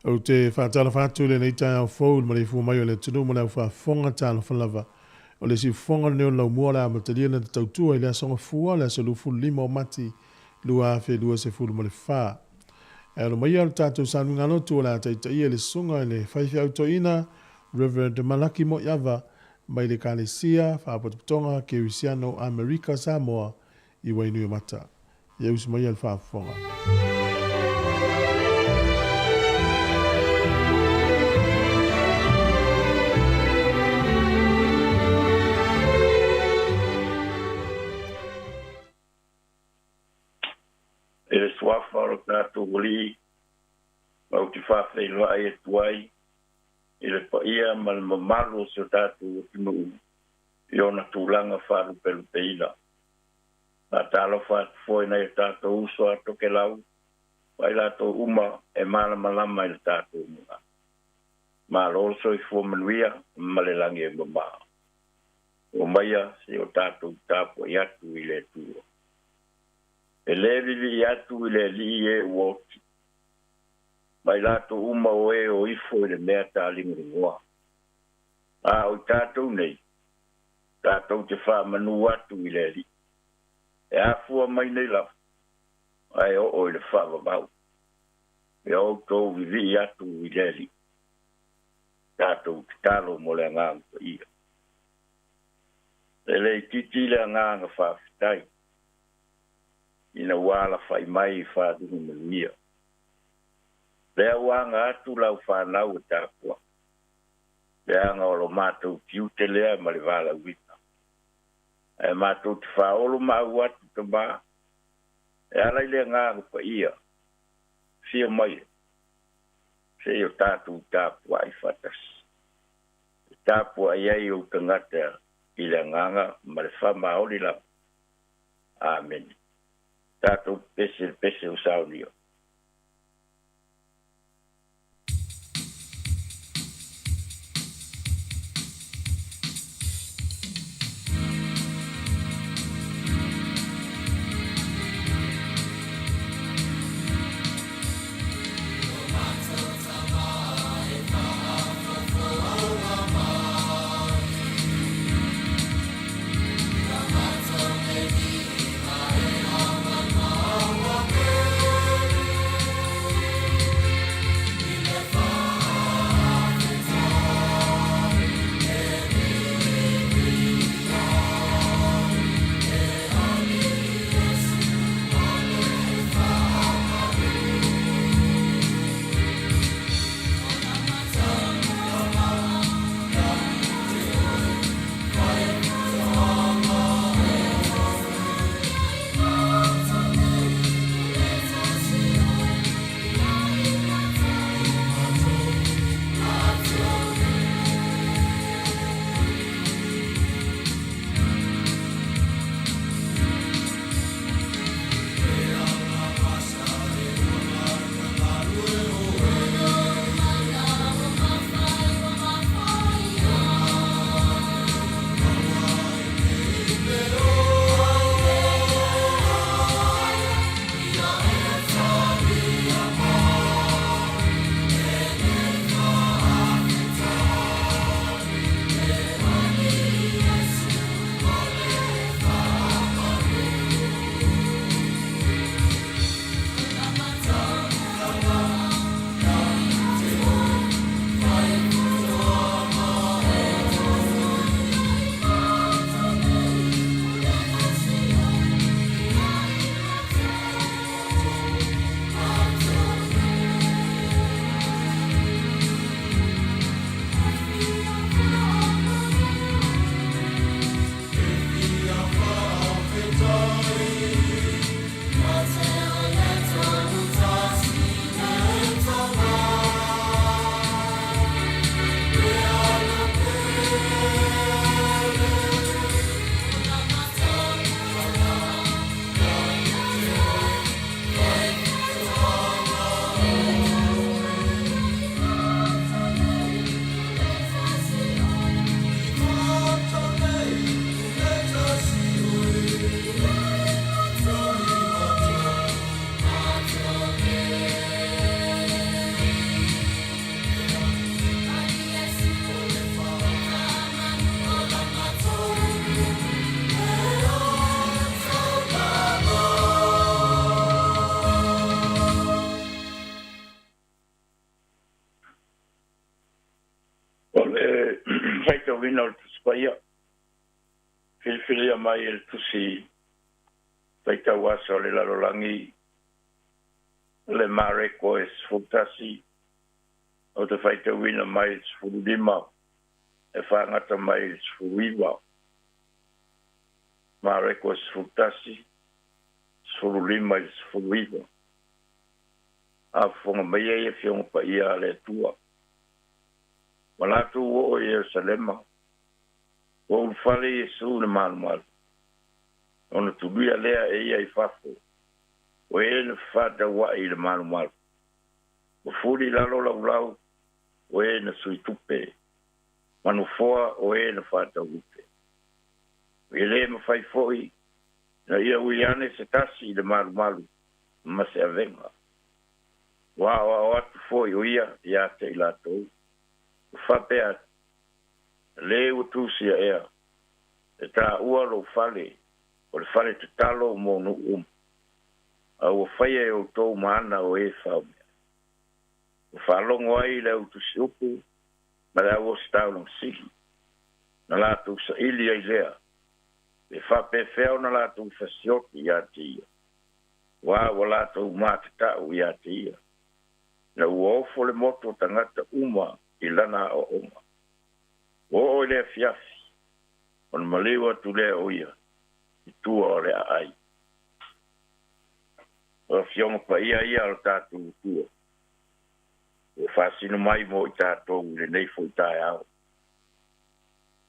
O te whātala whātu le nei tai au fōu ma le fu mai o le tunu mo le whāfonga tāna whalava. O le si fonga neo lau mua la matalia na tautua i le asonga fua le asalufu lima o mati lua afe lua se fulu ma le whā. E alo mai al tātou sanu ngano tu o la taitai e le sunga e le whaifi autoina Reverend Malaki mo Yava mai le Kalesia whāpatutonga ke Usiano Amerika Sāmoa i wainui o mata. Ia usi mai al whāfonga. E le swafa o tātou wali, mau te whawhai loa e tuai, i le paia ma le mamalu o se tātou o tunu, i ona tūlanga wharu pelu peila. Nā tālo whātu fwoi nei tātou uso ato ke lau, wai lātou uma e mana malama i le tātou mua. Mā lorso i fua manuia, ma le langi e mama. O maia se o tātou tāpua i atu i le tua. E levi li atu i le li e uoti. Mai lato uma o e o ifo i le mea tālingu ringoa. A o tātou nei, tātou te wha manu atu i le li. E a fua mai nei la, ai o i le wha wabau. E o tō vivi atu i le li. Tātou te talo mo le nganga ia. E le titi le nganga whawhitai. Ina wala fai mai whādungu manuia. Lea wanga atu lau whanau e tāpua. Lea anga olo mātou tiu te lea ma le wala wita. E mātou te whaolo mau atu te mā. E alai lea ngāngu pa ia. Fia mai. Se o tātou tāpua i whatas. Tāpua iai o tangata i le nganga ma le whamaoli lau. Amen. Tātou pese o saunio. wina o te spaia. Whiwhiria mai e tusi taita wasa o le lalolangi le mareko e sfutasi o te whaita wina mai e sfurudima e whangata mai e sfuriwa. Mareko e sfutasi sfurudima e sfuriwa. A whonga mai e whionga pa ia le tua. Malatu o Yerusalema. O ufale Yesu le manumal. Ona tulia lea e ia I fafo. O e le fata wa I le manumal. O furi lalo lau o e na sui tupe. Manufoa o e na fata upe. O e le mawhai foi. Na ia uiane se tasi le manumalu. Ma se avenga. Wa atu foi o ia te ilatou. O whapea le utusi a ea. E tā ua lo fale. O le fale te talo mo nu A ua whaia e o tō maana o e whaume. O whalongo ai le utusi upu. Ma le au o staulong sili. Na lātou sa ili ai lea. E whape wheo na lātou whasioti ia te ia. Wa lātou māte tau ia te ia. Na ua ofo le moto tangata I lana o oma. O le fiafi. On malewa tu le o ia. I tua o le ai. O fionga pa ia o tātou tua. O whasino mai mo I tātou le nei fo I tāi au.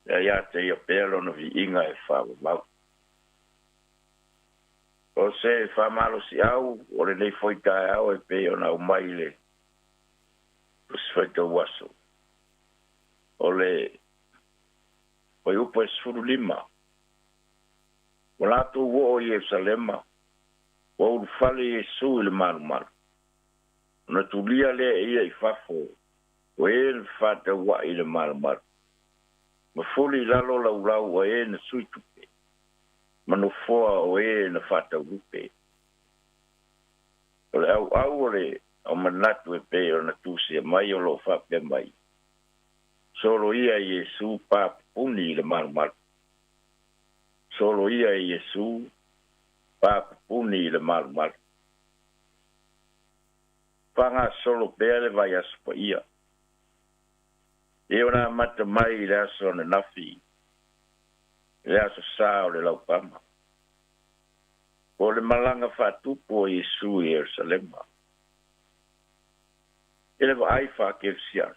Ia te ia pēlo no vi inga e whawa mau. O se whamalo si au, o le nei fo I tāi au e pē o na o mai le. O se whaita waso. Ole o upo e sfurulima. O lato o Yerusalema. O ufale Yesu le manumalu. Na tulia le ia I fafo. O e le fata wa I le manumalu. Ma fuli lalo lau o e na sui tupe. Manofoa o e na fata upe. Ole au ole o manatu e pe o na tusi mai o lo fape mai. Solo ia Yesu pa puni le manumalu. Solo ia Yesu pa puni le manumalu. Panga solo pele vai aspa ia. E ona mata mai le aso na nafi. Le aso sao le laupama. O le malanga fatupo o Yesu Yerusalema. Ele vai fa kefsiar.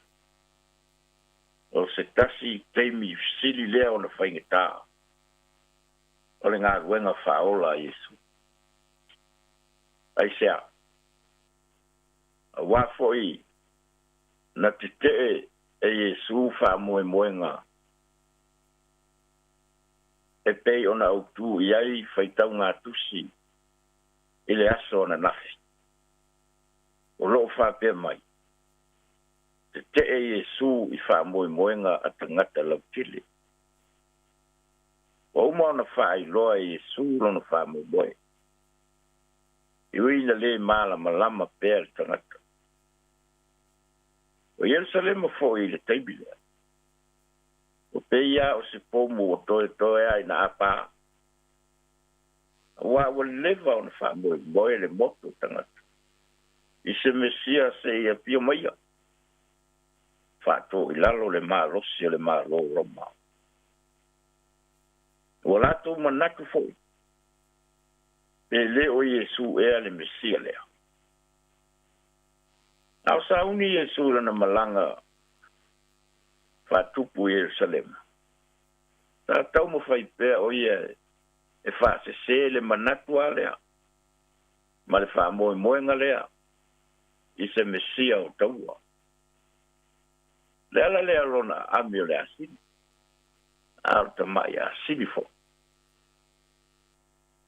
O se tasi teimi sili leo na whaingata. O le ngā ruenga whaola Yesu. Ai sea. A wafoi na te te e Yesu wha moenga. E pei ona autu iai whaitau ngā tusi. Ile aso na nafi. O loo wha pia mai. Te e Yesu I wha moenga a tangata lau tili. O uma ona wha I loa Yesu lona wha moe. I uina le mala malama pēr tangata. O Yerusalema fo I le taibile. O peia o se pomu o toe ai na apa. Wa leva ona wha moe le moto tangata. I se mesia se ia pio maia. Fato I lalo le marosi le maro roma. O lato manatu foi. Pe le o Yesu e le Mesia lea. Au sa uni Yesu na malanga fatupu Yerusalem. Ta tau mo fai pe o ia e fa se le manatu alea. Ma le fa moenga lea. I se Mesia o taua. Lea lea lona amio le asini. Alta mai asini fo.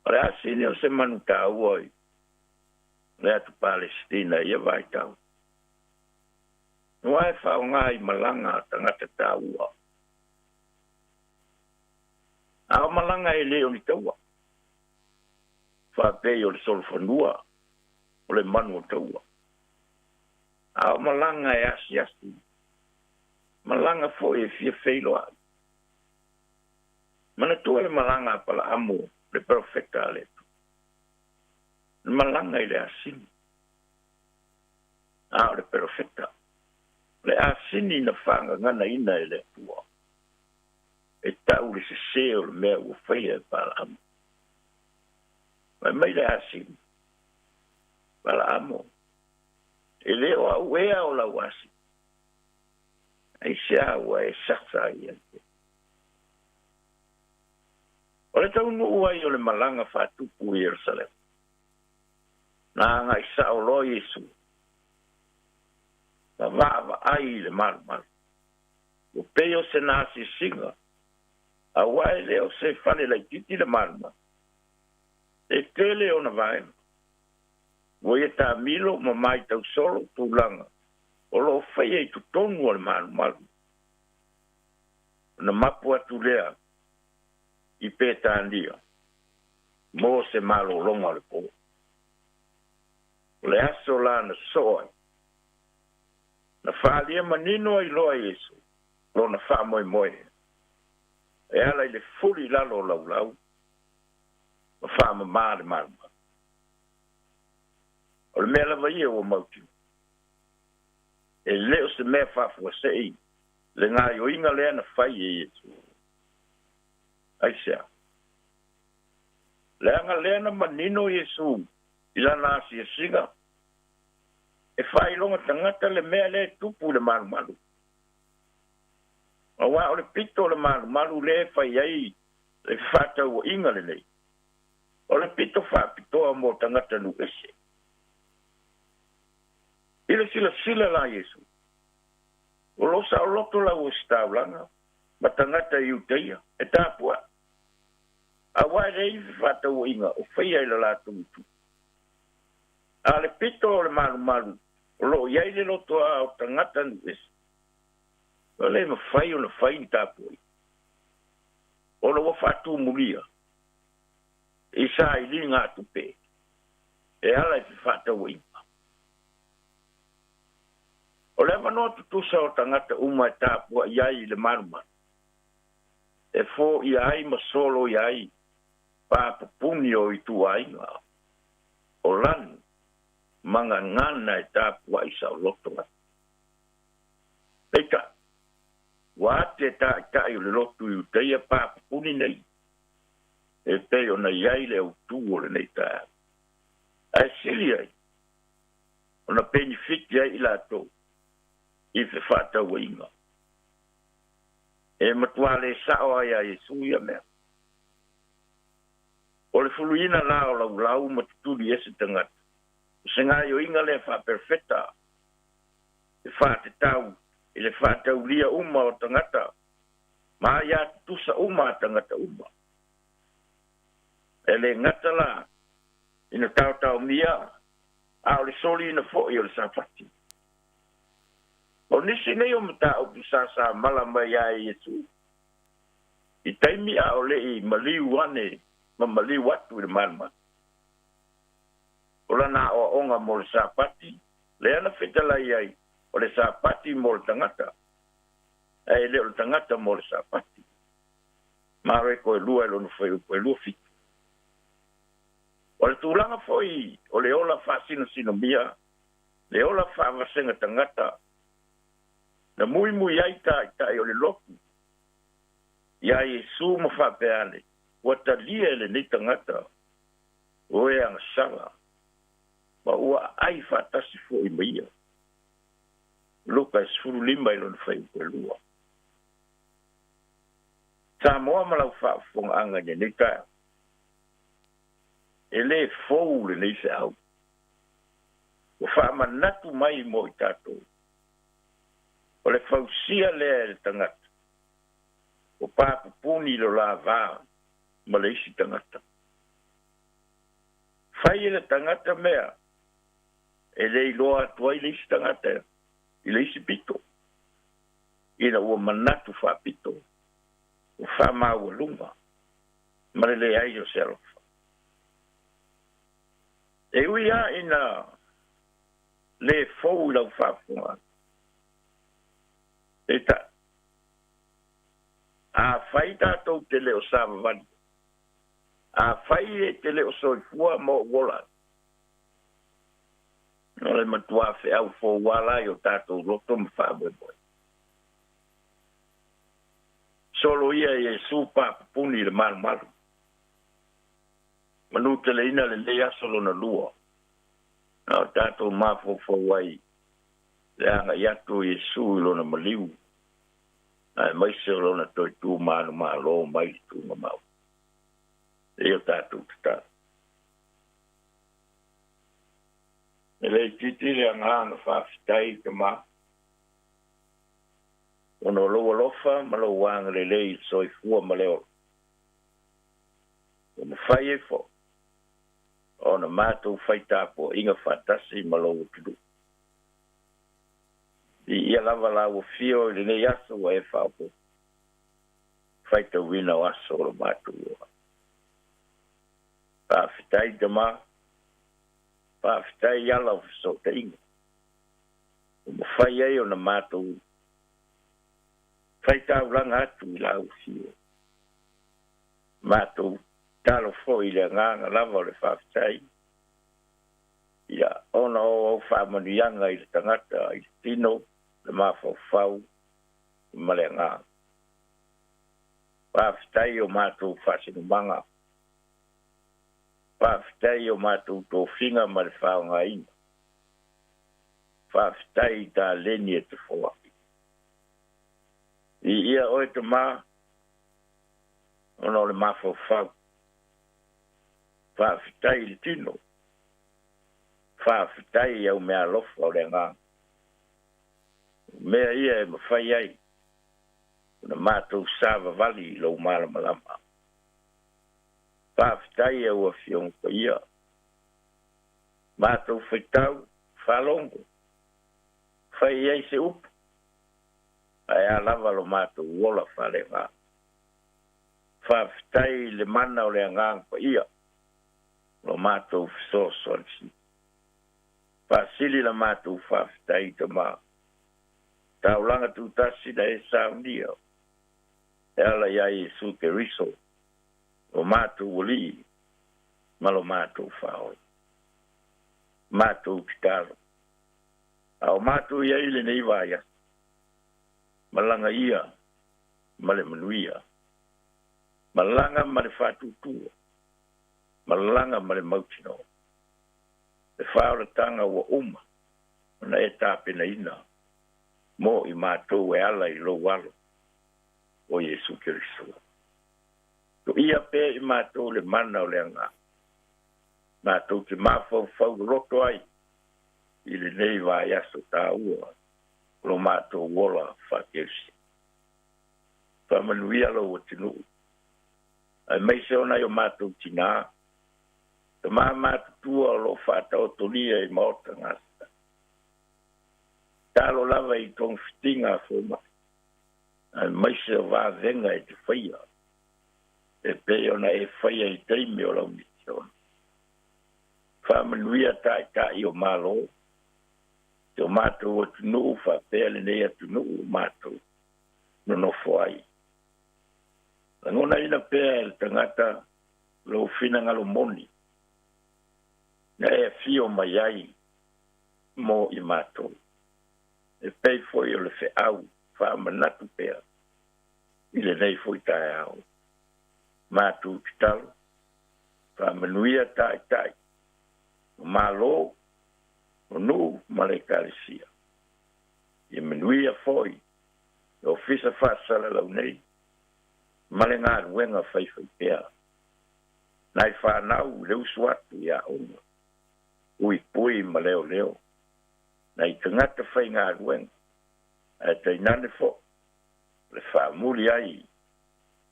Le asini o se manuta uoi. Lea tu Palestina ia vai tau. Nua e whao ngai malanga tangata taua. Ao malanga e leo ni taua. Whapei o le solfonua. O le manu o taua. Ao malanga e asi. Malanga fo e fia feilo ai. Mana tua le malanga pala amo, le perfecta le. Malanga le asini. Le perfecta. Le asini na whanga ngana ina le tua. E tau le se seo le mea ua whaia pala amo. Mai le asini. Pala amo. E leo au ea o la wasi. Ai sea ua e saksa ia. O le tau nuu ai o le malanga whatupu i Jerusalem. Nā ngai sa o lo Yesu. Na vāva ai le maru. O peo se nasi singa. A wai leo se whane lai titi le maru. E tele o na vai. Wo e tā milo ma mai tau solo tūlanga. O lo whaia i tu tonu o le maru. Na mapu atu lea. I pētā ndia. Mō se malo longa le pō. Le aso la na soai. Na whaalia manino ai loa Yesu. Lo na wha moe. E ala i le furi lalo lau. Ma wha ma le maruma. O le mea lava ia o mautiu. E leo se mea whafua se i. Le ngā yo inga lea na whai e Yesu. Ai sea. Le anga lea na manino Yesu. Ila nasi e singa. E whai longa tangata le mea le tupu le maru. A wā o le pito le maru le whai ai. Le whata ua inga le nei. O le pito whapitoa mo tangata nu ese. Ila sila la Yesu. O losa o loto la ua staulanga. Ma tangata iu teia. E tāpua. A wai rei whata ua inga. O whai ai la tutu. A le pito o le maru. O lo iai le loto a o tangata nu ese. O le ma whai o na whai ni tāpua. O lo wa whatu mulia. I sa i li ngā tupe. E ala i whata ua inga. O le manoa tutusa o tangata uma e tāpua iai le maruma. E fō iai ma solo iai. Pāpupuni o i tu ainga. O lanu. Manga ngana e tāpua i sa o lotonga. Peita. Wāte tā i tai o le lotu i uteia pāpupuni nei. E te o na iai le au tū o le nei tā. Ai sili ai. O na benefit iai i la tō. I fe whata ua inga. E matua le sao ai a Yesu ia mea. O le fuluina la o lau matutuli ese tangata. Se ngā yo inga le wha perfecta. E whate tau. E le whate ulia uma o tangata. Ma ia tusa uma tangata uma. E le ngata la. Ina tau mia. A o le soli ina fo i o le safati. O nisi nei o mta o pisasa mala mai a Yesu. I taimi a o le i maliu ane. Ma maliu watu i le marma. O lana o onga mo le sapati. Le ana whetala iai. O le sapati mo le tangata. E le o le tangata mo le sapati. Mare koe lua e lonu whai koe lua fitu. O le tūlanga foi. O le ola whasina sinomia. Le ola whavasenga tangata. Na mui ai tai o le loku. Ia Yesu ma whapeane. Wata lia le ni tangata. O e ang sanga. Ma ua ai whatasi fo i maia. Luka esfuru lima ilon whai koe lua. Sāmoa malau whaafonga anga ni nika. E le fou le nei se au. O whaamanatu mai mo i tātou. O le fausia lea le tangata. O pāpupuni lo la vā. Ma le isi tangata. Whai le tangata mea. E le iloa tuai le isi tangata. I le isi pito. Ina ua manatu whapito. O whamau lunga. Ma le ai o serofa. E uia ina le fou lau whafunga. Eta. a fai tātou te leo Sāmoa. A fai e te leo soifua mo wola. No le matua fe au fo wala yo tātou roto mwhawe boi. Solo ia e supa puni le malu. Manu te le ina le lea solo na lua. Nau tātou mafo fo wai. Le anga yatu Yesu ilo na maliu. Ai mai se ilo na toi tu manu malo mai tu mamau. E o tātou tata. E le titi le anga whaafitai te ma. Ono loa lofa malo wanga le lei soifua maleo. Ono whai e fo. Ona mātou whaitapo inga whatasi malo tudu. I ia lava la o fio le nei aso wa e whaupo. Whaita wina o aso o mātou. Pāwhitai te mā. Pāwhitai ala o so te inga. O mo whai ei o na mātou. Whaita uranga atu i la o fio. Mātou talo fo i le nganga lava o le whawhitai. Ia ona o whaamanuianga i le tangata i le tino. Le mafau ma le ngā. Pāwhitai o mātou whasinumanga. Pāwhitai o mātou tō whinga ma le whaonga ina. Pāwhitai tā leni e te whawaki. I ia oe te mā, ono le mafau. Pāwhitai le tino. Pāwhitai au mea lofa o le ngā. Mea ia e mawhai ai. Na mātou sāwa vali lau malama. Pāwhitai au a whionga ia. Mātou whaitau, whalongo. Whai ai se upu. Ai a lava lo mātou wola whale ngā. Pāwhitai le mana o le ngāngpa ia. Lo mātou whisosonsi. Pāsili la mātou whawhitai te mā. Taulanga tu tasi da e saundia. E ala ia Yesu ke riso. O mātou wali. Malo mātou whao. Mātou kitaro. Au mātou ia ile nei vaya. Malanga ia. Male manuia. Malanga male whatutua. Malanga male mautino. E whao la tanga wa uma. Na e tāpena ina. Mo i mātou e ala i lo walo o Yesu Kiriso. To ia pē i mātou le mana o le anga. Mātou te mafau roto ai i le nei vai aso tā ua lo mātou wola whakirisi. Whamanuia lo o tinu. Ai mai se ona i o mātou tina. Te mātou tua lo whātau tonia i maota ngasa. Talo lava i tong fitinga foma. Ai mai se va venga e te whaia. E pe ona e whaia i teime o lau nitiona. Whamanuia tai o malo. Te o mātou o tunu wha pēle nei a tunu o mātou. Nono whai. Ngona ina pēle tangata lo whina ngalo moni. Na e fio mai ai mo i mātou. E pei foi o le fe au, wha manatu pea. I le nei foi tae au. Mātou kitalo, wha manuia tai. O malo, o nu male karisia. I manuia foi, o fisa whaasala lau nei. Male ngā ruenga whai pea. Nai whanau leu suatu ia onga. Ui pui ma leo. Nai tangata whai ngā ruenga. E te inane fo. Le whaamuri ai.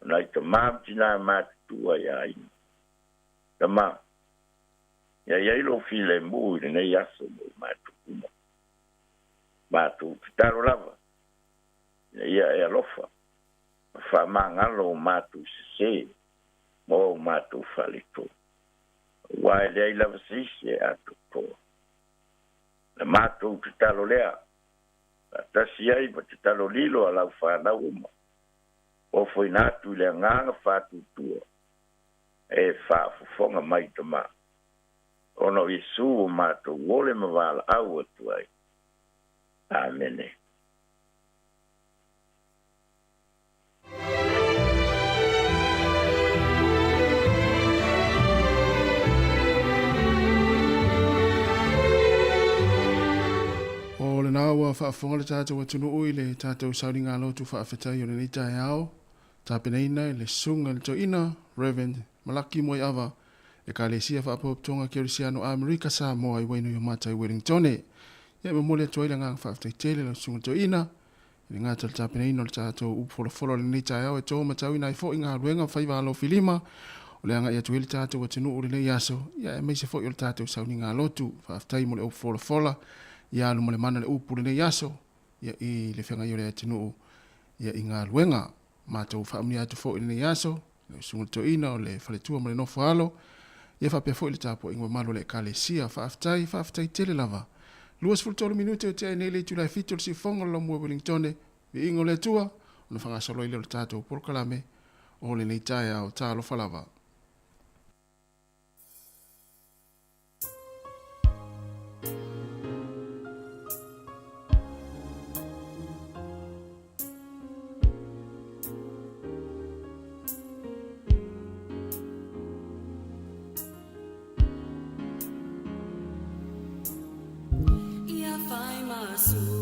Nai te māmti nā mātua ia ai. Ta mā. Ia iailo file mui le nei aso mui mātukuma. Mātu kitaro lava. Ia e alofa. Whamangalo mātu se. Mō mātu whalito. Wai lei lava sise atu toa. Le mātou te talo lea. Tasi ai pa te talo lilo a lau whanau uma. O foi na tu le nganga fatu tua e fa fonga mai tama ono Yesu ma to wole mavala au tu ai amen. O le nā ua whaafonga le tātou atunu ui le tātou sauri ngā lotu whaafetai o le nei tai ao. Tāpeneina le sunga le toina, Reverend Malaki Moi Awa, e ka le sia whaapoptonga ki Orisiano Amerika Sāmoa i wainu i o mātai Wellingtone. Ia me mole atoa i le ngā whaafetai tele le sunga toina, le ngā tala tāpeneina le tātou upfolofolo le nei tai ao e tō matau i nai fo i ngā ruenga whaiva alo filima, o le anga ia tueli tātou atunu ui le nei aso, ia e meise fo i o le tātou sauri ngā lotu, whaafetai mo le upfolofola, ia alu mo le mana le upu le nei aso, ia i le whenga i o le atinu, ia i ngā luenga, mātou whaamni atu fo i le nei aso, le sunga toina o le whaletua mo le nofo alo, ia whapea fo i le tāpo ingwa malo le kalesia, whaafetai tele lava. Luas fultolo minute o te ai nei le tulai fito le si fonga lo mua Wellingtone, vi ingo le tua, o le whangasalo i le tātou porkalame, o le nei tae au tālo whalava. Yesu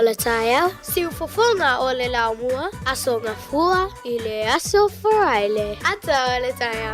le taia, siu fofonga o le laumua, aso ngafua i le aso faraile. Ata o le taia.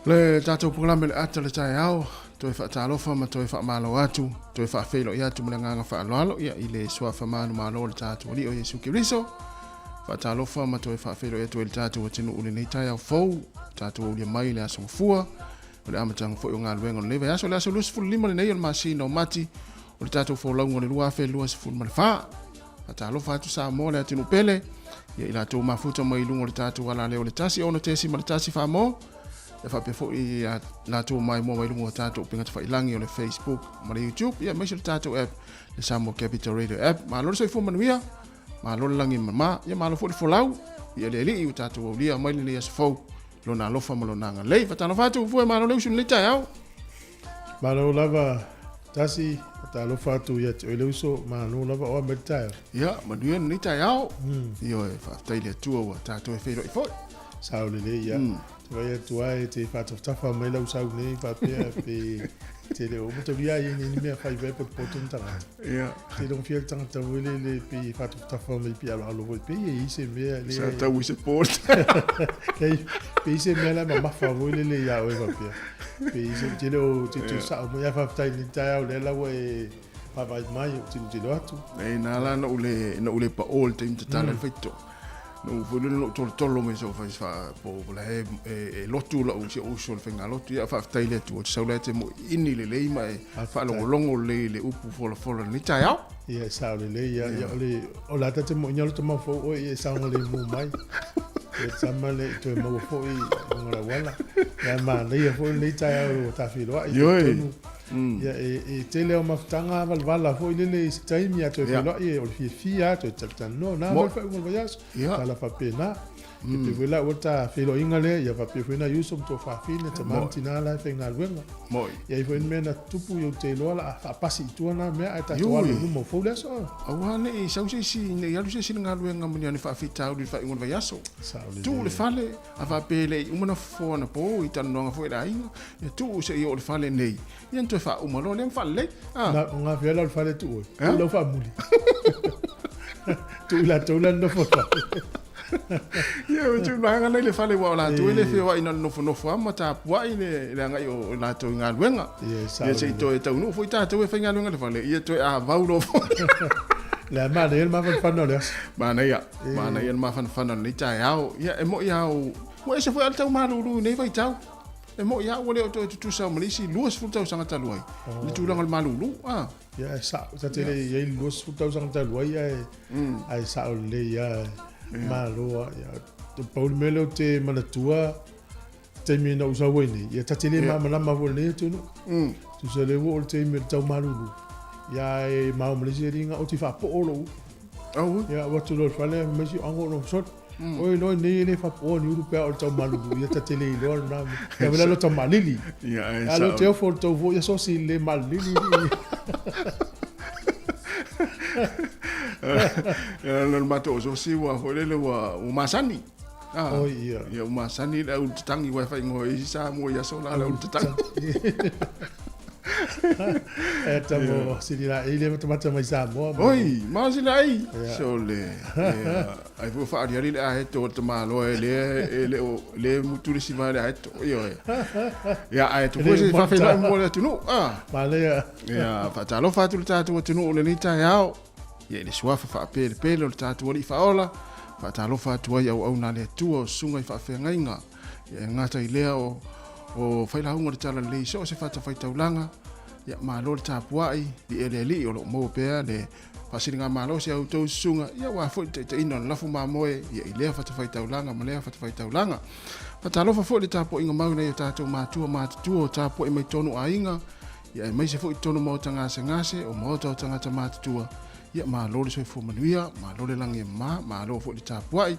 Le tātou programa le ata le tae au, toi whaatalofa ma toi whaamalo atu, toi whaafelo i atu mula nganga whaaloalo ia i le sua whamanu malo le tātou ali o Yesu Kiriso. Whaatalofa ma toi whaafelo i atu le tātou atinu ule nei tae au fau, tātou ulia mai le aso mfua, o le amatanga fo i o ngā luenga o lewe aso le aso luas fulu lima le nei o le masina o mati, o le tātou whaulaungo le lua fe luas fulu ma le wha. Whaatalofa atu Sāmoa le atinu pele, ia i la tō mafuta mai lungo le tātou ala leo le tasi, ono tesi ma le tasi Whamoa. E fa pe fo i la to mai mo mai lungo tato pinga fa ilangi o le Facebook ma le YouTube ia mai se tato app le Sāmoa Capital Radio app ma lo so fo manuia ma lo langi ma ia ma lo fo lau ia le li tato o lia mai le as fo lo na lo fa mo lo na le fa tano fa tu fo ma lo le sun le tai ma lo lava tasi ta lo fa tu ia te le uso ma no lava o me tai ia ma duia ni tai au io e fa tai le tu o tato e fe ro fo sa le ia Vai atuai te whātawhtafa mai lau sau nei whapea pe te reo. Mata wia i ni mea whai vai pot potun tanga. Te rong whia tangata wile le pe whātawhtafa mai pe alo alo pe i se mea le... Sa tau i se port. Pe i se mea la ma mawha wile le ia oe whapea. Pe i se te reo te tu sao mo ia whaptai ni tai au le lau e whawai mai o tinu te reo atu. Nei nā la na ule pa all te imta tala whaito. No fulu no tolo me so fa po la e lotu la o se o so fenga lotu ia fa taile tu o saule te mo ini le le mai fa longo le upu fo ni tai au ia saule le ia le o la te mo nyalo to mo fo o ia saule le mo mai e samale to mo fo i ngora wala ia ma le fo le tai au ta filo ia ia e tele o maftanga vala fo ile le time ia to filo ia o fia to no na mo fa mo voyage la fa pena e pe vela ota filo ingale ia fa pe fina yusum to fa fina te mantina la fe ngalwenga moi ia i mena tupu yo te lo la fa pasi tuana me ata to alu mo fo le so awane e sau si ne ia lu se ngalwenga mo ni fa fita u fa ngon vayaso tu le fale ava pele umana fo na po i tan no fo ira inga ia tu se yo le fale nei ia to fa umalo le fale na nga vela le fale tu lo fa muli tu la no fo ia o tu nga le fale wa la tu le fe wa ina no fo ama ta wa ile nga yo la to nga luenga ia se to e tau no fo ta to e fa nga luenga le fale ia to a vaulo la ma de ma fa no le ma na ia ma fa ni tai au ia e mo ia o e se foi al tau malu nei vai tau e mo ia o le o tu sa malisi luas fu tau sanga talu ai ni tu langa malu ia sa te le ia luas fu tau sanga talu ai ai sa le ia malo ia te paul melo te manatua te mi na usa wene ia ta te le ma vole tu no tu se le wo te mi tau malu ia e ma malisi ringa o ti fa po olo ia wa tu lo fale me si ango no sot oi no ne fa po ni urupe o tau malu ia ta te le lo na ia vela lo tau malili ia alo te fo to vo ia so si le malili ia no mato so si wa fo le wa o masani ia o masani la u tangi wa fa ngo i sa mo ia so la u tangi E tamo siri la ile mata mai Sāmoa. Oi, ma sila ai. So le. Ai fu fa ari le a to te malo le muturi si male a to yo. Ya ai to fu fa fa la mo le tunu. Malea. Ya fa talo fa tu tatu tunu le ni ta yao. Ya le swafa fa pele le tatu li fa ola. Fa talo fa tu ya au na le tu sunga fa fa ngainga. Ya ngata ile o fa la hunga tala le so se fa ta fa taulanga. Ya malo ta puai di ele o lo mo pe le pasiringa malo se auto sunga ya wa fo te ino la fu mamoe ya ile fa ta taulanga male fa ta taulanga fa talo fa fo le ta po inga mau na ta to matu ta po mai tonu ainga ya mai se fo tonu mo tanga se ngase o mo to tanga ta matu ya malo le se fo manuia malo le langi malo fo le ta puai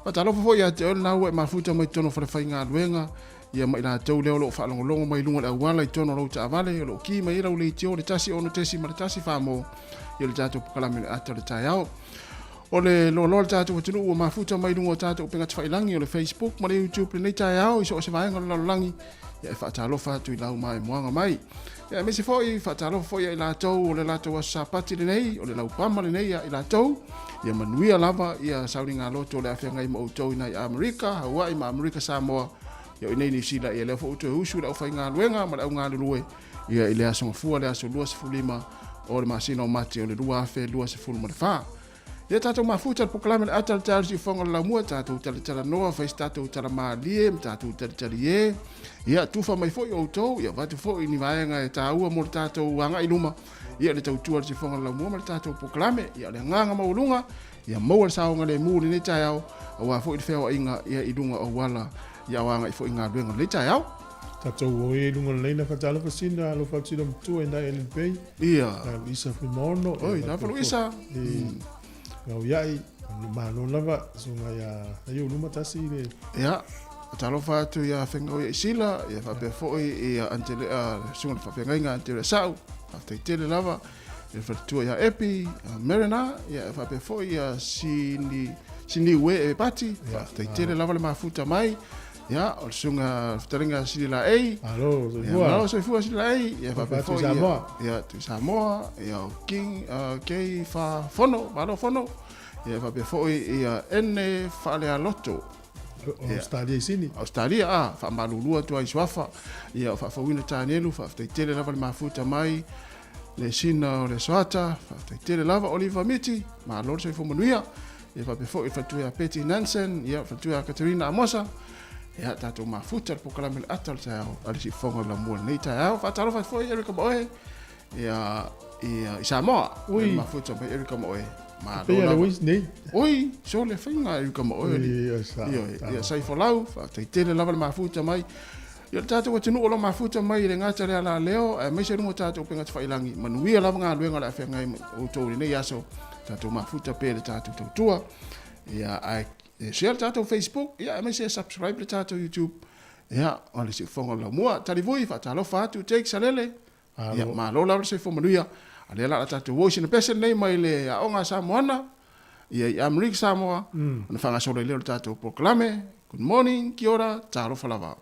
fa talo fa fo ya te na we mafuta mai tonu fa fa inga luenga ia mai la tau leo lo fa longo mai lunga la wala I tono lo ta vale lo ki mai la le tio le tasi ono tesi ma tasi fa mo ia le tato kala me ata le taiao o le lo tato tunu o mafuta mai lunga tato penga tfa ilangi o le Facebook ma le YouTube le taiao so se vai ngalo langi ia fa ta lo fa tu la mai moanga mai ia me se foi fa ta lo foi la tau o le la tau sapati le nei o le la pama le nei ia la tau ia manuia lava ia sauringa lo to le afia ngai mo to ina America Hawaii ma America Sāmoa ia nei ni sila ia le fo to usu la fa nga luenga ma la nga lue ia ile aso fu le aso lua se fulima o le masino mate o le lua fe lua se fulma le fa ia tato mafuta le proklame le atal tal si fonga la mua tato tala noa fa tato tala malie tato tala ye ia tufa mai fo o to ia va tu fo ni vaenga e taua mo tato wanga iluma ia le tau tua si fonga la mua ma tato proklame ia le nganga maulunga ia mo le saunga le mu ni taiao wa fo I feo inga ia idunga o wala ia wanga I fo inga luenga le taiao Tatou o e lunga leina fa tala fa sina lo fa tira mtu e na Ellen Pay. Ia. Isa Fimono. Oi, na fa Isa. Ngau iai, ma no lava sunga ya ayo luma tasi le. Ia. Talo fa tu ia fengo ia sila, ia fa pe foi ia antele sunga fa penga inga antele sau. After tele lava, ia fa tu ia epi, merena, ia fa pe foi ia sini we e pati. After tele lava le mafuta mai. Ya, o sunga ftaringa sila ei. Alo, so fua. Alo, so fua sila ei. Ya, fa tu Sāmoa. Ya, tu Sāmoa. Ya, king kei fa fono, malo fono. Ya, fa foi ya ene fa le aloto. Australia sini. Australia fa malulua tu ai swafa. Ya, fa wina tanelu fa tele lava le mafuta mai. Le sina o le swata, fa tele lava oliva miti. Malo so fo manuia. Ya, fa foi fa tu ya Betty Nansen, ya fa tu ya Katerina Amosa. Ya tato mafuta le proklame le atal taiao ali si fonga la mua nei taiao fa talo fa foi Erika Moe ya Sāmoa ui mafuta mai Erika Moe ma lo la wis nei ui so le finga Erika Moe ya sai folau fa tele lava le mafuta mai ya tato wa tunu lo mafuta mai le ngata le ala leo me se mo tato penga fa ilangi manuia lava nga luenga la fenga o to nei yaso tato mafuta pe le tato tua ya ai share tato Facebook, ya me se subscribe tato YouTube. Ya, ole se fonga la mua, tali voi fa talo fa tu take salele. Ya ma lo la se fonga nuia. Ale la tato wo sin person nei mai le a onga Samoana. Ya America Sāmoa. Na fanga so le tato proklame. Good morning, kia ora, talo fa lava.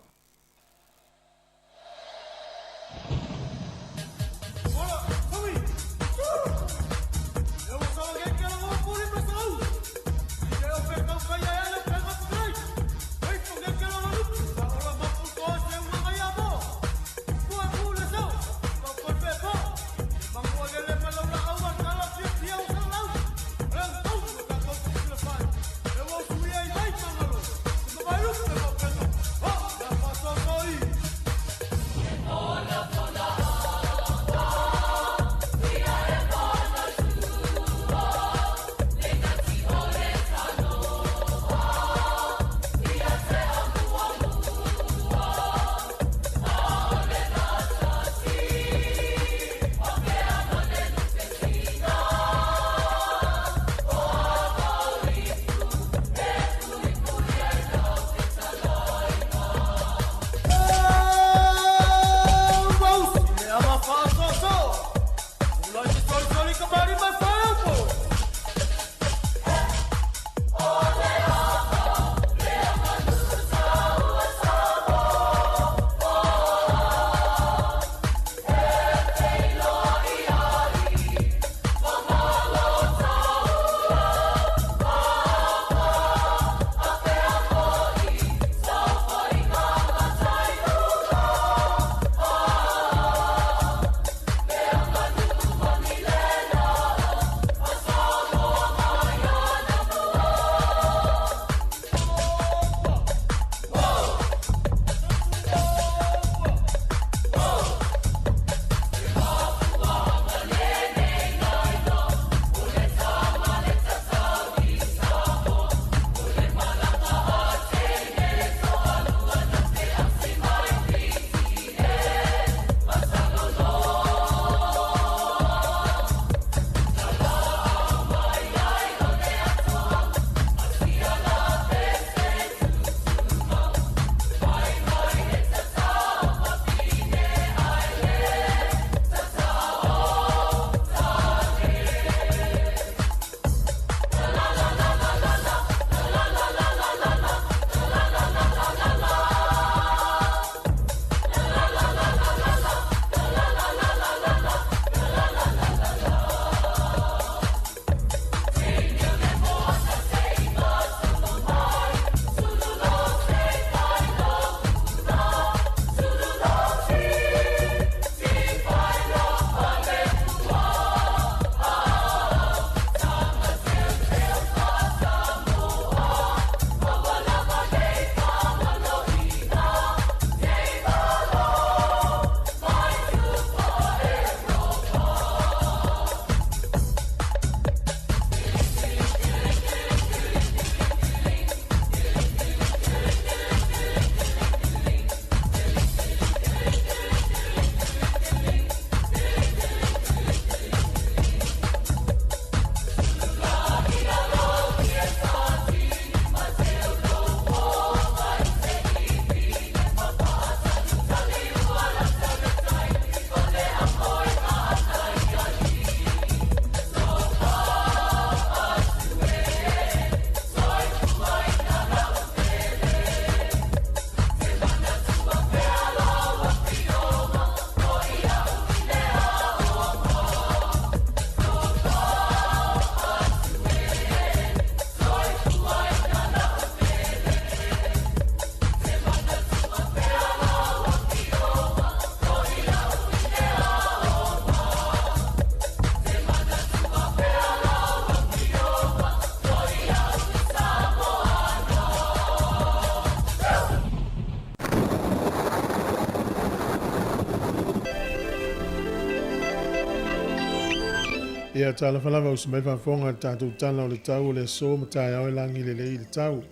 Ia tala falava o semai whafonga tātou tala o le tau o le so matai au e langi le lei le tau.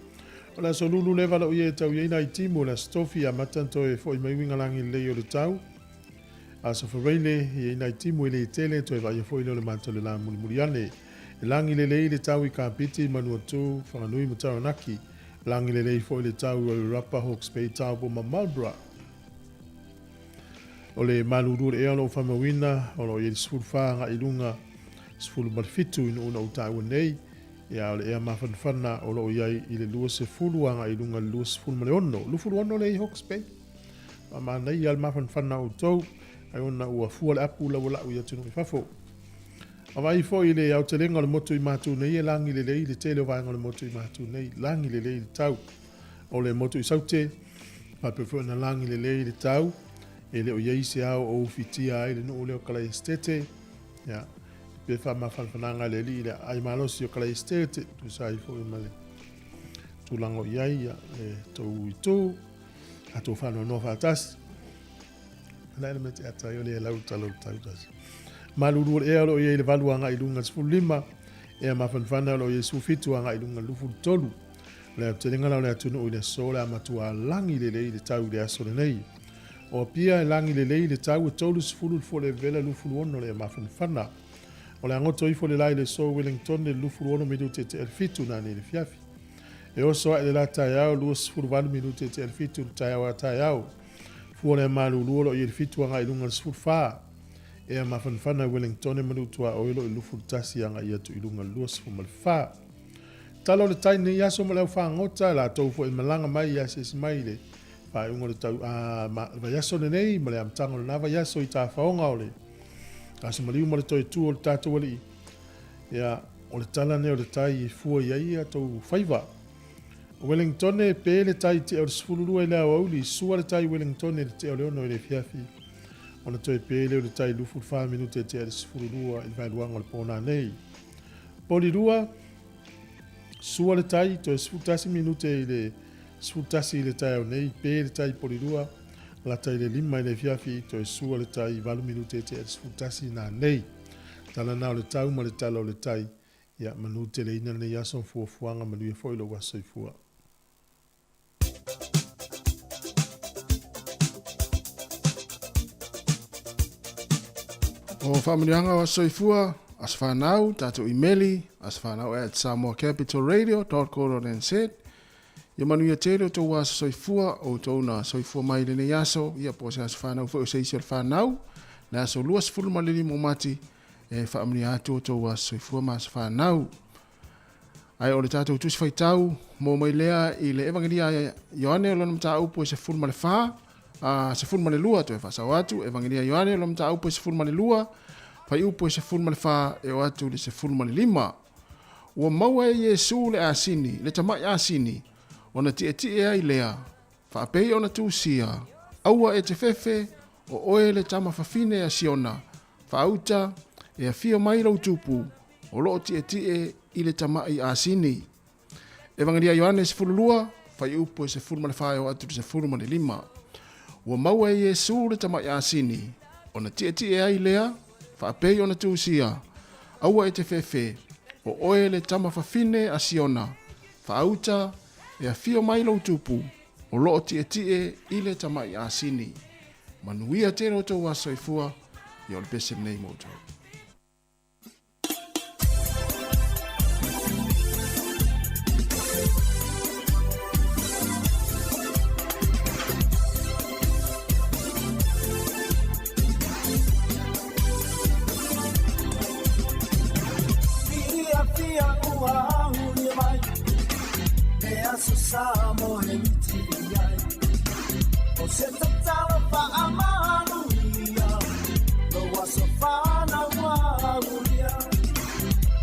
O la so lulu lewa la uie tau iei nai timu la stofi a matanto e fo i mai winga langi le lei o le tau. A so whareile iei nai timu i le tele to e vai fo i le manto le la muliane. E langi le lei le tau i ka piti manu atu whanganui matau naki. Langi le lei fo i le tau o le Rapa Hawke's Bay tau po ma Marlborough. O le maluru e alo whamawina o lo i le sfurwha nga ilunga sfulu marfitu ina una utau nei ia o le ea mawhanwhana o lo iai i le lua se fulu anga i lunga lua se fulu maleono. Lufulu ono le i Hawke's Bay. Ma nei al mawhanwhana o tau ai ona ua fua le apu la wala ui atunu i fafo. A vai fo i le au te lenga le motu i matu nei e langi le lei le tele o vaenga le motu i matu nei. Langi le lei le tau o le motu i saute papefu na langi le lei le tau e le o iei se au o fitia ai le nuu leo kala estete ya pe fa ma fananga le li le ai malo si o kala estete tu sai fo i male tu lango iai ya le tu itu a tu fa no fatas la le mete ata yo le lau talo tas maluru e alo iei le valuanga i lunga sfulima e ma fanfana lo yesu fitu anga i lunga lufu tolu le telenga le tunu le sola matua langi le tau le aso nei o pia langi le tau tolu sfulu fo le vela lufu ono le ma fanfana o le angoto i fo le lai le so Wellington le lufu ono minute te el fitu na le fiafi e o so le la taiao lu sfulu 1 minute te el fitu taiao fo le malulu lo i fitu anga i lunga sfulu fa e ma fanfana Wellington manu tua o ilo lufu tasi anga ia tu ilunga luas fo mal fa talo le tai ni yaso mo le fa ngota la to fo malanga mai ya se mai le pa ungo le tau a ma yaso nei mo le am tango na va yaso i ta fa onga ole aso mo le mo le to tu o tato wali ya o le tala ne o le tai fu ia ia to faiva Wellington e pe le tai te o sfulu e la o li su le tai Wellington e te o le no le fiafi ona toi pele o le tai lufu 5 minute te sfulu lua il vai luanga le pona nei poli lua sua le tai to sfutasi minute le sfutasi le tai o nei pe le tai poli lua la tai le lima le fiafi to sua le tai 20 minute te sfutasi na nei tala na le tau ma le tala o le tai ya manute le ina le yaso fuanga ma lui foi lo waso fua O whamirianga wa soifua, as whanau, tātou imeli, as whanau at samoacapitalradio.co.nz. Ia manu ia tere o tō wa soifua o tō na soifua mai le ne yaso, ia po se as whanau fo o seisi al whanau, le aso luas fulma le mo mati, e whamiri atu o tō wa soifua ma as whanau. Ai o le tātou tusi whaitau, mō mai lea i le evangelia Ioane o lana mta upo se fulma le whaa, se fulma le lua to e whasau atu, evangelia Ioane lo mta upo se fulma le lua, pai upo se fulma le wha e o atu le se fulma le lima. Ua maua e Yesu le asini, le tamai asini, ona ti e ai lea, whaapei ona tūsia, aua e te fefe, o oe le tama whawhine a siona, whaauta e a fia mai rau tupu, o loo ti e i le tamai asini. Evangelia Ioane se fululua, pai upo se fulma le wha e o atu le se fulma le lima. Ua maua e Yesu le tamai asini, ona ti e ai lea, whaapei ona tūsia, aua e te fefe, o oe le tama whawhine a siona, whaauta e a fio mai lau tupu, o loo ti e i le tamai asini. Manuia te roto wa soifua, i ol pese nei moto. Sāmoa e miti ai o se tatala whaamanuia lo waso whanauanuia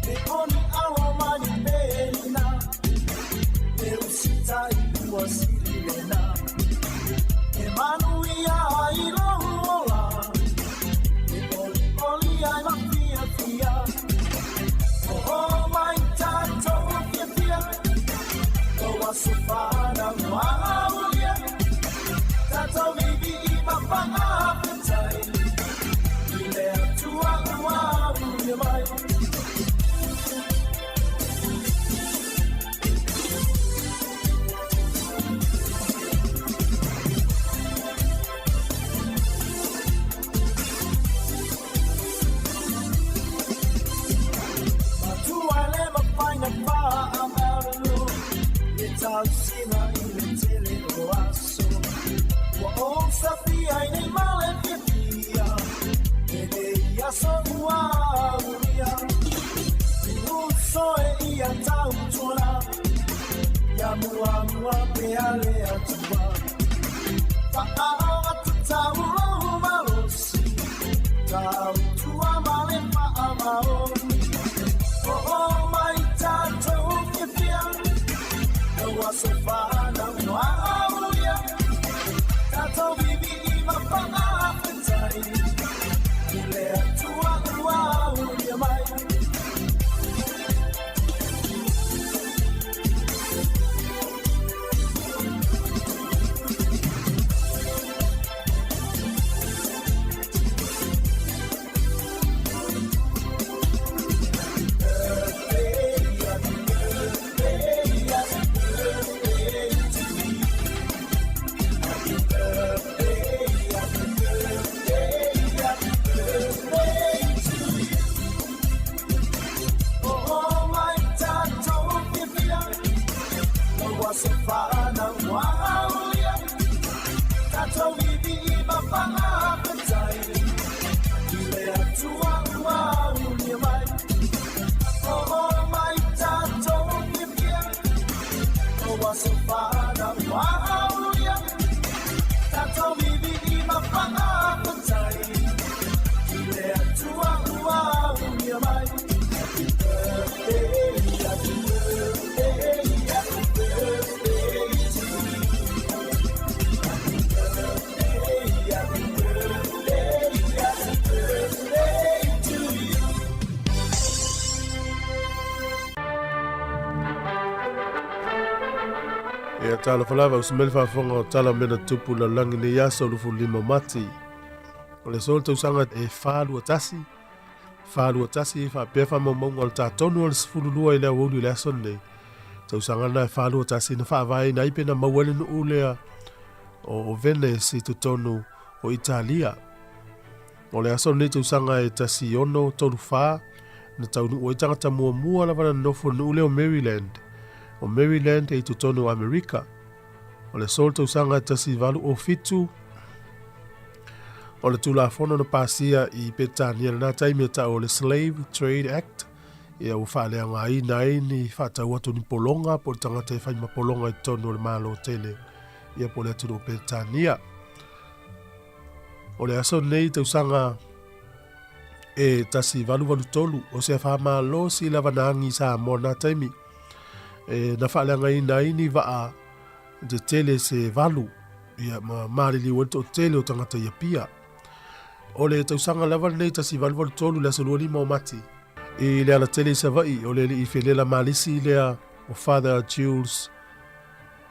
e oni awa mani pēna e usitai ua sirilena e manuia ai lohola e oli ai mawhia fia o mai tato fia fia Sufana Maulia Tato Bibi Papa Appetite Ile Tua Maulia Mai Alcina i le tele o aso. Wa o safi ai nei male pia. E le iaso ua uria. Uso e ia tau tula. Ya mua mua pe ale atua. Pa awa tu tau lohu malosi. Tau tua male pa amaoni. Oh my tato kipia. No waso fana no aulia. Tato bibi ima pa apetai. Ile atua ua ulia mai. Sofana waulia Tato bibi ima panga petai Ile atua waulia mai Oh my tato bibi Oh sofana waulia Tato bibi ima panga petai Ile atua waulia mai Ia tala falava o semele whaafonga o tala mena tupu la langi ni yasa o lufu lima mati. O le sol tau sanga e whaalua tasi. Whaalua tasi whaapea whamaunga o le tātonu o le sifurulua i lea wulu i lea sonne. Tau sanga na e whaalua tasi na whaavai na ipe na mawele no ulea o Venice i tutonu o Italia. O le asone tau sanga e tasi ono tolu whaa na tau nu o itangata mua mua la wana nofo no ulea o Maryland. O Maryland e tutono Amerika. O le sol tau sanga tasi valu o fitu. O le tula fono na pasia i Petania na taimi ta o le Slave Trade Act. Ia u whaalea ngai nai ni whatau atu ni polonga po tangata e whaima polonga i tono le malo tele. Ia po le atu no Petania. O le aso nei tau sanga e tasi valu tolu. O se whaama lo si lava naangi Sāmoa na taimi. Na whaalanga i nai ni waa de tele se valu ia marili wento o tele o tangata ia pia. O le tausanga lava nei tasi valu tolu le aso lua o mati. I le ala tele sa vai o le i whelela malisi lea o Father Jules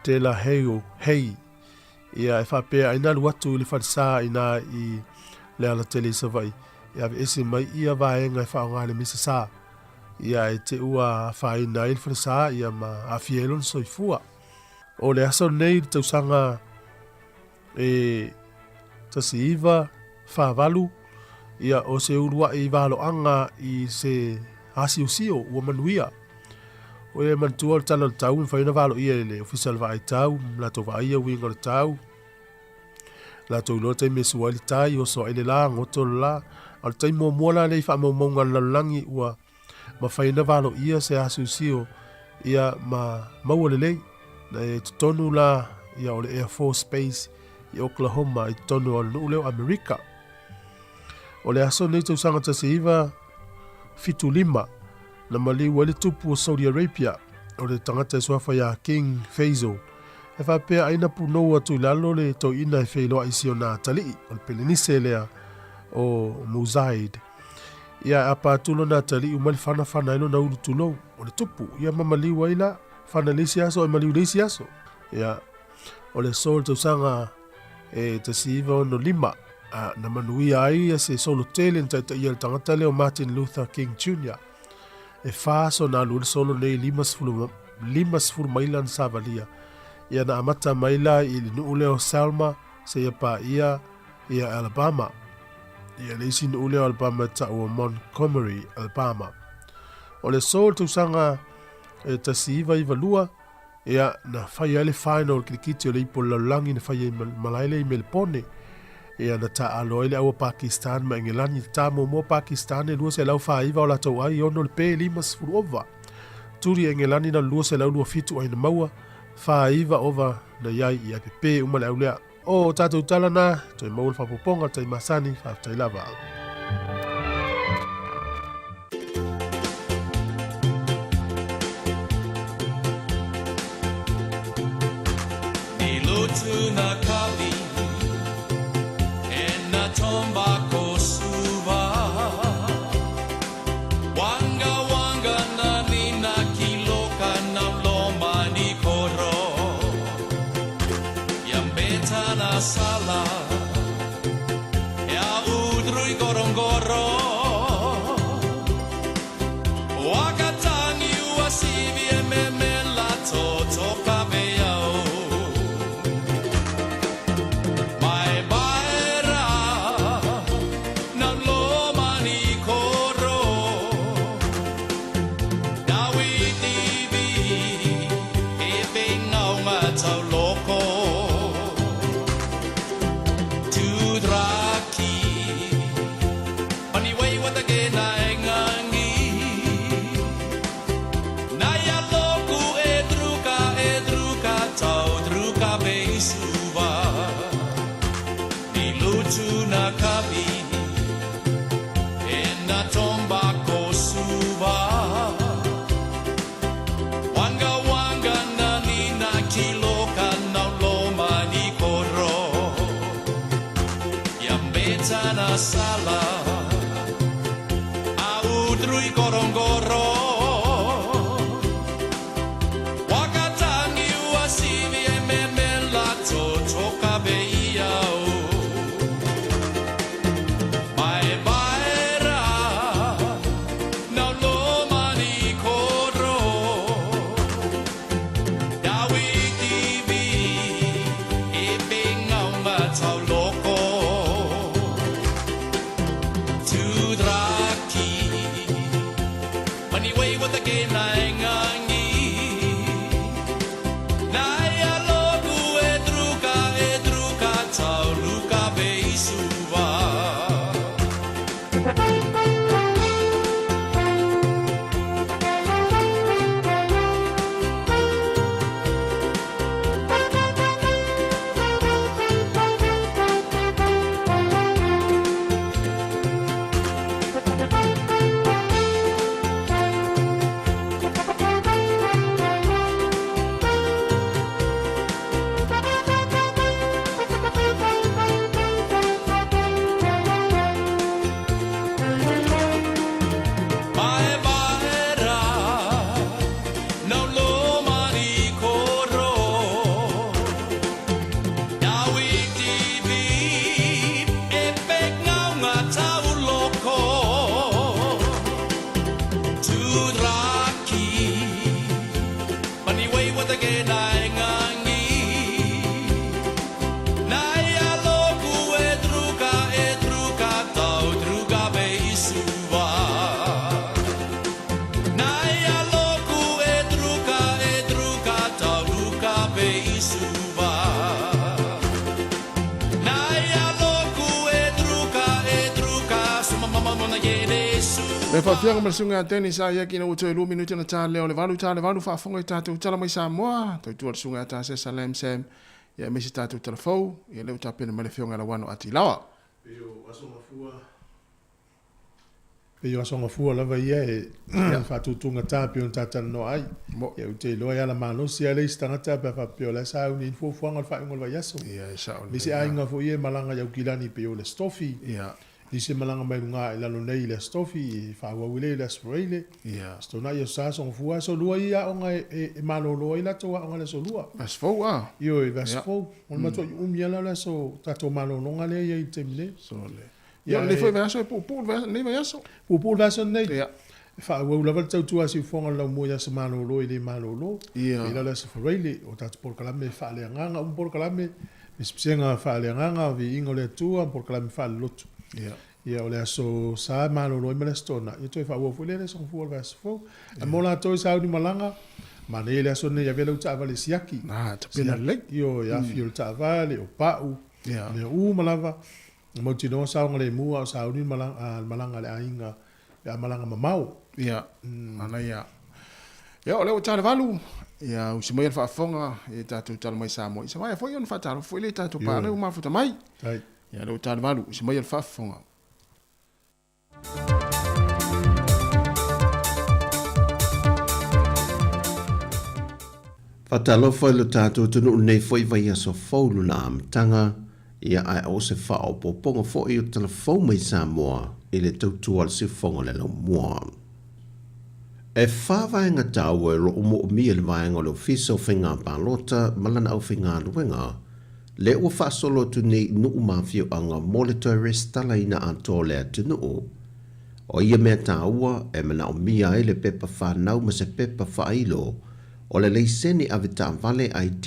de la Hei. Ia e whapea aina luatu le whansa ina i le ala tele sa vai. Ia ese mai ia vaenga e whaonga le misa saa. Ia e te ua whaina il whansa ia ma a fielon soifua. O le aso nei tausanga e tasi iwa whavalu ia o se urua i walo anga i se hasi usio ua manuia. O e mantua le tala le tau in whaina walo ia le official wa ai tau, la to wa ia winga le tau. La to ilo te me suwa le tai o so ele la ngoto la. Al tai mo mola le wha maunga lalangi ua ma whaina walo ia se hasi usio ia ma maua le lei. Na e tonu la ia o le Air Force Base i Oklahoma i tonu o le nuuleo Amerika. O le aso nei tausanga tasi iwa fitu lima na maliu ele tupu o Saudi Arabia o le tangata e suafa ia King Faisal. E whapea aina punou atu lalo le tau ina e whailoa isi o nā talii o le pelenise lea o Muzaid. Ia apa atulo nā talii umali whana ilo na uru tulou o le tupu. Ia mamaliu aila whana leisi aso e maliu leisi aso. Ia o le sol tausanga e tasi iwa ono lima. Na manuia ai se solo tele nta ia le tangata leo Martin Luther King Jr. E whaaso na lule solo nei limas furu maila na savalia. Ia na amata maila i li nuu leo Selma se ia pa ia Alabama. Ia leisi nuu leo Alabama ta ua Montgomery, Alabama. O le sol tausanga e tasi iwa lua Ia na fai ale final krikiti o le ipo laulangi na fai malaile i Melpone. Ia na ta alo ele au Pakistan ma Engilani ta mo Pakistan e lua se lau whaiva o la tau ai ono le pe lima sfuruova. Turi Engilani na lua se lau lua fitu ai na maua whaiva ova na iai i apepe umale au lea. O tātou tala na, toi maul whapoponga tai masani whaftai lava. Tuna kavi e na tomba ko suva wanga wanga na nina kiloka na loma ni koro yambeta na sala ya udrui gorongoro wakatangi uasivi e memela totoka beyao. Sala au drui gorongoro wakatangi uasivi e memela totoka beiao mai baera na loma ni koro dawi tivi e benga uma tau loko Le whawhianga marasunga tēni sa ia kina uto e 2 minuti na tā leo le walu whaafonga i tātou tala mai Sāmoa, tau tua rasunga tā se Salem Sam, ia mesi tātou telefou, ia leo tāpena mai le whionga la wano ati lawa. Peo asonga fua lava ia e whātutunga tā peo na tātana no ai. Ia ute loa ia la manosi a leisi tangata pe whapeo la sa uni fuafuanga le whaingo le vaiaso. Ia sa uni. Misi ainga fu ia malanga iau kilani peo le stofi. Ia. Dise malanga mai lunga i lalo nei le stofi i whauawile le aspereile. Ia. Stona ia sa songa fua so lua ia onga e malolo i lato onga le so lua. Vasfou a. Io e vasfou. Ona matua i umiala la so tato malolo nga le ia i temile. So le. Ia le foi vaso e pupul vaso nei vaso. Pupul vaso nei. Ia. Whaau lava tau tua si whonga lau moia sa malolo i le malolo. Ia. I la sa whareile o tatu porkalame whaale anganga porkalame. Mispisenga whaale anganga vi ingo le tua porkalame whaale lotu. Ia. Ia o le aso sa malolo i malestona. Ia toi whaua fuile le song fuol vaso fo. A mola toi sa uni malanga. Mane le aso ne ya vele uta vale siaki. Te pena lek. Yo ya fio uta vale o pau. Le malava. Mo tino sa ngale mua sa uni malanga le ainga. Ya malanga mamau. Ia. Ana ia. Ia ole o tale valu. Ia usi mai fa fonga e tatu tale mai Sāmoa. Isa mai foi on fa tale foi le tatu pa le uma futa mai. Ai. Ia le o tale valu usi mai fa fonga. Fatalo foi lo tato tunu nei foi vai aso faulu na amtanga ia ai o se fa o poponga foi o telefone mai Sāmoa ele tautu al se fonga le lo mua. E fa vaenga tau e lo umo mi le vaenga lo fiso finga palota malana au finga luenga le ua fa solo tu nei nuu mafio anga mole tourist tala ina antole atunu o ia mea taua e mana o mia ele pepa whanau ma se pepa whailo o le leiseni avita vale ID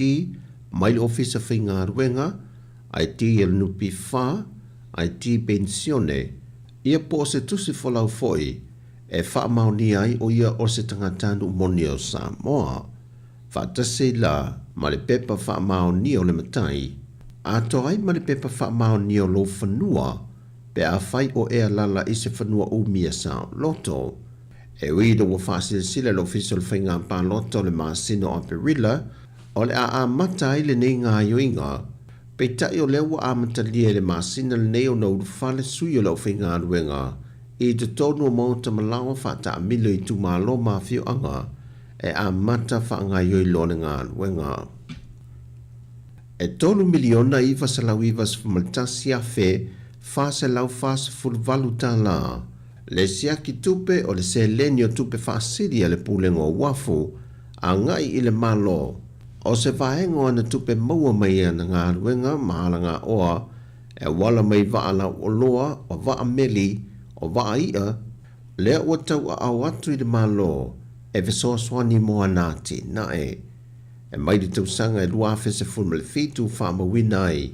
mai le ofisa whinga ruenga ID el nupi wha ID pensione ia po se tusi folau foi e wha mauni ai o ia o se tangatanu moni o Sāmoa whaatase la ma le pepa wha mauni o le matai a to ai ma le pepa wha mauni o lo whanua pe a whai o ea lala i se whanua o mia sao loto. E uido wa whaasile lo official whainga pa loto le maasino o perila o le a mata i le nei ngā yoinga pe tai o lewa a matalia le maasina le nei o na urufale sui o lo whainga ruenga i te tonu o mauta malawa whata a milo i tu malo mafio anga e a mata whaanga yoi lone ngā ruenga. E tonu miliona i vasalau i vasfumaltasi a fe fase lau fase fulvalu ta la le siaki tupe o le selenio tupe fasiri le pulengo wafu a ngai i le malo o se vaengo ana tupe maua mai ana ngā ruenga mahala ngā oa e wala mai vaala o loa o vaa meli o vaa ia lea ua tau a au atu i le malo e vesoa swani moa nati nae e mai di tausanga e lua fese fulma le fitu whaama winai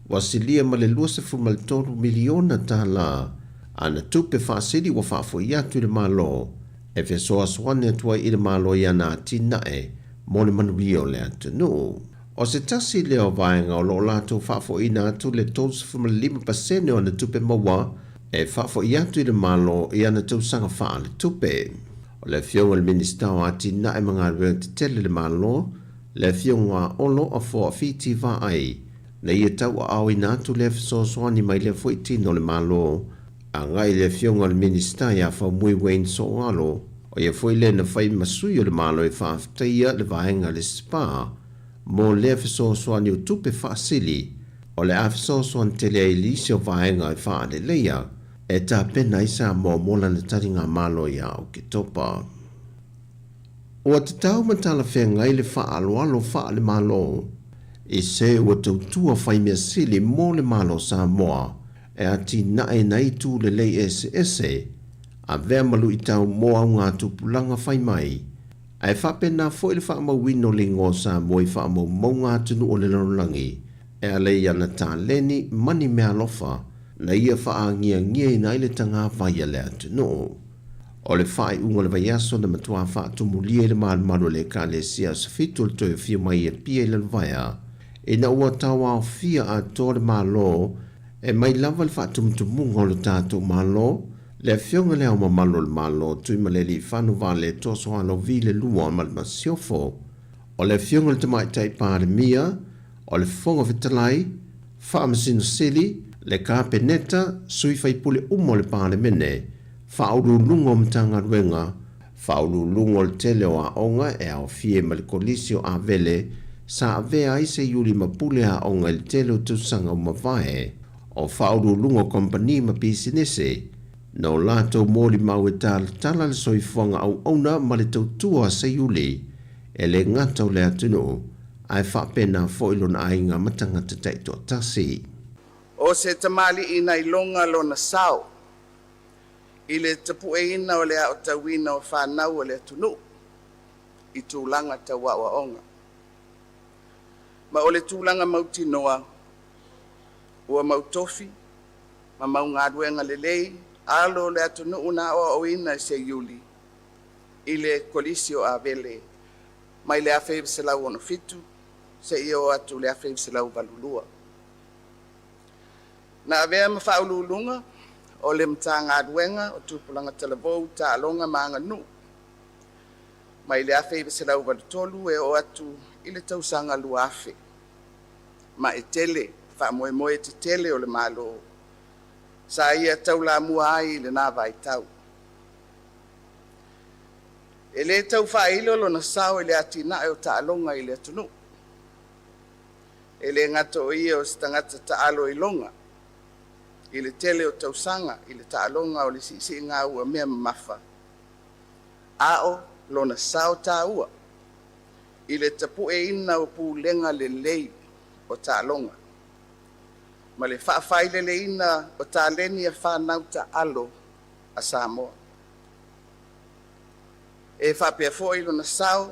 wasilia ma le lua se fulma le toru miliona ta la ana tupe fasiri wa fafo iatu i le malo e vesoa swani atua i le malo i ana tinae mo le manuio le atunu. O se tasi leo vaenga o lo lato fafo ina atu le tos fulma 5% o ana tupe maua e fafo iatu i le malo i ana tausanga faa le tupe. O le fionga le minista o atinae mga reo te tele le malo le fionga olo a fo fiti va ai na ia tau a au ina atu le fesoasoani mai le fuitino le malo a ngai le fionga le minista ia fa mui Wayne Soalo o ia foi le na fai masui o le malo e whaaftaia le vaenga le spa mo le fesoasoani o tupe whaasili o le a fesoasoani tele a ilisi o vaenga e wha le leia e ta pena isa mo mola na taringa malo ia o ke topa. O te tau matala whea ngai le wha alo wha le malo e se ua tautua whai mea sili mo le malo Sāmoa e ati nae nei tu le lei ese a vea malu i tau mo au ngā tupulanga whai mai e whapena fo i le wha mawino le ngō Sāmoa i wha mau ngā tunu o le larolangi e a lei ana tā leni mani mea lofa na ia wha a ngia i nai le tanga vai le atunu. O le whai unga le vaiaso na matua wha tumulia le maru le ka le sia sa fitu le toi fia mai e pia i le vaia e na ua tawa o fia a tō le malo e mai lava le wha tumutumunga o le tātou malo le fionga leo ma malo le malo tui ma le li whanu vale toso ano vi le lua ma le masiofo o le fionga le tamai tai pāre mia o le fonga vitalai wha masino sili le ka peneta sui fai pule umo le pāre mene whauru lungo mtanga ruenga, whauru lungo le tele o a onga e au fie ma le kolisio a vele, sa avea i se yuri ma pule a onga le tele o tusanga o mawhae, o whauru lungo kompani ma pisinese, no lato mori mau e tala le soifonga au ona ma le tautua se yuli, e le ngata o le atunu, ai whapena foilon ainga matanga te teito tasi. O se tamali ina ilonga lo na sao, i le tapu e ina o le a o tawina o whanau o le tunu i tūlanga tawa wa onga. Ma o le tūlanga mauti noa ua mautofi ma mau ngā ruenga le lei alo le atunu una o ina se yuli i le kolisio a vele mai le afe se lau ono fitu, se io atu le afe se lau valulua. Na avea mawhaululunga, o le mtanga aduenga, o tupulanga televou, ta alonga maanga nu. Mai le afe se lau valutolu e o atu ile tausanga lua afe. Ma e tele, wha moe moe te tele o le malo. Sa ia tau la mua ai le nā vai tau. E le tau wha ilolo na sao e le atina e o ta alonga i le atunu. E le ngata o ia o stangata ta alo i longa. I le tele o tausanga, i le ta alonga o le si ngā ua mea mafa. Ao lo na sao ta ua. I le tapu e ina o pu lenga le lei o ta alonga. Ma le whaafai le ina o ta leni a whanau ta alo a Sāmoa. E whapea fo ilo na sao,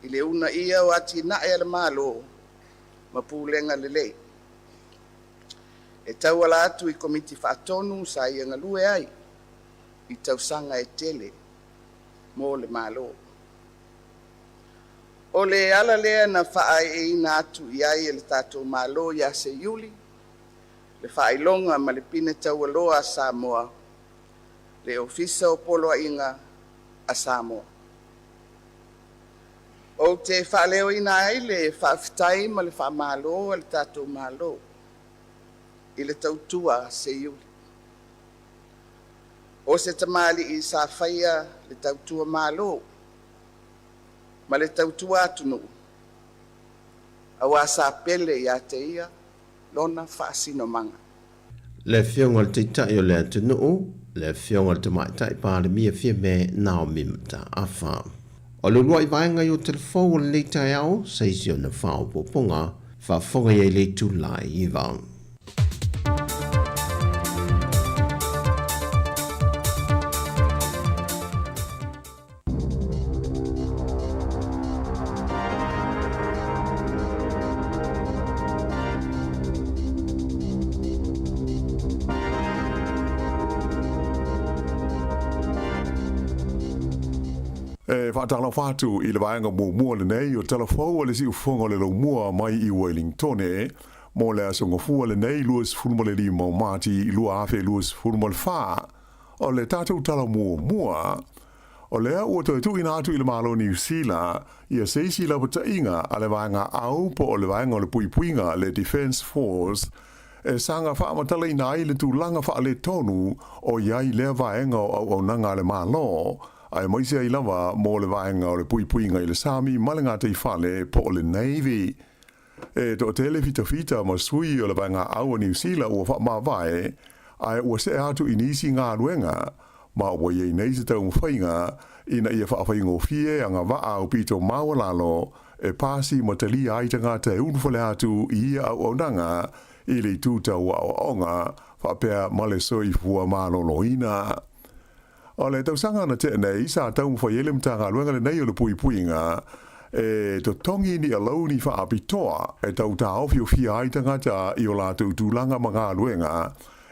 i le una ia o ati na e le malo, ma pūlenga le lei. E tau ala atu i komiti whaatonu sa ia ngalue ai, i tausanga e tele, mo le malo. O le ala lea na whaai e ina atu i ai e le tātou malo ia se iuli, le whailonga ma le pine tau aloa a Sāmoa, le ofisa o polo a inga a Sāmoa. O te whaleo ina ai le whaafitai ma le whaamalo le tātou malo, i le tautua se iuli. O se tamali i sa whaia le tautua malo, ma le tautua atunu, awa sa pele ia te ia, lona whaasino manga. Le fionga le teitai o le atunu, le fionga le tamaitai pa le mia fia me nao mimta afa. O le lua i vaenga i o telefou le leitai au, seisi o na whao poponga, whafonga i le tulai i vang. Whaatala whātu i le vaenga mua le nei o telefou le si ufonga le lo mua mai i Wellington mo le asonga fua le nei luas fulma le lima o mati i lua afe luas fulma le wha o le tātou tala mua o lea ua tu ina atu i le malo New Zealand ia seisi la pata inga a le vaenga au po o le vaenga o le puipuinga le Defence Force e sanga wha amatala ina ai le tūlanga wha le tonu o iai lea vaenga o au nanga le malo ai maisia i lava mo le vaenga o le puipuinga i le Sami malenga te i whale po o le Navy. E to tele fita ma sui o le vaenga au New Zealand ua wha mawai, ai ua se atu inisi ngā ruenga, ma ua iei nei se tau mwhainga, ina ia whaawhainga o fie anga waa o pito mawalalo, e pasi ma tali aitanga te unwhale atu i ia au nanga, i le tūtau wa o onga, whapea male soi fua malolo ina. O le tausanga na te nei, sa tau mwhaiele mtanga luenga le nei o le puipuinga, e to tongi ni alau ni wha apitoa, e tau ta awhi o fia aitanga ta i o lātou tūlanga mga luenga,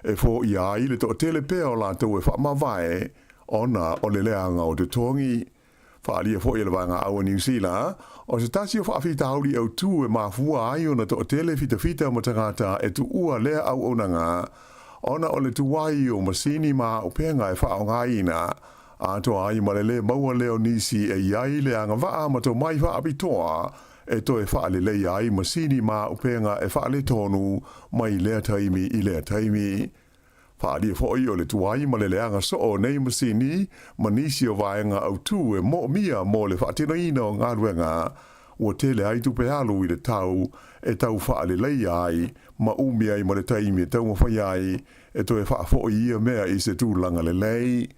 e fo i ai le to telepea o lātou e wha mawai, ona o le leanga o te tongi. Wha alia fo i le vanga au New Zealand, o se tasi o wha awhi tauri au tū e mafua ai o na to tele fita mo tangata e tu ua lea au onanga, ona o le tuwai o masini ma o penga e wha o ngaina, a to ai malele maua leo nisi e iai le anga waa ma to mai wha apitoa, e to e wha le ai masini ma o penga e wha le tonu mai lea taimi i lea taimi. Wha li fo i o le tuwai malele anga so o nei masini, ma nisi o vaenga au tu e mo mia mo le wha tino ina o ngā ruenga, ua tele ai tupe alu i le tau, e tau wha le ai, ma umi ai ma le taimi e tau mawhai ai, e to e wha fo i ia mea i se tūlanga le lei.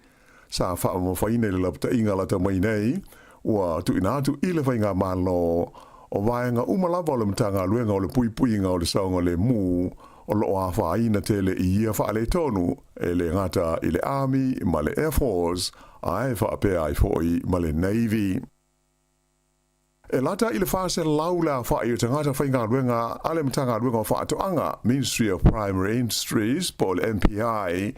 Sa wha mawhaine le lapta inga la ta mai nei, ua tu ina atu i le whainga malo, o vaenga umalava o le mtanga luenga o le puipuinga o le saunga le mu, o lo a wha ina tele i ia wha le tonu, e le ngata i le Army, ma le Air Force, ai wha apea ai fo i ma le Navy. E lata i le whase laula wha i o tangata whainga luenga, ale mtanga luenga o wha atoanga, Ministry of Primary Industries, po le MPI,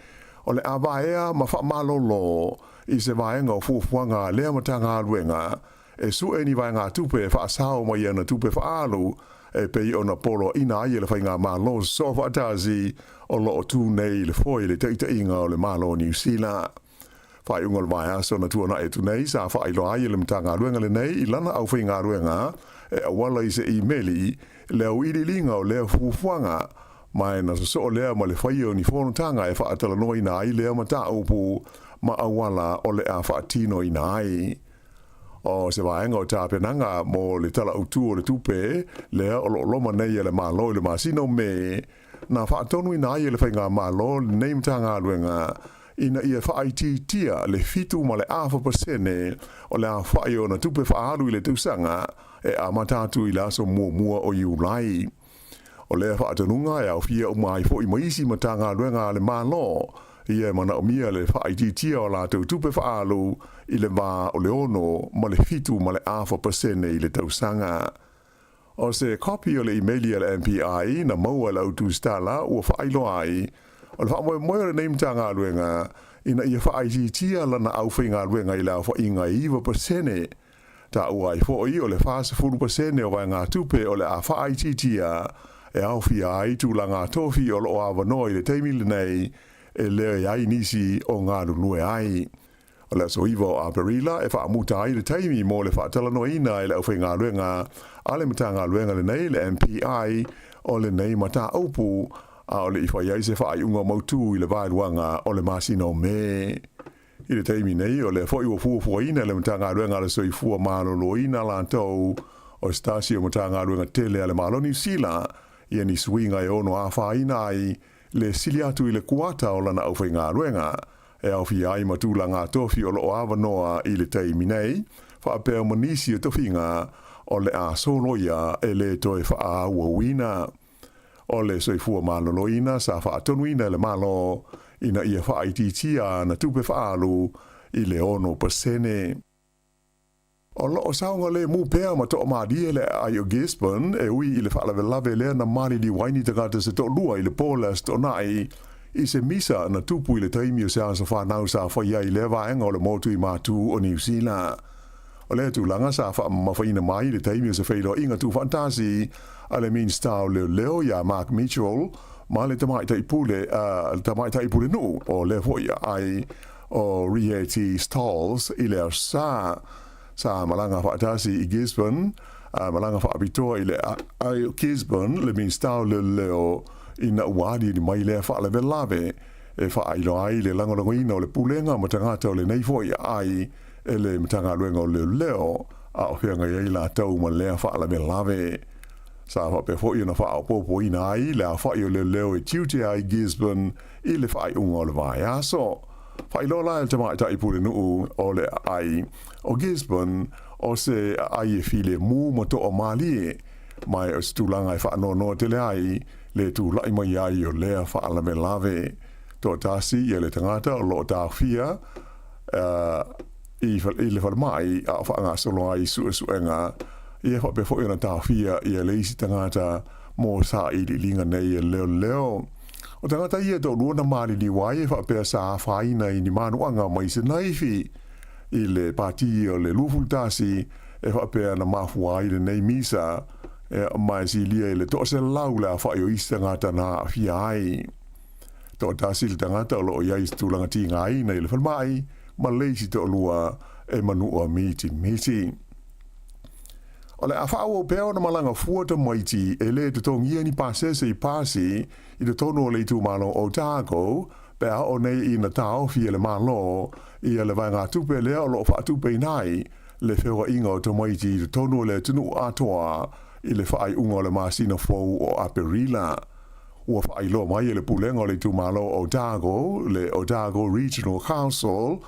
o le awaea ma wha malolo, i se vaenga o fuafuanga lea matanga luenga, e su e ni vai ngā tupe wha asao mai ana tupe wha alu e pei ona polo ina ai le whai ngā malo so wha atazi o lo o tū nei le foi le teita inga o le malo New Zealand. Whai unga le mai aso na tuana e tu nei sa whai lo ai le mtanga ruenga le nei i lana au whai ngā ruenga e awala i se i meli le au iri linga o lea fufuanga mai na so lea ma le whai o ni whonutanga e wha atala no ina ai lea mata upu ma awala o le a wha atino ina ai. O se vaenga o tāpenanga mo le tala utu o le tupe lea o lo loma nei e le malo le masino me na whaatonu ina ai e le whainga malo le neimtanga luenga ina ia whaititia le fitu ma le awha pasene o le a whai o na tupe whaalu i le tausanga e a matatu i le aso mua o iulai. O le whaatanunga e au fia o mai fo i maisi matanga luenga le malo ia mana o mia le whaititia o la tupe whaalu i le wā o le ono ma le fitu ma le awha pasene i le tausanga. O se copy o le emaili le MPI na maua la utu stala ua whailo ai o le wha moe le neimtanga luenga ina ia whaititia lana au whainga luenga i la whainga iwa pasene ta ua i fo i o le whasa furu pasene o vai ngā tupe o le a whaititia e au fia ai tu la ngā tofi o lo awa noi le teimile nei e lea iai nisi o ngā lunue ai. O le so iwa o Aperila e wha amuta ai le taimi mo le wha talano ina e le au whainga luenga a le matanga luenga le nei le MPI o le nei mata aupu a o le iwa iai se wha ai unga mautu i le vailuanga o le masino me. I le taimi nei o le fo iwa fua ina le matanga luenga le so i fua malolo ina lantou o stasio matanga luenga tele a le malo New Zealand ia ni suinga e ono a wha ina ai le siliatu i le kuata o lana au whainga luenga e au fi ai matula ngā tofi o lo awa noa i le taimi nei wha apea manisi o tofinga o le a soloia e le toi wha a wawina. O le soifua maloloina sa wha atonuina le malo ina ia wha aititia na tupe wha alu i le ono pasene. O loo saunga le mu pea ma toa maadia le ai o Gisborne e ui i le whaalawe lawe lea na mani li waini tagata se to lua i le polas to nai i se misa na tupu i le taimi o se asa whanau sa whaia i le vaenga o le motu i mātu o New Zealand. O le tūlanga sa wha mawhaina mai i le taimi o se whailo inga tu fantasi a le mean style leo ya Mark Mitchell ma le tamai taipule nu o le hoia ai o Rieti Stalls i le sa malanga whaatasi i Gisborne, malanga whaapitoa i le ai o Gisborne, le minstau le leo ina uadi ni mai lea whaalewe lawe, e whaailo ai le langolangoina o le pulenga ma tangata o le neifoi ai, e le matanga luenga o le leo, a o whianga i la tau ma lea whaalewe lawe. Sa whape hoi na whaapopo ina ai, lea whai o le leo e tiute ai Gisborne, i le whai unga o le vai aso. Whailola e tamai taipure nuu o le ai o Gisborne o se ai e file mu ma to o mali mai o stulanga e whaanono te le ai le tu lai mai ai o lea whaalame lave to tasi i le tangata o lo ta fia i le whaamai a whaanga solo ai suenga i e whape fo na ta fia i le isi tangata mo sa i li linga nei e leo o tangata ia do luona mali ni wai e whapea sa whaina i ni manuanga mai se naifi i le pati o le lufultasi e whapea na mafua i le nei misa e mai si lia i le tose laula whai o ista ngata na fia ai. To tasi le tangata o lo iai stulanga ti ngai na i le whalmai ma leisi to lua e manua miti. O le awhao o peo na malanga fuata maiti e le te tongia ni pasese i pasi i te tono le tu malo o Otago pea o nei i na tau fi le malo i le vai ngā tupe lea o lo wha tupe nai le whewa inga o te maiti i te tono le tunu atoa i le whaai unga o le masina fau o Aperila. Ua whaai lo mai i le pulenga o le tu malo o Otago, le Otago Regional Council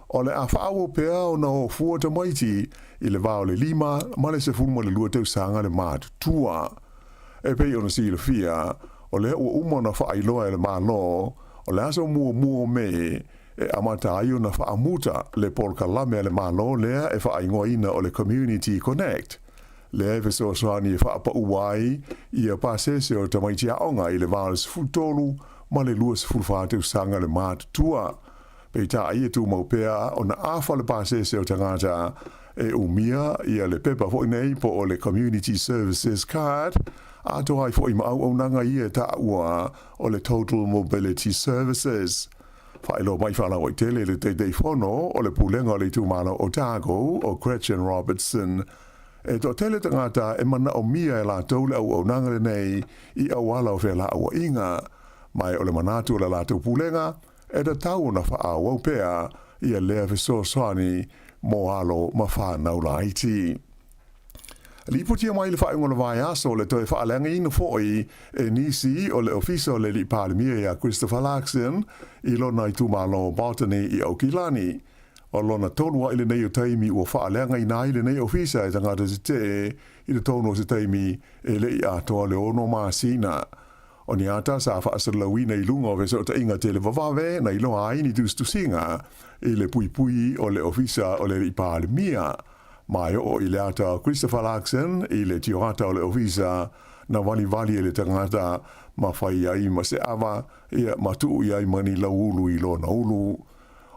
o le awhao pea o na o fuata maiti i le vao le lima ma le se fulma le lua tau sanga le mātu tua. E pei o na si le fia o le ua uma na whaailoa e le mālo o le aso mua me e amata ai o na whaamuta le polka lame le mālo lea e whaaingoa ina o le Community Connect. Le e so soani e whaapa uai i a pasese o tamaiti aonga i le vao le sefutolu ma le lua sefulwha tau sanga le mātu tua. Pei ta ai e tu maupea o na awha le pasese o tangata e umia ia le pepa fo nei po o le community services card a to ai fo i mau o nanga ia ta ua o le total mobility services fa ilo mai fa la o tele le te fono o le pulenga o le tumana o Otago o Gretchen Robertson e to tele tangata e mana o mia e la tau le au nanga le nei i awala o fela o inga mai o le manatu la tau pulenga e da tau na fa a wopea ia lea fiso soani mo alo mawha nau la iti. Liputia mai le whaingo le vai aso le toi whaalenga ina foi e nisi o le ofiso le li palimia ia Christopher Larkson i lona i tumalo botany i Aukilani. O lona tonua i le nei o taimi ua whaalenga ina i le nei ofisa e tangata se te i le tono se taimi e le i atoa le ono maasina. O ni ata sa whaasalawina i lunga o veso ta inga te le vavave na i loa aini tustusinga i le pui pui o le ofisa o le li palimia. Mai o i le ata Christopher Larkson i le tiohata o le ofisa na vali e le tangata ma whai ai ma se awa ia matu i ai mani la ulu i lo na ulu.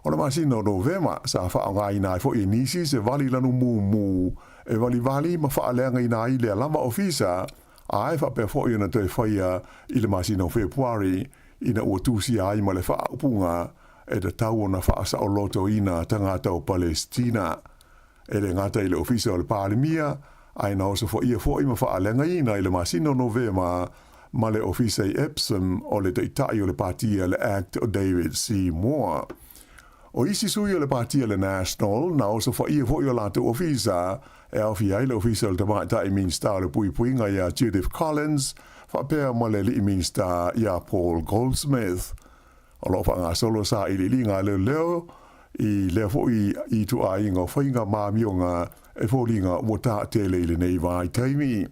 O le masina o Novema sa whaanga i nai fo i nisi se vali lanu mu e vali ma whaalenga i nai le alama ofisa a e whape fo i na te whaia i le masina o Februari i na ua tusi ai ma le whaupunga e te tau na whaasa o loto ina tangata o Palestina. E le ngata i le ofisa o le palimia, ai na oso fo i ma whaalenga ina i le masino Novema ma le ofisa i Epsom o le teitai o le partia le Act o David C. Moore. O isi sui o le partia le National, na oso fo i o lato ofisa, e awhi ai le ofisa o le tamata i minsta o le puinga ia Judith Collins, whapea ma le li minsta ia Paul Goldsmith. O lo whanga solo sa i li linga leo, i lea fo i tu a inga whainga māmionga e fo linga ua tā tele i le nei vai taimi.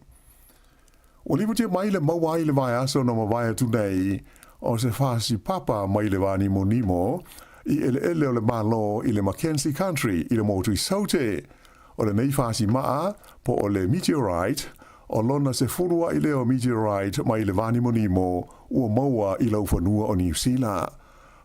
O liputia mai le maua i le vai aso na mawai atu nei o se whasi papa mai le vani monimo i ele o le malo i le Mackenzie Country i le motu i saute o le nei whasi maa po o le meteorite o lona se furua i leo meteorite mai le vani monimo ua maua i lau whanua o New Zealand.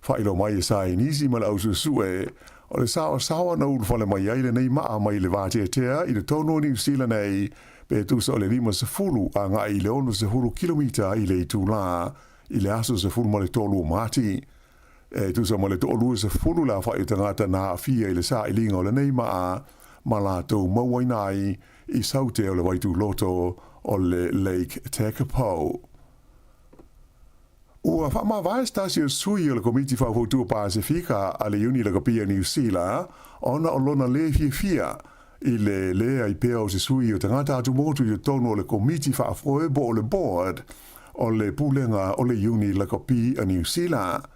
Whailo mai e sa nisi ma le au susue, o le sawa na ulu whale mai aile nei maa mai le vātea tea i le tono New Zealand nei, pe tusa o le 5 a ngā i le 10 kilomita i le i tūlā, i le aso se fulu ma le tolu mati. E tusa ma le tolu se fulu la whai tangata nā fia i le sa i linga o le nei maa, ma la tau mauai nai i saute o le waitu loto o le Lake Tekapo. Ua whama vai stasio sui o le komiti whautua Pasifika a le uni le kapia New Zealand, ona o lona le fia i le lea i pea o se sui o tangata atu motu i tono o le komiti whaafroe bo o le board o le pulenga o le uni le kapia New Zealand.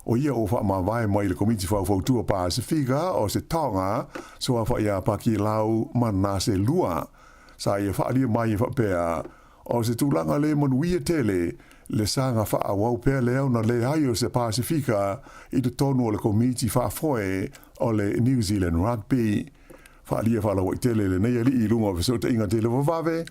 O ia o whama vai mai le komiti whautua Pasifika o se tonga so a whaia paki lau mana se lua. Sa ia whaalia mai whapea o se tūlanga le manuia tele le sanga wha wau pēr leo na le ai o se Pasifika i te tonu o le komiti whaafoe o le New Zealand Rugby. Whaalia whala wai tele le nei ali i lunga o fesota inga tele wawave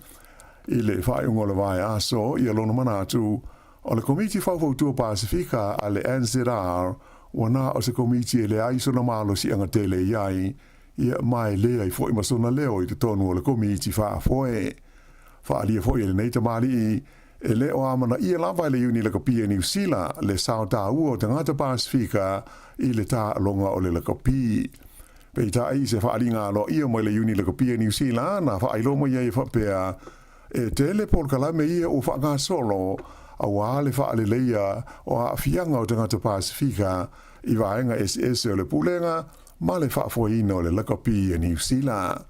i le whaiunga le vai aso i alona manatu o le komiti whautua Pasifika a le NZR wana o se komiti e le ai sona malo si anga tele iai ia mai le ai fwoi masona leo i te tonu o le komiti whaafoe. Whaalia fwoi le nei tamali i e leo amana ia lava le uni le kapia New Zealand le sao tā ua o tangata Pasifika i le tā longa o le kapi. Pei tā i se whaalinga alo ia mai le uni le kapia New Zealand na whaailo mai ia i whapea e tele pol kalame ia o whaanga solo a wale whaale leia o a fianga o tangata Pasifika i waenga SS o le pulenga ma le whaafoina o le kapi New Zealand.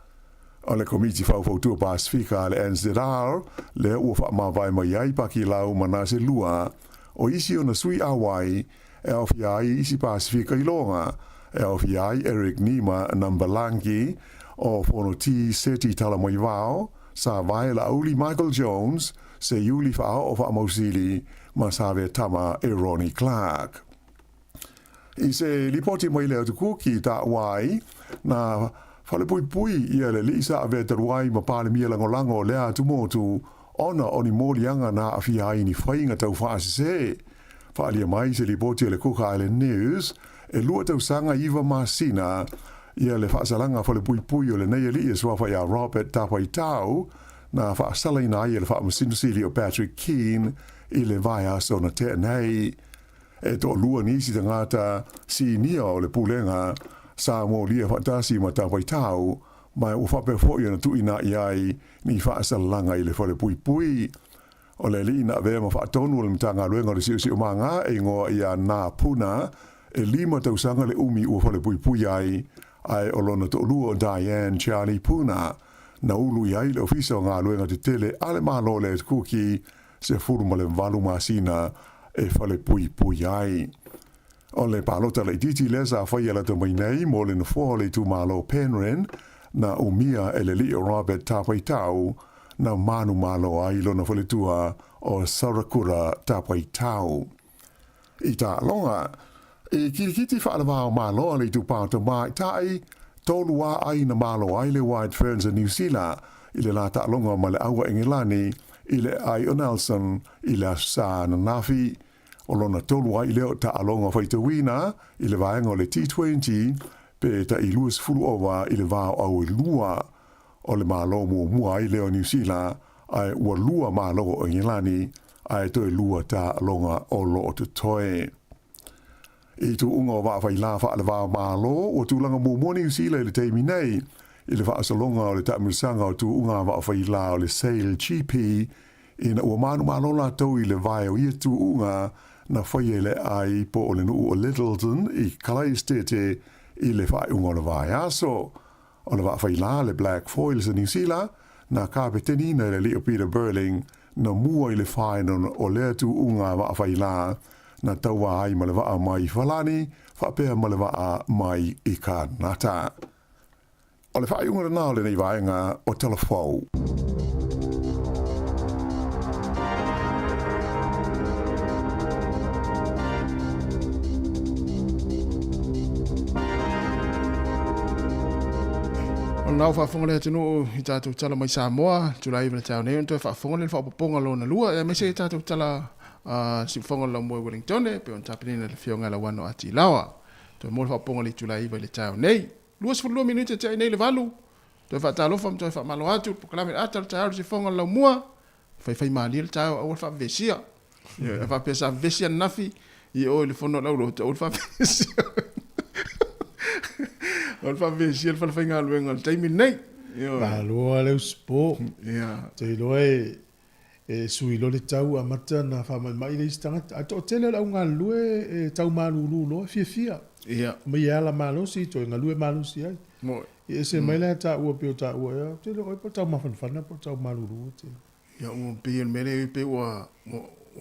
O le komiti whautua Pasifika le NZR, le ua whaamawai mai ai paki lau mana se lua, o isi o na sui awai, e au fiai isi Pasifika i longa, e au fiai Eric Nima Nambalangi, o whono ti seti tala mai wao, sa vai la auli Michael Jones, se yuli whao o whaamausili, ma sa ve tama e Ronnie Clark. I se lipoti mai leo tuku ki ta wai, na Fale pui ia le lisa ave taruai ma pale mia lango lea tumotu ona oni molianga na afia ai ni whainga tau whaasese. Whaalia mai se lipoti le Cook Island News e lua tau sanga iwa masina ia le whaasalanga whale pui o le nei ali e swafa ia Robert Tapai Tau na whaasala ina ia le whaamasinusili o Patrick Keane i le vai aso na te nei e to lua nisi te ngata si nia o le pulenga Sāmoa lia whaatasi ma Tapai Tau mai o whape fo ia na tuina iai ni whaasalanga i le whale pui o le li na vea ma whaatonu o le mtanga luenga le siu manga e ngoa ia nā puna e 5 tausanga le umi ua whale pui ai o lona to lua o Diane Charlie Puna na ulu iai le ofisa o ngā luenga te tele ale malo le kuki se furu ma le valu masina e whale pui ai. O le palota le titi lesa whaia la te mai nei mo le na le tu malo Penryn na umia e le li o Robert Tapai Tau na manu malo ai lona whale tua o Sarakura Tapai Tau. I tā longa, e kirikiti whaalawa o malo le tu pāta mai tai, tolu wā ai na malo ai le White Ferns a New Zealand, i le la tā longa ma le awa Engilani, i le ai o Nelson, i le sa na nafi, o lona tolu ai leo tā longa whaitawina, i le vaenga o le T20, pe ta i luas fulu owa i le vāo au i lua, o le malo mua ai leo New Zealand, ai ua lua malo o Engilani, ai toi lua tā longa o lo o te toe. I tu unga o wawhai la wha le wā malo, o tūlanga mō New Zealand le teimi nei, i le wha salonga o le tamusanga o tu unga wawhai la o le Sail GP, ina ua manu malo la tau i le vai o ia tu unga na whaie le ai po o le nuu o Littleton i Kalaistete i le wha unga o le vai aso. O le wawhai la le Black Foils a New Zealand, na kapeteni na le Leo Peter Burling, na mua i le whaenon o lea tu unga wawhai la, na taua ai ma le waa mai falani, whapea ma le waa mai i ka nata. O le whae unga nao le nei vaenga o telefou. O nau whaafonga le tino i tātou tala mai Sāmoa, tulai vile tau nei, toi whaafonga le whaapoponga lo na lua, e mese i tātou tala si whonga la moe Wellington, pe on tapinina le whionga la wano ati lawa. Toi mo le whaaponga le tulai vile tau nei. Lua se fulua minuta te nei le valu. Toi whaatalofa, toi whaamalo atu, pokalame ata le tau si whonga la mua, whai maali le tau au le whaavesia. E whaapesa vesia nafi, i o le whono laulo, o le whaavesia. O le whaavesia le whaalawhainga luenga le taimi nei. Loa leu spo. Te loe e sui lo le tau a mata na whamai mai le istangata. A to tele la unga lue e tau malulu loa fia. Mai ala malusi, to inga lue malusi ai. E se mai le ta ua peo ta ua ea. Te loe po tau mawhanwhana po tau malulu. Ia ua pia mele pe ua...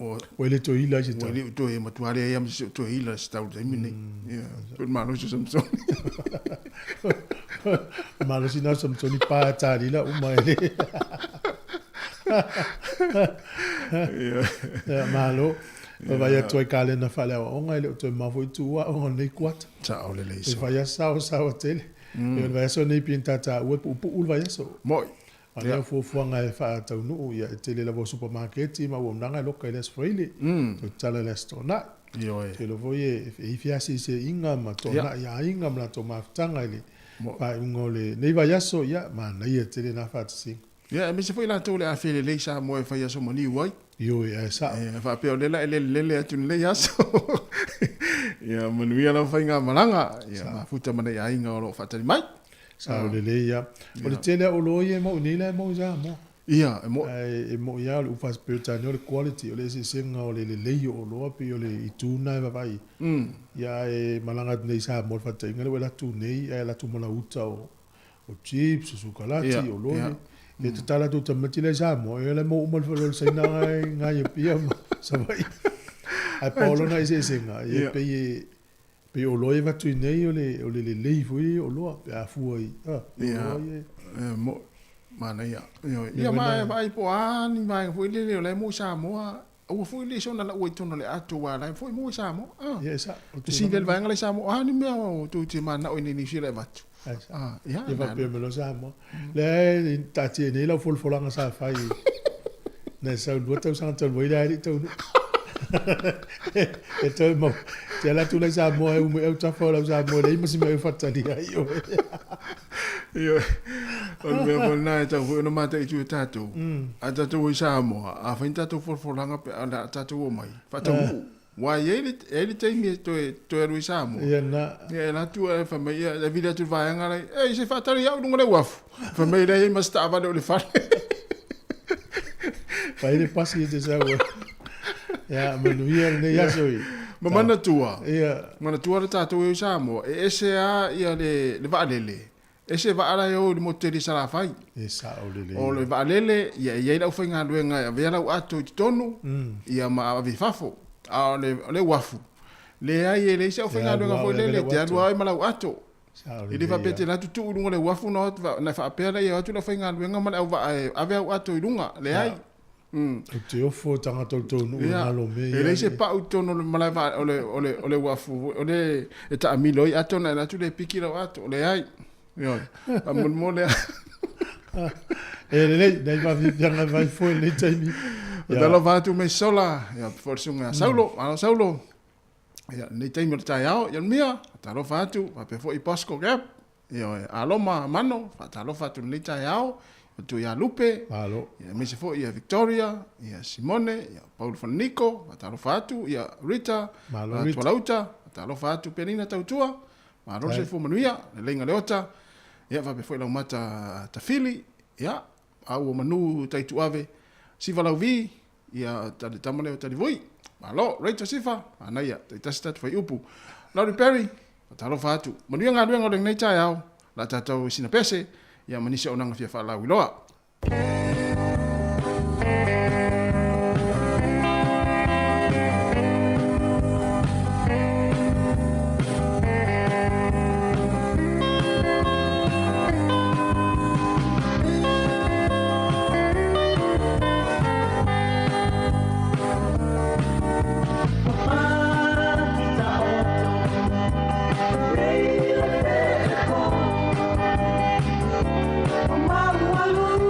O ele to ila se tau. O ele to e matuare e amse to ila se tau taimi nei. Pe malusi samsoni. Malusi na samsoni pa tari la uma ele. Malo vai a toi kale na fale o nga ile toi mafo tu wa o nei kwat ta o le leso vai a sao tele e vai so nei pinta ta o pu vai so moi ala fo nga e fa ta no ya tele la supermarket ma o nanga lo kale freely to tala le stona yo e lo voye e fiasi se inga ma to na ya inga ma to ma tanga ile va ngole nei vai so ya ma na ia tele na fa tsi. Ja, me se foi la tole a fele le sa mo e fai aso moni wai. Yo ya sa. Fa pe le la le atu le aso. Ya manuia la fai nga malanga. Ya ma futa mana ya inga o fa tali mai. Sa le ya. O le tele o lo ye mo ni le mo za mo. Ia, mo e mo ya o fas pe ta no quality o le se senga o le o lo pe o le ituna e vai. Ya e malanga nei sa mo fa tenga le la tu nei e la tu mo la uta o chips su kalati o lo. E te tala tu tamati le Sāmoa, e le mo umal whalol sa ina ngai e pia ma, sa vai. Ai paolo na ise senga, e pe o loe watu i nei o le lei fui o loa, pe a fua i. Mo, mana ia. Ia mai po ani mai fui le o le mo Sāmoa, o fui le so na la oi tono le atu wa la fui mo Sāmoa. Ia sa. Te si vel vanga le Sāmoa, ani mea o tu te mana o ni si le watu. Ja, e va pe me lo Sāmoa. Le tati nei la folanga sa fai. Ne sa luata sa tau voi dai tau. E toi mo. Te ala tu le Sāmoa e ume au tawhau lau Sāmoa le imasi me whatari ai o. Ia, o mea whanā e tau hui no mata i tu e tātou. A tātou i Sāmoa, a whain tātou whorwhoranga pe a tātou o mai. Whatau wai e li teimi e toi aru i Sāmoa. Ia na. Ia e latu e whamai, e vile atu vāianga rei, e se whatari au nunga le wafu. Whamai rei e masta avane o le whare. Pai le pasi e te saua. Ia, manuia le yasoi. Ma mana tua. Ia. Mana tua le tātou e i Sāmoa. E ese a ia le vaalele. Ese vaala e o le moteri sarafai. E sa o le le. O le vaalele, ia i eira ufai ngā luenga, ia vea lau ato i tonu, ia ma avi fafo. A le wafu. Le ai e le isa ufai ngā luenga fo lele, te alua ai ma lau ato. I le whapete la tutu urunga le wafu na whaapea ia atu la ufai ngā luenga ma le ave au ato i runga, le ai. Te ofo tanga tonu ngalo me. E le se pa utono le malai ole wafu, ole e ta amilo i ato na tu le piki lau ato, le ai. Ia, a mon le. E le nei va vianga vai foi le taimi. Da lo va tu me sola, ia forsunga Saulo, ano Saulo. Ia nei taimi le tai ao, ia mia, ta lo fa tu, va pe foi Pasco gap. Ia aloma mano, ta lo fa tu nei tai ao. Tu ia Lupe, ia me se fo ia Victoria, ia Simone, ia Paulo Fanico, ta lo fa tu, ia Rita, tu lauta, ta lo fa tu penina tautua. Ma ro se fo manuia, le lenga leota. Ia va pe foi la mata ta fili, ia au manu tai tu ave. Sifa lau vi, ia ta de tamale ta di voi. Malo, Rachel sifa, ana ia, te tasta tu fai upu. Laurie Perry, ta lo fa tu. Manuia nga luenga le nei tai au, la ta tau sina pese, ia manisa onanga fia fa lau iloa. Malu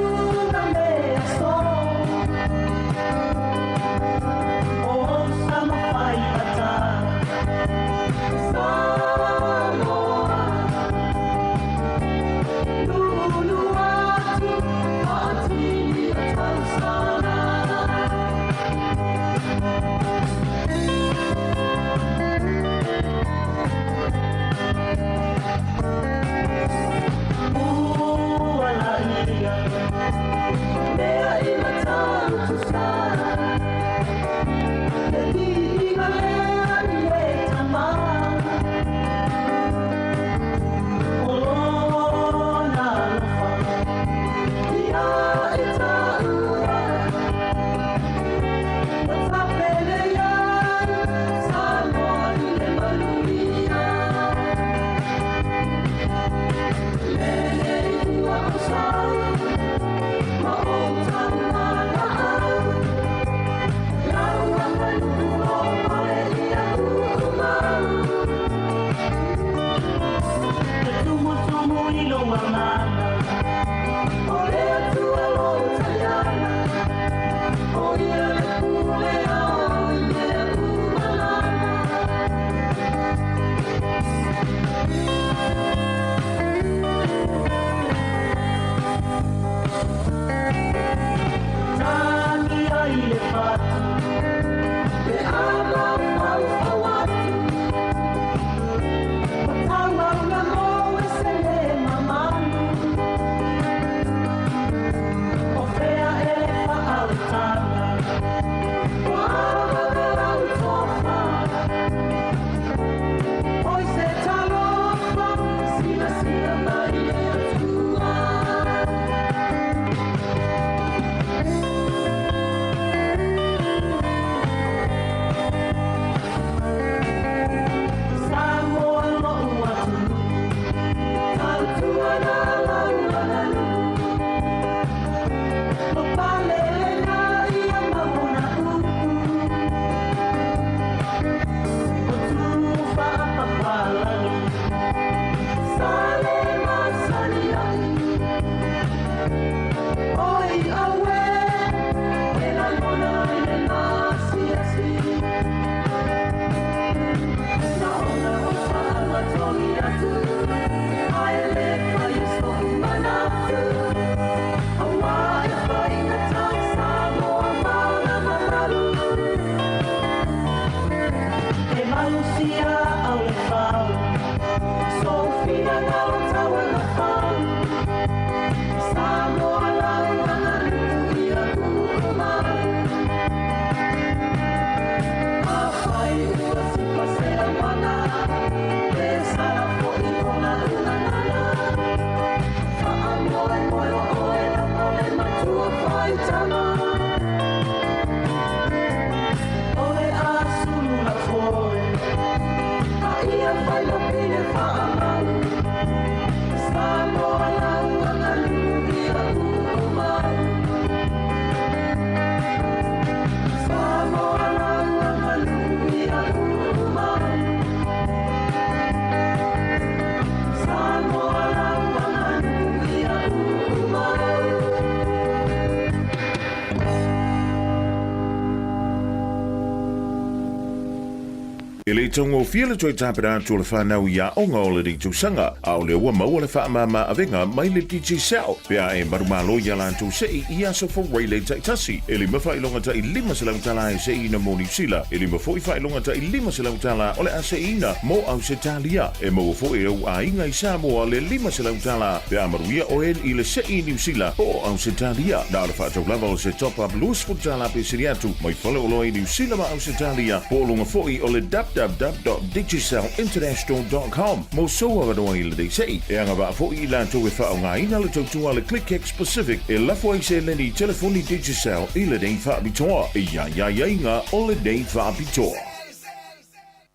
Ele tongo fiele toi tapera to le whanau ia onga o le ritu sanga. A o le ua maua le whaamama avenga mai le DJ Sal. Pea e marumalo ia lanto sei ia so for Waylay taitasi. Ele mawha ilonga ta i 5 salautala e sei ina moni sila. Ele mawha i ilonga ta i 5 salautala o le ase ina mo au se talia. E mo fo e au a inga i Sāmoa le 5 salautala. Pea maruia o el i le sei New Sila o au se talia. Na le whaatau lava o se top up lus futala pe siriatu. Mai fale o loa i New Sila ma au se talia. Po longa fo i o le www.digisalinternational.com. Mo soa wanoa i le dei sei. E anga wa fo i lanto e wha o ngā ina le tautua le ClickX Pacific. E lafo ai se leni telefoni Digisal i le dei wha abitoa. E ia inga o le dei wha abitoa.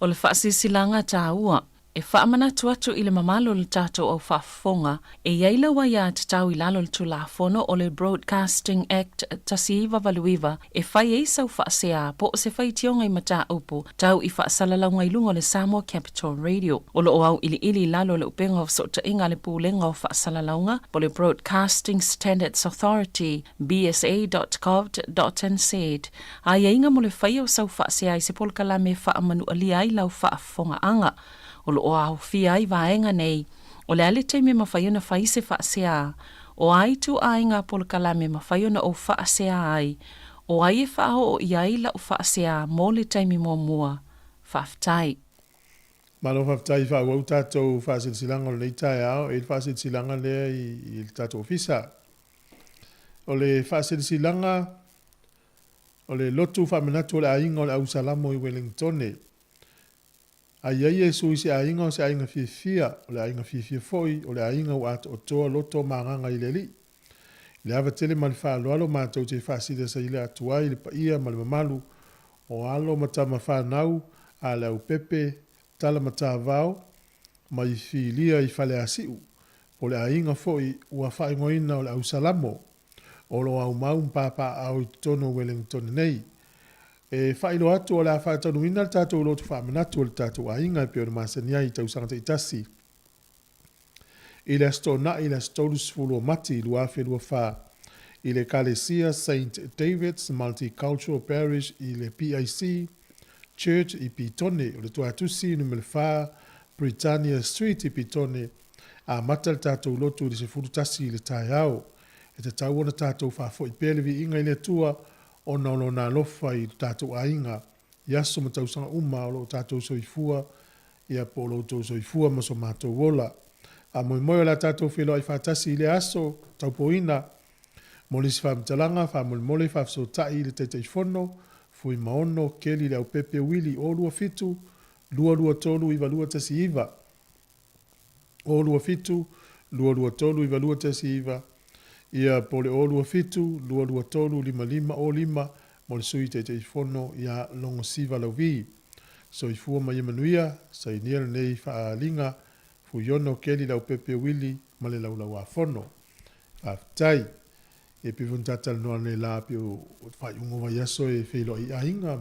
O le whaasisilanga tā ua. E whaamana tuatu i le mamalo le tātou au whaafonga, e iaila wa ia te tau i lalo le tulafono o le Broadcasting Act tasiiwa valuiwa, e whai e sau whaasea po o se whai tionga i mata upu, tau i whaasalalau i lunga le Sāmoa Capital Radio. O lo au ili lalo le upenga o sota inga le pūlenga o whaasalaunga, po le Broadcasting Standards Authority, bsa.gov.nz. A inga mo le whai o sau whaasea i se polkala me whaamanu alia i lau whaafonga anga. O lo au fia ai vaenga nei, o le ale te me mawhaiona whai se whaasea, o ai tu ainga polkala me mawhaiona o whaasea ai, o ai e whao o iai la o whaasea mō le teimi mō mua, whaftai. Malo whaftai whau au tātou whaasilanga o le tai au, e whaasilanga lea i tātou ofisa. O le whaasilanga, o le lotu whamenatu o le ainga o le au salamo i Wellington. Ai e sui se ainga o se ainga fia, o le ainga fia foi, o le ainga o ato o toa loto maanganga i le li. Le awa tele ma le whaaloalo mātou te whaasida sa i le atuai, le paia ma le mamalu, o alo matama whanau, a le au pepe, tala mata vao, ma i filia i whale asiu, o le ainga foi, ua whaingoina o le au salamo, o lo au maum papa au i tono Wellington nei. E whailo atu o la whaatanu ina le tātou lotu whaamanatu o le tātou ainga e peo na masania i tau sangata i tasi. I le astona i le astolus fulu o mati lua whelua wha. I le Kalesia St. David's Multicultural Parish i le PIC Church i Pitone o le tuatusi numele wha Britannia Street i Pitone a mata le tātou lotu le se fulu tasi i le tai au. E te tau ona tātou whaafo i pelevi inga i le tua o na ono na lofa i tātou ainga, yaso ma tau sanga uma o lo tātou soifua, ia po lo tātou soifua ma so mātou wola. A moi la tātou whilo ai whātasi i le aso, tau po ina, molisi whaamtalanga, whaamole whaafso tai le teitei whono, fui maono, keli le au pepe wili, o lua fitu, lua tolu iwa lua tasi iwa. O lua fitu, lua tolu iwa lua tasi iwa. Ia po le olua fitu, lua tolu, lima o lima, mo le sui te whono ia longo siva lau vi. So i fua mai manuia, sa i nera nei whaalinga, fu yono keli lau pepe wili, ma le lau a whono. Whaftai, e pivun tatal noa ne la pio whai ungo vai aso e whilo i ainga,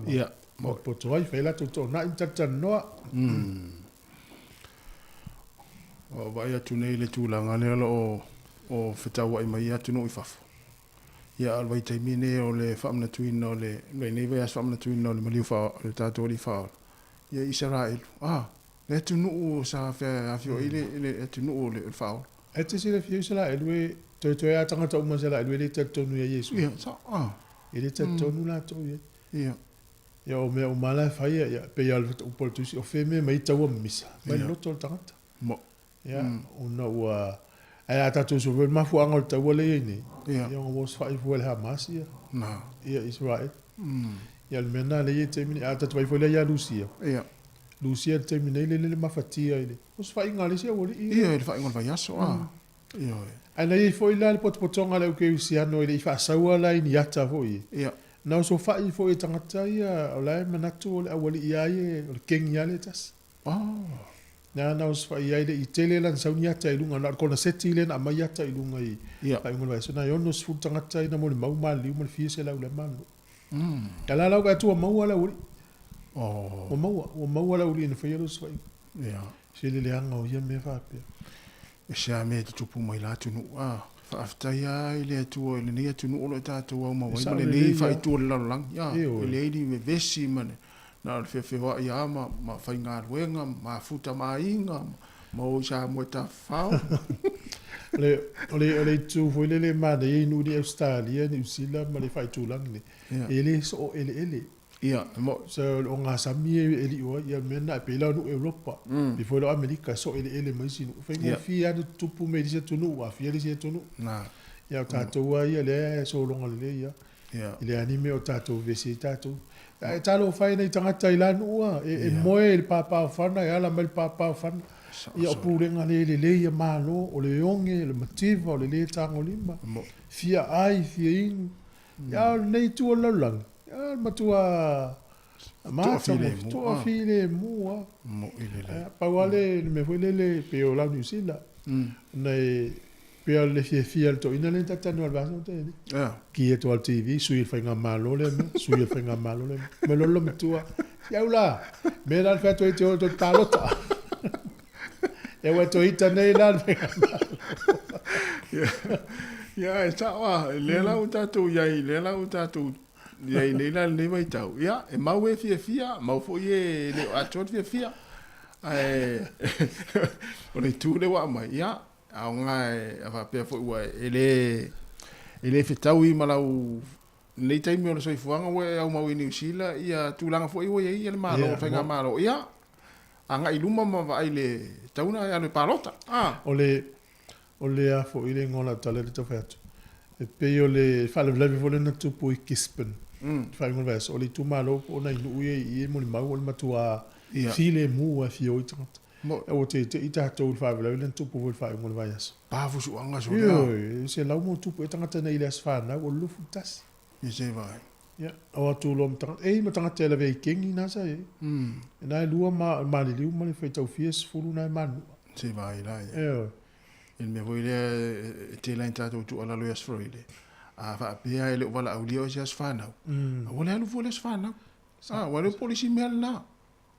mo poto ai, whaila toto na in tatal noa. O vai atu nei le tūlanga ne ala o whetaua i mai atu no i whafo. Ia alwai taimine o le whaamna tuina o le nei vai as whaamna tuina o le maliu whao, le tātou li whao. Ia Israel, le atu nuu sa whea awhio i le atu nuu o le whao. E te sila whio Israel, e toi a tangata umasela, e le tatonu ia Yesu. Ia, e le tatonu la tau ia. Ia. Ia o mea umala whaia, ia pe ia alwata upoltusi, o wheme mai taua misa. Mai loto o tangata. Mo. Ia, una ua... Ai a tātou so vel mafu anga o taua le iei. Ia o ngos whai fuel Hamas ia. Ia Israel. Ia le mena le iei teimine. A tātou wai fuel ia Lucia. Ia. Lucia le teimine le mafatia ile. Os whai ngale sia wali ia. Ia le whai ngale vai aso. Ia. Ai na iei foi la le potopotonga le uke usiano ile i whaasaua la ini ata foi. Ia. Na so whai foi tangata ia o lai manatu o le awali ia ie o le kengi ale tas. Na os fai ai i tele lan sauni ata i lunga na kona seti le na mai ata i lunga i ai ngol vai na yono sfu tangata i na mo mau mali mo fi se la ule manu kala la ga tu mau ala uri o mau ala uri na fai los fai se le anga o ia me fa pe e se me tu pu mai la tu nu fa aftai ai le tu o le ne tu nu o ta tu o mau le ne fai tu la lang ya le di me vesi man Na le fe wa ia ma fai ngā ruenga, ma futa ma inga, ma o sa mo ta fao. Ole tu foi le ma de nu di Australia New Zealand ma le fai tu lang ni. Ele so ele. Ia, mo so o nga sami ele o ia mena pe la no Europa. Before lo America so ele mai sinu. Fai mo fi adu tupu me dise tunu wa fi dise tunu. Na. Ia tato ia le so longa le ia. Ile anime o tato vesi tato. Talo fai nei tangata ilan ua e moe il papa fana e ala mel papa fana. Ia o purenga le ia malo o le onge le motiva o le tango lima. Fia ai fia inu. Ia nei tu o laulang. Ia matua mata mo tua file mua. Mo ile. Pauale me foi le pe o la New Zealand. Nei pe le fia to ina le tatano al vaso te. Ki e to al TV sui il fai malo le sui il fai malo le. Me lo metua. Ia ula. Me dal fatto e to talota. E wa to ita nei la. Ya, sa le la uta tu ya le la uta tu ya le la le mai tau. Ya, e mau e fia, mau fo ye le a tot fia. O le tu le wa mai ya. A nga a pe fo wa ele fitau I malau nei tai me o so fuanga we au mau New Zealand ia tulanga fo I ia le malo fa nga malo ia. Anga iluma ma vai le tauna ya le palota. Ole a fo ile ngola tale le tofeto. E pe o le fa le vlavi vole na tupu I kispen. Fa ngol vas ole tu malo ona inu I mo mau ole matua file mu a fio itrat. O te ita to fa vlavi le tupu vol fa ngol vas. Pa fu su anga so. Yo, se la mo tupu tangata na ile asfa na o lu futas. Ye se vai. Ja, o tu lom tang ma tangata le ve kingi na sa e. Na lua ma le liu ma le fe tau fies fulu na manu. Se vai la. Yo. Il me voile te la intato tu ala lo yasfroile. A fa pia ele wala audio jas fana. Wala lu voles fana. Wala polisi mel na.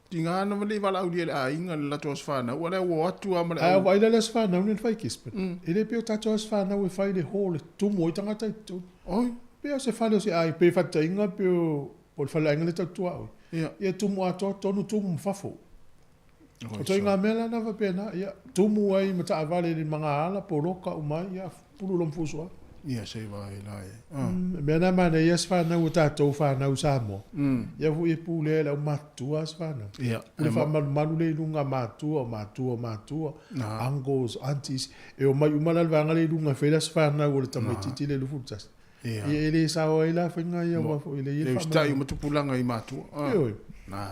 Tinga na vale wala audio a inga la tos fana. Wala wo atu ama. Wala les fana un fai kispen. Ele pe tato as fana we fai de hole tu mo tanga tai tu. Oi, pe se fale se ai pe fa tinga pe por fala inga le tatu au. Ia tu mo ato tonu tu mo fafo. O toi ngā mela na wapena, ia, tumu ai mata avale ni mga ala, poroka umai, ia, pulu lom fusua. Ia, sei vai lai. Mena mana, ia whanau o tātou whanau Sāmoa. Ia fu e pule la o matua whanau. Ia. Pule whamanu le lunga matua. Uncles, aunties, e o mai umalal vanga le lunga whelas whanau o le tamaititi le lufutas. Ia. Ia ele sawa ila whenga ia wafo ile ia whamau. E ustai umatupulanga I matua. Ioi.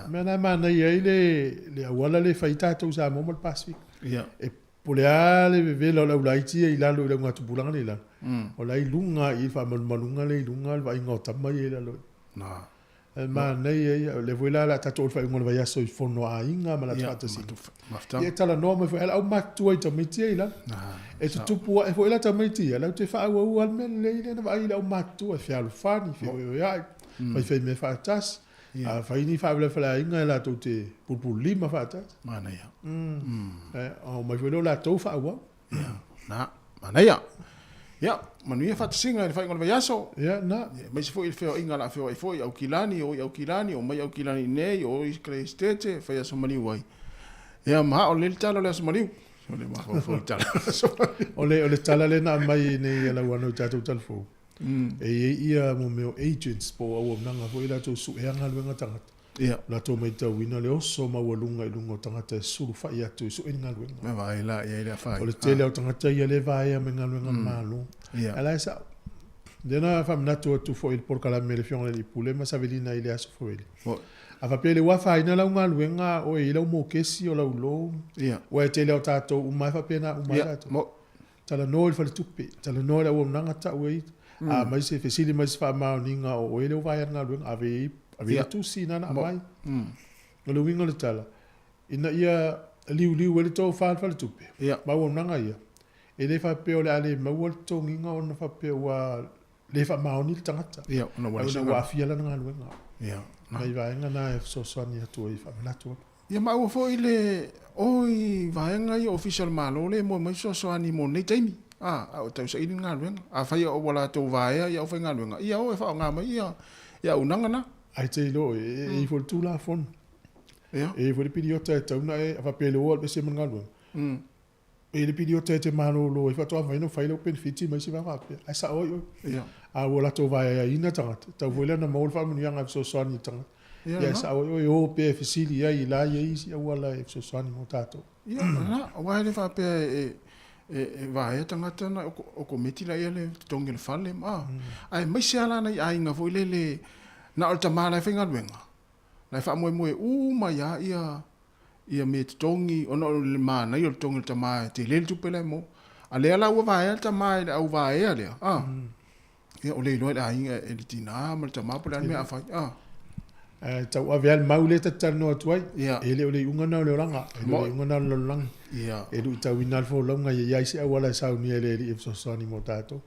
Mena mana ia le awala le faita tau sa mo mal Pacific. Ia. E pole ale velo la ulaiti I lalo le ngatu bulanga le la. O la ilunga I fa malunga le ilunga va ingota mai le lo. Na. E mana ia le voila la tato fa ngol va yaso I fono a inga mala tata si. Ia tala no me fa au matu ai tamiti la. E tupu e voila tamiti la te fa au al men le na va ila au matu e fa al fani fa ia. Vai fa me fa tas. Fai ni fa fala inga la to te pulpul lima fa ta. Mana ia. O mai foi la to fa wa. Ia. Na, mana ia. Ia, manu ia fa singa fai ngol yaso. Ia, na. Mai se foi feo inga la feo foi au kilani o mai au kilani nei o Christete fai aso mani wai. Ia ma o le talo le aso mani. O le ma foi talo. O le tala le na mai nei la wano tatu talfo. E ia mo meu agents po o nanga foi la to su e anga luenga tangata. Ia. La to mai tau ina le oso ma walunga ilungo tangata suru fa ia to su inga luenga. Me vai la ia ia fa. O le tele o tangata ia le vai me nga luenga malu. Ia. Ala sa. Dena fam nato tu foi por kala me le fion le pule ma savelina ile aso foi. A fa pele wa fa ina la nga luenga o ile mo kesi o la ulo. Ia. O e tele o tato u mai fa pena u mai tato. Mo. Tala no il fa tupi. Tala no la o nanga ta wei. Mai se fesili mai se fa mau ninga o ele vai nga luenga ave tu sina na mai. No winga le tala. Ina ia liu ele to fa tupi. Ma o nanga ia. Ele fa pe o le ale ma o to nginga o na fa pe wa le fa mau ni tangata. Ia, no wa se wa fia la nga luenga. Ia. Mai vai nga na so soani atu I fa na tu. Ia ma o foi le oi vai nga I official malo le mo mai so soani mo nei taimi. O tau sa ini ngā luenga. A whai o wala tau vāia, ia o whai ngā luenga. Ia o e whao ngā mai, ia unanga na. ai te lo e fo tu la fon Ia. e fo le pidi o te tau na e fa pele o be se mangalu e le pidi o te malo lo e fa to vai no fai lo pen fiti mai se va fa ai sa o Ia. a wola to vai ai ina tanga tau vola na mo fa mun yanga so soni tanga ya sa o pe fisili ai la ye isi wala e so soni mo tato Ia, na, wai le fa pe e vai tangata na o komiti la ele tongi le fale ma. Ai mai se ala na ai nga foi le na o tamala fenga luenga. Na fa mo mai ia me tongi o no le mana i o tongi le tamai te le tu pele mo. Ale ala o vai al tamai au vai ale. Ia o le lo ai e le tina ma le tamai pole me afai. tau avial maule ta tano atuai ele ole unga na le ranga ele unga na le lang e du tau inal fo longa ia isi awala sau ni ele e so soni mo tato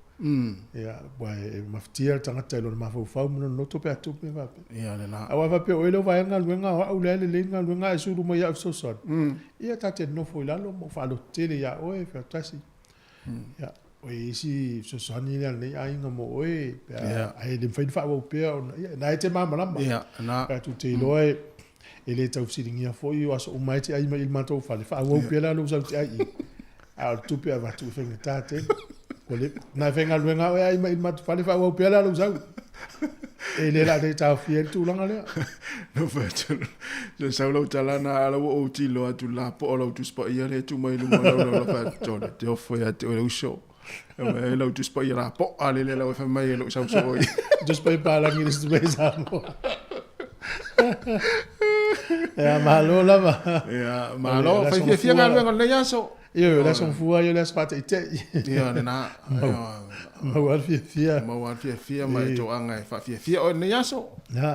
ia boy maftia tanga telo ma fo fa mo no to pe atu pe va ia le na awa va pe oilo va nga luenga au le nga luenga e suru mo ia so son ia ta te no fo lalo mo fa lo tele ia o e fa tasi ia o isi so soni le nei ai nga mo oe ai le fa fa o pe na te mama lama ia na tu te loe ele tau siringia fo i aso o mai te ai mai ma to fa le fa o pe la lo sa ai a tu pe va tu fenga tate Kole na venga luenga ai mai ma fa le fa o pe la lo sa ele la de ta fiel tu langa le no fa le sa lo tala na ala o ti lo atu la po lo tu spa ia le tu mai lo lo fa to te ofo ya te o show e lo tu spa ia po ale le lo fa mai lo sa so just pe para ngi des be sa mo ya malo la va ya malo fa fi nga lo le ya so io la son fua io la spata te ia na ma wa fi ma to anga fa fi o ne ya so ya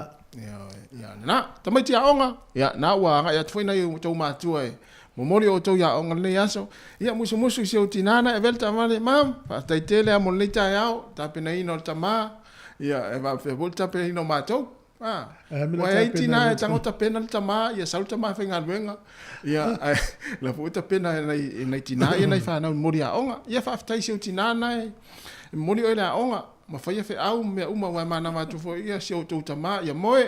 ya na tamai ti aonga ya na wa nga ya tfoina yo to ma tu e momori o to ya onga le ya so ya musu se o tinana e velta male mam fa tai tele mo le ta ya ta pe nei no ta ma ya e va fe volta pe no ma to wa e tina e tango ta pena ta ma ya salta ma fe ngalwenga ya la futa pena nei tina ya nei fa na mori a onga ya fa tai se o tinana e mori o la onga ma fa ya fe au me uma wa mana ma tu fo ya se o to ta ma ya moe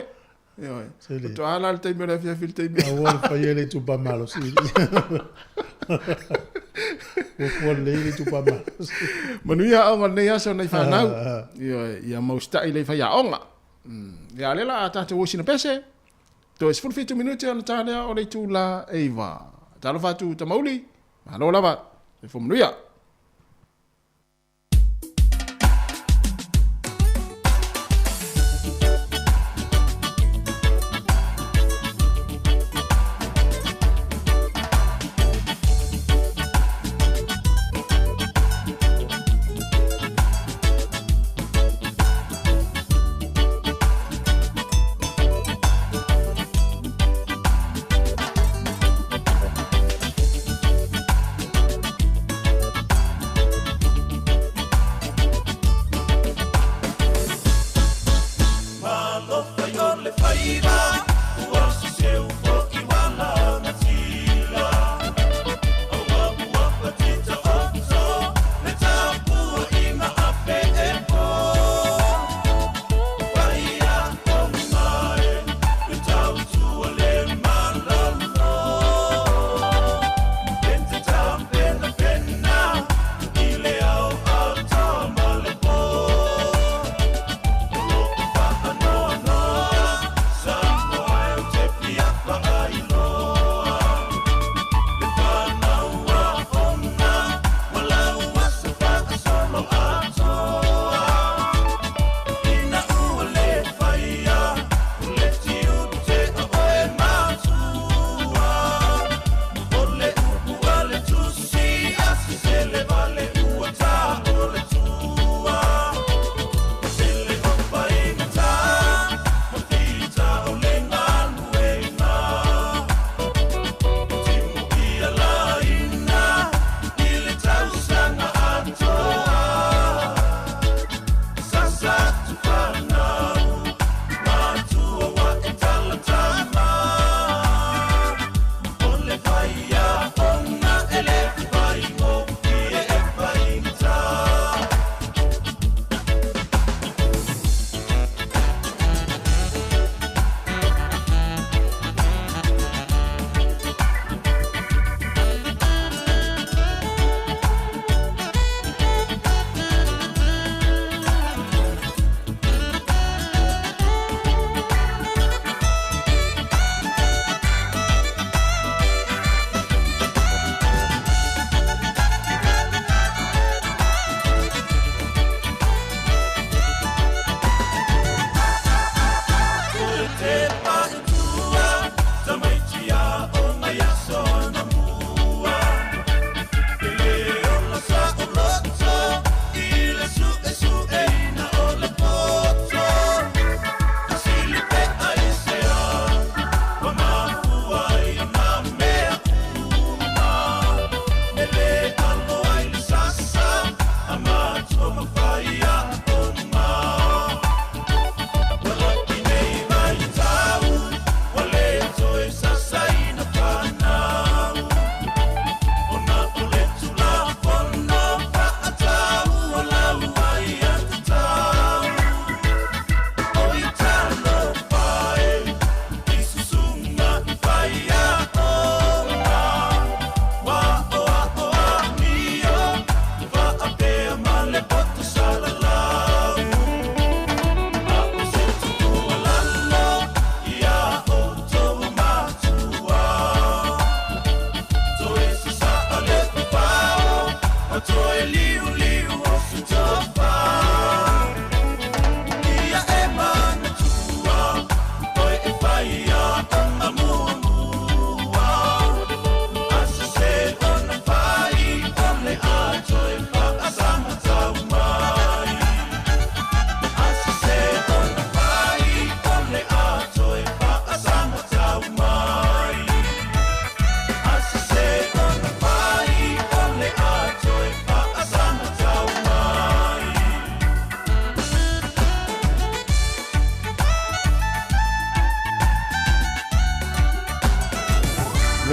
ya to ala te me la fia filte a wo fa ye le tu pa malo si o fo le tu pa malo manu ya onga nei ya so nei fa na ya mo sta ile fa ya onga ya le la ta te wosina pese to es 45 minuti ona tale o le tu la eva talo fa tu ta mauli alo lava e fo manu ya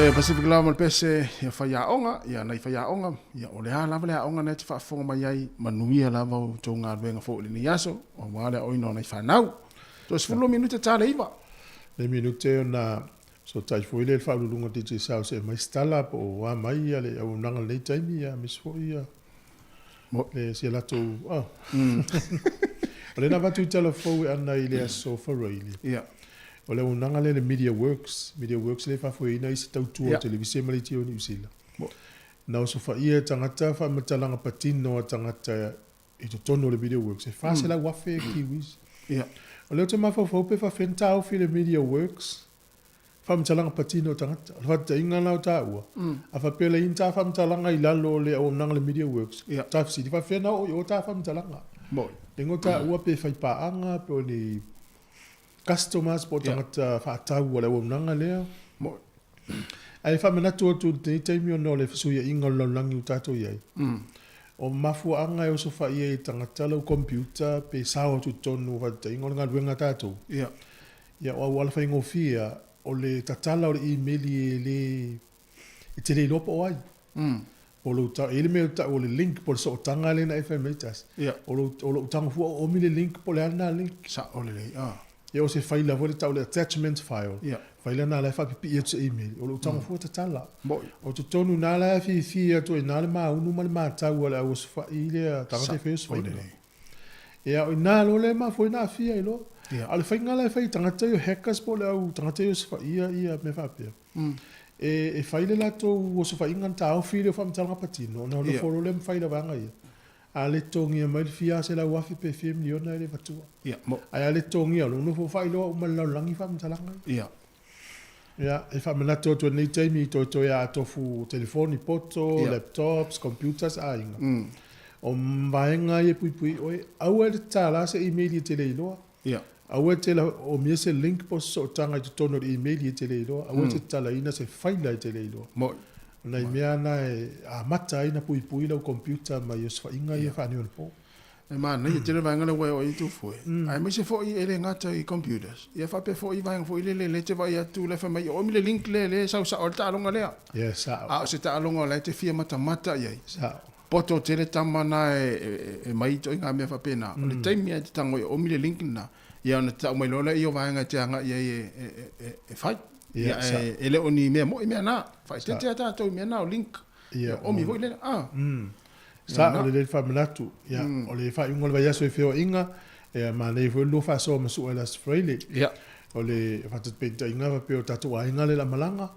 Le Pacific Law mal pese ia whaiaonga, ia nei whaiaonga, ia o le lava le aonga nei te whaafonga mai ai, manuia lava o tō ngā ruenga fō ni yaso, o wale oino nei whanau. Tō sifulu minute tāle iwa. Le minute o na, so tai fo ile whaulunga te te sao se mai stala po o wa mai ia le au nanga nei taimi ia mis fo ia. Le si lato, oh. O le na watu i telefou e ana i le aso whareili. Ia. O le unanga le Media Works le whafuina i se tautua televise maliti o ni usila. Na o sofa ia tangata whamatalanga patino a tangata i to tono le Media Works. E whase la wafe kiwis. O leo te mawhawhaupe whawhentau fi le Media Works whamatalanga patino tangata. O whata inga nao tā ua. A whapele inta whamatalanga i lalo le o unanga le Media Works. Tafsi, di whawhena o tā whamatalanga. Lengo tā ua pe whaipaanga pe o ni customers po tangata whaatau wale o nanga lea. Ai whamanatu atu te teimi o no le whasuia inga laulangi o tātou iai. O mafua anga e o sofa ia i tangata lau computer pe sao atu tonu whata inga o ngā ruenga tātou. Ia o wala whaingo fia o le tatala o le emaili e le e te leilopa o ai. O lo ta ele me ta o le link por so tanga le na FMS. O lo tanga fu o mi le link po le ana link. Sa o le Ia o se faila vole tau le attachment file. Faila na le whapipi e te email. O lo tango fua te tala. O te tonu na le fi atu e na le maa unu ma le maa tau ale au sfa i le tanga te wheus faila. Ia o na lo le maa fwoi na fia i lo. Ale whainga le whai tangata yo hackers po le au tangata yo sfa ia me whapia. E faile la to o sfa ingan ta au fi le whamtalanga patino. Na lo folo le mfaila vanga ia. A le tongi mai fia se la wafi pe film ni ona le fatua. Ai le tongi lo no fo failo o mal langi fam talanga. Ia, e fa mena to nei taimi to ya to fu telefoni poto, laptops, computers a inga. O mbaenga e pui o au e tala se email te le lo. Au e te la o mi se link po so tanga to tono email te le lo. Au e te tala ina se faila te le lo. Nei mea na a mata ina pui lau computer mai os whainga i e whani on po. E mana, i te rewa ngana wai o i tu fue. Ai mai se fo i ele ngata i computers. I e whape fo i vanga fo i le te vai atu le whamai. O mi le link le sau sa o le taalonga lea. Sao. A o se taalonga le te fia mata iai. Poto te le tamana e mai to inga mea whapena. O le taimi e te tango i o mi le link na. Ia ona tau mai lola i o vanga te anga iai e whai. Ele o ni mea mo i mea na. Whai te tātou i mea na o link. O mi hoi le na. Sa o le whamanatu. O le whai unga le vai aso e whio inga. E ma nei fo lo whaso masu e las freile. O le whatat penta inga wa peo tātou a inga le la malanga.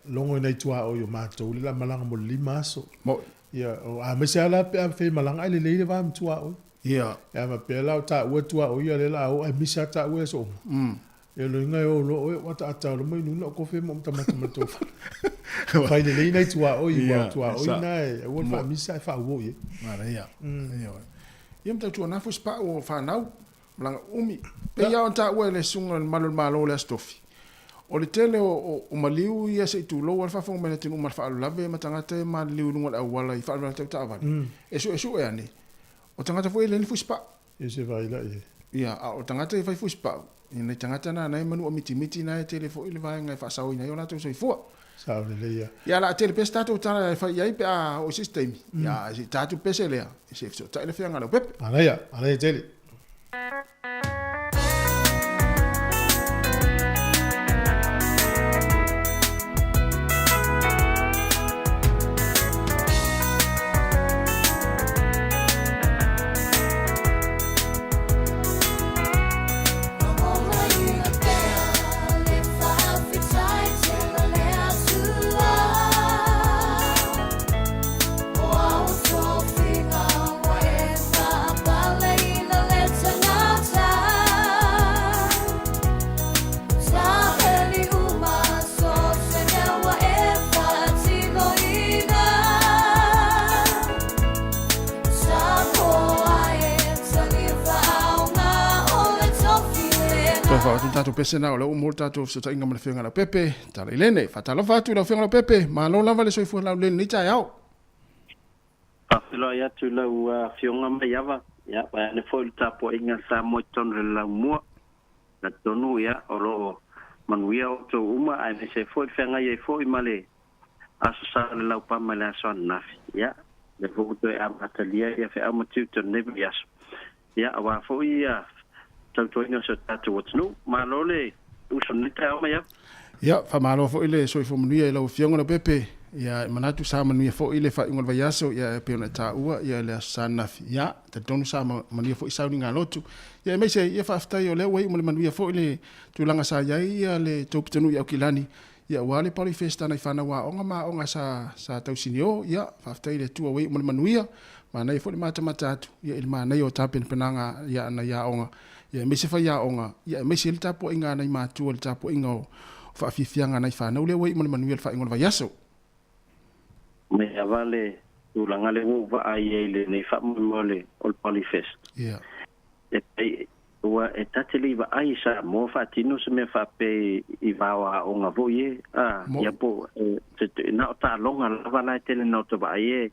Longo i nei tua o yo mātou le la malanga mo lima aso. O a mese ala pe a whai malanga ai le leile wa am tua o. E a ma pe la o ta ua tua o ia le la o a misa ta ua so. E lo inga o lo o wata ata lo mai nuna o kofe mo tamata mato. Fai le nei tua o i wa tua o ina e o fa misa e fa o ye. Mara ia. Ia mta tua na fo spa o fa nau langa umi. Pe ia on ta ua le sunga malo le stofi. O le tele o maliu ia se tu lo al fa fo mena tinu mal fa lave matangata maliu lunga au wala i fa la ta va. Eso e ani. O tangata fo le ni fo spa. E se vai la e. Ia o tangata e fa fo spa. Ina tangata na nai manu o miti na telefo ile vai ngai fa sau ina yo na to so fo. Sao le ia. Ia la tele pesta to tana fa ia pe a o system. Ia si tatu pese le. Se so ta le fianga lo pep. Ala tele. Tato pese na o le umol tato so ta inga male fenga la pepe tala ilene fatala fatu la fenga la pepe ma lo lava le soifu la le ni ta yao Pafilo ya tu la fionga mai ava ya pa ne foi tapo inga Sāmoa ton la mua na tonu ya oro manuia o to uma ai me se foi fenga ye foi male aso sa le lau pa male aso nafi ya le fu to e amatalia ya fe amatu to nebi aso ya wa foi ya to ino so tatu what's malole usonita o ya ya fa malo fo ile so fo manuia lo fionga no pepe ya manatu sa manuia fo ile fa ingol vayaso ya pe ona ta ua ya le sanafi ya te tonu sa manuia fo isa ninga lotu ya me se ya fa afta yo le wei mo le manuia fo ile tulanga sa ya le toptenu ya kilani ya wale poli festa na fana wa onga sa tau sinio ya fa afta ile tu wei mo le manuia mana fo le mata tu ya il mana yo tapen penanga ya na ya onga ya me se fa ya onga ya me se le tapo inga na matu le tapo inga fa fifianga na fana le wei mo le manuia fa ingol vayaso me avale tulanga le va ai le nei fa mole ol polifest yeah e wa etateli va ai sa mo fa tino se me fa pe I va o nga voye ya po na ta longa va na tele no to va ai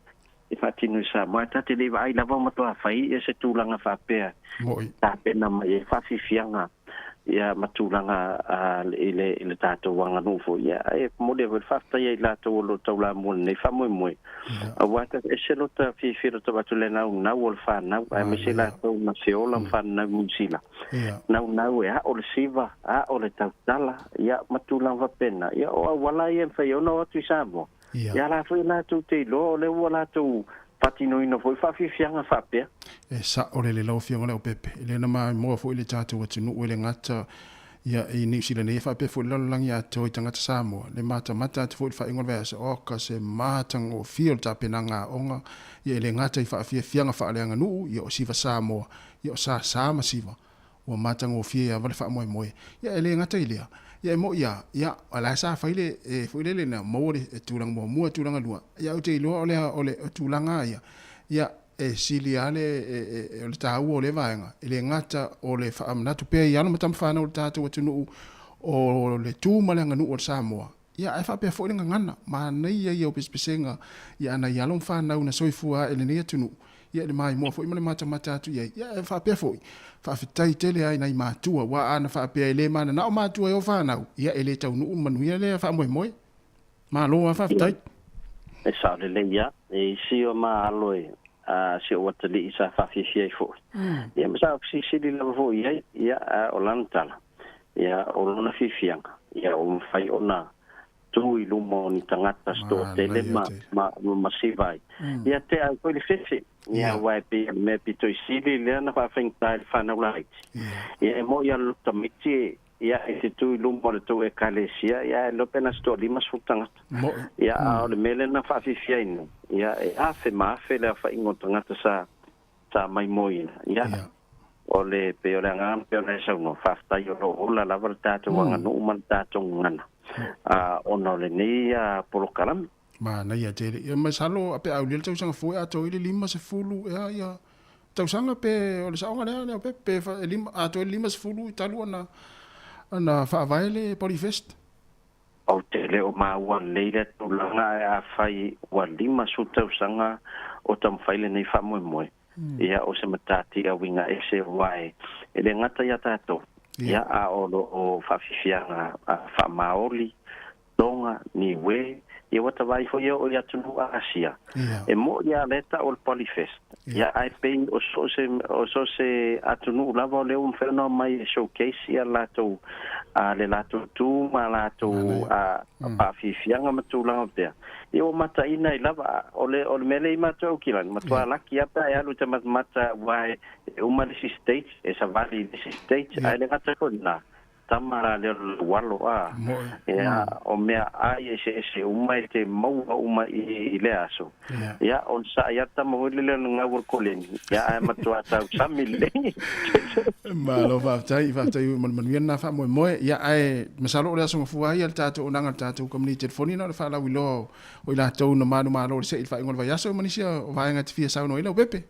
e fa tino sa mo etateli va ai la va mo to fa I se tulanga fa pe ta pe na mai fa fifianga ya matulanga ile tato wanga nufo ya e mode vel fasta ya la to lo to la mon ne fa mo awata e se lo ta fi to batule na wol fa na me se la to na se ola fa na musila na ya o siva o le tala ya matulanga pena ya o wala ye fa yo no tu sabo ya la fa la to te lo le wala to patino ino foi fa fianga fa pe e sa o le lo fianga le pepe le na ma mo fo ile tatu wa tunu le ngata ya I New Zealand e fa pe fo lo lang ya to tanga Sāmoa le mata fo fa ingol va se o ka se matang o fiel ta penanga onga ye le ngata I fa fianga fa le nganu yo siva Sāmoa yo sa ma siva o matang o fie ya va fa mo ya le ngata ile ya mo ya ala sa fa ile fo ile na mo le tulang mo tulang lua ya o te lo ole tulanga ya e siliale o le tau o le vaenga le ngata o le fa amna tu pe ya no matam fa na o tatu o tunu o le tu malanga nu o Sāmoa ya e fa pe fo le ngana ma nei ya o pespesenga ya na ya lo fa na una soifua ele ne tunu ya le mai mo fo I mata tu ya e fa pe fo fa fitai tele ai nai matua wa ana fa pe le mana na o matua o fa na ya ele tau nu manu ya le fa mo ma lo fa fitai e sa le ya e si o ma aloe si o watali isa fa fi fo ya ma sa si le vo ya o lantala ya o lona fianga ya o fai ona tu I lumo ni tangata sto tele ma sivai ya te ai ko le fefe ya wa pe me pito sili le na fa fengta fa na right ya mo ya lo tamiti ya e tu lumo le tu e kalesia ya lo pena sto lima sutanga ya o le mele na fa fifia ino ya e a fe ma fe le fa ingo tangata sa mai moina ya o le pe o le ngam pe o le sa no fa sta yo lo la la verta tu wanga no man ta tu ngana ono le ni polo kalam ma na ya te ya ma salo ape au le tau sanga foi ato ile lima se fulu ya tau sanga pe o le sa ngana pe fa lima ato lima se fulu talu ana fa vaile polifest o te le o ma wa le tu langa fai wa lima su tau sanga o tam faile nei fa mo ya o se matati a winga ese wai ele ngata ya tato ya a o fa fianga fa maoli longa ni we ye wata vai fo yo ya tunu asia e mo ya leta o polifest ya ai pay o so se atunu lava le un ferno mai showcase ya lato le lato tu malato pa fianga matulanga pe yo mata ina lava ole mele mata o kilan matwa laki apa ya lu mata wai uma desi stage esa valley desi stage ai le ngata ko na tamara le walo ya o mea ai ese uma te mau uma I le aso ya on sa ya tamo le nga wor kolen ya ai matwa ta samile ma lo va tai man na fa mo ya ai masalo le aso fu ai al tato nanga tato community phone na fa la wilo o ila to no manu malo se fa ngol va yaso manisia va nga tfia sa no ila pepe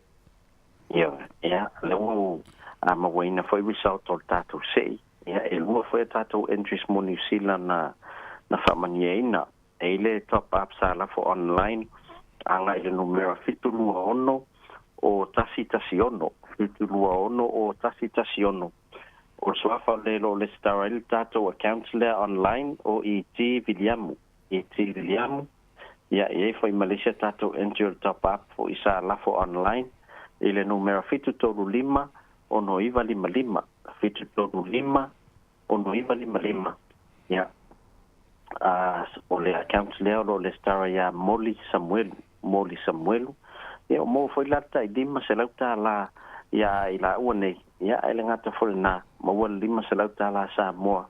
ya lo ma wena foi result o tato sei ya e lua foi tato entries mo New Zealand na famaniena ele top up sala for online anga ile numero fitulua ono o tasitasiono o o swafa le lo le stara il tato account le online o i Williamu ia e foi Malaysia tato enter top up fo isa lafo online ile numero fitu tolu lima o no iva lima fitu tolu lima o no iva lima ia o le account le o le stara ia Molly Samuel ia mo foi lata i lima se lauta la ia ila uane ia ele ngata folna mo wal lima se lauta la Sāmoa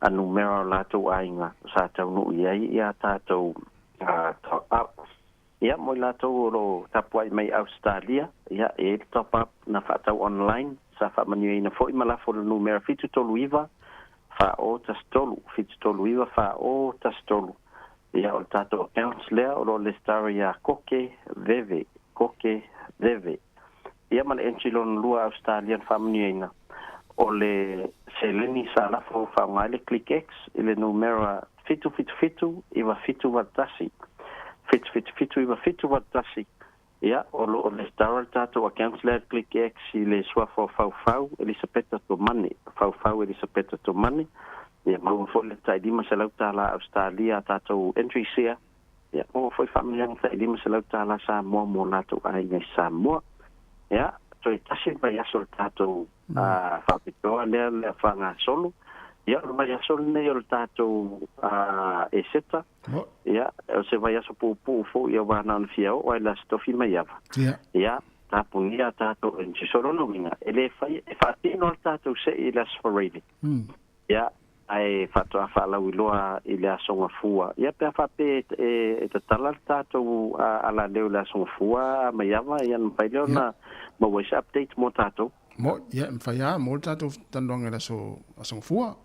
a numero la to ainga sa tau no ia tato top up ia mo la to ro tapuai mai Australia ia e top up na fatau online sa fa manu ina foi mala fo le numero fitu tolu iva fa o tastolu fitu tolu iva fa o tastolu ia o tato accounts le o le staria koke veve ia man enchilon lua Australian family ina o le seleni sala fo fa ngale click x ile numero fitu iwa fitu watasi fitu iwa fitu watasi ia o lo le star tato accounts le click x ile swa fo fau Elisabetta to money ia mo fo le tai di masala tala Australia tato entry sia ia mo fo family yang tai di masala tala Sāmoa mo nato ai ngai Sāmoa ia so itasi vai asol tato fa pitoa le fanga solo ia mai asol ne o tato e seta ia o se vai aso pu fo ia va na fiao o la stofi mai ava ia tapungia tato en solo no vinga ele fai fa tino tato se ila sforedi ia ai fato a fala wiloa ile asonga fua ia pe fa pe e tala tato ala leo la asonga fua mai ava ia pai na ma was update mo tato mo ia fa ya mo tato tandong la so asonga fua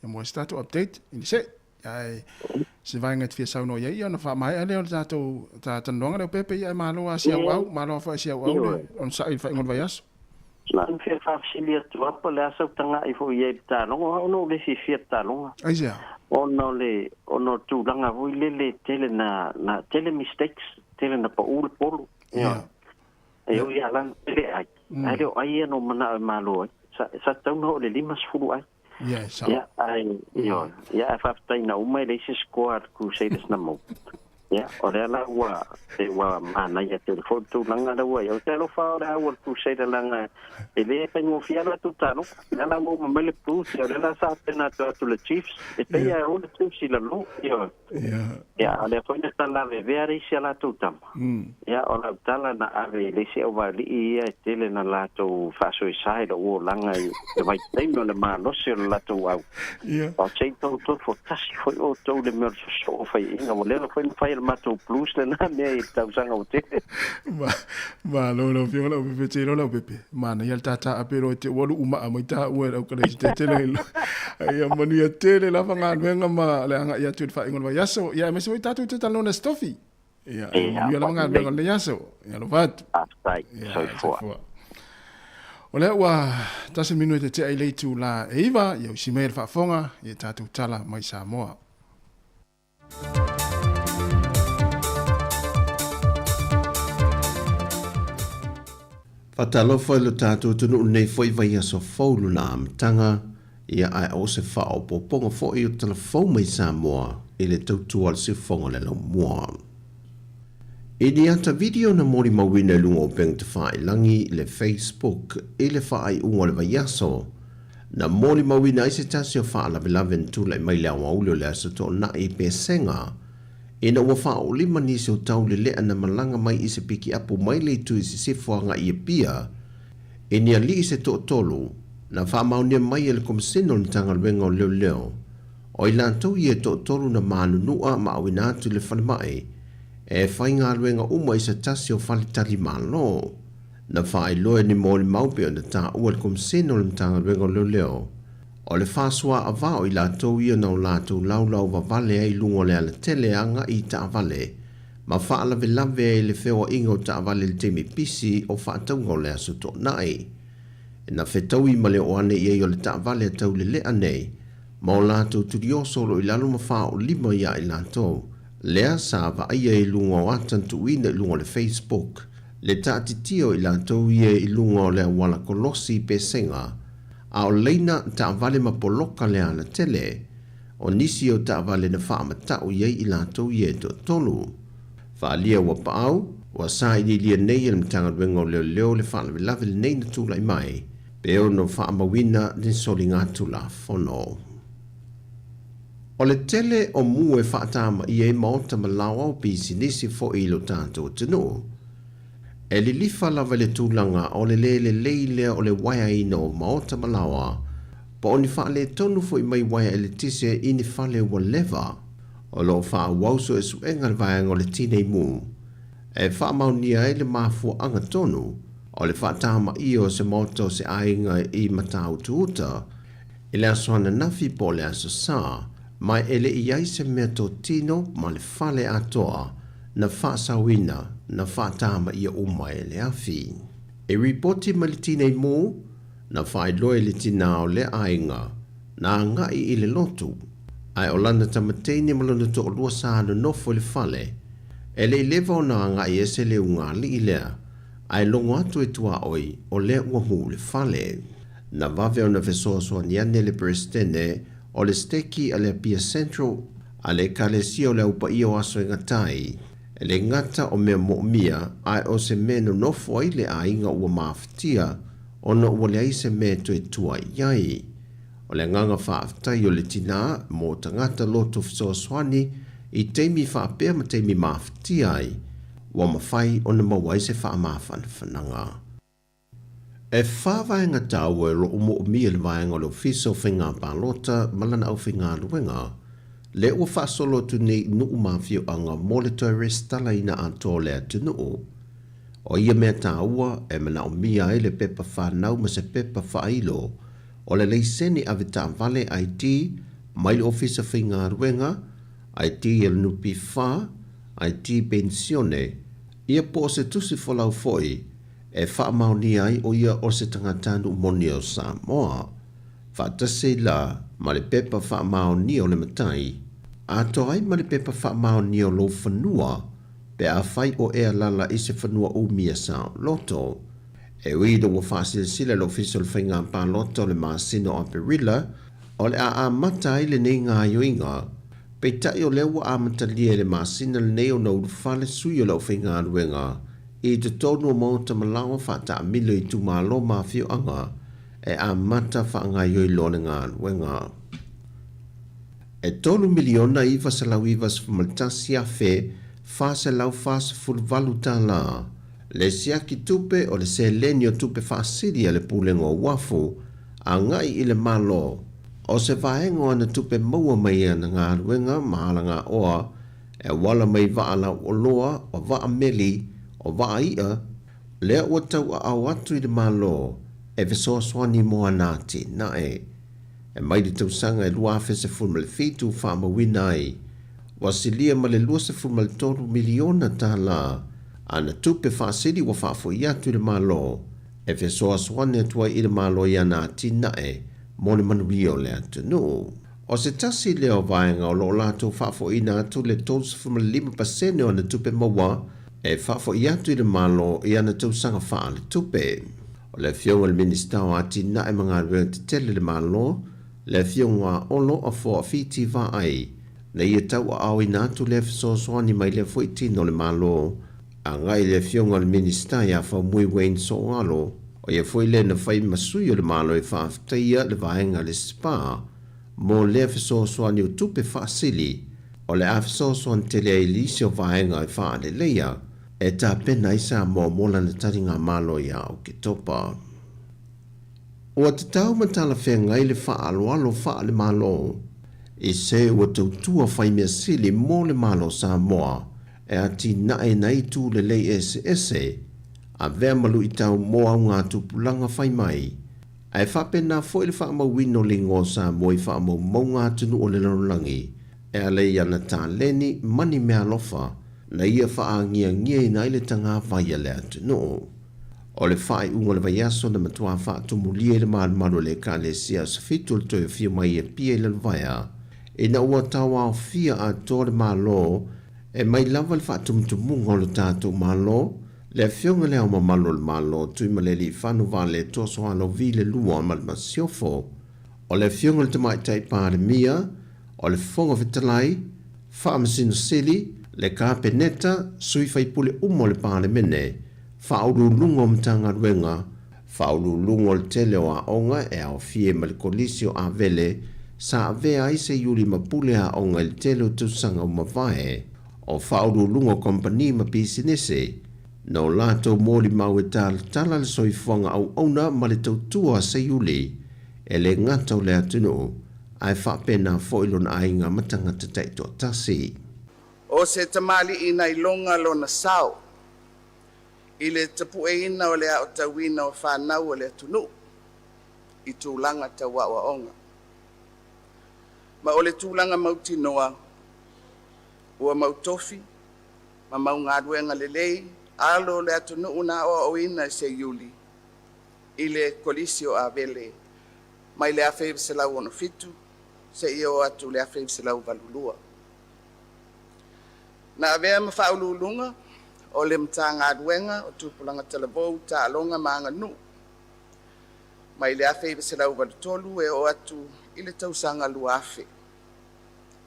ia mo tato update in se ai se vai ngat fia sauno ia na fa mai ale tato tandong le pepe ia malo asia au malo fa asia au on sa fa ngon vaias Lan fia fasilia tu apa le asa tanga I fo ye talonga ono le fia talonga. Aisia. Ono tu langa vui le tele na tele mistakes tele na paul polo. Ya. Eu ia lan tele ai. Ai no mana malo. Sa tau no le limas fulu ai. Ya, sa. Ya ai yo. Ya fa tai na uma le squad crusaders na mo. Ya, ora la wa mana ya telefon tu langa da wa yo telo fa ora wa tu sei da langa ele pe mo fiala tu tano la mo mele tu si ora la sa pena tu le chiefs e pe ya o le chiefs la lo yo ya ale foi na la very si la tu tam ya ora tala na ave le si o va li e tele na la tu fa so side o langa e vai tem no le ma no si la tu wa o sei to fo tasi foi o to le mer so fa inga mo le foi mato plus na me tau sanga o te ma lo fio lo pepe te lo pepe mana ia tata apero te wolu uma a moita ua au kale te tele ia manu ia tele la fanga venga ma le anga ia tu fa ingon va yaso ia me so tatu te talona stofi ia ia la fanga venga le yaso ia lo vat so for ole wa tasi minu te ai le tu la eva ia si me fa fonga ia tatu tala mai Sāmoa Fatalofa le tātou tunu nei foi vai aso faulu na amtanga ia ai o se whao poponga fo i o telefou mai Sāmoa i le tautua le sifonga le lau mua. I ni ata video na mori mawina lunga o peng te whae langi le Facebook i le whae unga le vai aso na mori mawina i se tasi o wha la velaven tu le mai lea waulio le aso to na i pe senga ina ua wha o lima ni se o tau le lea na malanga mai i se piki apu mai le tu i se sifuanga i e pia e ni a li i se to tolu na wha maunia mai e le komsino ni tanga luenga o leo leo o i lantou i e to tolu na maanu nua ma au inatu le whanamai e whai ngā luenga uma i se tasi o whalitari malo na wha i loe ni mōli maupe o na tā ua le komsino ni tanga luenga o leo leo o le whasua a vao i lātou ia nau lātou laulau wa vale ai lungo le ala tele anga i ta vale. Ma whaala ve lave ai le whewa ingo ta vale le temi pisi o whaataunga le aso tō nai. E na whetau i male o ane i o le ta vale tau le lea nei. Ma o lātou turi osolo i lalu ma wha o lima ia i lātou. Lea sa va ia i lungo o atantu ina i lungo le Facebook. Le ta titio i lātou ia i lungo le wala kolosi pe senga. a o leina ta vale ma poloka le ana tele, o nisi o ta vale na wha matau iei i lātou i e tolu. Wha lia wa paau, wa sa i lia nei na mtanga wenga o leo le wha lawe nei na tūlai mai, pe o no wha mawina ni soli ngā tula fono. O le tele o mua e whaatama i e maota malawa o pisi nisi fo ilo tātou tino. E li lifa lava le tūlanga o le leilea o le waia ina o maota malawa, pa o ni wha le tonu fo i mai waia e le tise i ni whale wa leva, o lo wha wauso e suenga le vaianga o le tinei mu, e wha maunia e le mafua anga tonu, o le whaatama i o se maota o se ainga i matau tuuta, i le asoana nafi po le aso saa, mai ele i ai se mea tō tino ma le whale atoa na whaasawina na whaatama ia umai le afi. E ripoti ma le tinei mō na whaeloe le tina o le ainga na ngai i le lotu. Ai o lana tamateini malona tō lua sāna nofo le whale. E le lewa o na ngai e se le unga li i lea. Ai longo atu e tua oi o le uamu le whale. Na vave o na fesoa soa niane le presidene o le steki a le Pia Central a le kalesia o le upa i o aso e ngatai. E le ngata o mea mo'mia ai o se mea no nofo ai le a inga ua maaftia o no ua le aise mea to e tua iai. O le nganga whaaftai o le tina mo tangata loto fisoa swani i teimi whaapea ma teimi maaftia ai wa mawhai o na mawaise wha maafana whananga. E whāwaenga tāua e lo umo o mia le vaenga lo fiso whinga pālota malana au whinga luenga, le ua whaasolo tu nei nuu mawhio anga mo le toiris tala ina anto le atu nuu. O ia mea tāua e mana o mia e le pepa whanau ma se pepa whailo o le leiseni avita vale IT mai le ofisa whinga luenga, IT el nupi wha, IT pensione, ia po se tusi whalau foi, e wha mauni ai o ia o se tangatanu moni o Sāmoa. Whaatase la ma le pepa wha mauni o le matai, a to ai ma le pepa wha mauni o lo whanua, pe a whai o ea lala i se whanua o mia sa loto. E uido wa whaasile sile lo fisol whainga pa loto le maasino o perila, o le a mata i le nei ngā yoinga, pe tai o lewa a matalia le maasina le nei o na urufale sui o lau whainga ruenga, i te tonu o mauta malawa whata amilo i tu malo mawhio anga e a mata whaanga yoi lone ngā ruenga. E tonu miliona i wasalau i wasfumaltasi a whe whase lau whase fulvalu tā la. Le siaki tupe o le se lenio tupe whasiri a le pulengo wafu a ngai i le malo. O se vaengo ana tupe maua mai ana ngā ruenga mahala ngā oa e wala mai vaala o loa o vaa meli o waa ia, lea ua tau a au atu i le malo, e vesoa swani moa nāti nae. E mai di tau sanga e lua se fulma le fitu wha mawina ai, wasilia ma le lua se fulma le toru miliona tā la, ana tupe wha siri wa wha fo i atu i le malo, e vesoa swani atua i le malo ia nāti nae, mo le manuio le atu no. O se tasi leo vaenga o lo lato wha fo i nā atu le toru se fulma le 5% o na tupe mawa, e whafo i atu i le malo i ana tausanga wha le tupe. O le fionga le minista o ati na e mga reo te tele le malo, le fionga olo a fo a fiti va ai, na ia tau a au i natu le fiso soani mai le fo itino le malo, a ngai le fionga le minista ia fa mui Wayne so alo, o ia fo i le na fai masui o le malo i whaaftaia le vaenga le spa, mo le fiso soani o tupe wha sili, o le a fiso soani tele a ilisi o vaenga i wha le leia, e tā pena i Sāmoa mola na taringa malo i au ki topa. Ua te tau matala whea ngai le wha alo wha le malo, i se ua tautua whai mea sili mo le malo Sāmoa, e ati nae nai tū le lei ese, a vea malu i tau mo au ngā tupulanga whai mai, e wha pena fo i le wha mawino lingo Sāmoa i wha mau ngā tunu o le lanulangi, e a lei ana tā leni mani mea lofa, na ia wha ngia i nai le tanga vai le atu no. O le whai unga le vai aso na matua wha tumulia le maru le ka le sia sa fitu le toi fia mai e pia i le vaia. E na ua tawa o fia a tō le malo e mai lava le wha tumutumunga o le tātou malo Le fionga leo mamalo le malo tui maleli whanu vale toso hano vile lua malma siofo. O le fionga le tamai tai pāre mia, o le fonga vitalai, whaamasino sili, le kāpeneta, sui whaipule umo le pāre mene, whauru lungo mtanga ruenga, whauru lungo le tele o a onga e au fie malikolisi o a vele, sa avea ise yuli mapule a onga le tele o tusanga o mavae, o whauru lungo kompani ma pisinese, no lato moli mau e tala le soifonga au ona ma le tautua se yuli, e le ngata o le atunu, ai whapena foilon ainga matanga tatai to tasi. O se tamali ina ilonga lona sao, i le tapu e ina o le au tawina o whanau o le atunu, i tūlanga tawa wa onga. Ma o le tūlanga mauti noa, ua mautofi, ma maungaduenga le lei, alo le atunu una o ina se yuli, i le kolisio a vele, mai le afeib se lau ono fitu, se iyo atu le afeib se lau valulua. Na avea mawhaululunga, o le mtanga aduenga, o tupulanga televou, ta alonga maanga nu. Mai le afeib se lau valutolu, e o atu i le tausanga luafe.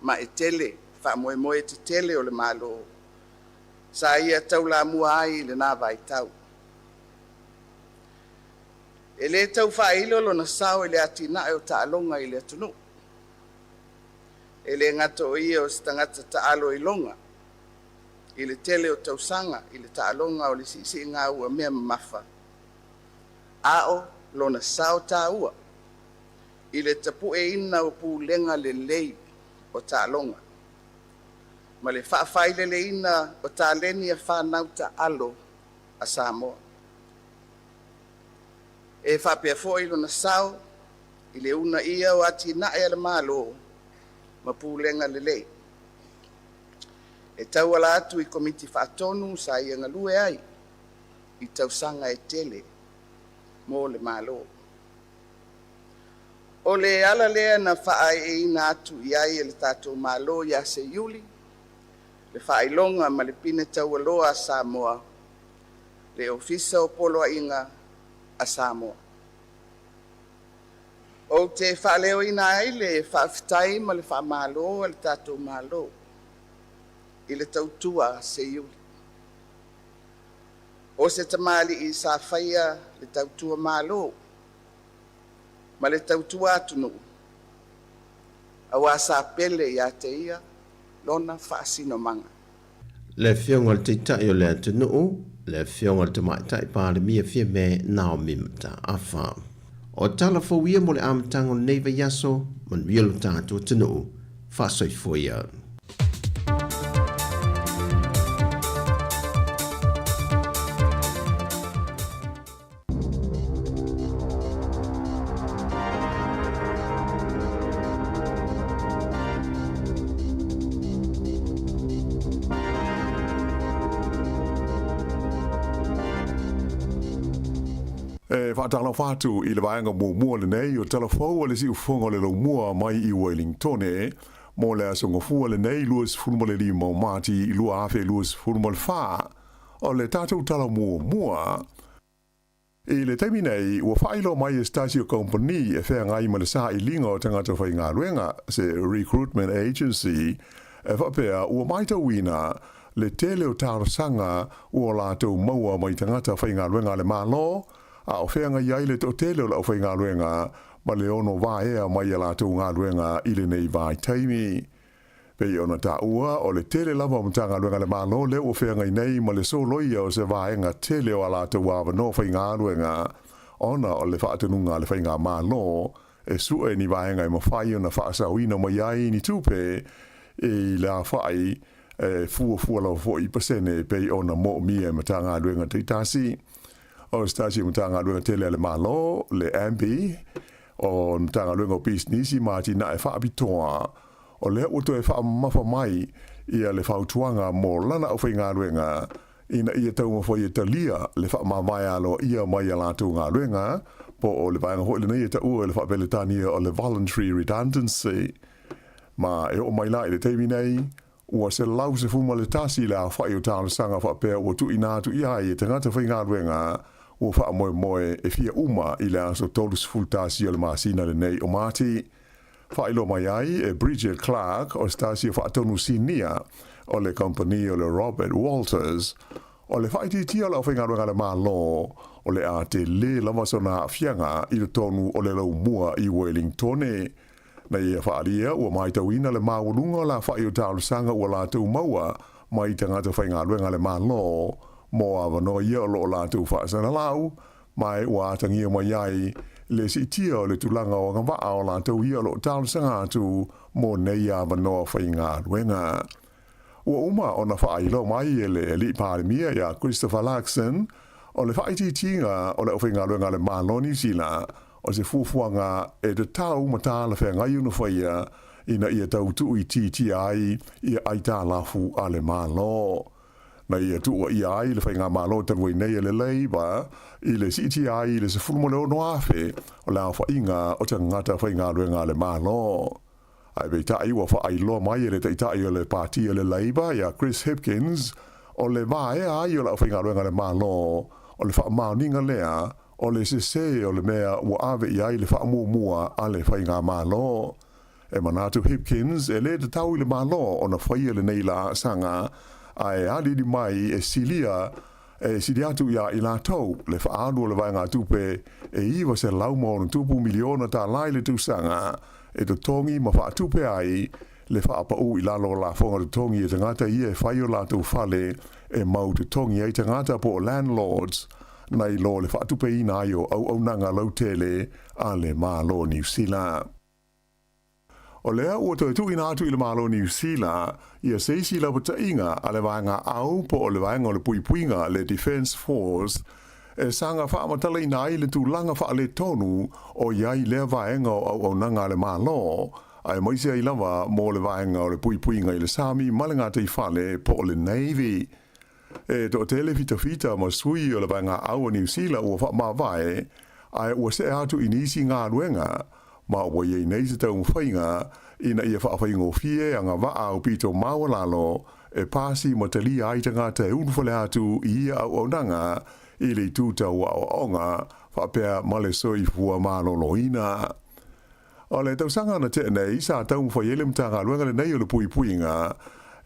Ma e tele, wha moe moe te tele o le malo. Sa ia tau la mua ai le nā vai tau. E le tau whailo lo na sao e le atina e o ta alonga i le atunu. E le ngato o ia o stangata ta alo i longa. I le tele o tausanga, i le ta alonga o le sisi ngā ua mea mafa. Ao lo na sao ta ua. I le tapu e ina o pūlenga le lei o ta alonga. Ma le whaafai le ina o ta leni a whanau ta alo a Sāmoa. E whapea fo ilo na sao, i le una ia o ati na e le malo, ma pūlenga le lei. E tau ala atu i komiti whaatonu sa ia ngalue ai, i tausanga e tele, mo le malo. O le ala lea na whaai e ina atu i ai e le tātou malo ia se yuli, le whailonga ma le pine tau aloa a Sāmoa, le ofisa o polo a inga a Sāmoa. O te whaleo ina ai le whaafitai ma le whaamalo a le tātou malo, i le tautua se yuli. O se tamali i sa whaia le tautua malo, ma le tautua atunu, awa sa pele ia te ia, lona whaasino manga. Le fionga le teitai o le atunu, le fionga le tamaitai pāre mia fia me nao mimata awha. O tala fawia mo le amtango neiva yaso, man wielo tātua tunu, whasoi foia. Whaatala whātu i le vaenga mua le nei o telefou le si ufonga le lo mua mai i Wellington mo le asonga fua le nei luas fulma le lima o mati i lua afe luas fulma le wha o le tātou tala mua i le taimi nei ua whailo mai e Stasio Company e whea ngai ma le sa i linga o tangata whai ngā ruenga se Recruitment Agency e whapea ua mai tawina le tele o tārasanga ua lātou maua mai tangata whai ngā ruenga le mālo a o whenga iai le to tele o la whai ngā ruenga ma le ono vaea mai a lātou ngā ruenga i le nei vai taimi. Pei ona tā ua o le tele lava o mta ngā ruenga le mālo le o whenga i nei ma le soloia o se vaenga tele o a lātou awa no whai ngā ruenga ona o le whaatununga le whai ngā mālo e sue ni vaenga i mawhai o na whaasawina mai ai ni tupe e la whai fua lau fo i pasene pei ona mo mia ma tā ngā ruenga te tasi. O stasi mtanga luenga tele le malo le ambi o mtanga luenga business mati na e fa abitoa o le uto e fa mafa mai ia le fa utuanga mo lana o finga luenga ina ia tau mo foi italia le fa mai alo ia mai ala tunga luenga po o le vanga ho le nei ta o le fa beletania o le voluntary redundancy ma e o mai la le temi nei ua se lau se fuma le tasi la whai o tāna sanga wha pēr ua tu ina tu ia i te ngata whai ngā ruenga ua wha moe moe e fia uma i le aso tolus full tasi o le maasina le nei o mati. Whai lo mai ai e Bridget Clark o stasi o wha tonu sinia o le company o le Robert Walters o le whai ti o le whai ngā ruenga le maa lo o le a te le lama sona fianga i le tonu o le lau mua i Wellington na ia whaaria ua mai tauina le maurunga la whai o tālu sanga ua la tau maua mai tangata whai ngā ruenga le maa lo mo awa no ia o lo la tau whaasana lau mai ua atangia mai ai le si tia o le tulanga o ngā waa o la tau ia o lo tālu sanga atu mo nei awa no whai ngā ruenga. Ua uma o na whai lo mai e le li pāremia ia Christopher Larkson o le whai tinga o le whai ngā ruenga le maa lo New Zealand o se fufuanga e te tau mata la whea ngai unu whaia ina ia tau tu i titi ai ia aita lafu a le malo. Na ia tu i ai le whainga malo tanwai nei le leiba i le siti ai le se fulmo leo noafe o la whainga o te ngata whainga ruenga le malo. Ai bei tai wa wha lo mai le tai o le parti o le leiba ia Chris Hipkins o le vae ai o la whainga ruenga le malo o le wha maoninga lea o le se o le mea ua ave i ai le wha mua a le whainga malo. E manatu Hipkins e le te tau i le malo o na whaia le nei la sanga ai ali di mai e silia e siliatu ia i la tau le whaadu o le vainga tupe e iwa se laumo na tupu miliona ta lai le tusanga e to tongi ma wha tupe ai le wha apau i lalo la fonga te tongi e tangata i e whaio la tu fale e mau te tongi e tangata po landlords nai lo le whaatupe ina ai o au nanga lautele a le malo New Zealand. O lea ua tu ina atu i le malo New Zealand ia seisi lau pata inga a le vaenga au po o le vaenga o le puipuinga le Defence Force e sanga whaamatala ina ai le tūlanga wha le tonu o iai lea vaenga o au nanga le malo ai maise ai lava mo le vaenga o le puipuinga i le Sami malenga te i whale po o le Navy. E to tele fita ma sui o le vaenga au New Zealand ua wha mawai ai ua se atu inisi ngā ruenga ma ua iei nei se tau mwhainga ina ia whaawhaingo fie a ngā waa o pito maua lalo e pasi ma tali ai tanga te unwhale atu i ia au nanga i le tūta ua o onga whaapea male soi fua malo loina. O le tau sanga na te nei sa tau mwhaiele mtanga ruenga le nei o le puipuinga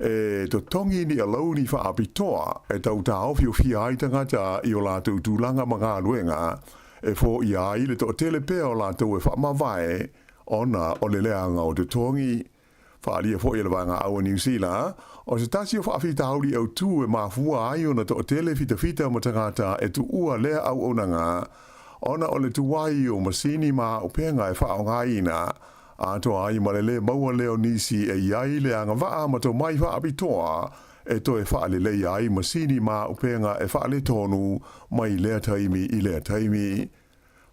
e to tongi ni alauni wha apitoa e tau ta ofi o fia ai tangata i o la tau tūlanga mga luenga e fo i ai le to tele pea o la tau e wha mawai ona o le leanga o te tongi wha alia fo i le vanga au New Zealand o se tasi o wha afi tauri au tu e mafua ai o na to tele fita ma tangata e tu ua lea au onanga ona o le tuwai o masini ma o penga e wha o ngaina a to ai malele maua leo nisi e iai le anga waa ma to mai wha apitoa e to e wha le iai masini ma upenga e wha le tonu mai lea taimi i lea taimi.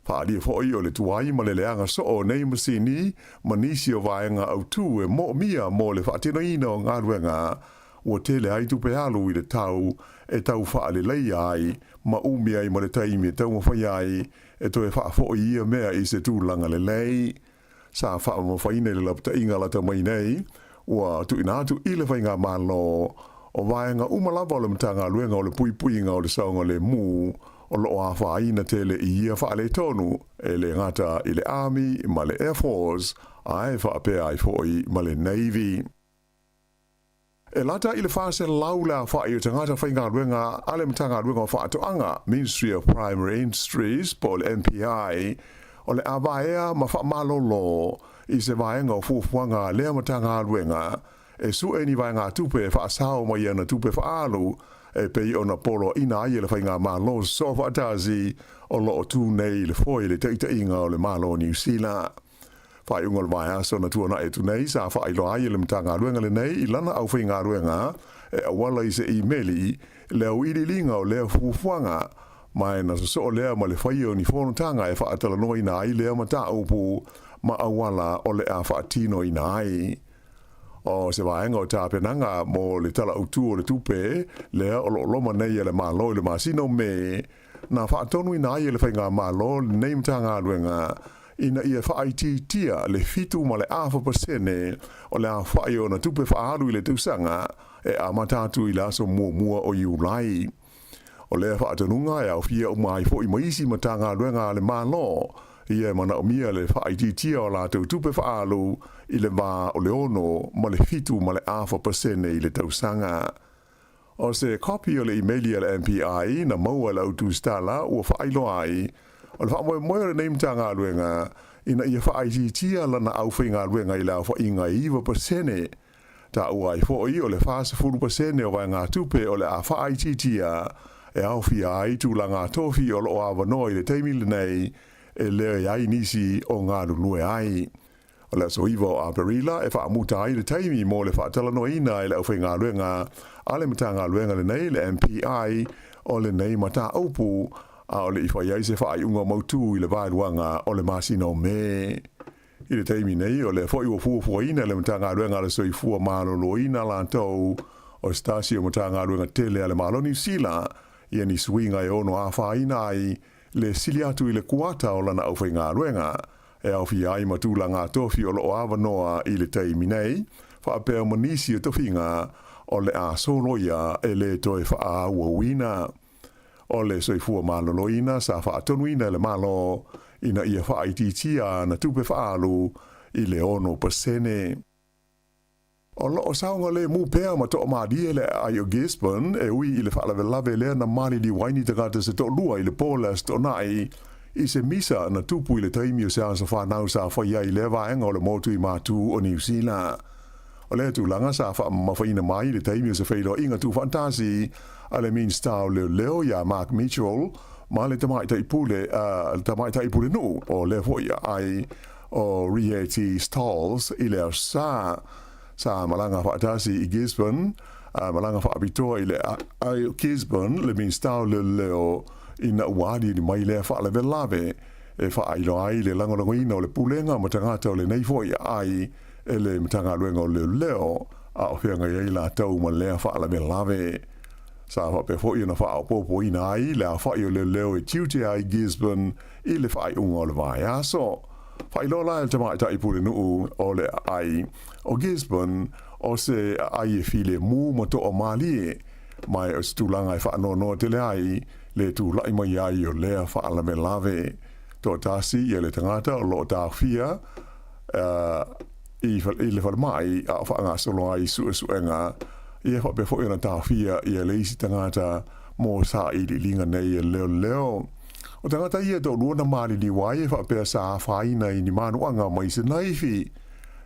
Wha alia fo o le tuai malele anga so o nei masini ma nisi o vaenga au tu e mo mia mo le wha tino ina o ngā ruenga ua tele ai tupe alu i le tau e tau wha le iai ma umi ai ma le taimi e tau mawhai ai e to e wha fo i ia mea i se tūlanga le lei. Sa wha mo whaine le lapta inga lata mai nei, ua tu ina atu i le whainga malo, o vaenga umalava o le mtanga luenga o le puipuinga o le saunga le mu, o lo a whaina tele i ia wha le tonu, e le ngata i le Army, ma le Air Force, a e wha apea ai foi ma le Navy. E lata i le whase laula wha i o tangata whainga luenga, a le mtanga luenga o wha atoanga, Ministry of Primary Industries, po le MPI, o le avaea ma wha malolo i se vaenga o fufuanga lea matanga luenga e su e ni vaenga tupe wha sao mai ana tupe wha alu e pei ona polo ina ai le whainga malo so wha atazi o lo o tu nei le foi le teita inga o le malo New Zealand. Whai unga le vaea so na tuana e tu nei sa wha ilo ai le matanga luenga le nei i lana au whainga luenga e awala i se i meli leo ili linga o lea fufuanga mai na so lea ma le whaia ni whono tanga e wha atala no ina ai lea ma ta upu ma awala o le a wha atino ina ai. O se vaenga o ta penanga mo le tala utu o le tupe lea o lo loma nei le malo le masino me na wha atonu ina ai le whainga malo le nei mtanga luenga ina ia whaititia le fitu ma le afa pasene o le a whai o na tupe whaaru i le tausanga e a matatu i laso mua o iulai. O le whaatanunga e au fia o mai fo i maisi matanga luenga le malo ia mana o mia le whaititia o la tau tupe whaaru i le ma o le ono ma le fitu ma le afa pasene i le tausanga. O se copy o le emaili le MPI na maua la utu stala ua whailo ai o le wha moe le neimtanga luenga ina ia whaititia lana au whainga luenga i la whainga iwa pasene ta ua i fo i o le whaasa furu pasene o ngā tupe o le a whaititia e au fia ai tu la ngā tofi o lo awa noi le teimile nei e leo iai nisi o ngā lunue ai. O le so iwa a Perila e wha amuta ai le teimi mo le wha tala noina e le au whainga luenga a le matanga luenga le nei le MPI o le nei mata aupu a o le iwha iai se wha ai unga mautu i le vailuanga o le masino me. I le teimi nei o le fo iwa fua ina le matanga luenga le soi fua malo loina lantou o stasio matanga luenga tele ale malo New Zealand ia ni suinga e ono a whaina ai le siliatu i le kuata o lana au whainga luenga e au fi ai matula ngā tofi o lo awa noa i le teimi nei wha apea manisi o tofinga o le a soloia e le toe wha a uawina. O le soifua maloloina sa wha atonuina le malo ina ia wha aititia na tupe wha alu i le ono pasene. O loo saunga le mu pea ma toa maadia le ai o Gisborne e ui i le wha lave lea na mali di waini tagata se toa lua i le polas to nai i se misa na tupu i le taimi o seansa whanau sa whaia i le vaenga o le motu i mātu o New Zealand. O le tūlanga sa wha mawhaina mai le taimi o se whailo inga tu fantasi a le mean style leo ya Mark Mitchell ma le tamai taipule nu o le hoia ai o Rieti Stalls i le sa malanga whaatasi i Gisborne malanga whaapitoa i le ai o Gisborne le mean style leo ina uadi ni mai le wha le lave e whaailo ai le langolangoina o le pulenga matangata o le neifoia ai e le matanga luenga o leo a o whianga i la tau ma lea wha le lave. Sa wha pe fo ina wha o popo ina ai le a wha i o leo e tiute ai Gisborne i le wha i unga o le vai aso. Wha i lola e tamai taipule nuu o le ai o Gisborne o se ai e file mu ma to o mali mai o stulanga e wha no te le ai le tu lai mai ai o lea wha la me lave. To tasi i le tangata o lo ta fia i le wha mai a wha ngā solo ai suenga i e whape fo ina tāwhia i a leisi tangata mō sā i li linga nei e leo. O tangata i e tō luona māri ni wai e whapea sā whaina i ni manuanga mai se naifi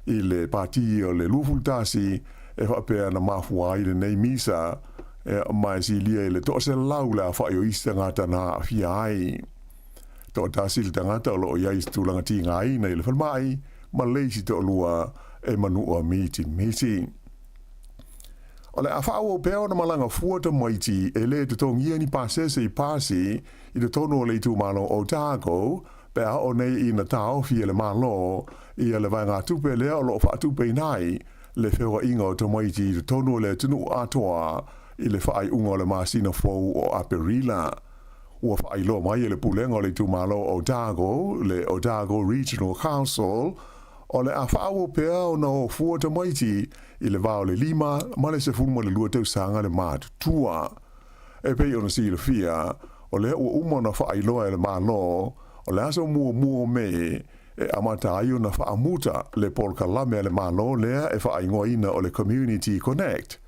i le pāti o le lufultasi e whapea na mafua i le nei misa e mai si lia i le tō se lau la whai o isi tangata na whia ai. Tō tāsi le tangata o lo o iai stulanga ti ngai nei le whalmai ma leisi tō lua e manua miti. O le awhao pēo na malanga fuata maiti e le te tongia ni pasese i pasi i te tono le tu malo o tāko pēa o nei i na tāofi e le malo i le vai ngā tupe lea o lo wha tupe nai le whewa inga o te maiti i te tono le tunu atoa i le whaai unga o le masina fau o Aperila. Ua whaai lo mai e le pulenga o le tu malo o tāko le o tāko Regional Council o le awhao pēa o na o fuata maiti i le vao le lima, ma le se fulma le lua tau sanga le mātu tua. E pei ona si le fia, o le ua uma na whaailoa e le mālo, o le aso mua me, e amata ai ona whaamuta le polkalame le mālo lea e whaingoina o le Community Connect.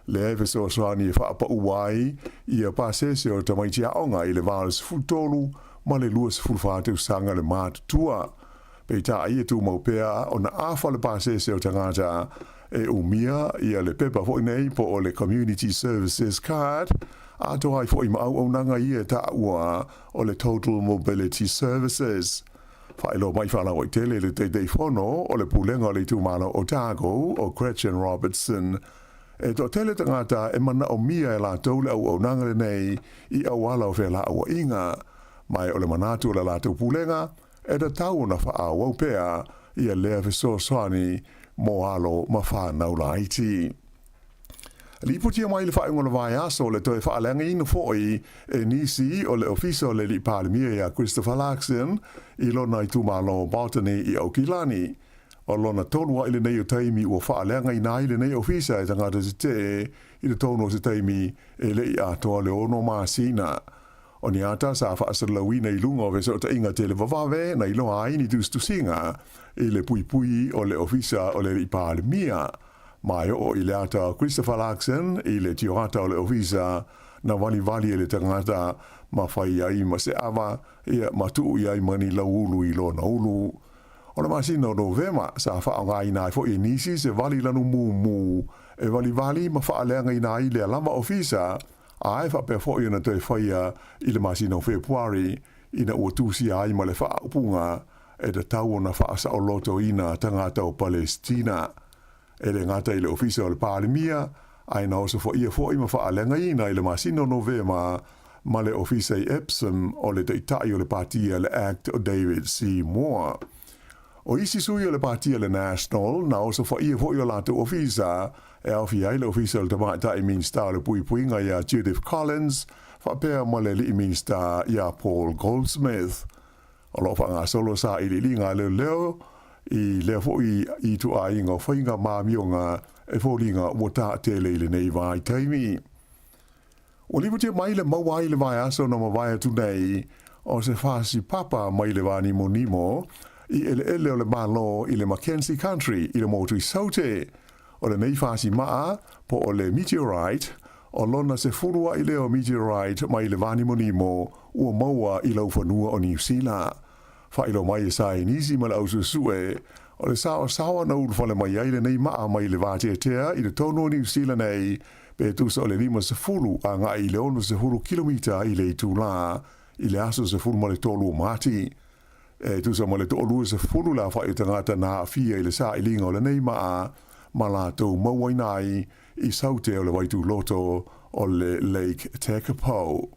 Le e so soani e whaapa uai, i a pasese o tamaiti aonga i le vao le sefutolu, ma le lua sefulwha tau sanga le mātu tua. Pei ta ai e tu maupea o na awha le pasese o tangata e umia i a le pepa fo nei po o le Community Services Card a to ai fo i mau o nanga i e ta ua o le Total Mobility Services. Whaelo mai whala o i tele le te fono o le pulenga o le tūmano o Tago o Gretchen Robertson. E to tele tangata e mana o mia e la tole au o nanga le nei i awala o whela au inga. Mai o le manatu o le la tau pulenga e da tau na wha a waupea i a lea fiso soani mo alo ma whanau la iti. Li puti mai le whae ngona vai aso le toi wha lenga ina fōi e nisi o le ofisa o le li pālimia ia Christopher Larkson I lona I tūmalo Botany I Aukilani. O lona tonu wa ile nei o taimi ua wha lenga ina ile nei ofisa e tangata se te I le tonu o se taimi e le I atoa le ono maasina. O ni ata sa wha asalawina I lunga o veso ta inga te le vavave na I loa aini tustusinga I le pui pui o le ofisa o le li pālimia. Mai o I le ata Christopher Larkson I le tiohata o le ofisa na vali le tangata ma whai ai ma se awa ia matu I ai mani la ulu I lona ulu. O le masina o Novema sa wha ngai nai fo I nisi se vali lanu mu e vali ma wha leanga I nai le lama ofisa a ai wha pe fo I na te whaia I le masina o Februari ina ua tusi ai ma le wha upunga e da tau na wha asa o loto ina tangata o Palestina. E le ngata I le ofisa o le pālimia, ai na oso fo I ma wha alenga ina I le masino Novema, ma le ofisa I Epsom o le teitai o le partia le Act o David C. Moore. O isi sui o le partia le National, na oso fo I o lato ofisa, e awhi ai le ofisa o le tamata I minsta o le puipuinga ia Judith Collins, fa pēr ma le li minsta ia Paul Goldsmith. O lo wha ngā solo sa I li linga leo, I lea fo I tu a inga o whainga māmionga e fo linga o tā tele I le nei vai taimi. O lipu te mai le maua I le vai aso na mawai atu nei o se whasi papa mai le wani monimo I ele o le malo I le Mackenzie Country I le motu I saute. O le nei whasi maa po o le meteorite o lona se furua I leo meteorite mai le wani monimo ua maua I lau whanua o New Zealand. Whailo mai e sa nisi ma le au susue, o le sawa na ulu whale mai aile nei maa mai le vāte tea I le tono New Zealand nei, pe tusa o le 5 a ngā I le 10 kilomita I le tūlā, I le aso 10 ma le tolu mati. E tusa ma le tolu 10 la whae tangata nā fia I le sa I linga o le nei maa, ma la tau mauainai I saute o le waitu loto o le Lake Tekapo.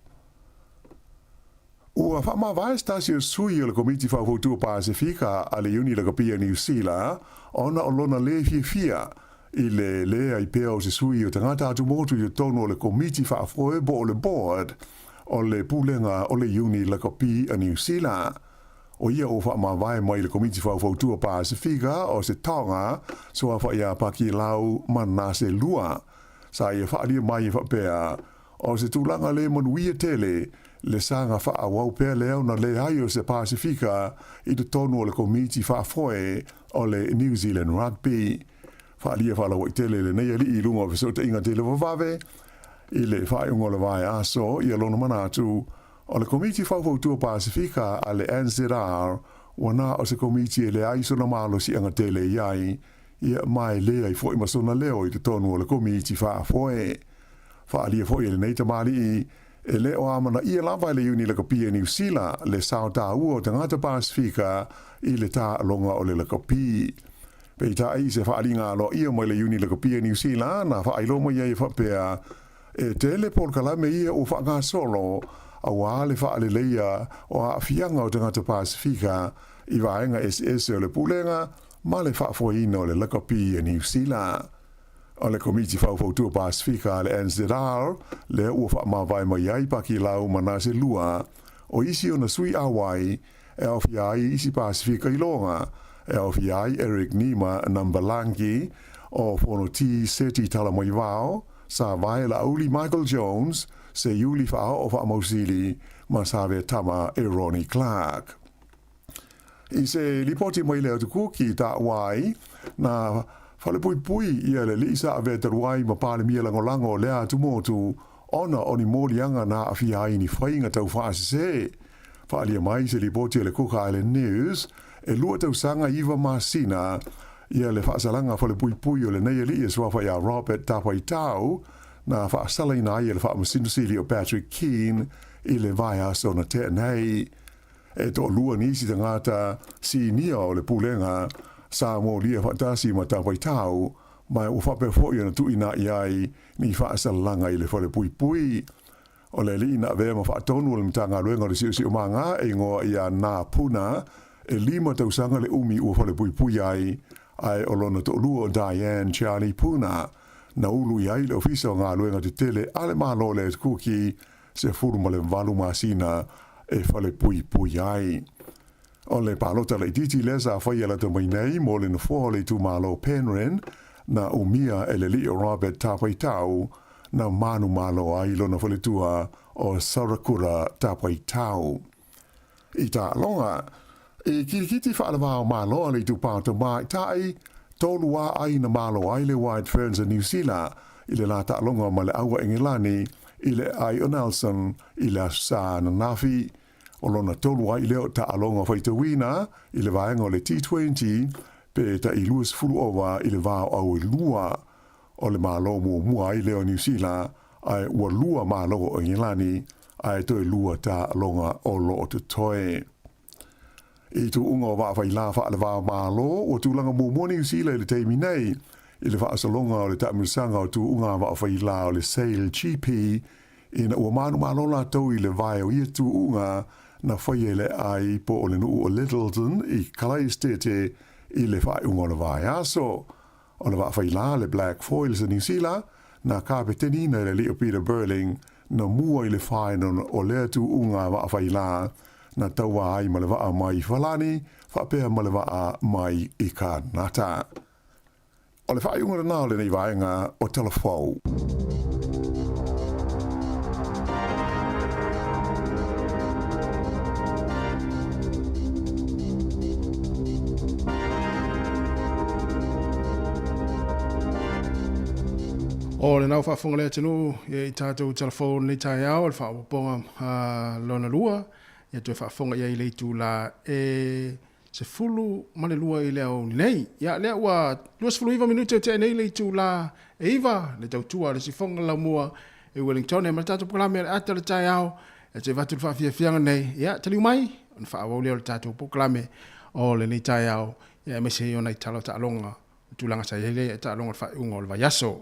Ua wha vai stasio sui o le komiti whaufotua Pasifika a le uni le kapia New Zealand, ona o lona le fia I le lea I pea o se sui o tangata atu motu I tono o le komiti whaafoe bo o le board o le pulenga o le uni le kapia New Zealand. O ia o wha vai mai le komiti whaufotua Pasifika o se tonga so a wha ia paki lau mana se lua. Sa ia wha alia mai wha pea o se tūlanga le manuia tele le sanga wha awau pēr leo na le ai o se Pasifika I te tonu o le komiti whaafoe o le New Zealand Rugby. Wha lia wha lawa I tele le nei ali I lunga o so te inga te le wawave I le whaeunga le vai aso I alona manatu o le komiti whaufotua Pasifika a le NZR wana o se komiti e le aiso na malo si anga tele iai ia mai le ai fo I masona leo I te tonu o le komiti whaafoe. Wha lia fo I le nei tamali e le o amana ia lava le uni le kapia New Zealand le sao tā ua o tangata Pasifika I le tā longa o le kapi. Pei tā I se whaalinga alo ia mai le uni le kapia New Zealand na whailo mai ia I whapea e tele pol kalame ia o whaanga solo a wale whaale leia o a fianga o tangata Pasifika I vaenga SS o le pulenga ma le whaafoina o le kapia New Zealand. O le komiti whaufotua Pasifika le NZR, le ua whaamawai mai ai paki lau mana se lua, o isi o na sui awai, e au fiai isi Pasifika I longa, e au fiai Eric Nima Nambalangi, o whono ti seti tala mai wao, sa vai la uli Michael Jones, se yuli whao o whaamausili, ma sa ve tama e Ronnie Clark. I se lipoti mai leo tukuki ta wai, na Fale pui ia le lisa a veteruai ma pale mia lango lea tu motu ona oni molianga na afia ini whainga tau whaasese. Whaalia mai se li boti le Cook Island News e lua tau sanga iwa masina ia le whaasalanga fale pui o le nei li swafa ia Robert Tapai Tau na whaasala ina ia le whaamasinu o Patrick Keane I le vai aso na te nei. E to lua nisi tangata si nia o le pulenga Sāmoa lia whatasi ma tāpai tau, mai o whape fōi ana tuina iai ni whaasalanga I le whale pui. O le li ina vea ma whaatonu o le mtanga ruenga le siu o manga e ngoa ia nā puna e 5 tausanga le umi o whale pui ai o lona to lua o Diane Charlie Puna na ulu iai le ofisa o ngā luenga te tele ale malo le kuki se furu ma le valu masina e fale pui pui ai. O le palota le titi le sa whai ala te mai nei mo le nufo le tu malo Penryn na umia e le li o Robert Tapai Tau na manu malo ai lona fale tua o Sarakura Tapai Tau. I ta longa, e kirikiti whaalawao malo le tu pāta mai tai tolu wā ai na malo ai le White Ferns a New Zealand i le la ta longa ma le awa Engilani i le ai o Nelson i le sa na nafi o lona tolu ai leo ta alonga whaitawina i le vaenga o le T20 pe ta i luas fulu owa i le vāo au i lua o le malo mua ai leo New Zealand ai ua lua malo o Engilani ai toi lua ta alonga o lo te toe. I tu unga o waa whaila wha le waa malo o tu langa mua New Zealand le teimi nei i le wha asalonga o le tamirisanga o tu unga wa whaila o le Sail GP ina ua manu malo la tau i le vai o ia tu unga na whaiele ai po o le nuu o Littleton i Kalai Stete i le whai unga o le vai aso. O le wha whaila le Black Foils a New Zealand na kapeteni na le Leo Peter Burling na mua i le whaino o lea tu unga wa whaila na taua ai ma le waa mai Falani, whapea ma le waa mai i ka nata. O le whai unga nao le nei vaenga o telefou. O le nau whaafonga lea tenu i tātou telefone nei tai au, le whaaponga lona lua, ia tue whaafonga ia i leitu la e se fulu mane lua i lea o nei. Ia lea ua 2 minute te nei leitu la e iwa, le tautua le sifonga la mua e Wellington, e mara tātou proklame le ata le tai au, e te vatu le whaafiafianga nei. Ia, taliu mai, on whaawau leo le tātou proklame o le nei tai au, ia e mese i o nei talo ta alonga, tūlanga sa hele, e ta alonga le whaunga o le vaiaso.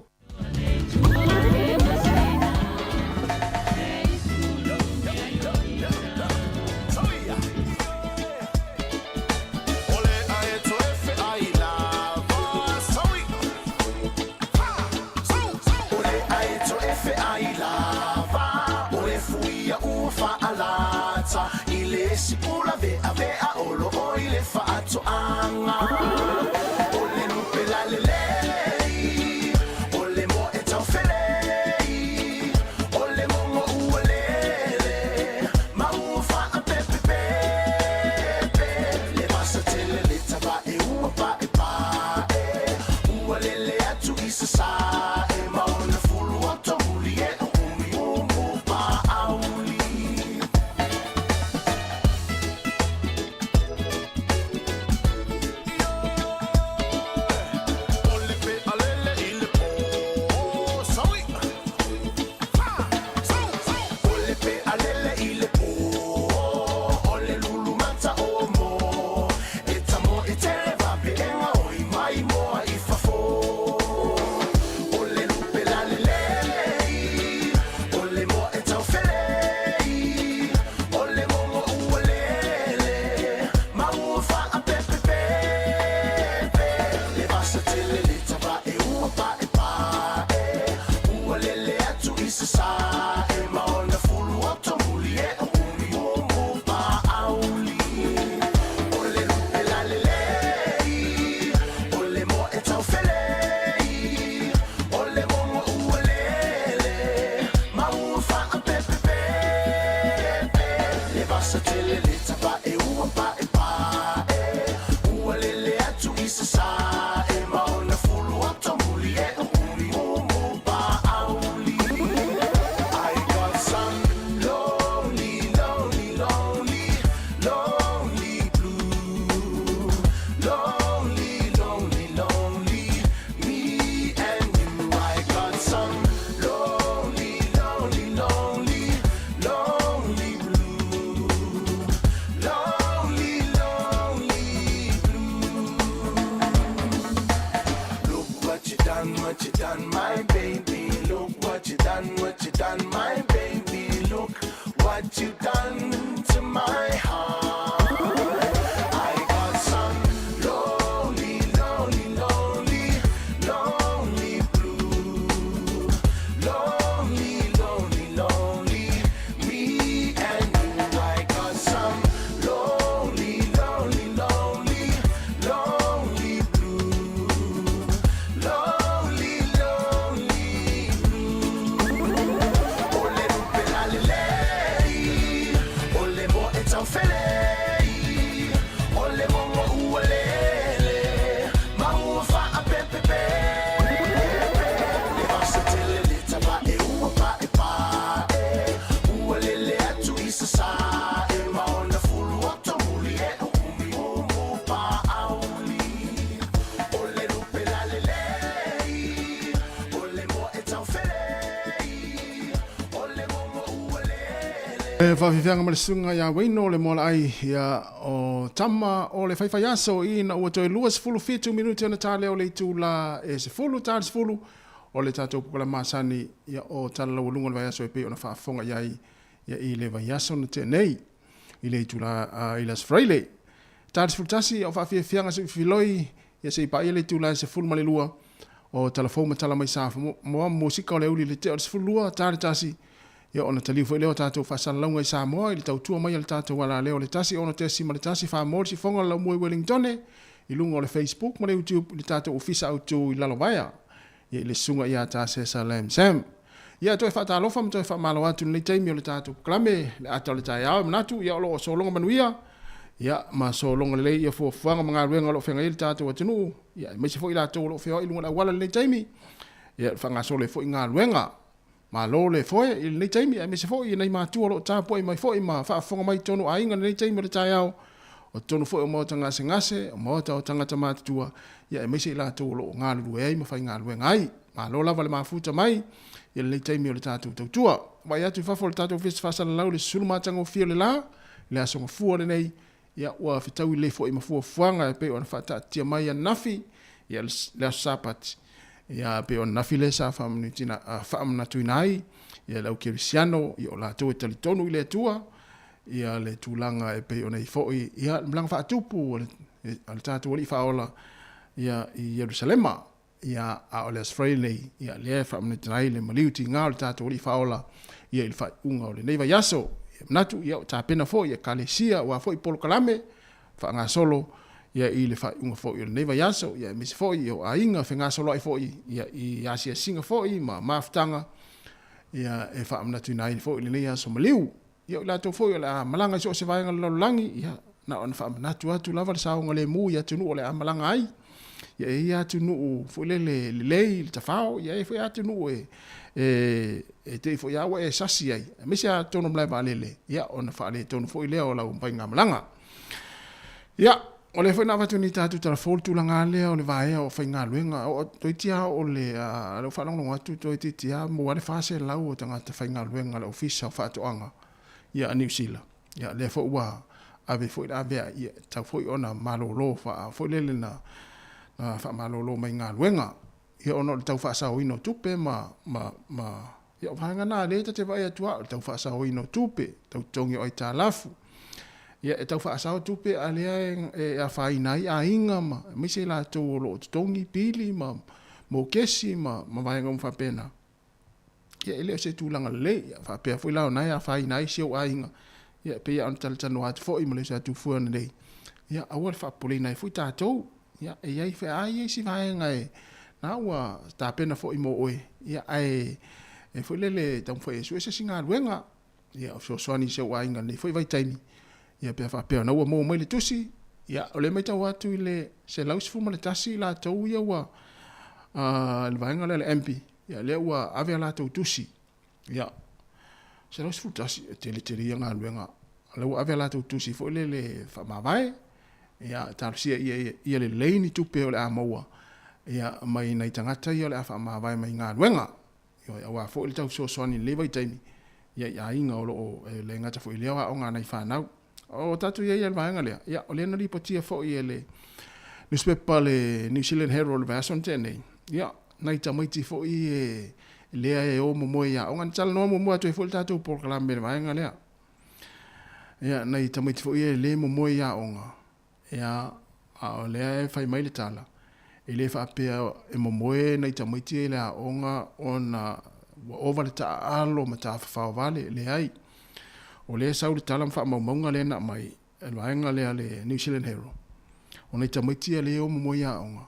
le whawhiwhianga ma le sunga ia weino le mola ai ia o tama o le whaiwhai aso I na ua toi luas fulu fitu minuti ana tā leo le itu la e se fulu tā se fulu o le tātou pukala māsani ia o tala lau lunga le vai aso e pe o na whaafonga iai ia I le vai aso na te nei I le itu la I las freile tā se fulu tasi o whawhiwhianga se filoi ia se ipa ia le itu la se fulu male lua o talafou ma tala mai safa moa musika o le uli le te o se fulu lua tā le tasi ia ona taliu foi leo tātou whasalalaunga I Sāmoa I le tautua mai le tātou wala leo le tasi ona te sima le tasi whamori si whonga lau mui Wellington I lunga o le Facebook ma le YouTube le tātou ofisa autu I Lalawaya ia I le sunga ia tā se Salam Sam ia toi whatalofa ma toi whamalo atu nei taimi o le tātou klame le ata le tai au manatu ia o lo solonga manuia ia ma solonga le ia fuafuanga mga ruenga lo whenga I le tātou atunu ia me se foi la tō lo wheo I lunga la wala le taimi ia whanga sole foi ngā ruenga ma lo le foi I nei taimi me se foi nei matua lo tapo I mai foi ma whaafonga mai tonu ainga nei taimi le tai au o tonu foi o mo tanga se ngase o mo ta o tanga tamatua ia me se la to lo nga lu e ma fai nga lu ngai ma lo lava le mafuta mai ia nei taimi o le tatu tua mai atu fa fo le tatu fis fa sala lau le sulma tanga o fio le la le aso fu le nei ia ua fitau le foi ma fu fuanga pe ona fa ta tia mai nafi ia le sapat ia pe on na file sa famnutina famna tuinai ia lau kirisiano ia la to talitonu ile tua ia le tulanga e pe ona I foi ia blang fa tupu al tatu li faola ia I Jerusalema ia a oles freely ia le famnutina le maliuti ngal tatu li faola ia il fa unga ole neiva yaso natu ia ta pena foi ia kalesia wa foi pol kalame fa nga solo ia I le fai unga foi le neva yaso ia mis foi o ainga fenga solo I foi ia I asia singa foi ma maftanga ia e fa amna tuna I foi le nei so maliu ia la to foi la malanga so se vai ngalo langi ia na on fa amna tu lava sa ngale mu ia tunu ole amalanga ai ia tunu foi le tafao ia foi tunu e te foi ia e sasi ai misia tonu mlai valele ia on fa le tonu foi le o la umpai ngamalanga ia o le foi na vatu ni tatu tala fol tu langa le o le vai o fai nga luenga o toitia o le lo fa longo atu toitia mo le fase la o tanga te fai nga luenga le ofisa fa to anga ia New Zealand ia le foi wa ave foi da be ia ta foi ona malolo fa foi le na fa malolo mai nga luenga ia ono le tau fa sa o ino tupe ma ia vanga na le te vai atu tau fa sa o ino tupe tau tongi o ita lafu ia e tau whaasau tupe a lea e a whainai a inga ma mise la tō lo tongi pili ma mo kesi ma vaenga mwhapena ia e leo se tūlanga le ia whapea fui lao nai a whainai seo a inga ia pe ia anu talatano atu fo ima le se atu fuana nei ia awal whapole nai fui tātou ia e iai wha ai e si vaenga e na ua tāpena fo imo oe ia e fui lele tau fwe su e se singa luenga ia o soani seo a inga nei fui vai taimi ia pe fa pe na ua mo le tusi ia o le mai tau atu I le se lausfu ma le tasi la tau ia ua le vaenga le MP ia le ua ave la tau tusi ia se lausfu tasi te ria ngā luenga le ua ave la tau tusi fo le fa mawai ia tarsia ia le leini tupe o le a maua ia mai nei tangata ia le a fa mawai mai ngā luenga ia ua fo le tau soani le vai taimi ia inga o lo le ngata fo leo o ngā nei whanau o tatu ia ia vaenga lea ia o le na ripotia fo ia le newspaper le New Zealand Herald version tene ia nai tamaiti fo I lea e o momo ia o ngan tala no momo atu fo tatu por kalambe vaenga lea ia nai tamaiti fo ia le momo ia onga ia o lea e fai mai le tala le fa pe e momo nai tamaiti le onga ona over le ta alo mata fa vale le ai o le sau le tala mfa maunga le na mai e vaenga le New Zealand Herald o nei tamaiti le o momo ia onga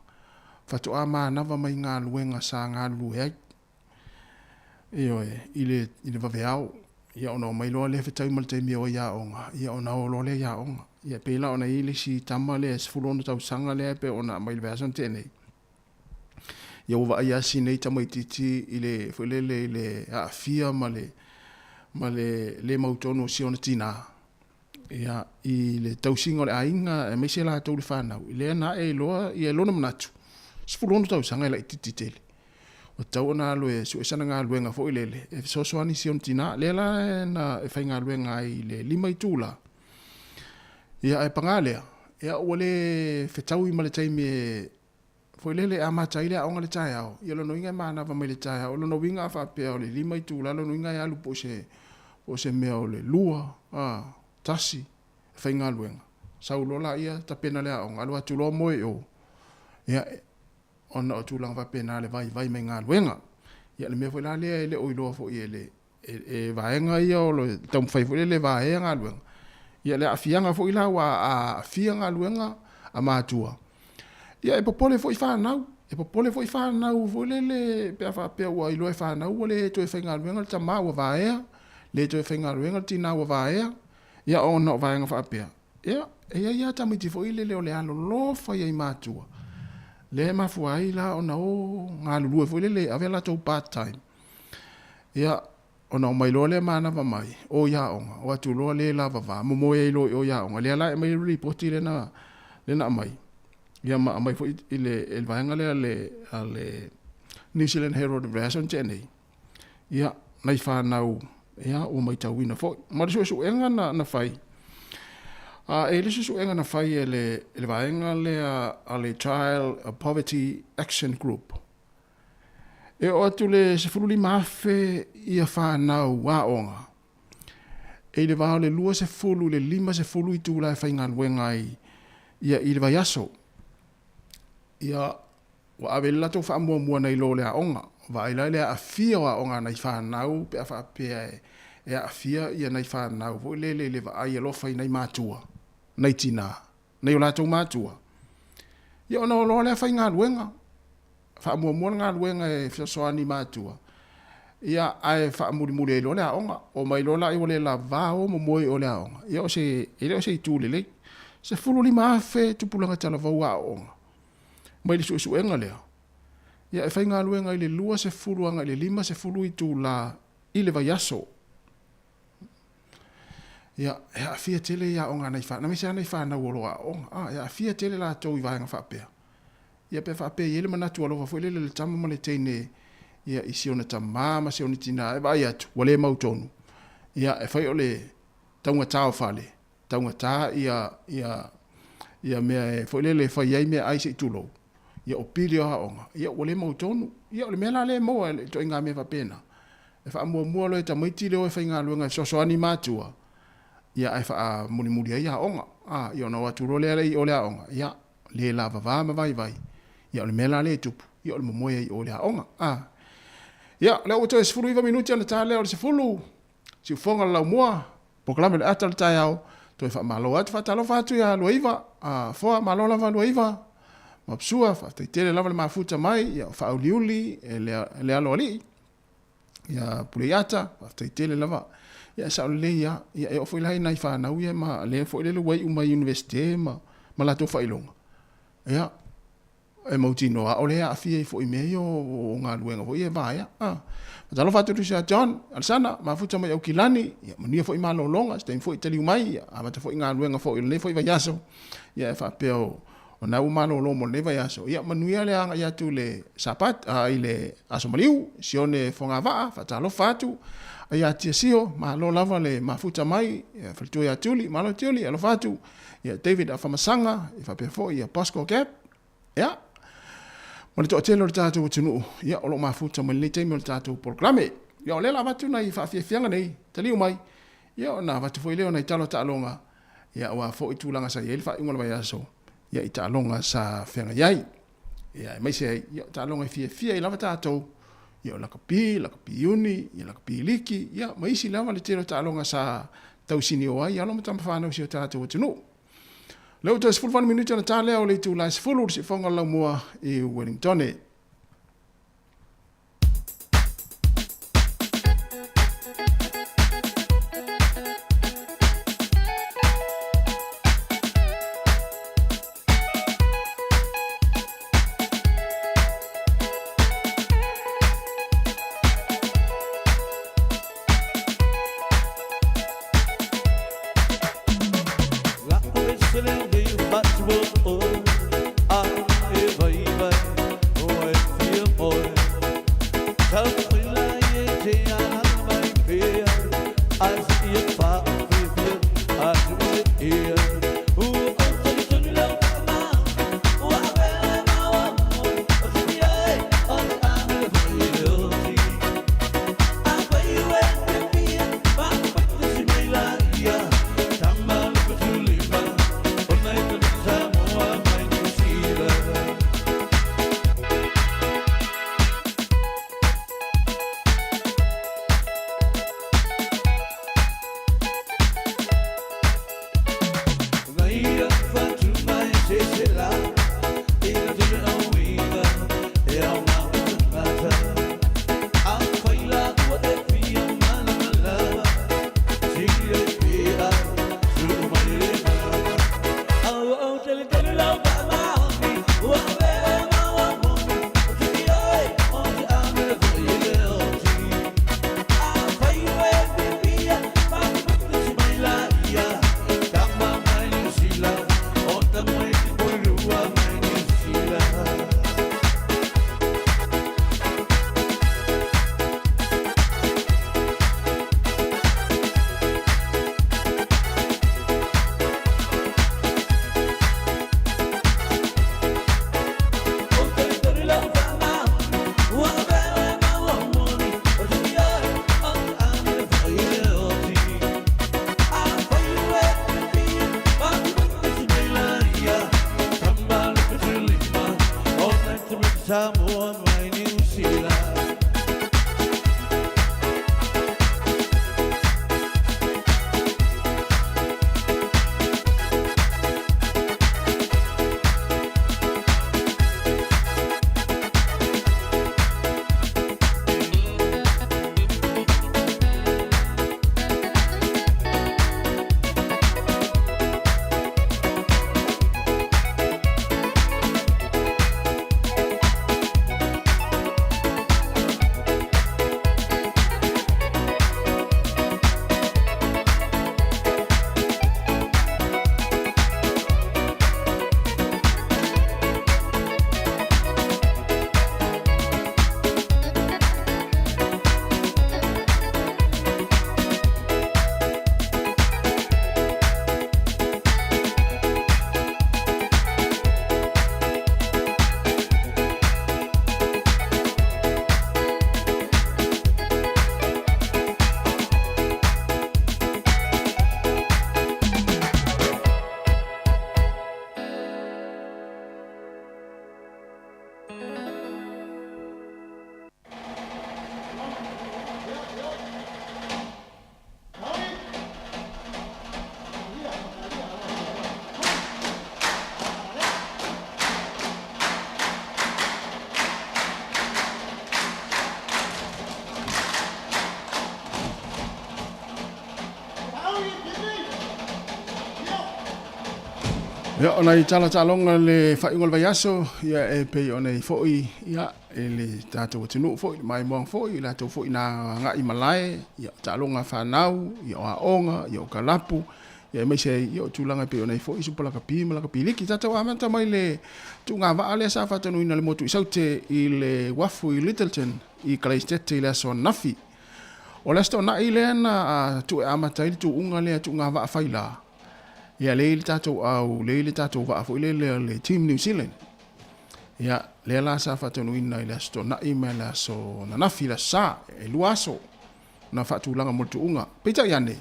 fatu ama nava mai ngā luenga sa ngā lue io ile vaveau ia ona mai lo le fetau mal te mio ia onga ia ona o lo le ia onga ia pe la ona ile si tama le sfulona tau sanga le pe ona mai le version tene ia wa ia si nei tamaiti ile fulele le a fia le mautono si ona tina ia I le tausinga le ainga e me se la tau le whanau ile na e loa ia lona manatu sfulona tau sanga la itititele o tau na lue su esana ngā luenga fo ilele e sosoani sion tina lela na e whai ngā luenga i le lima i tūla ia e pangalea ia ole whetau i male taimi e fo ilele a mata ile a onga le tai au ia lono inga mana va mai le tai au lono winga fa pe o le lima i tūla lono inga ia lupo se mea o le lua tasi whai ngā luenga sau lola ia ta pena le a onga alua tulo moe o ia ona o tūlanga fa pena le vai mai ngā luenga ia le mea fo la le le oiloa fo ia le e vaenga ia o lo tam fai fo le vaenga ngā luenga ia le afianga fo ila wa a afia ngā luenga a matua ia e popole fo i whanau fo le pea fa pea ua iloa e whanau le to e whai ngā luenga le tama ua vaea le to e whai ngā luenga le tina ua vaea ia ona o vaenga fa pea ia tamiti fo ile le o le alo lofa ia i matua le mafuai la ona o ngā lulua fo le ave la tau part time ia ona o mai lo le mana va mai o ia onga o atu lo le la va mo ia lo o ia onga le la mai report le na mai ia mai fo ile el vaenga le New Zealand Herald version tene ia nai fa nau ia o mai tau ina fo ma so enga na fai e le su enga na fai ele vaenga le Child Poverty Action Group. E o atu le se fulu mafe ia whanau wa onga. E le vao le lua se fulu le lima se fulu i tūla e whainga luenga ia i le vai aso. Ia wa awe lato wha mua nei lo le a onga. Va ila le a fia wa onga nei whanau pe a whapea e a fia ia nei whanau. Vo le va ai alofa i nei mātua. Nei tina, nei o lātou mātua. Ia ona o loa lea whai ngā luenga. Wha mua ngā luenga e whiasoani mātua. Ia ai wha muri e lo lea onga. O mai lo la i o le la vāo mo moe o lea onga. Ia o se i tūlele. Se fulu li maafe tupulanga tala vau a onga. Mai li su enga lea. Ia e whai ngā luenga i le lua se fulu anga i le lima se fulu i tū la i le vai aso. Ia a fia tele ia onga nei fa na me sa nei fa na wolo a onga ia fia tele la to i vaenga fa pe ia pe fa pe ele mana tu alo fa le tama male tene ia isi ona tama ma se oni tina e vai atu wale mau tonu ia e fai ole taunga tau fale taunga ta ia me fo le fa ia me ai se tulo ia o pilio ha onga ia wale mau tonu ia ole me la le mo to inga me fa pena e fa mo lo e tamaiti le o fa inga luenga so ani matua ia ai fa muri ia onga ia no atu role ai ole onga ia le lava va ma vai ia le mela le tupu ia le momoe ai ole onga ia le o to sfuru iva minuti ana tale o se fulu si fonga la moa proclame le atal taiao to fa malo at fa talo fa tu ia lo iva fo malo la va lo iva ma psua fa te tele lava le mafuta mai ia fa uliuli le alo ali ia puliata fa te tele lava ia sa le ia e o foi lai nai fa na ia ma le foi le wai uma university ma la to fa ilonga ia e mautino a ole a fie foi me o nga luenga foi e va ia ta lo fatu sia John alsana ma futa mai o kilani ia mania foi malo longa stem foi teli mai a ma foi nga luenga foi le foi va yaso ia fa peo o na umano lo mo le va yaso ia manuia le anga ia tu le sapat ile asomaliu sione fonga va fa ta lo fatu ia tia sio ma lo lava le mafuta mai fa tu ia tuli ma lo tuli alo fatu ia David afamasanga fa pe fo ia Pasco Cap ia mo le to telo le tatu tunu ia o lo mafuta mo le temi le tatu programe ia o le lava tu nai fa fianga nei tali mai ia na va tu foi le ona italo ta longa ia wa fo itu langa sa ia fa ingola vai aso ia ita longa sa fianga yai ia mai se ia ta longa fia lava tatu ia la kapi uni ia la kapi liki ia mai si lava le telo ta longa sa tausini o ai alo mata fa no si tatu tunu Leo tos full 1 minute na tale o le tu la full si fonga la moa e Wellington. Vai, vai, oh, Samoa mai New Zealand. Ya ona I tala le whaingol vai aso ia e pei ona I foi ia e le tātou tinu foi mai moang foi la tau foi na ngai malae ia talonga whanau ia o aonga ia o kalapu ia mai se ia o tūlanga pei ona I foi supala ka pi mala ka piliki tātou amanta mai le tu ngā waa le sa whatanu ina le motu I saute I le wafu I Littleton I Kalaistete I le aso nafi o le sto na I le ana tu e amata I tu unga le tu ngā waa whaila ia le tātou au le tātou waa fo le team New Zealand ia le la sa fatonu ina I le sto na email la so na nafi la sa e luaso na fatu langa mo tuunga pita yane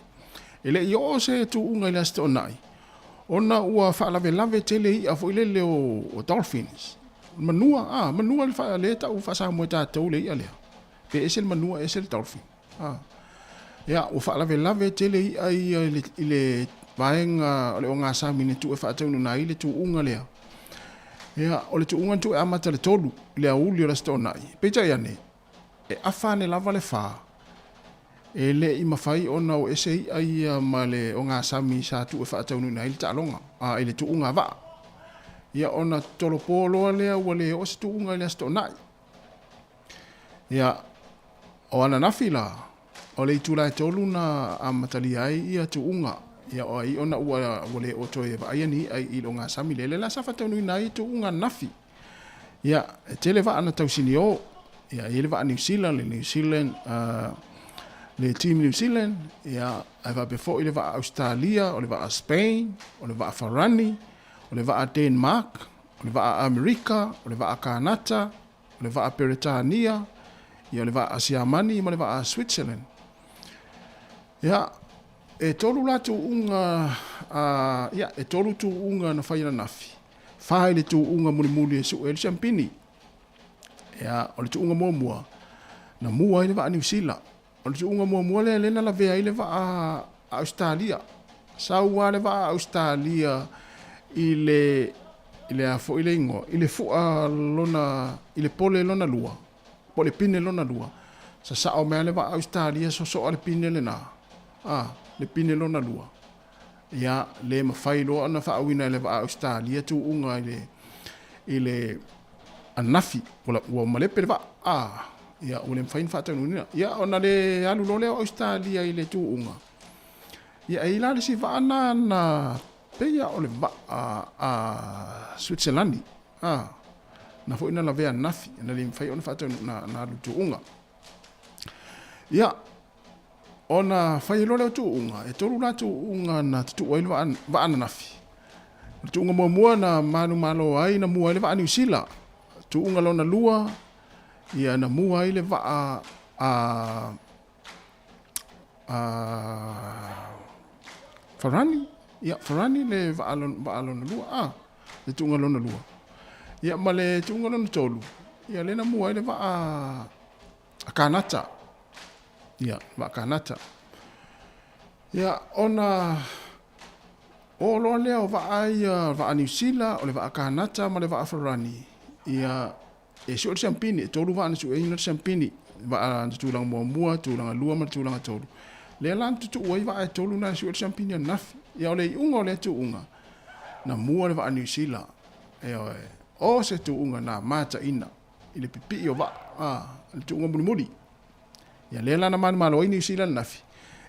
ele yo se tuunga I le sto nai ona ua fa lave tele I fo le o Dolphins manua le fa le ta u fa sa mo tātou le ia le pe esel manua esel Dolphin ia u fa lave tele ai le vaenga le o ngā sāmine tu e whaataunu nā I le tu unga lea. Ia, o le tu unga tu e amata le tolu, le auli o la sto nai. Peita iane, e awhane lava le whā. E le I mawhai ona o ese I ai ma le o ngā sāmi sa tu e whaataunu nā I le tālonga. E le tu unga wā. Ia, ona tolo pōloa lea ua le o se tu unga le sto nai. Ia, o ana nawhila, o le itu lai tolu na amatali ai ia tu unga. Ia o ai ona ua le o toe va ai ni ai I lo ngā sami le la sa fatau nui nai tu unga nafi. Ia tele va ana tausini o ia ele va New Zealand le New Zealand le team New Zealand ia ai va before ele va Australia o le va Spain o le va Farani o le va Denmark o le va Amerika o le va Kanata o le va Britania ia o le va Asiamani mo le va Switzerland. Ia e tolu latu unga e tolu tu unga na whaina nafi. Whai le tu unga muli e su e le champini. Ia, o le tu unga mua na mua ile va New Zealand. O le tu unga mua le lena la vea ile va Australia. Saua le va Australia ile a fo ile ingo. Ile fu a lona, ile pole lona lua. Pole pine lona lua. Sa o mea le va Australia so ale pine le na. Le pine lona lua. Ia le mawhai loa ana whaawina le wa Australia tu unga ile anafi ua malepe le wa ia ule mwhain whaatanu nina. Ia ona le alu lo leo Australia ile tu unga. Ia ila le si waana na peia o le wa Switzerlandi. Na fo ina la vea nafi na le mwhai ona whaatanu na alu tu unga. Ia ona fai lole tu unga e toru la tu unga na tu wai va ana nafi tu unga mua na manu malo ai na mua ile va New Zealand tu unga lona lua ia na mua ile va Farani le va alona lua le tu unga lona lua ia male tu unga lona tolu Ia lena mua ele va a kanata. Ia, va kanata. Ia ona o lo leo va ai va a New Zealand o le va a kanata ma le va a Farani. Ia e so champini tolu va na su e champini va a tulang mua tulang lua ma tulang tolu. Le lan tu oi va e tolu na su champini na. Ia le unga le tu unga. Na mua le va a New Zealand. O se tu unga na mata ina. Ile pipi o va tu unga muri. Ia le lana man malo i New Zealand nafi.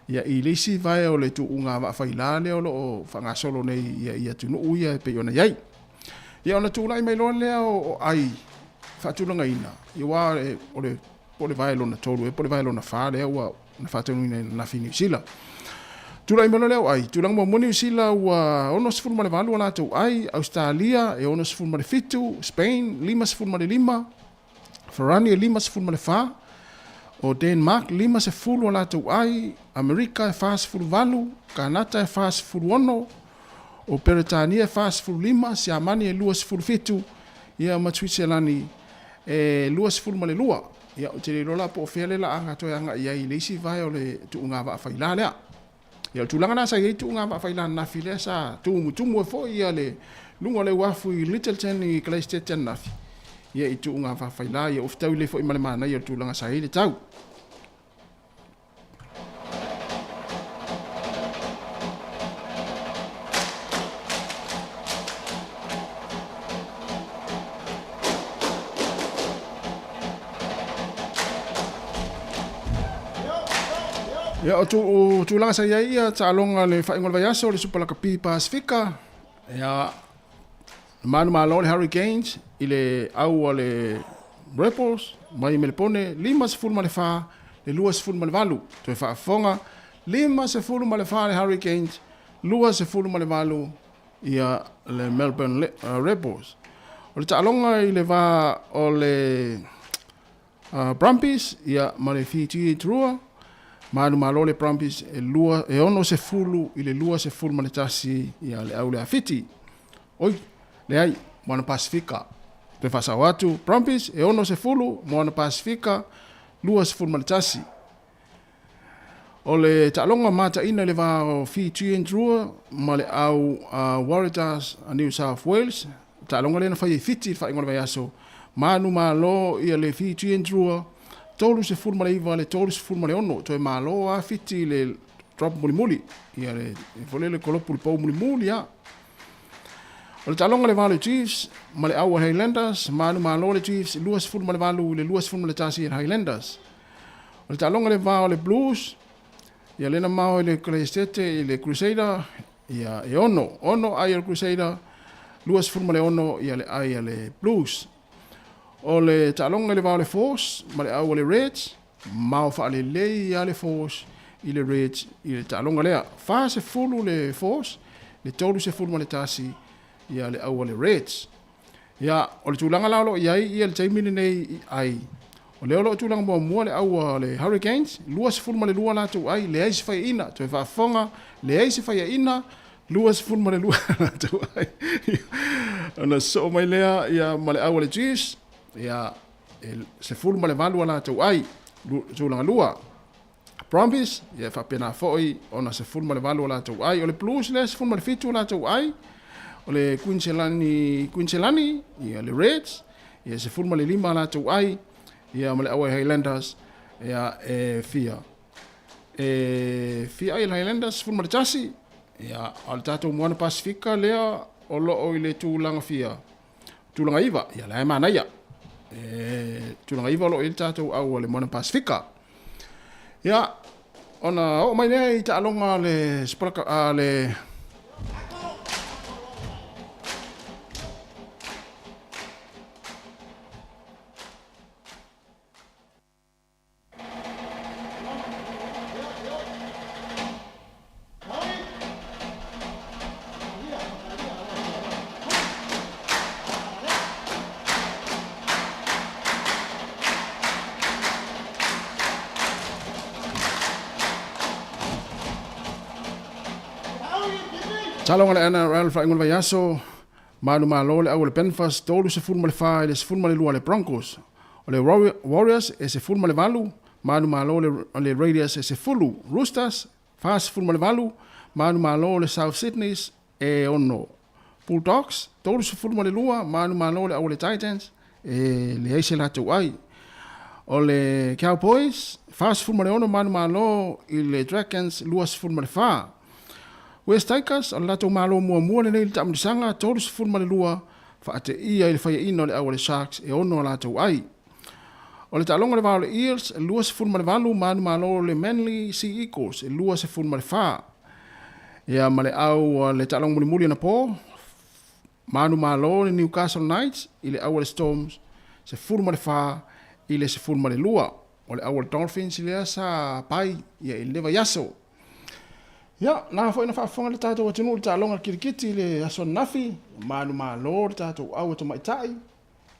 Ia i le si vai o le tu unga va faila le o fanga solo nei ia tu no ia pe ona yai. Ia ona tu lai mai lo le o ai fa tu longa ina. Ia wa o le pole vai lo na tolu e pole vai lo na fa le wa na fa tu na fi New Zealand. Tu lai mai lo le ai tu lang mo New Zealand wa ono sful ma le valu na tu ai Australia e ono sful ma le fitu Spain 5 sful ma le 5 Farani 5 sful ma le fa o Denmark 5 sefulu o lātou ai, Amerika e 4 Kanata e 4 o Peretania e 4 Siamani e 2 ia ma Switzerlandi e 2 ma le lua. Ia o te rola po fele la anga toi anga ia i leisi vai o le tuunga wa faila lea. Ia o tulanga nasa i tuunga wa faila na file sa tumu e fo ia le lunga le wafu i Littleton i Christchurch nafi. Ia i tuunga wa faila ia uftau le fo i malemana ia tulanga sa i le tau. Ia o tu langa sa ia talonga le whaingola vai aso le supalaka pi Pasifika. Ia manu malo le Hurricanes i le au o le Rebels mai me le pone 5 ma le wha le 2 ma le valu. Toi whaafonga 5 ma le wha le Hurricanes 2 ma le valu ia le Melbourne Rebels. O le talonga i le va o le Brumbies ia ma le Fiji Trua. Manu malo le Brumbies e ono se fulu i le 2 ma le tasi ia le au le afiti. Oi, le ai, moana Pasifika. Te whasa watu, Brumbies e ono se fulu, moana Pasifika, 2 ma le tasi. O le talonga mata ina le va o Fiji and Drua, ma le au Waratahs a New South Wales. Talonga le na whai fiti, whai ngona vai aso. Manu malo ia le Fiji and Drua, tolu se fulu ma le iwa le tolu se fulu ma le ono. Toi malo a fiti le drop muli. Ia le vole le kolopu le pau muli ya. O le talonga le valu Chiefs, ma le au Highlanders, manu malo le Chiefs, 2 ma le valu, le 2 ma le tasi Highlanders. O le talonga le valu le Blues, ia lena mao le Christchurch i le Crusader, ia e ono ai le Crusader, 2 ma le ono ia le ai le Blues. O le talonga le valu le Force, ma le au le Reds, mao fa le lei ia le Force, i le Reds, i le talonga lea. Fa se fulu le Force, le tolu se fulu ma le tasi, ia le au le Reds. Ia o le tulanga laulo ia le taimini nei ai. O le olo tulanga mua le au le Hurricanes, 2 ma le lua latu ai, le eisi fai ina, toi whaafonga, le eisi fai ina, 2 ma le lua latu ai. Ona so mai lea, ia ma le au le Chiefs, ia se fulu ma le valua latu ai, tulanga lua. Brumbies, ia whapena foi, ona se fulu ma le valua latu ai, o le Blues le se fulu ma le fitu latu ai, o le Queensland, ia le Reds, ia se fulu ma le 5 latu ai, ia ma le awa Highlanders, ia fia ai le Highlanders, fulu ma le tasi, ia o le tatou moana Pasifika lea o loo i le tūlanga fia, tūlanga iwa, ia le aimana ia, tūlanga iwa o loo i le tatou au le moana Pasifika. Ia, ona o mai lea i ta alonga le spalaka, le talonga le NRL whaingola vai aso, manu malo le au le Penfast, tolu se fulu ma le wha, le se fulu ma le lua le Broncos. O le Warriors e se fulu ma le valu, manu malo le Raiders e se fulu. Roosters, fast fulu ma le valu, manu malo le South Sydneys e ono. Bulldogs, tolu se fulu ma le lua, manu malo le au le Titans e le eise la tau ai. O le Cowboys, fast fulu ma le ono, manu malo i le Dragons, lua se fulu ma le faa. West Tigers, o le lato malo mua le neil tamulisanga, tolu se fulu ma le lua, faate ia i le whaia ino le au le Sharks e ono la tau ai. O le talonga le valo le Eels, lua se fulu ma le valu, manu malo le Manly Sea Eagles, lua se fulu ma le faa. Ia ma le au le talonga muli na po, manu malo le Newcastle Knights, i le au le Storms, se fulu ma le faa, i le se fulu ma le lua. O le au le Dolphins, i le asa pai, ia i leva yaso. Ia, na fo ina whaafonga le tātou wa tunu le talonga kirikiti le aso nafi, manu malo le tātou au to maitai,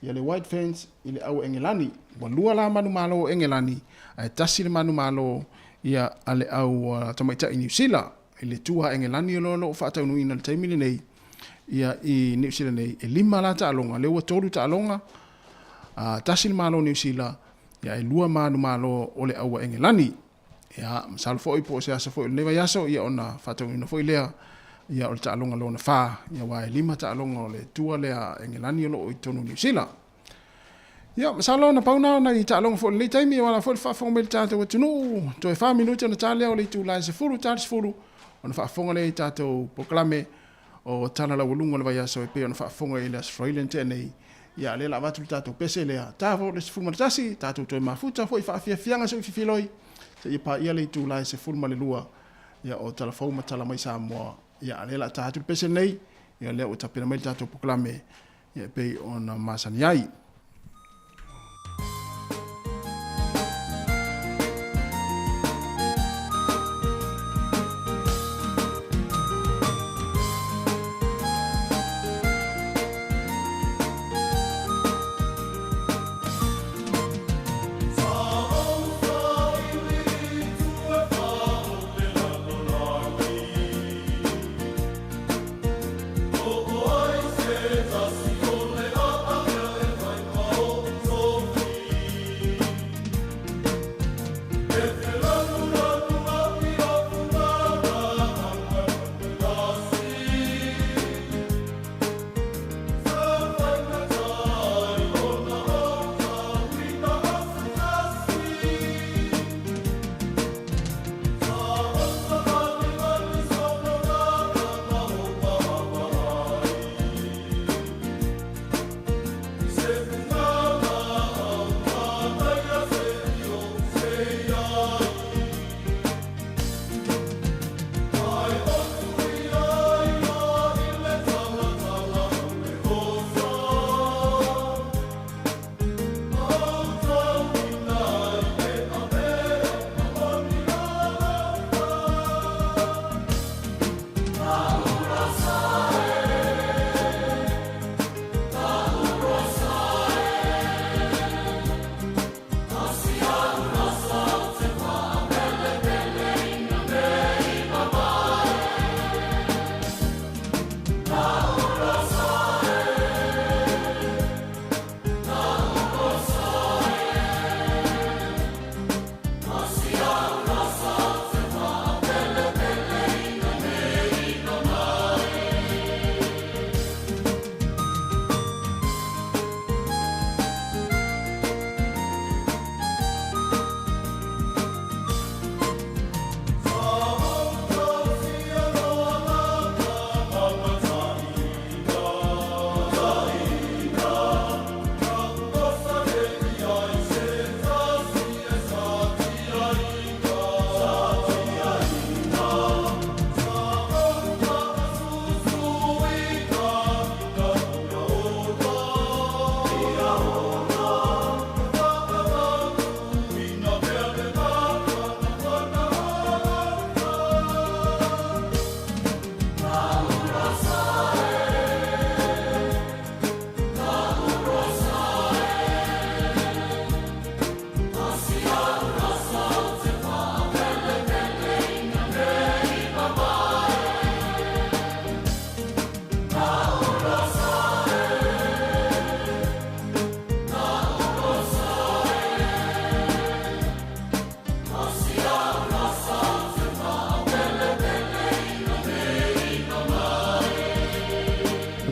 ia le White Fence i le au Engelani. Wa lua la manu malo Engelani, ai tasi le manu malo ia ale au tamaita i New Zealand. I le tua Engelani lo whaatau nui na le taimile nei, ia i New Zealand nei. E lima la ta'alonga, le ua tolu ta'alonga, tasi le malo New Zealand, ia e lua manu malo o le au Engelani. Ia, masalo fo i po se asa fo i lewa yaso, ia ona whaatau nui na fo i lea, ia o le ta'alonga lo na wha, ia wa e lima ta'alonga o le tua lea Engelani lo i tonu New Zealand. Ia, masalo na pauna na i ta'alonga fo le taimi, wala fo le whaafonga me le tātou wa tunu, to e 5 minuta na tālea o le tu lai se furu, tāli se furu, ona whaafonga le tātou poklame o tana la walunga le vai aso e pe ona whaafonga i le Australian tēnei, ia le la watu le tātou pese lea, tāfo le se furu maratasi, tātou to e mafuta, fo i whaafia fianga so i fifiloi, se i pa ia le tu lai se furu ma le lua, ia o talafau matala mai Sāmoa, ia le la tātou pese nei, ia le o tapena mai le tātou poklame, ia pe ona masani ai.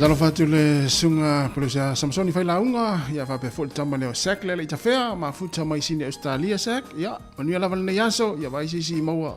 Talo fatu le sunga polisia Samsoni fai launga ia fa pe fol tama le sek le ita fea ma futa mai sine Australia sek ia manu la val ne yaso ia vai si maua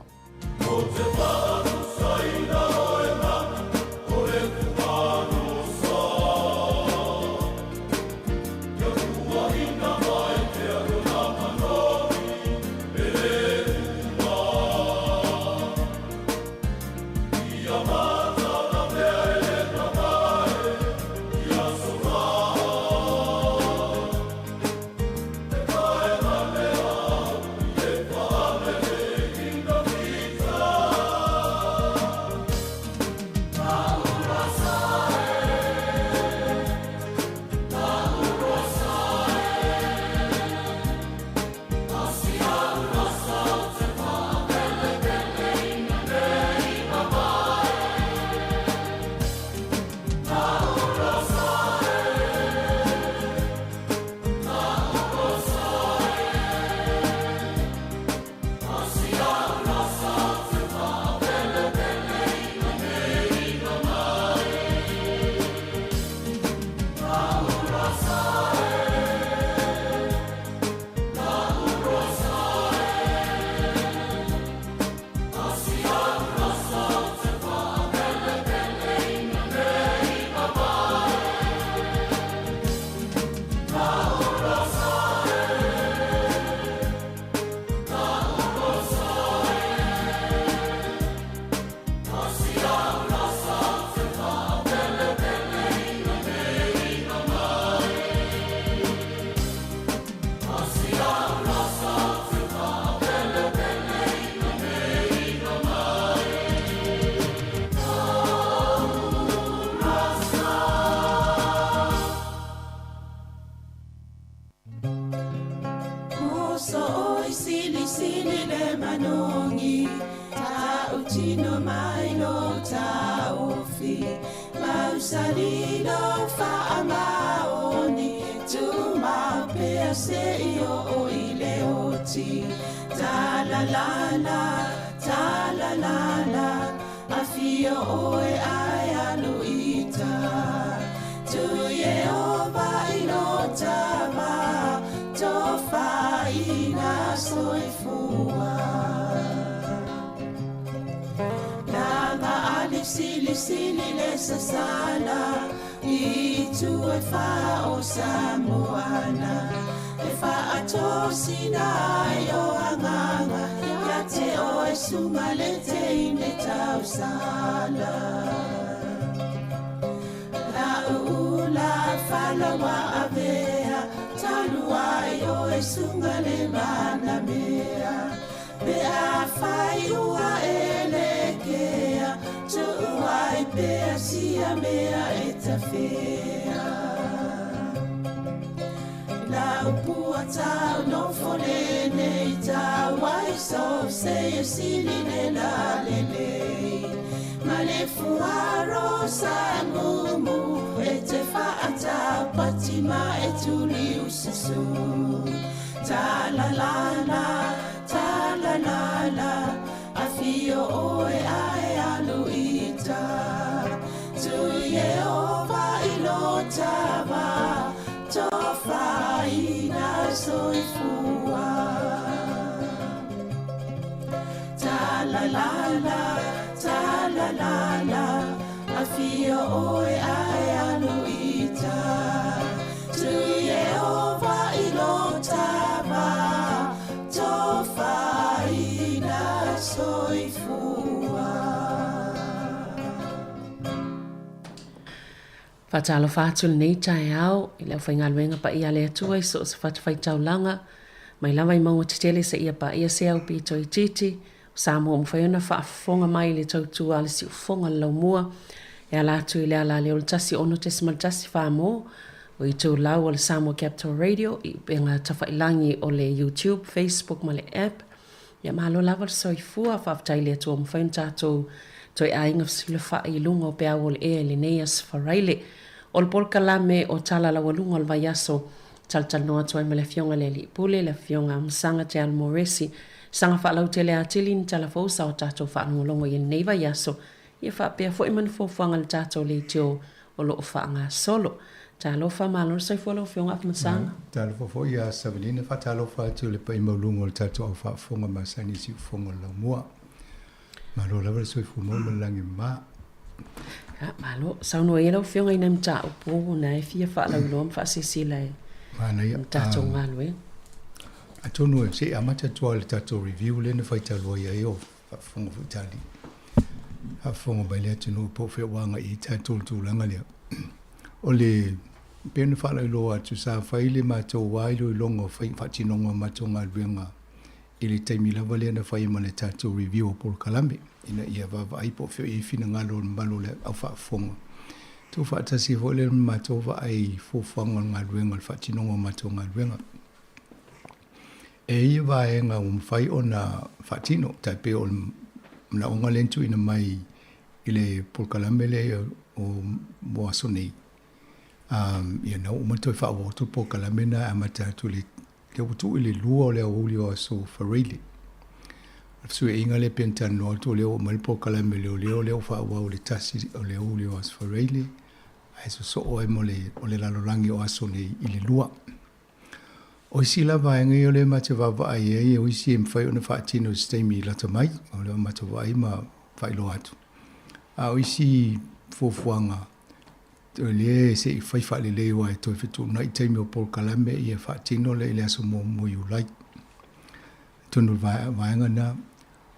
Sasana itu e fa o Sāmoana e fa atosina yo anganga ya te o e sumalete ine tau sala la ula fala wa avea talua yo e sungale mana mea pe a fai ua elekea tu ai pe sia mea eta fea la upua tau no fole nei tau ai so se sili ne la lele ma le fuaro sa mumu e te faata patima e tuli usisu ta la la la afio oe ai aluita tu Yehova ilotava tofa ina soifua ta la la afio oe ai aluita tu Yehova ilotava tofa ina soifua Fatalo fatul nei tai au i le whainga luenga pa ia le atua i so se fatawhai taulanga mai lawa i maunga titele sa ia pa ia se au pi toi titi Sāmoa mwhaiona whaafonga mai le tautua le si ufonga lau mua e ala atu i le ala le oltasi ono te simaltasi whaamo o i tau lau o le Sāmoa Capital Radio i penga tawhailangi o le YouTube, Facebook ma le app ia mahalo lava le soifua whaafatai le atua mwhaiona tātou toi a inga fsile wha i lunga o pea o le e le neias wharaile o le polka lame o tala la walunga o le vaiaso taltal noa toi me le fionga le li pule le fionga msanga te almoresi sanga whaalau te le atili ni tala fausa o tātou whaanongolongo i nei vaiaso ia whaapea fo iman fofuanga le tātou le teo o lo fa nga solo talo fa malo sai fo lo fiona fa masanga talo fo ia savelina fa talo fa tu le pa imolungo le tatu au fa fonga masani si fonga la mua malo la ver soi fu mo langi ma malo sauno e lo fiona ina mta o po na e fia fa la lo fa sisila e mana ia tatu ngalo e atono se amata tu le tatu review le na fa talo ia e o fa fonga futali a fonga bale tino po fe wanga i tatu tu langa le ole pena fala lo atu sa faile ma to wailo longo fa fatinonga ma to ngalwenga ile taimi la vale na fa imale tatu review por kalambe ina ia va ai po fe i fina ngalo mbalo le au fa fonga to fa tasi vole ma to va ai fo fanga ngalwenga fatinonga ma to ngalwenga e va enga fai ona fatino tape on na onga lentu ina mai ile por kalambe le o moasoni ia na uma toi fa o tu po kalamena amata tu le tu ile lua le uli o so farili su inga le penta no tu le o mal po kalamele o le fa o le tasi o le uli o so farili ai so o e mole o le lalolangi o aso le ile lua o si la va ngi o le mate va va ai o si em fai ona fa tino stemi la tamai o le mate va ai ma fai lo atu o si fofuanga le se fai fa le wa to fitu na i me por kalame ia fa tino le aso mo yu like tonu va ngana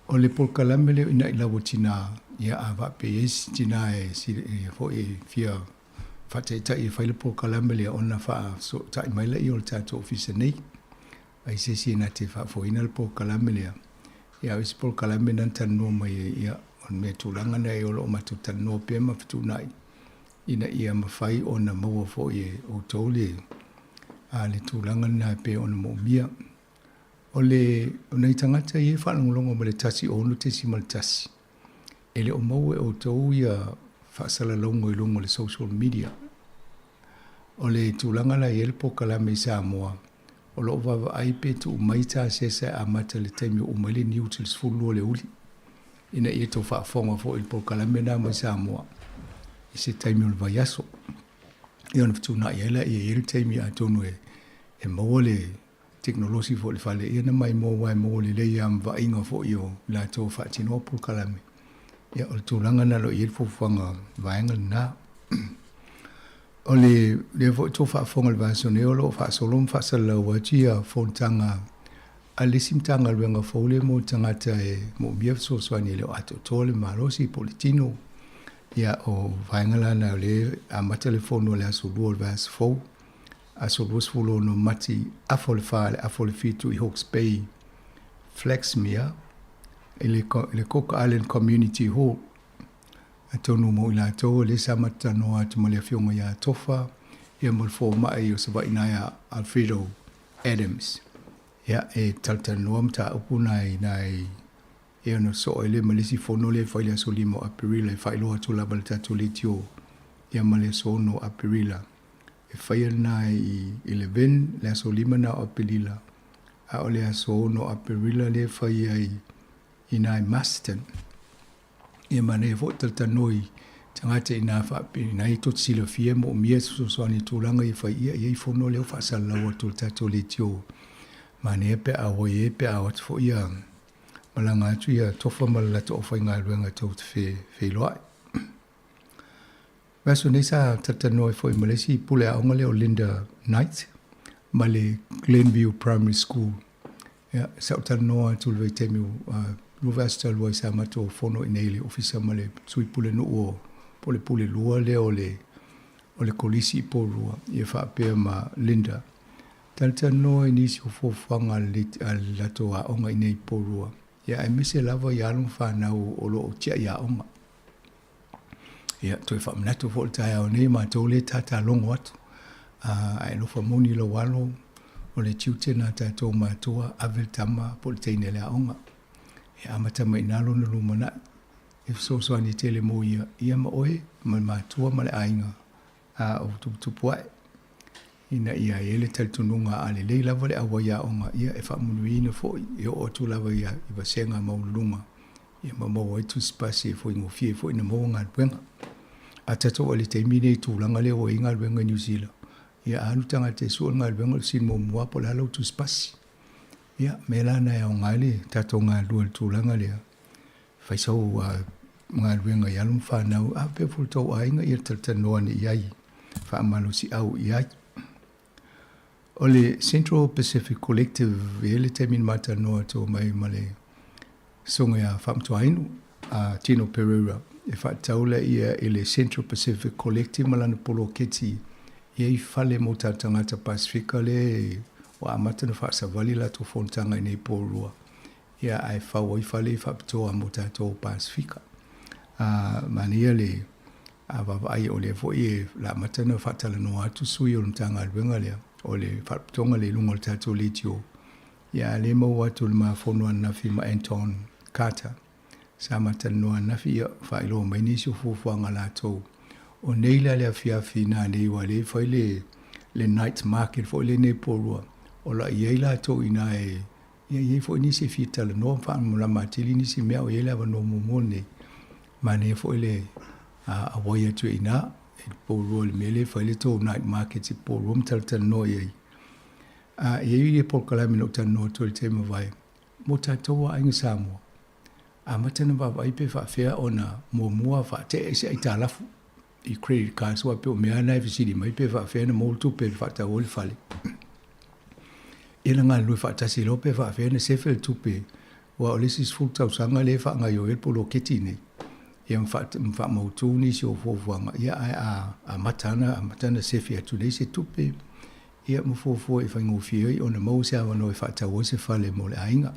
o le por kalame le ina la wotina ia ava ps tina e si fo e fia fa te tai fa le por kalame le ona fa so tai mai le io ta to office nei ai se si na te fa fo ina le por kalame le ia is por kalame nan tan no mai ia on me tulanga nei o lo matu tan no pe ma fitu nai ina ia mawhai o na maua fo e o tole a le tūlanga na pe o na maumia. O le nei tangata i e whanangolonga ma le tasi o no te si ma le tasi. E le o maua e o tau ia whaasala longo i longo le social media. O le tūlanga la i e le pokalame i Sāmoa. O lo wawa aipe tu umaita sesa a mata le taimi o umele niu til sfulu o le uli. Ina i e to whaafonga fo il pokalame na ma i Sāmoa. I se taimi o le vaiaso. I ona whatuna i ela i e iri taimi a tonu e maua le teknolosi fo le whale. I ana mai maua e maua le lei am va inga fo i o la tō whaatino pul kalame. Ia o le tūlanga na lo i iri fofanga vaenga na. O le fo tō whaafonga le vaiaso ne o lo whaasolom whaasala watia fontanga a le simtanga luenga fo le mo tangata e mo bia so swani le o ato tōle marosi politino. Ia o vaingala na le a ma telefono le aso luo le vas fo aso luo sfulo no mati afol fale afol fitu i Hawke's Bay Flexmere ele Cook Island Community Hall atonu mo ila to le samata no atu mo le fionga ya tofa ia mo fo mai o saba ina Alfredo Adams ia e taltano mta upunai nai e no so ele malisi fono le faile so limo apirila e failo atu la balta to litio e male so no apirila e faile na i 11 le so lima na apirila a ole so no apirila le faile ina Maston e mane votel tanoi tangate ina fa pina i tot silo fie mo mie so so ni tulanga i faile e fono le fa sala o to tato litio mane pe a o e pe a o fo ia malanga atu ia tofa mala to fa inga luenga to fe loai. Vaso nesa tata noi foi malesi pule a ngale o Linda Knight male Glenview Primary School. Ya sa tano atu le temi University lo sa mato fono inele ofisa male sui pule no o pule lua le o le kolisi po lua ia fa pe ma Linda. Tata noi ni si fo fanga la to a onga inei po lua. Ya e mise lava ya lung fa na o lo tia ya onga. Ya to fa mnato fo ta o ne ma to le tata long wat. Ai lo fa moni lo walo o le tiute na ta to ma to avel tama po te ne la onga. Ya amata mai na lo no mana. If so ani tele mo ia ma oe ma to ma le ainga. O tu poe. Ina ia ele tal tununga ale le lava le awa ya onga ia e fa munuina fo ia o tu lava ia i va senga maulunga ia ma mo tu spasi fo ingo fie fo ina mo nga penga a tato o le teimi nei tūlanga le o inga alwenga New Zealand. Ia anu tanga te suol ngā alwenga sin mo mua po lalo tu spasi. Ia me lana e o ngali tato ngā lua tūlanga lea. Faisau ngā alwenga i alum whanau a pe fultau a inga i tatanoa ni iai. Whaamalo si au iai. O le Central Pacific Collective e le temin mata noa tō mai male songa ia whamtuainu a Tino Pereira. E whaataula ia e le Central Pacific Collective malana polo keti ia i whale mo tā tangata Pasifika le o amata na whaasawali la tō whontanga i nei pōrua. Ia ai whau i whale i whapitoa mo tā tō Pasifika. Mania le a wawai o le fo i la matana whaatala no atu sui o mtanga alwenga lea o le whapitonga le lunga o tātou le tio. Ia le mau atu le maa whonua nafi ma Anton Carter. Sa matana noa nafi ia whailo mai nisi o fufuanga la tau. O neila le afiafi nā nei wa le whai le night market fo le ne porua. O la iei la tau ina e iei fo nisi fitala noa whaan mula matili nisi mea o iei la wa no mumone. Ma ne fo le a wai atu ina e porua le mele whai le tau night market si porua mtalata noa iei. Iei le polkalami no tano noa tō le tema vai. Mo tātou a inga Sāmoa. A matana wawai pe whawhea o na mua wha te ese ai tālafu i credit cards wa pe o mea nai visiri mai pe whawhea na mōlu pe whata o le whale. Ina ngā lui whatasi lo pe whawhea na sefel tupe wa o lesis fultau sanga le wha ngai o el polo keti nei. Ia mwha mautu ni si o fofuanga. Ia ai a matana sefi atu nei se tupe. Ia mwhofua i whaingofioi o na mau se awa no i whata o se whale mo le ainga.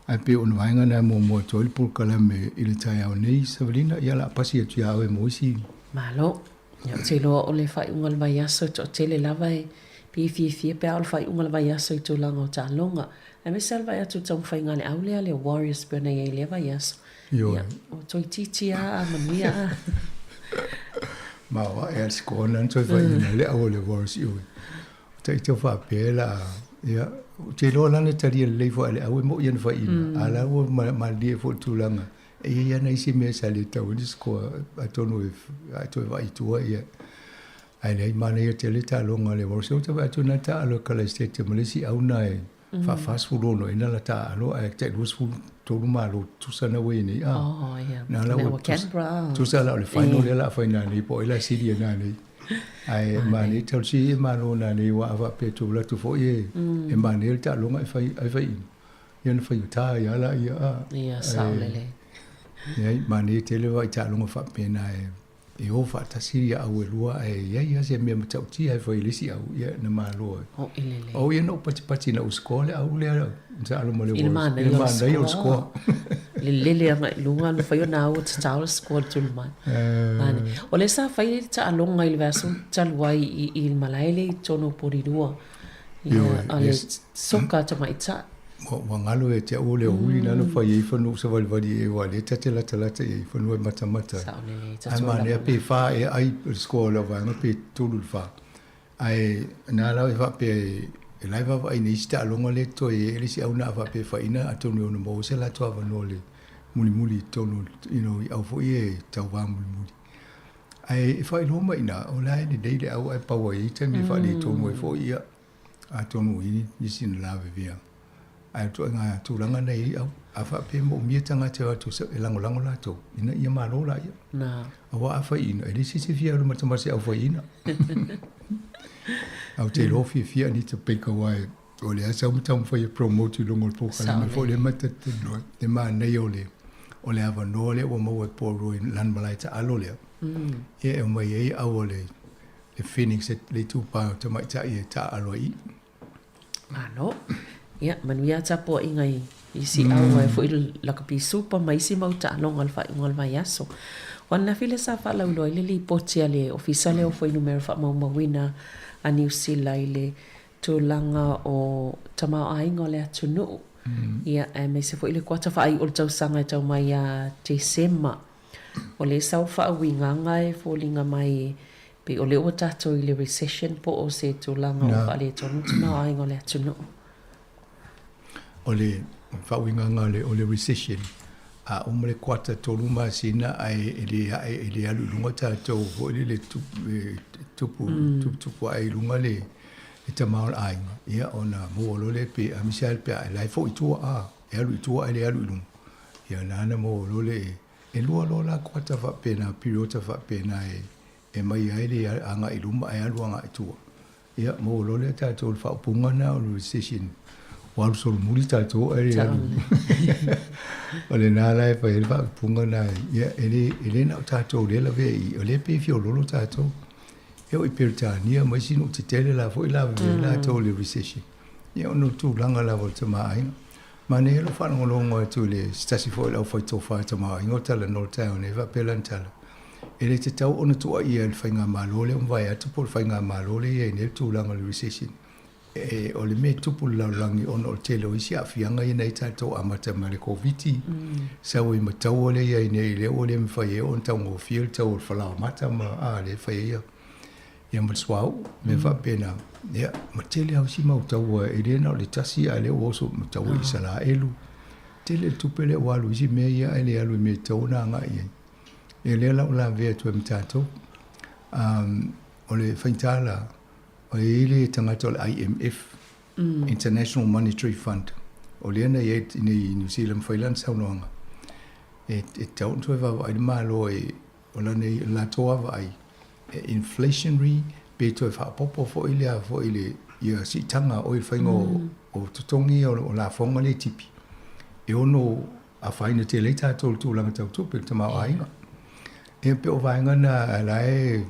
Ai pe ona vainga na mo tole pulkala me ile tai au nei savalina ia la pasi atu ia e moisi malo ya te lo o le fai ungal vai aso to tele lava e pi pe al fai ungal vai aso to langa o ta longa e me salva atu tau fai ngale au le warriors pena ia le vai aso ya o toi titia a mania ma wa e skona to fai le au le warriors io tai te fa pela ia te lo lana tari le fo ale au mo ia fa ina ala o ma le fo tulanga e ia na isi me sale tau ni sko atono ato vai tua ia ai nei mana ia te le ta longa le vorso te va tuna ta alo kala state malisi au nai fa fast food no ina la ta alo ai te lus fu to ma lo tu sana we ni na la o tu sala le final la final ni po ila sidi na ni ai mani tausi mano na ni wa va pe tu la tu fo e mani ta longa ai fai ia na fai ta ia la ia saulele ia mani te le va ta longa fa pe na e o fa ta si ia au lua ia se me tau ti ai fai lisi au ia na malo o ilele o ia no pati na uskole au le sa alo mo le il mana ia usko lele anga lunga no fai na o tau squad tu man o le sa fai ta longa il verso tal wai il malaile tono porirua ia ale soka ta mai ta wa ngalo e te ole uli na no fai fa no sa vali e wa le ta la e fa no mata ai mane pe fa e ai scola va no pe tulu fa ai na la va pe e lai va ai ni sta longa le to e le si au na va pe fa ina atonu no mo se la to va no le muli tonu au fo e tau wa muli ai fa i loma ina o lai ni dei le au ai pa wa i te mi fa ni to mo fo ia atonu ni sin la via ai to nga tu langa nei au a fa pe mo mi tanga te tu se lango la to ina ia ma lo la ia na a fa ina e si se via lo ma se au fa ina au te lo fia ni te pe ka wai o le asa mo fa promote lo ngol po ka me fo le mata te no te ma nei o le ava no le o mo e po ro in lan malai ta alo le e mai e au le Phoenix le tu pa te mai ta e ta alo i ano ia manuia tapo ingai isi au e foi la kapi super mai si mau ta long alfa ngol vai aso wana file sa fa la lo le potia le officiale o foi numero fa mau mawina a New Zealand le to langa o tama ai ngole atunu ia e me se foi le kwata fa ai o tau sanga tau mai a December o le sau fa winga ngai fo linga mai pe o le o tato i le recession po o se to langa o fa le tonu tama ai ngole atunu o le whawinga ngā le o le recession a umre kwata tolu masina ai ele alu lunga tātou ho le tupu ai lunga le ita maul ai ia ona mo lo le pe a Michelle pe ai lai fo itua a e alu itua ai le alu lunga ia nana mo lo le e lua lo la kwata fa pena periota fa pena e mai ai le anga i luma ai alu anga itua ia mo lo le tātou fa punga na o session walu sol muri tātou ai le alu o le nā lai pa ele pa punga na ia ele na tātou le la ve i o le pe fio lolo tātou e o i peritania mai sinu te tele la fo i la ve la tau le recession ia ono tu langa la vo te mai ma ne lo fa ngolongo tu le stasi fo la fo to fa te mai ngotala no tau ne va pelantala ele te tau ono tu ai el fainga malole un vai atu por fainga malole e ne tu langa le recession e o le me tupu laulangi ono o te lo isi a fianga i nei tātou amata ma le COVID sa ui matau ole ia i nei le ole me whai e on tau ngō fiel tau o whalao mata ma a le whai ia ia ma swau me wha pena ia ma tele au si mau tau e le nao le tasi a le oso ma tau i sala elu tele tupe le walu isi mea ia e le alu me tau na nga ia e le lau la vea tu e mtato o le whaintala o ele tangata o le IMF, International Monetary Fund. O le ana i New Zealand whailan saunoanga. E tau ntoi wawa ai malo o lane la toa wa ai. Inflationary, pe toi whapopo fo ile ia si tanga o i whaingo o tutongi o la whonga le tipi. E ono a whaina te leita tolu tūlanga tau tupe te mau ainga. E pe o vainga na alae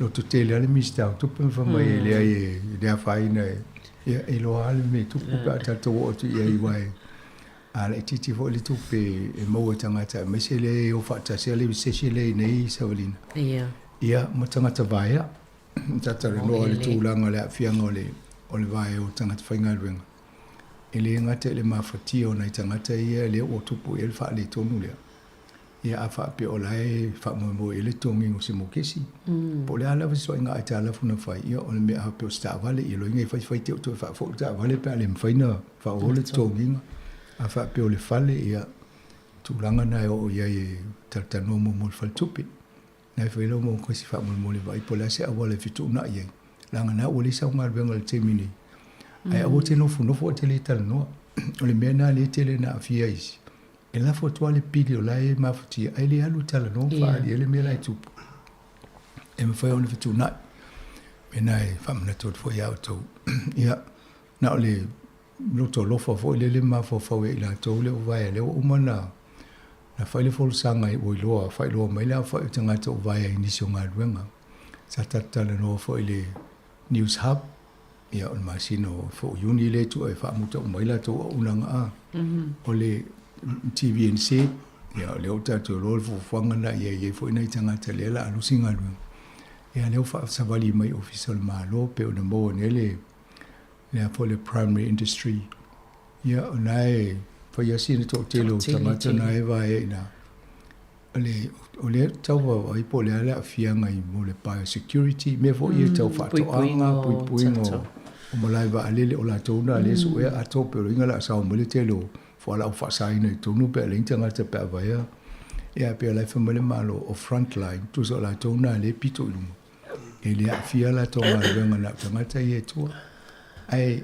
lo te le ale mista tupu fa mai le ai le faina e lo ale me tupu pa ta o tu i wai ala titi fo le tupe e mo tangata me se le o fa ta se le se le nei saulina ia mo tangata vai tata no le tūlanga le fianga o le vai o tangata fainga ruenga ele ngate le mafati o nei tangata ia le o tupu e fa le tonu le ia a fa pe olai fa mo ele tongi o se mo kesi po le ala so inga ata ala funa fa ia o me a pe sta vale i lo inga fa te to fa fo ta vale pe ale mfaina fa o le tongi a fa pe o le fale ia tu langa na o ia e tata no mo fal tupi na fa lo mo ko si fa mo le vai po la se a vale fitu na ia langa na o le sa ngal bengal te mini ai o te no fo te le tal no o le mena le tele na fia isi e la foto ale pili o la e mafuti ai le alu tala no fa ele me lai tupu e me foi ona fitu na me nai fa mna tot foi auto ia na ole no to lo fo le ma fo e la to le vai le o mana na fa le fo sanga i o lo fa lo mai la fa tanga to vai ni so nga ruenga sa tata le no fo le news hub ia on masino fo uni le tu e fa muta mai la to unanga a ole TVNC ia leo tatu rol fo fanga na ia fo nei tanga tele la alu singa lu ia leo fa savali mai official malo pe ona mo nele le fo le primary industry ia onai fo ia sin to telo tanga nai vai na ole tau ai po le ala fianga i mo le biosecurity me fo ia tau fa to anga pui o mo lai va ale o la tona le so e a to pe ringa la sa mo le telo fo la fa sai nei tonu pe le tanga te pe vai ia pe la famile malo o frontline tu so la tona le pito lu e le afia la tona venga na tanga te e tu ai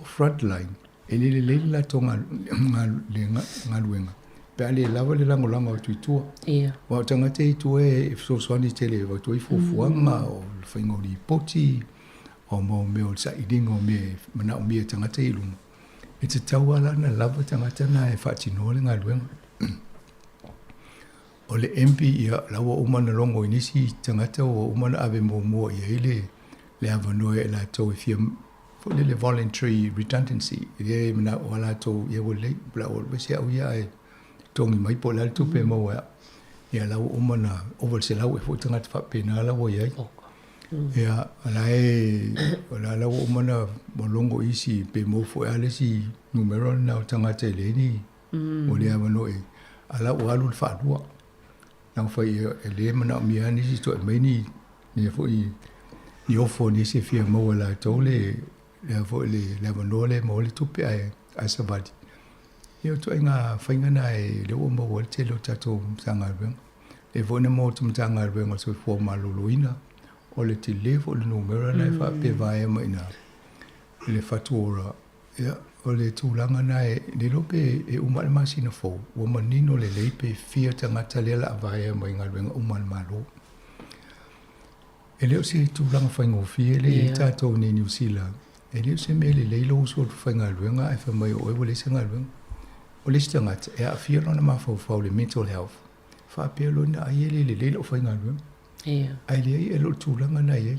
o frontline e le la tona ngaluenga pe le lava le lango tu tu ia wa tanga te tu e so so ni tele wa tu fo fuanga o fingo di poti o mo me o sa idingo me mana o me tanga te lu e te tauala na lava tangata na e whaatino le ngā luenga. O le MP ia lawa umana longo inisi tangata o umana ave mua ia ile le avanoe e la tau e fia le voluntary redundancy. Ia mana o la tau ia wale bla o wese au ia e tongi mai po la tupe maua ia lawa umana oval se lau e fo tangata whapena lawa ia ia ala lawa umana molongo isi pe mofo ale si numero na tangata leni o le avanoe ala o alu whaadua nang fai ele mana mia ni si to mai ni fo i ofo ni se fia mo la tole le fo le avanoe mo le tupe ai savadi Yo tu inga whainga nai le o mo te lo tato mtangarweng. Le vona mo tu mtangarweng o se fua maluluina. O le te levo le numera nai wha pe vai ma ina. Le fatuora. Ya, o le tūlanga nai le lope e umale masina fo. O manino le leipe fia tangata lela a vai ma ingarwenga umale malo. E leo se tūlanga whaingo fia le i tato ni New Zealand. E leo se me le leilo uso tu whaingarwenga e whamai o ewa le se ngarwenga. O le stangata e a fia lona mawhau le mental health. Whapea lona a iele le leilo whaingarwenga. Ai le ai e lo tūlanga nai e.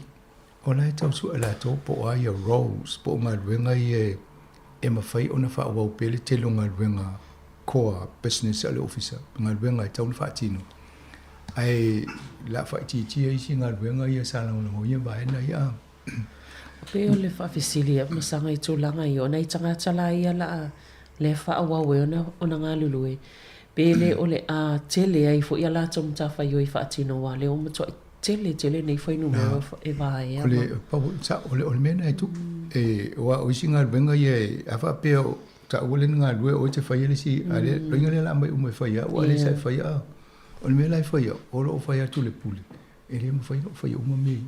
O lai tau su ala tō po ai a Rose po ngarwenga i e mawhai o na whaawau pele te lo ngarwenga core business ale officer. Ngarwenga i tau na whaatino. Ai la whaititia i si ngarwenga i a salang lango i a vaena i a. Pe o le whaafisili a masanga i tūlanga i o nei tangata la i a la le whaawau e o na ngā lulue. Pe le o le a tele ai fo i a la tom ta whai o i whaatino wa le o matua tele nei whai numero e vai e. O le mena e tu. E wa o isi ngarwenga i e a whapea ta ule ngā lue o te whai ele si a le ringa le la mai ume whai a o le sai whai a. O le mena e whai a o lo whai a tu le pule. E le mo whai uma me.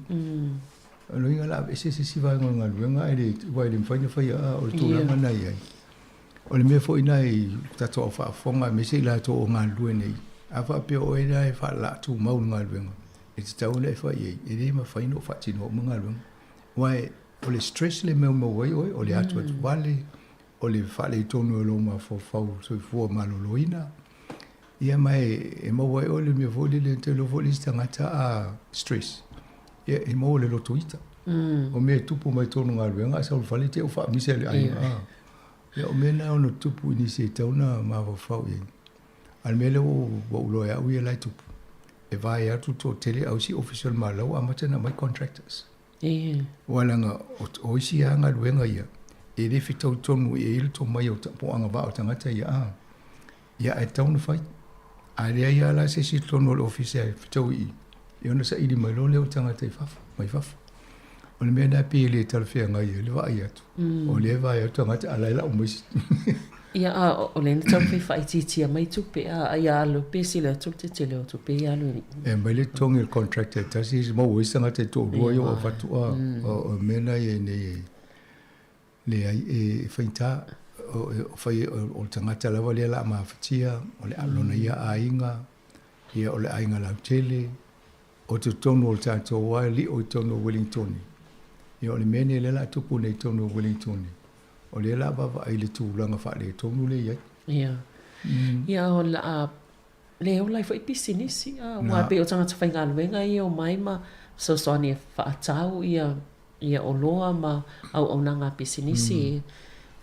Lo inga la e se si vai ngā luenga e le wai le mwhai a o le tūlanga nei ai. O le mea fo ina i tato o whaafonga me se la to o ngā lue nei. A whapea o e nei wha la tu mau ngā luenga. E te tau nei whai ei. E le ma whai no whaatino o ngā luenga. Wai o le stress le meu wai oi o le atu atu wale. O le whale i tonu e lo ma whau so i fua maloloina. Ia mai e mau wai o le mea voli le te lo voli stangata a stress. Ia e mau le loto ita. O mea tupu mai tonu ngā luenga, sa ulu whale te o wha mise le aina. Ia o mea na ono tupu ini se tauna ma whau e. Al mea leo wa uloe au ia lai tupu. E vai atu to tele au si official ma lau amatana mai contractors. Walanga o isi a ngā luenga ia. E le fitau tonu e ilu to mai o po anga wa o tangata ia a. Ia e tauna whai. A lea ia la se si tonu le official fitau i. E ona sa ili mai lo leo tangata i fafa, mai fafa. O le mea na pia le talwhea ngai le wa ai atu. O le vai atu tangata ala ila o moisi. Ia a o le tau pe whaititia mai tupe a ia alo pe si le tupe te leo tupe ia alo ni. E mai le tongi le contractor tasi isi mau oisanga te tō rua o fatua o mena e ne le ai e whaita o whai o tangata lawa le la ma fatia o le alona ia a inga ia o le ainga lau tele o te tono o tātou wai li o tono Wellington. Ia o le mene le la tupu nei tono Wellington. O le la baba ai le tūlanga wha le tono le iai. Ia. Ia o la le o lai whai pisinisi. Wa pe o tangata whai ngā luenga ia o mai ma so soani e whaatau ia o loa ma au nanga pisinisi.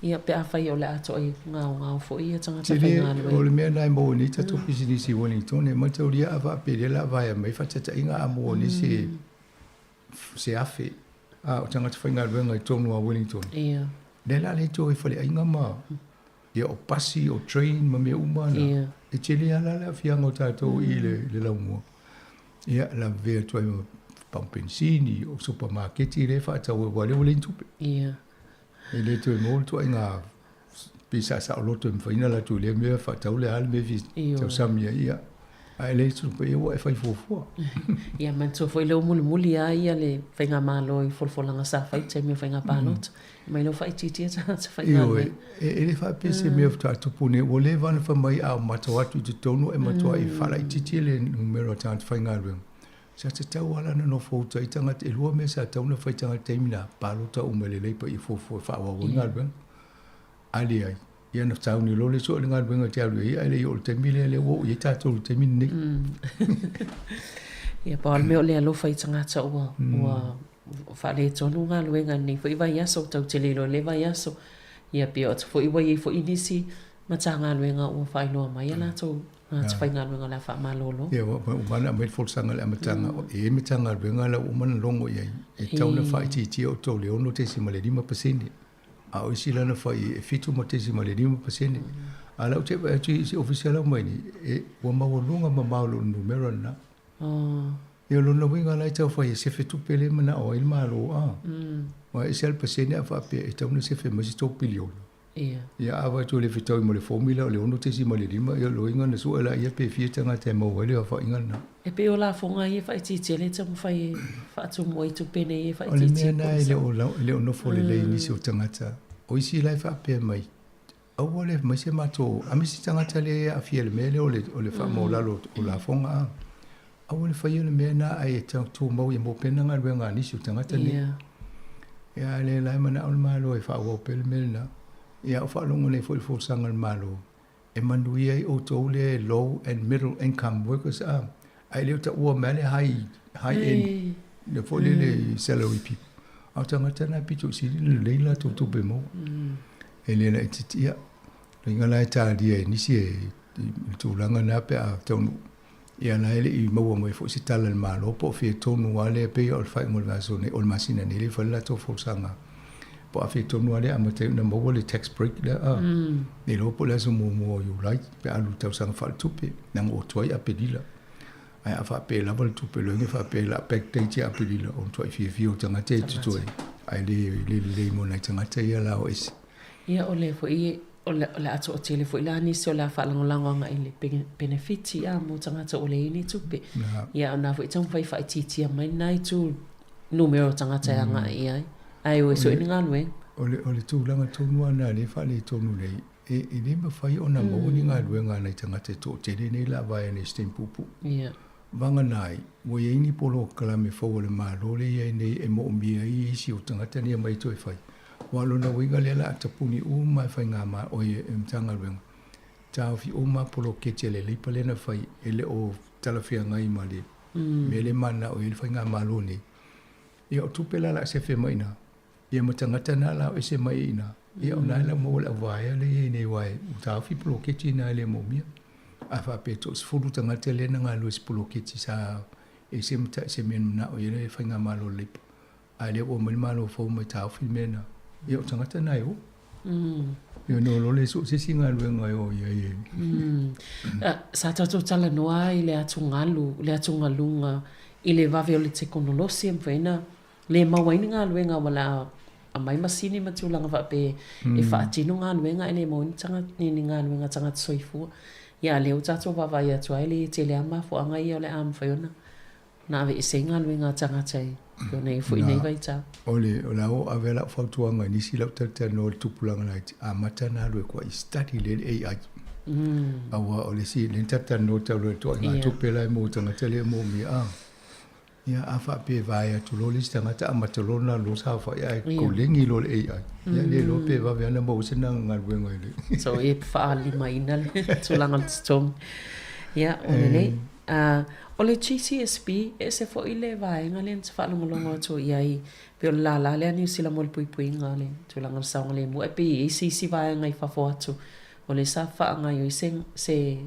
Ia pe a whai o le ato ai ngāo fo ia tangata whai ngā luenga. O le mea nai mo ni tato pisinisi Wellington e matau lia awa pe le la vai a mai whatata inga a mo ni se afe. O tangata whai ngā luenga i tonu a Wellington. Ia. Le la le tō e whale ainga ma. Ia o pasi, o train, ma mea umana. E tele ala la fianga o tātou i le laumua. Ia la vea tuai ma pampensini, o supermarketi le whaatau e wale o le intupe. Ia. E le tō e mō tuai ngā pisa sa o loto e mwhaina la tū le mea whaatau le ale me vi tau samia ia. Ai le tupe e wa e whai fōfua. Ia man tō whai leo muli a ia le whainga mālo i folfolanga sa whai te mea whainga pānot. Mai lo whai titia ta whai ngā. E le whai pese mea whai tupune, o le wana whai mai a matua atu i te tono e matua i whala i titia le numero ta whai ngā ruenga. Sa te tau ala na no fōta i tangata e lua mea sa tau na whai tangata teimina pālota o mele leipa i fōfua whawa o ngā ruenga. Ali ai. Ia na tau ni lo le so le ngā ruenga te alu e le i o le teimile le o i tātou le teimine nei. Ia pa al meo le alofa i tangata ua whale tonu ngā luenga nei fo i vai aso tau te lelo le vai aso. Ia pe o fo i vai fo i nisi ma tā ngā luenga ua whailoa mai ia nātou ngā te whai ngā luenga la wha malolo. Ia umana me folsanga le amatanga e me tanga luenga la umana longo iai. E tau na whai titia o tau leono te si male 5%. A o isi lana whai e fitu mo te si male 5%. A lau te wai atu isi ofisiala mai ni e ua mawalunga ma maolo numero na. E o lona winga lai tau whai e sefe tupele mana o il malo a. Wa e sel pasene a whapea e tau na sefe masi tau piliona. Ia awa tu le fitau mo le formula o le ono tesi mo le lima ia lo inga na su ala ia pe fia tanga te mo wale a fa inga na. E pe o la fonga ia fa iti le tamu fai fa atu mo i tu pene ia fa O le iti. mea na le ono fo le lei nisi o tangata. O isi lai fa pe mai. Au ole mai se mato. A misi tangata le a fia le mele o le fa mo lalo o la fonga a. Au ole fa ia le mea na ai e tau tu mau i mo pena ngā ruenga nisi o tangata le. Ia le lai mana o le malo e fa ua pe le mele na. Ia o whaalongo nei fo il sangal malo. E manuia i o tau le low and middle income workers a. Ai leo ta ua mele high end. Le fo le salary people. Au tangata na pitu siri le leila tau tupe mo. E le na ititia. Ringa lai ta dia e nisi e tūlanga na pe a taunu. Ia na ele i maua mai fo si tala le malo. Po fie tonu wale pe o le whai ngol vaso ne o le masina ne le whala tau fo sanga. Po a fie tonu ale a mateu na maua le tax break le a. Ne lopo le aso mua you like pe alu tau sanga whal tupe. Nang o tuai a pedila. Ai a wha pe lava le tupe loinge wha pe la pek teiti a pedila. O tuai fie o tangate e tutoi. Ai le mo nai tangate ia la o esi. Ia o le fo i o le ato o tele fo i la nisi o la whaalangolango i le benefiti a mo tangata o le ini tupe. Ia o na fo i tamu fai whai titia mai nai tu numero tangata ia ngā i ai. Ai o e so ini ngā nue. O le tūlanga tonu ana le wha le tonu nei. E le ma whai o na mau ni ngā lue ngā nei tangata tō tele nei la vai ane stem pupu. Vanga nai, mo e ini polo kalame fau le malo le ia nei e mo mia i isi o tangata ni mai toi whai. Walo na winga le la tapuni mai whai ngā ma o e mtanga luenga. Tau fi ma polo kete le lipa le na whai e le o talawhia ngai ma le. Me le mana o e le whai ngā malo nei. E o tupela la se fe mai na. E matangata na la o se mai ina. E o nai la mo la vai le e nei wai. Tau fi polo kete na le mo mia. A wha pe to sfuru tangata le na ngā luis polo kete sa e se mta se men na o e le whai ngā malo lipa. A le o mani malo fau mai tau fi mena. Ia o tangata nai o. Ia no lo le so se singa luenga o ia ia. Sa tatu tala noa i le atu ngalunga i le vave o le teknolosi am whaina. Le mawaini ngā luenga wala a mai masini matulanga wha pe e wha atino ngā luenga i le mawaini tanga nini ngā luenga tanga tsoifua. Ia leo tatu wawai atu ai le te le ama fo anga i o le am whaiona. Nā ave i se ngā luenga tanga tai. Nei fu nei vai ta. Ole la o avela fautuanga ni si lauta no tupulanga lai a mata na lo ko study le AI. Awa ole si le tata no ta lo to na tupela mo tanga tele mo mi a. Ya afa pe vai tu lo lista ngata amata lo na lo sa fa ya ko lengi lo AI. Ya le lo pe va vena mo sina ngal wengo le. So e fa li mai na le tulanga stom. Ya ole nei o le GCSP e se fo ile vai ngale ntse fa longo to iai pe o la le ni sila mo pui ngale to langa sa ngale mo e pe e si vai ngai fa fo atu o le sa fa ngai o se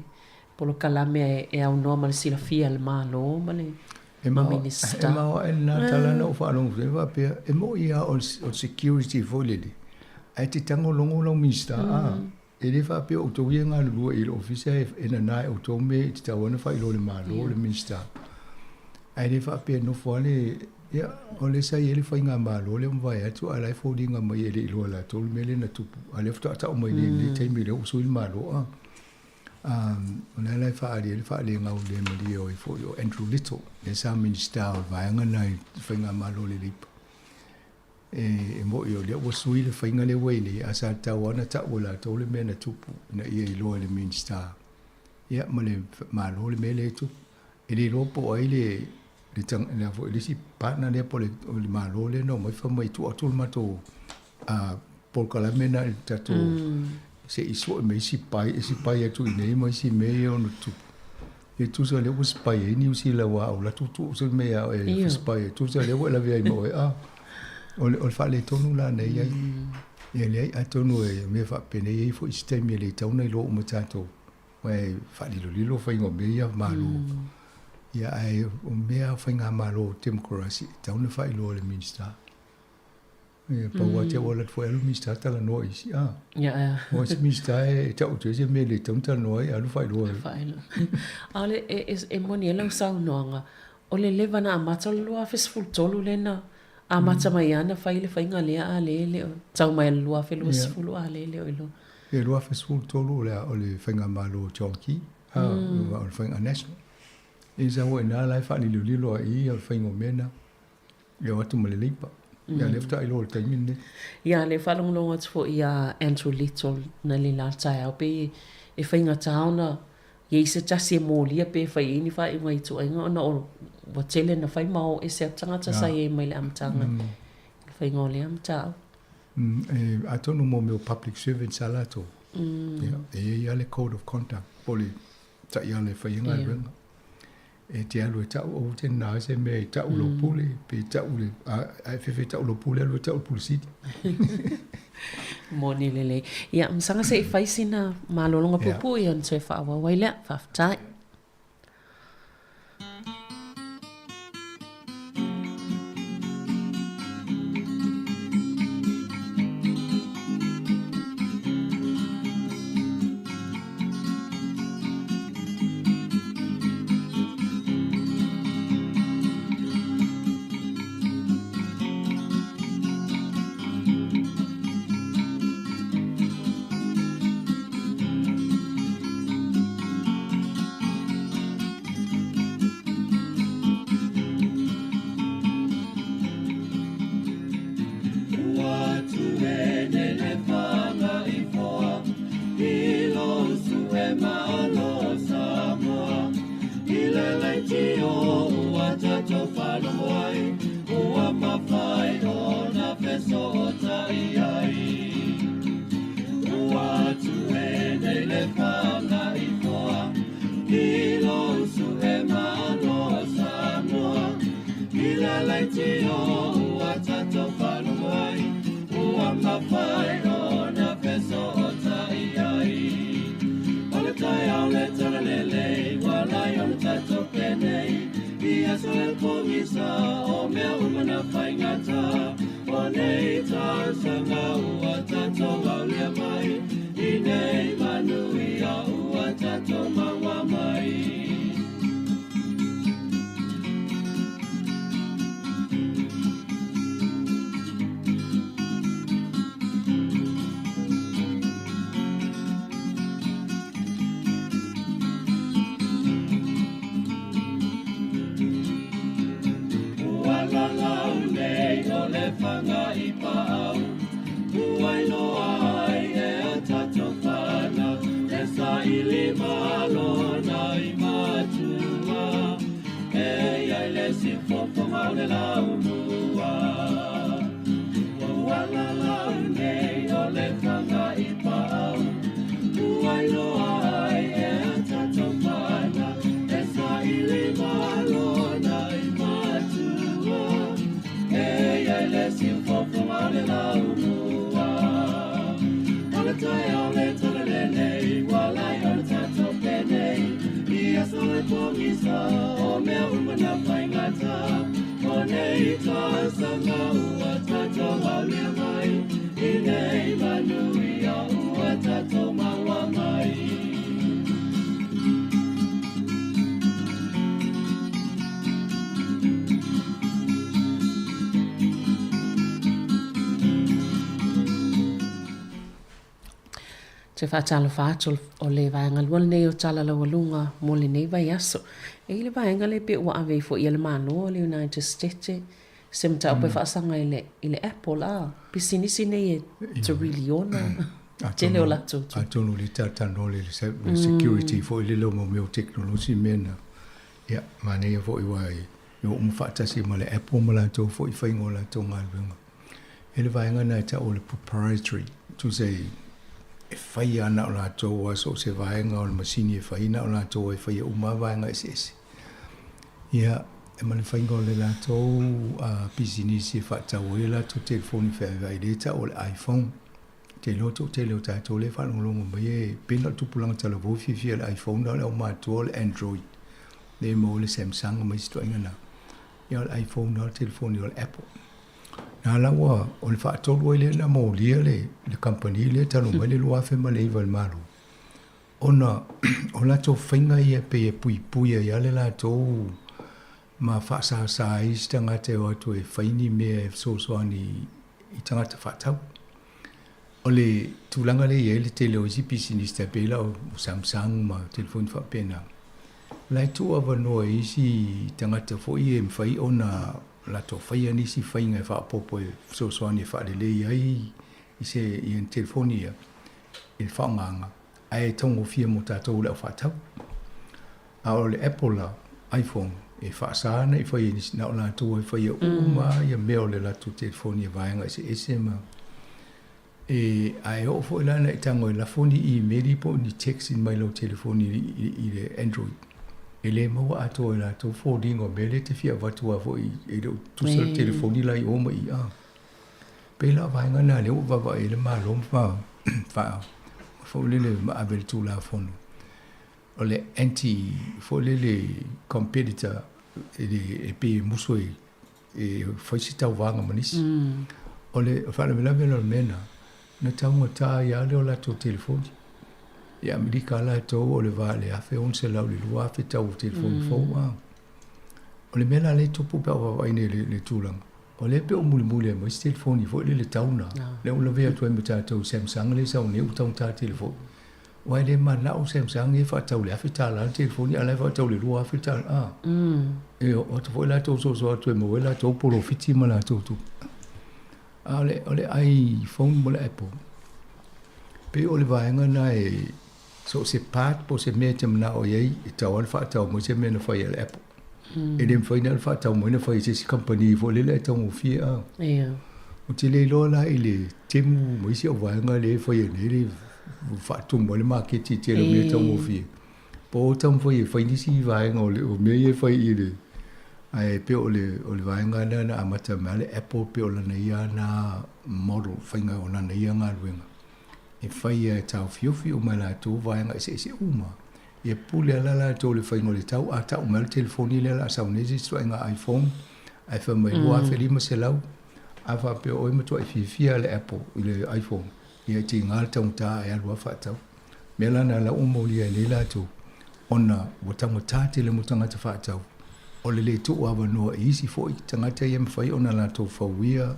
polo kalame e au normal sila fia le malo male e ma minister e ma e na tala no fa longo va pe e mo ia o security volide ai te tango longo lo minister e le fa pe o to ia ngā lua i l'ofisa e na nai o to me te tawana fa i lo le malo le minister. Ai le fa pe no fo le ia o le sa i le fa ngā malo le mvai atu a lai fo di ngā mai e le ilo la tolu me le na tupu. A le fta ta o mai le teimi le o sui malo a. O na lai fa le ngā o le mali o i fo o Andrew Little le sa minister o vai ngā nai fa ngā malo le lipa. E mo yo le o sui le fainga le wele asa tawana ta ola to le mena tupu na ia i lo le minister ia male malo le mele tu e le ropo ai le tang na vo le si partner le po le malo le no mai fa mai tu atul mato a por kala mena tato se iso me si pai tu nei mai si me on tu e tu so le was pai ni usi la wa ola tu so me ya e pai tu so le wa la via mo o fa le tonu la nei ai e le ai tonu e me fa pene e fo istemi le tonu i lo mo tato we fa lilo fa ngo me ia malo ia ai o me fa nga malo democracy tonu fa i lo le minister e pa wa te wala fo el minister ta la no isi ia o se minister e ta o te me le tonu ta no ai alu fa i lo ale e moni la sa no nga o le leva na mata lo a fes full tolu le na A mata mai ana fai le whainga lea a le tau mai lua whelua sifulu a le o ilo. E lua whesfulu tolu lea o le whainga malo chonki, o le whainga national. E sa hoa ina lai wha lilo a i o le whainga mena, e o atu male lipa. Ia lefta i lo le taimine. Ia le whalonglonga tfo i a Andrew Little na le la tai au pe e whainga taona ye se tasi e mōlia pe whai ini wha i ngai tu ainga ona o wa tele na whai mao e se tangata sa e mai le amtanga. Whai ngō le amtao. A tonu mo meu public servant salato. E ia le code of conduct. Poli ta ia le whai inga renga. E te alu e tau o te nā se me e tau lo pule. Pe tau le, a fefe tau lo pule alu e tau pule siti. Moni lele. Ia, msanga se i whaisi na malolonga pupu i anto e whaawa wailea, whaftai. Te whaatalo whaatul o le vaenga lual nei o tala lawa lunga mo le nei vai aso. E le vaenga le pe ua ave fo i le mano o le United States. Se mta o pe whaasanga i le Apple a. Pisinisi nei e te really ona. Te leo lato. A tonu le tatano le security fo i le lomo meo teknolosi mena. Ia, mane fo i wai. Yo umwhaatasi ma le Apple ma lato fo i whaingo lato ngā luenga. E le vaenga nei ta o le proprietary. To say, e whai ana o lātou a so se vaenga o le masini e whai na o lātou e whai uma vaenga ese ese. Ia, e mani whainga o le lātou a pisinisi e whaatau e lātou telefoni whai leta o le iPhone. Te loto te leo tātou le whanongolongo mai e pena tupulanga tala vofifi le iPhone na le o mātua le Android. Le mo le Samsung mai situa ingana. Ia le iPhone na le telefoni o le Apple. Nā lawa, o le whaatolu e le na mo lia le company le talo mai le lua whema le iwa le maru. Ona, o la tō whainga ia pe e pui pui a ia le la tō ma whaasasa i tangata o atu e whaini mea e sosoani i tangata whatau. O le tūlanga le e le tele o zipisi ni sta pela o Samsung ma telefoni whapena. Lai tu awa noa isi tangata fo i e mwhai o na lato whai anisi whainga e whapopo e sosoani e whaarele iai i se i en telefoni ia e whaonganga. Ai tongo fia mo tātou leo whatau. A o le Apple la iPhone e whaasana i whai anisi na o lato e whai a uma i a mea o le lato telefoni e vaenga e se ma. E ai o fo lana i tango la foni i meri po ni text in mai lo telefoni i le Android. Ele mo ato la to forwarding o mele te fia watu a fo i do tu sa telefoni la i o mai a. Pela vai ngana le o va ele ma lo fa fo le ma abel tu la fono. O le anti fo le competitor e pe muso e foi sita vanga manisi. O le fa le mena mena na taunga tā ia leo la tō telefoni. I Amerika la tō o le wā le awhi on se lau le lua awhi tau telefoni fōu a. O le mela le topu pe awa waine le tūlanga. O le pe o muli muli mo isi telefoni fōu le tauna. Le o la vea tuai mo tātou Samsung le sau ne utau tā telefoni. Wai le ma nao Samsung e whatau le awhi tā la telefoni ala whatau le lua awhi tā a. E o te fōu la tō so atu e mo la tō polo fiti ma la tō tu. Ole ai phone mo le Apple. Pe ole vaenga na e so se pat po se me tem na o yei e tau al fa tau mo se me na fa le Apple. E dem fa na fa tau mo na fa se company fo le tau mo fia. O te le lo la ile temu mo se o vaenga le fa ye le fa tu mo le market te le me tau mo fia. Po tau fa ye fa ni si vaenga o me ye fa ile. Ai pe ole vaenga na amata male Apple pe ole na ia na model whainga o na ia ngā ruenga. E whai e tau fiufi o mai la tō vaenga se uma. E pule ala la tō le whainga le tau a tau mai le telefoni le la sau nezi stua inga iPhone. Ai wha mai lua whi lima se lau. A wha pe oi matua i fifia le Apple i le iPhone. I te ngā tau tā e alua whatau. Me lana la umolia le la tō. Ona watanga tā te le mutanga te whatau. O le tu awa noa isi foi tangata ia mwhai ona la tau whauia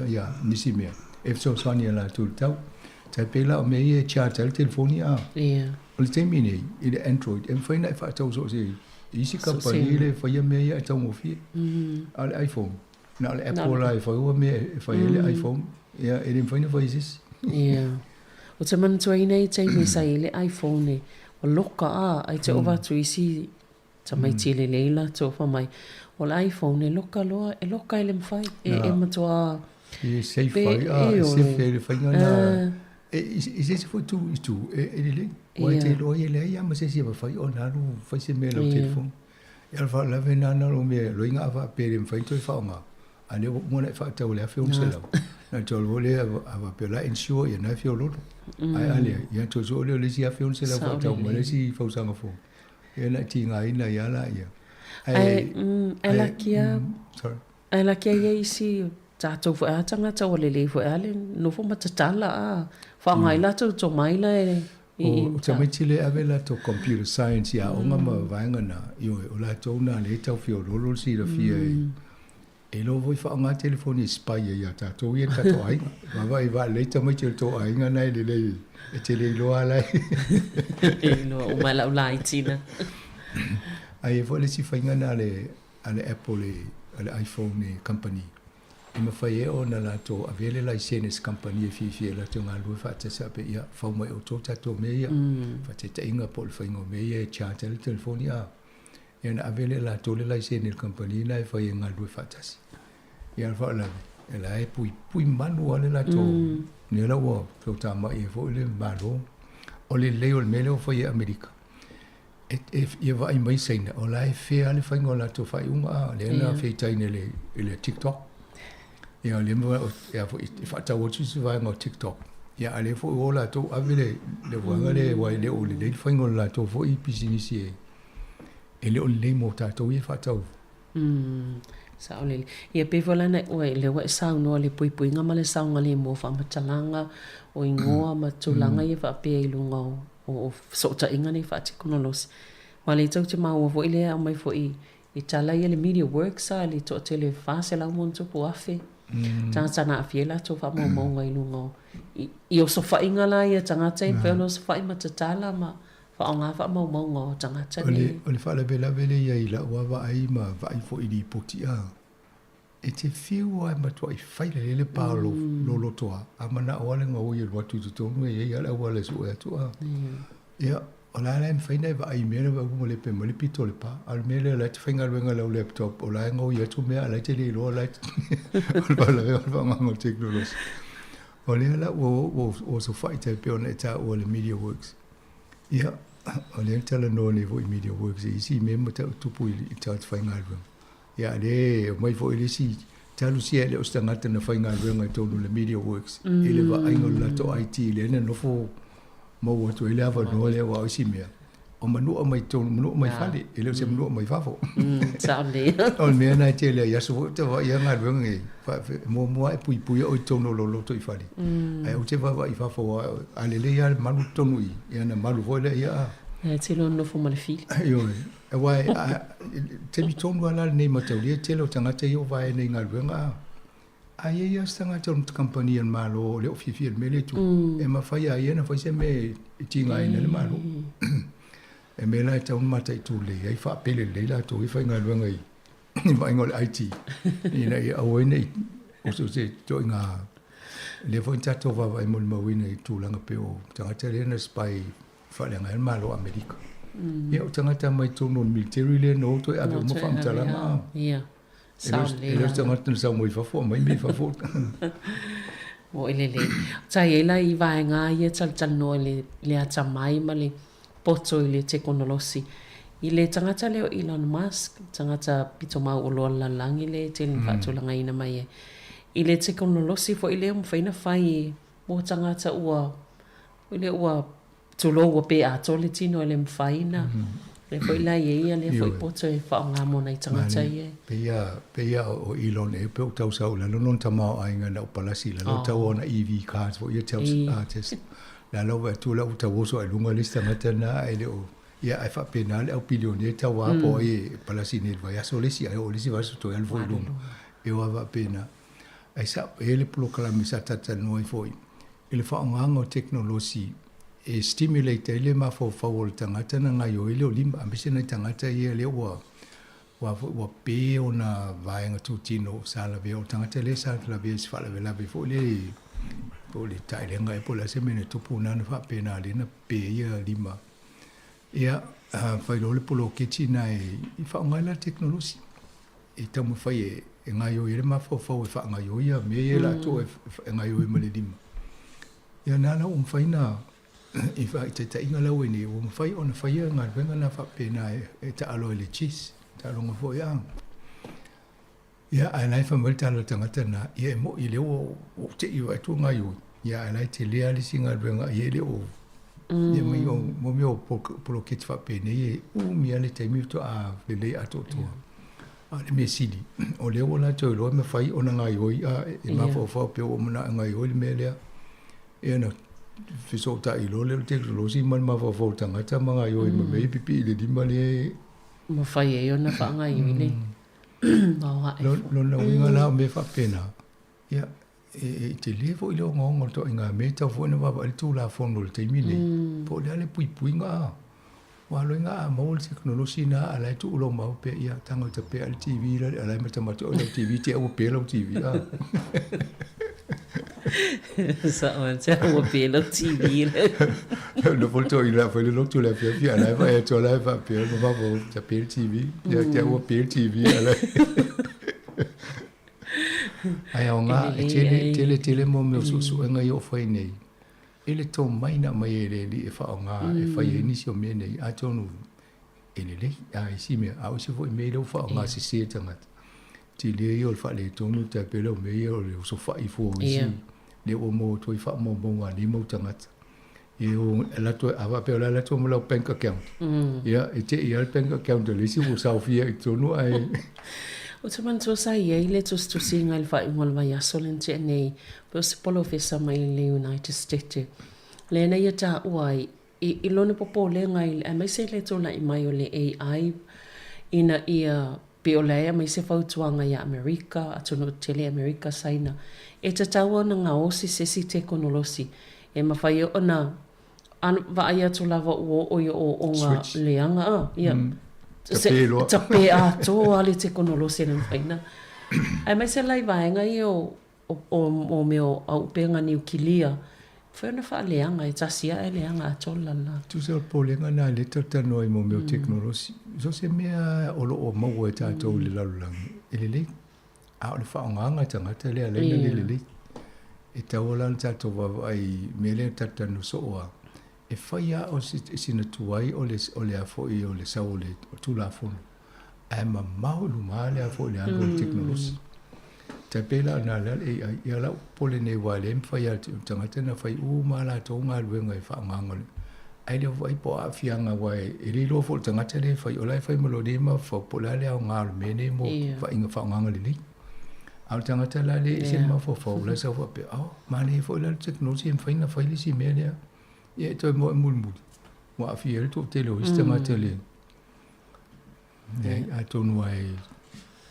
ia nisi mea. E so sani la tau tau. Tai pela o mea ia charge al telefoni a. O le teimi nei, i le Android. E mwhai na e whaatau so se isi kapani le whaia mea ia e tau ngofie. A le iPhone. Na le Apple la e whaua mea e whaia le iPhone. Ia e le mwhai na whai sis. O te manatua ina i teimi sa i le iPhone e. O loka a, ai te ovatu isi ta mai tile leila to fa mai o iPhone e loka loa e loka ele mfai e matua e sei fai se fe fai na e se foi tu ele o te lo ele ia ma se fai o na lu fai se me lo telefone e alfa la vena na lo me lo inga va pe mfai to fa nga ale mo na fa ta o le fa un selo na to lo le ava pe la insure e na fi o lo ai ale ia to so le si fa un selo fa ta mo le si fa usanga fo e la tinga ina ia la ia. Ela kia ia isi tātou fo a tanga tau le fo ale no fo matatala a whangai la tau to mai la e. O tamitile ave la to computer science ia o ngama vaenga na o la tau na le tau fio lolo si la fia e lo voi whaanga telefoni spy ia tātou ia kato ainga. Wawa i wa le tamitile to ainga nei le e te le loa lai. E loa o mai lau lai tina. Ai e vole si whainga na ale Apple ale iPhone company. I ma whai e o na la tō avele lai senes company e fifi e la tō ngā lua whaatasa pe ia whau mai o tō tato me ia. Whaateta inga po le whainga me ia e charge le telefoni a. Ia na avele la tō le lai senes company na e whai e ngā lua whaatasi. Ia wha alawe. E la e pui manu ale la tō. Ni la ua tō tā mai e fo le malo. O le leo le mele o whai e Amerika. Ia wa i mai seina. O la e whea le whainga o la tō whai unga a. Le na whei taine le TikTok. Ia le mo ia fo fa ta wo tsi va ngo TikTok. Ia ale fo o la to avele le wanga le wa le o le fa ngo la to fo i business e. E le o le mo ta to i fa ta. Sa o le. Ia pe vola na o le wa sa no le pui nga ma le sa nga le mo fa matalanga o ingoa ma tulanga ia fa pe i lunga o so ta inga ni fa ti konolos. Wa le tau te ma o fo ile a mai fo i I tala ia le media works a le to tele fase la mon to po afe. Tangata na afiela to fa mo mo ngai lungo. I o so fa inga la ia tangata in pelo so fa matatala ma fa onga fa mo mo ngo tangata ni. Ole fa la bela ia ila wa ai ma va i fo i di poti a. E te fiu ai ma to i fai le palo lo toa. Amana ole ngo i wa tu tonu e ia la wala su e to a. Ia ola la me fai nei va i mele va mo le pe mo le pito le pa. Al mele la te finga wenga la laptop ola ngo i tu me ala te le lo la. Ola va ngo technology. Ole la o so fai te pe ona ta o le media works. Ia ole tele no le vo media works i si me mo ta tupu i ta finga wenga. Ya le mai fo ile si talu si ele o stangata na fainga renga tonu le media works ele va aingo la to IT le no fo mo wo to ele ava no le wa si me o manu o mai tonu manu mai fale ele se manu mai fafo sabe on me na tele ya so te va ya nga renga mo ai pui o tonu lo to i fale ai o te va i fafo ale le ya manu tonu i ya na manu vo le ya te lo no fo mal fil yo e wai te mi tonu ala nei mataulia te lo tangata i o vai nei ngā ruenga a ia tangata o company an malo le ofifi al mele tu e mawhai a ia na whai se me tinga ina le malo e me lai taun mata i tu le ai wha pele le la tu i whai ngā ruenga i vai ngol IT ina i au ene o so se to ngā le fo tato va vai mol mawina i tu langa peo tangata le na spy whale ngā malo Amerika ia o tangata mai tono military le no to ave mo fam tala ma ia ele tangata sa mo fafo mai me fafo o ele ta ela I vai nga ia tal no le ata mai ma le poto le teknolosi I le tangata leo Elon Musk tangata pito mau o lo langi le te fa to langa ina mai I le teknolosi fo ile mo faina fai mo tangata ua ile ua tolo wa pe a tole tino le mfaina le foi la ia le foi poto e fa nga mo na tangata ia pe ia o Elon e pe o tau sa la non tama ai nga na palasi la lo tau na EV cars fo ia tau artist la lo va tu la u tau so lunga lista ngata na ele o ia ai fa penal au pilione tau a po e palasi ne va ia so le si ai o le si va so to el volume e o va pena ai sa ele pro kala mi sa tata no foi ele fa nga ngo technology e stimulate ele ma fo fawol tangata na ngai o ile o limba ambise na tangata ia le wa pe ona vaenga tu tino sala ve o tangata le sala la ve sfala ve la ve fo le tai le ngai po la semene tupu na na fa pe na le na pe ia lima ia fa le polo kichina e fa ngai la technology e tamu fa e ngai o ile ma fo fa ngai o ia me ia to e ngai o me le lima ia na fa ina if I te inga lau ni o mawhai o na whaia ngā wenga na whapena e ta alo le cheese ta longa fo ia ia ai nai whamari tala tangata na ia e mo I leo o te iwa tu ngai o ia ai nai te lea li si ngā wenga ia leo ia mai o mo meo polo keti whapena ia mia le taimi to a le ato toa a le me sili o leo na toi loa me whai o na ngai o ia e mawha o whapeo o mana ngai o le me lea ia na fiso ta I lo le teknologi man ma fa volta ngata manga yo I me pipi le di male mo fa ye ona fa nga I le lo na winga la me fa pena ya e te levo I lo ngongo to inga me ta fo na va tu la fondo te mine po le pui nga wa lo nga mo teknologi na ala tu lo ma pe ya tango te pe al TV la ala me ta ma to TV te o pe lo TV Sāmoa te o pelo TV no volto I la foi lo tu la fia la va e to la va pe no va vo te pe TV ya te o pe TV ala ai nga tele mo me su nga yo foi nei ele to mai na mai ele li e fa nga e fa ye ni sio me nei a tonu ele le ai si me a o se foi me lo fa nga si se tanga ti le yo fa le tonu te pe lo me yo le so fa I fo si le o mo to I fa mo wa ni mo tanga e o la to ava pe la to mo lo bank account ya e te I al bank account le si o sa fia I tonu ai o te man to sa ye le to singa il fa ngol va ya solente nei po se polo fesa mai le United States le na ya ta uai I lona popo le ngai a mai se le to na I mai o le AI ina ia pe o lea mai se fautuanga ia Amerika, atono tele Amerika saina. E te taua na ngā osi sesi teknolosi. E mawhai o na vaai atu lava o ngā leanga. Ia. Ta pe a tō ale teknolosi na mwhaina. Ai mai se lai vaenga i o meo au penga ni ukilia. Whaina wha leanga e tasia e leanga a tola la. Tu se po lenga na le tatano i mo meo teknolosi. So se mea olo o mau e tātou le lalulangi. E le a o le whaonganga tangata le alena le. E taolan tātou wawai me le tatano soa. E whaia o sina tuai o le afo i o le sau le tula fono. E ma maulu maa le afo le ango teknolosi. Ta pela na la e ala pole ne wale mfaya tangata na fai mala to nga luenga e whaanganga le. Ai le vai po a fianga wai e li lo fo tangata le fai ola fai melodi ma fo pola le au ngal mene mo fa inga whaanganga le. Au tangata la le se ma fo fo la sa fo pe ma le fo la teknolosi mfai na fai le si me le. Ia to mo mulmul. Mo a fia to te lo tangata le. Ne a tonu ai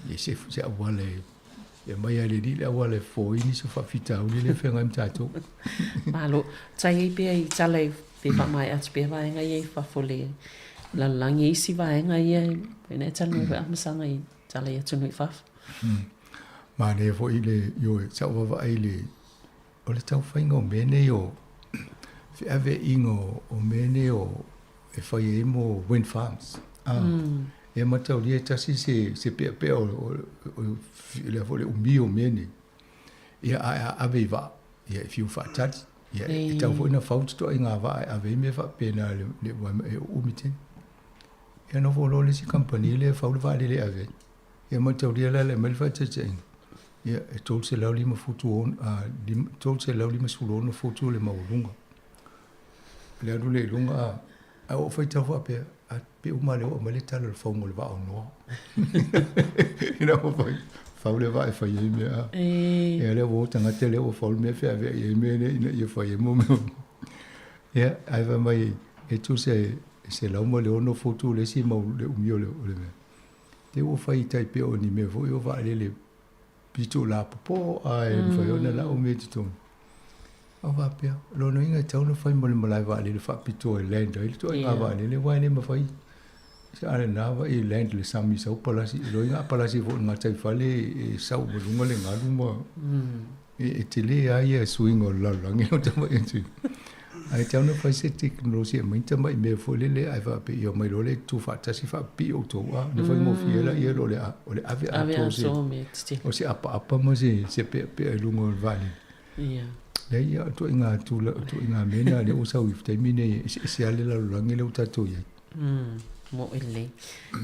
e se wale e mai ale li le wale fo ini so fa fita u le fenga mtato. Malo, tai pe ai tale pe pa mai at pe vai ngai fa fole. La langi si vai ngai e ne tanu va masanga i tale ya tunu fa. Ma ne fo ile yo sa va ile o le tau fa ngo mene yo. Fi ave ingo o mene o e fa ye mo wind farms. E matau lia tasi se pe o le fole umio mene. Ia ave va. Ia fiu fa tati. Ia e tau fo ina faut to inga va ave me fa pena le umiten. Ia no fo le si company le fa le va le ave. Ia matau lia le mel fa tati. Ia e tol se lau lima futu on tol se lau lima sulo no futu le maulunga. Le adu le lunga a o fa tau fa pe pe uma le o male tala le fongo le va o no. Ina o fa le va e fa ye me a. E le o tanga tele o fa me fe ave ye me ne ye fa ye mo. Ya ai va mai e tu se la mo le ono foto le si mo le umio le me. Te o fa i tai pe o ni me vo yo va le pito la po ai fa yo na la o me tu. O va pe lo no inga tau no fa mo le malai va le fa pito e land ile to inga va le wa ne ma fa i sa ale na va i land le sami sa palasi lo inga palasi vo nga tai fa le sa o mo le nga lu mo e te le ai e swing o la la nge o te mai tu ai tau no fa se teknolosi mai te mai me fo le ai va pe yo mai lo le tu fa ta si fa pi o to a ne fa mo fi la ye lo le ave a to se o se apa mo se pe lu mo vale le ia to inga mena le o sa wi te mine se ale la langi le tato ia mo ele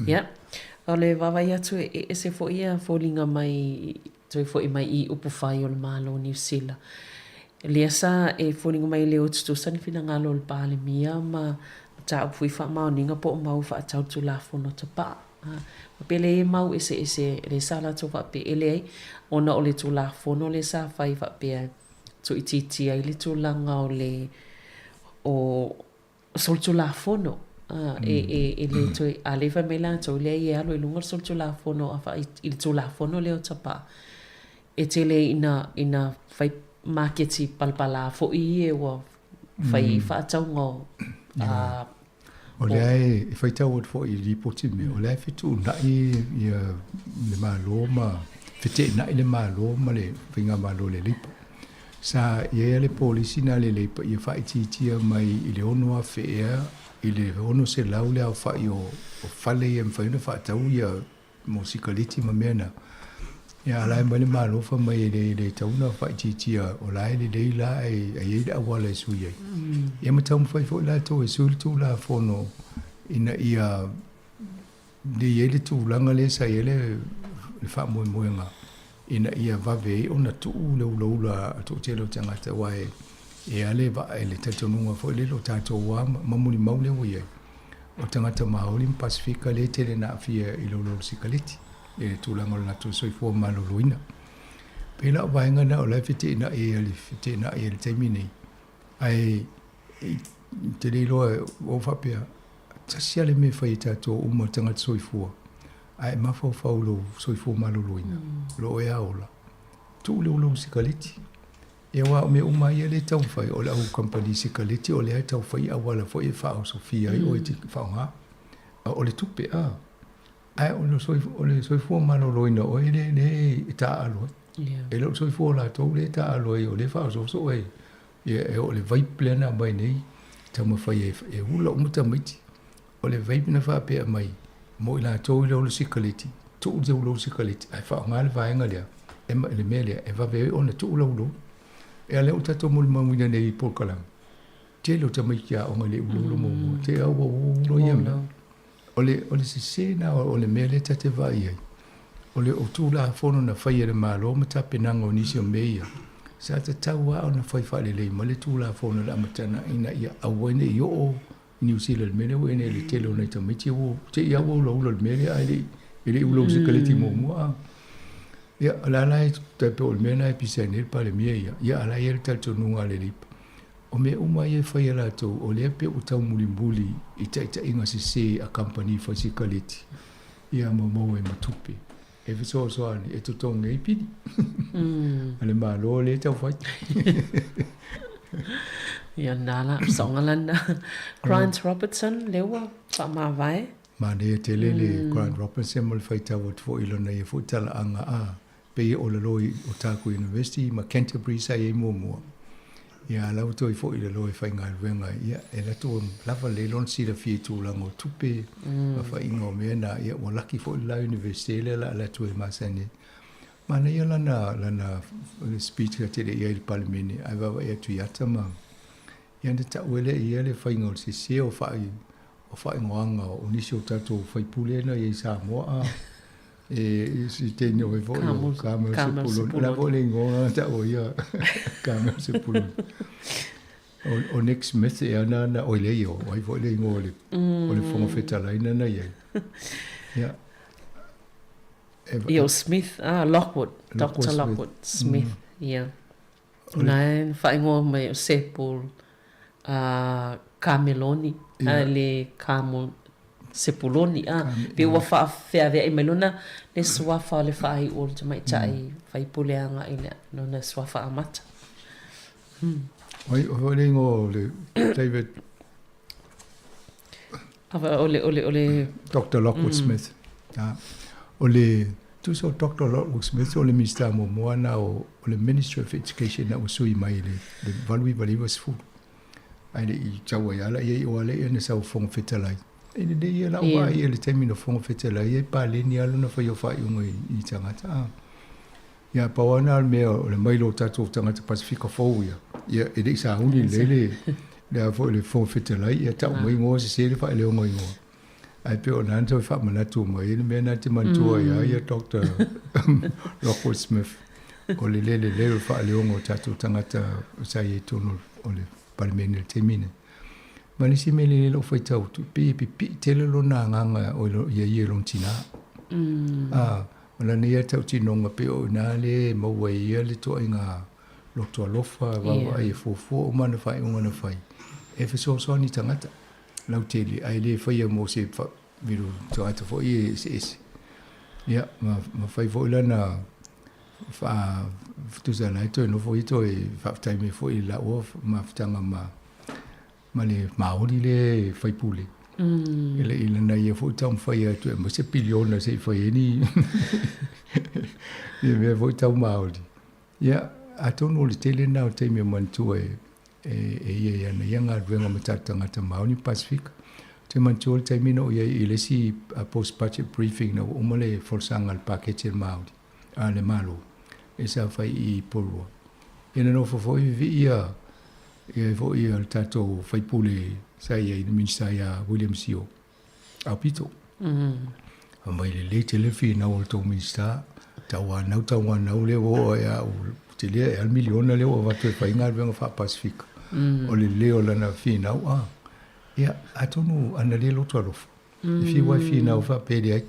ya ole vava ia tu e se fo ia folinga mai tu fo i mai i upu fai o malo New Zealand le sa e folinga mai le o tu san fina ngalo le pale mia ma ta fui fa ma ninga po mau fa tau tu la fo no te pa pele mau ese le sala tu fa pe ele ona ole tu la fo no le sa fai fa pe so iti ai le tūlanga o le o sol tūlafono e le toi a le whamela tau le i alo i lunga sol tūlafono a wha i le tūlafono le o tapa e te le ina whai marketi palpala fo i e wa whai whaataunga o le ai e whai tau fo i ripoti me o le ai whitu nai i le malo ma white nai le malo ma le whinga malo le lipo sa ia le polisi na le pa ia fa iti mai i le ono a fea i le ono se lau le fa o fale ia fa no fa tau ia musicality ma mena ia la mai le malo fa mai le tau na fa iti o la le la ai da wala su ia ia ma tau fa fo la to su tu la fono ina ia de ele tu langa le sa ele fa mo nga ina ia vave ona tu la tu telo tangata wai e ale va ele tatonunga fo le lo tato wa mamuli maule wo o tangata maoli Pacifica le tele na fia i lo sikaliti e tu lango na tu soi fo malo luina pela vainga na o la fiti na e le termine ai te le lo o fa pia tasiale me fa tato o mo tangata soi fo ai mafau lo soifo maloloina lo e aola tu lo sikaliti e wa me uma ia le tau fai o le au company sikaliti o le ai tau fai awala fo e fa o sofia i o e tiki fa ha o le tupe ai o le soifo maloloina o e le ta alo e lo soifo la tau le ta alo o le fa o so e e o le vai plena mai nei tau ma fai e ula umuta miti o le vai na fa pe mai mo la tau lo sikaliti tu lo sikaliti ai fa ngal vai ngalia e le mele e va ve ona tu lo e ale o tato mo mawina nei polkalam te lo tamai kia o ngale ulo mo te au lo yema ole se na ole mele tate vai ole o tu la fono na fai le malo mata penanga onisi o meia sa te taua ona fai fale le male tu la fono la matana ina ia awene yo New Zealand mele wene le telo na tamai te ia lo mele ai le ulo se kaleti mo ia ala te pe ol mena episene pa le mia ia ala ia tal tonu ale lip o me uma ia fai ala to o le pe o tau mulimbuli i te inga se a company for sikaliti ia mo e matupi e viso so ani e to tonga i pidi ale malo le tau fai ia nala songalanda Grant Robertson lewa fa ma vai ma ne te lele Grant Robertson mo fai tau fo ilona ia fo tala anga pe o le loi o Taku University ma Canterbury sa e mo ia la to i fo i le loi fai ngai venga ia e la to lava le lon si la fi tu la ngo tupe ma fai ngo me na ia o lucky fo la university le la to ma sene ma na ia la na speech ka te ia il palmini ai va ia tu yata ma ia de ta wele ia le fai ngo se o fai ngoanga o nisi o tato fai pule na ia Sāmoa e si te no e voi kamel se pulo la vole ngo ta o ia kamel se pulo o next Smith e ana o le yo ai vole ngo le fonga fetala ina na ia ya Yo Smith Lockwood Dr. Lockwood Smith yeah nine fai ngo me sepul Cameloni le camel sepuloni pe wa fa fe ave e melona le swafa le fa ai ol mai tai fai puleanga ina no na swafa amata oi le ngo le David ava ole Dr. Lockwood Smith ole tu so Dr. Lockwood Smith ole Mr. Momoana o le Ministry of Education na usui mai le valui was fu ai i chawa yala ye o ale ene sa fong fetalai ene de ia la wa ia le termino fonga fetela ia pa le ni alu na fa yo fa yo i tangata ia pa wana me le mailo tatu tangata Pacifica fo ia e de sa uni le fo le fonga fetela ia ta mo ngo se le fa le ngo ai pe ona nto fa mana tu mo ia me na te mantua ia Dr. Lockwood Smith o le fa le ngo tatu tangata sa ye tonu o le palmene termine Mani si mele lo fai tau tu pi tele lo na nganga o ye lo tina. Mana ni tau tinonga pe o na le mo wai le to inga lo to lofa wa ai fo o mana fai o mana fai. E fe so ni tangata. Lau tele ai le fai mo se fa viru to ata fo i es. Ya ma fai fo la na fa tu za lai to no fo i to e fa tai me fo i la o ma ftanga ma le maori le fai pule. Ele na ia fo tau fai atu e ma se piliona se fai ni. Ia me fo tau maori. Ia atono le tele na o te me mantu e ia na yanga venga matatanga ta maori Pacific. Te mantu te mino ia ile si post budget briefing na umale forsanga al package maori. Ale malo. Esa fai I polua. Ina no fo vi ia e vo ia tato fai pule sai ai minsta ia William Sio a pito mai le telefi na o to minsta tawa na le o ia te le al miliona le o va te fai ngal venga fa Pacific o le o lana fi na ia atonu ana le lo to fi wa fi na fa pede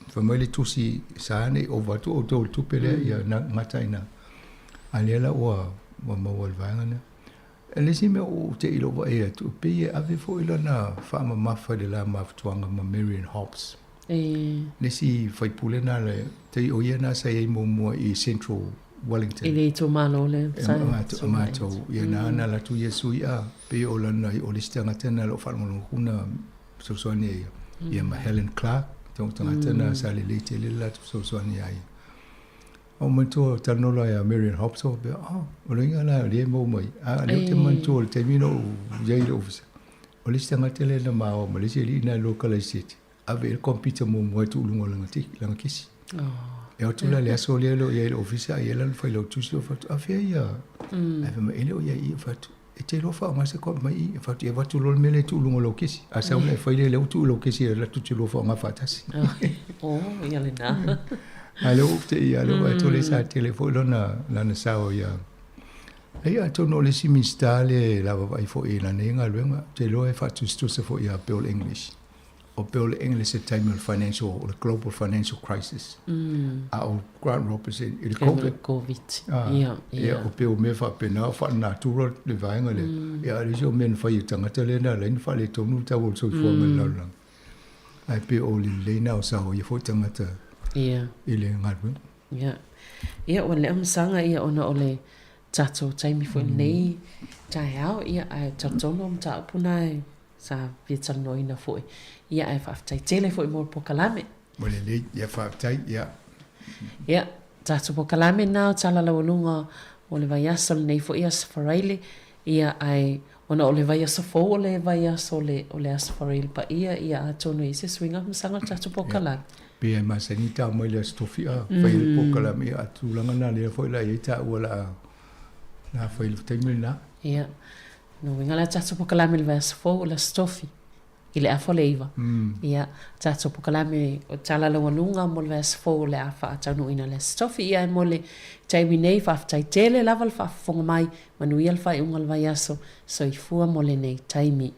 fa mai le tusi sane o va to pele ia na mataina ale la o mo volvanga ele si me o te ilo va e tu pe ave fo ilo na fa ma fa de la ma tuanga ma Marion Hobbs Nesi fai pule na le te o ia na sa i mo I Central Wellington. Ile to malo le Mato ia na la tu Yesu ia pe o la na o le stanga tena lo fa mo kuna so so ni ia ma Helen Clark tong tena sa le le la so so ni ai. O manto tanola ya Marion Hopso be o ringa na le mo mai le te manto te mino jai office. O le stanga tele na ma o le se na local city. Ave computer mo tu lungo langa kisi. E o tula le aso le lo ia office ia la fa lo tu so fa afia ia. Ave ma ele o ia I fa e te lo fa ma se ko mai fa tu va tu lo mele tu lungo lo kisi. Asa le fa le tu lo kisi la tu lo fa ma fa tasi. Ia le na. Alo te ia lo ai to le sa telefono na sa o ia. Ia to no le simistale la vai fo ina nenga luenga te lo e fa tu se fo ia pe English. O pe English at time of financial or the global financial crisis. O Grant represent il COVID. Ia o pe o me fa pe na fa na tu le vainga le. Ia le jo men fa i tanga tele na le fa le tonu ta o so fo men la. Ai pe o le na o sa o i fo tanga ta. Ia. Ile ngatwe. Ia. Ia o le amsanga ia ona o le tato taimi fo nei. Tai au ia ai tato no mta punai. Sa pizza noina foi. Ia ai fa tai tele foi mo po kalame. Mole le ia fa tai ia. Ia tato po kalame na tala la lunga o le vai aso nei foi as faraile ia ai ona o le vai aso fo o le vai aso le o le as faraile pa ia atono ise swinga msanga tato po kalame. Pe ma sanita mo le stofia fai po kalame atu langa na le foi la ita wala na fai taimi na. Ia. No ngala tato po kalame le vai aso fo la stofi. Ile a foleiva. Ia tato po kalame o tala la walunga mo le fo le afa atanu ina le stofi ia mo le taimi nei fa tai tele lava fa fonga mai manu ia fa ungal vai aso so I fua mo le nei taimi.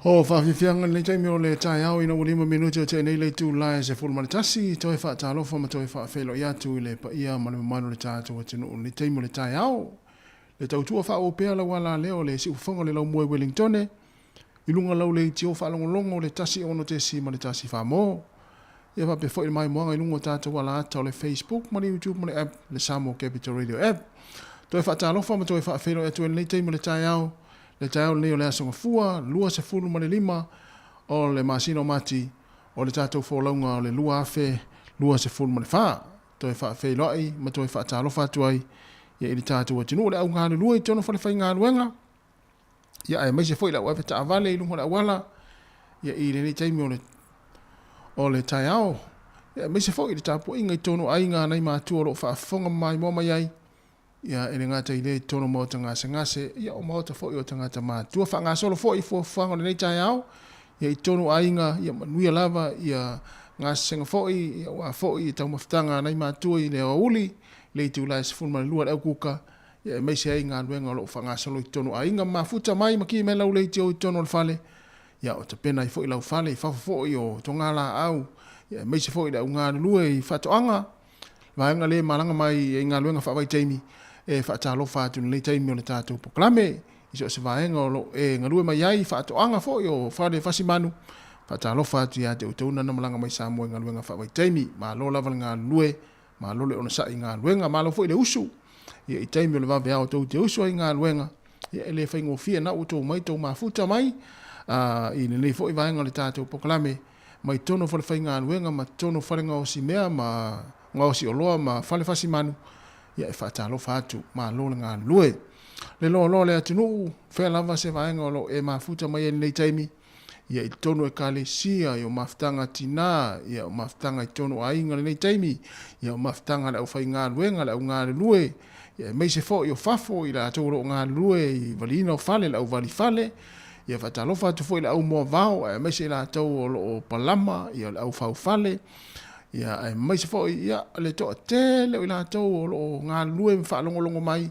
Ho whawhiwhianga nei taimi o le tai au ina ulima minuti o te nei le tū lai se fulu manitasi, toi wha talofa ma toi wha whelo i atu i le pa ia ma le mamano le tātou o tinu o le taimi o le tai au. Le tautua wha o pēa la wala leo le si ufonga le lau mua Wellingtone, i lunga lau le iti o wha longo le tasi ono te si ma le tasi wha mo. Ia wha pe fo i mai moanga i lunga tātou wala ata o le Facebook, ma le YouTube, ma le app, le Sāmoa Capital Radio app. Toi wha talofa ma toi wha whelo i atu i le taimi o le tai au, le tau leo le asonga fua, lua se fulu ma le lima, o le masino mati, o le tātou fōlaunga o le lua afe, lua se fulu ma le wha. Toi wha whai loi, ma toi wha tālo whatuai, ia i le tātou atinu, le au ngāle lua i tono whale whai ngā luenga. Ia ai maise fwoi la wafe ta avale i lunga la wala, ia i le taimi o le tai au. Ia maise fwoi le tāpo inga i tono ai ngā nei mātua lo wha whonga mai moma iai, ia ene ngata i le tono mo ta ngase ia o mauta fo i o tangata mātua wha ngā solo fo i fo whango le nei tai au ia i tono ainga ia manuia lava ia ngase fo i ia wa fo i tau maftanga nei mātua i le uli le i tu lai se fulma lua le au kuka ia mai se ai ngā luenga lo wha ngā solo i tono ainga mafuta mai maki me lau le i tio i tono le fale ia o ta pena i fo i lau fale i fa fo i o tonga la au ia mai se fo i lau ngā lua i whatoanga vaenga le malanga mai i ngā luenga wha taimi e whaatalo whaatu nei taimi o le tātou poklame, i so se vaenga o lo e ngarue mai ai whaatoanga fo i o whare whasimanu, whaatalo whaatu ia te utauna na malanga mai Sāmoa i ngā luenga whawai taimi, ma lo lava ngā lue, ma lo le ona sa i ngā luenga, ma lo fo i le usu, ia i taimi o le wawe au tau te usu i ngā luenga, ia e le whaingo fia na utou mai tau mafuta mai, i le nei fo i vaenga le tātou poklame, mai tono whale whai ngā luenga, ma tono whale ngā osi mea, ma ngā osi o loa, ma whale whasimanu, ia e whaatalo whaatu, ma lo le ngā lue. Le lo le atinu, whea lava se vaenga o lo e mafuta mai e nei taimi, ia i tono e kale sia, ia o maftanga tina, ia o maftanga i tono a inga le nei taimi, ia o maftanga le au whai ngā luenga, le au ngā lue, ia mei se fo i o fafo i la atoro ngā lue, i valina o fale, le au vali fale, ia whaatalo whaatu fo i le au mua vau, ia mei se la atoro o lo palama, ia le au fau fale, ia ai mai se foi ia le to tele o la to o nga lue fa longo mai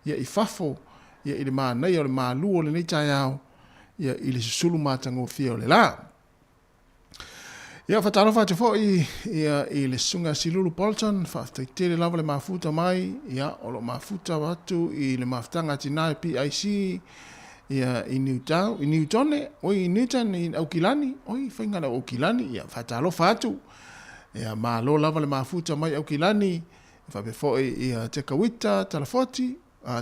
ia i fafo ia i le mana ia le malu o le nei tai au ia i le sulu matango fio le la ia fa talo fa te foi ia i le sunga silulu Bolton fa te tele lava le mafuta mai ia o lo mafuta watu i le maftanga tina PIC ia i Newton o i Newton i Aukilani o i whainga na Aukilani ia fa talo fatu ia ma lo lava le mafuta mai au kilani fa be foi ia te kawita talafoti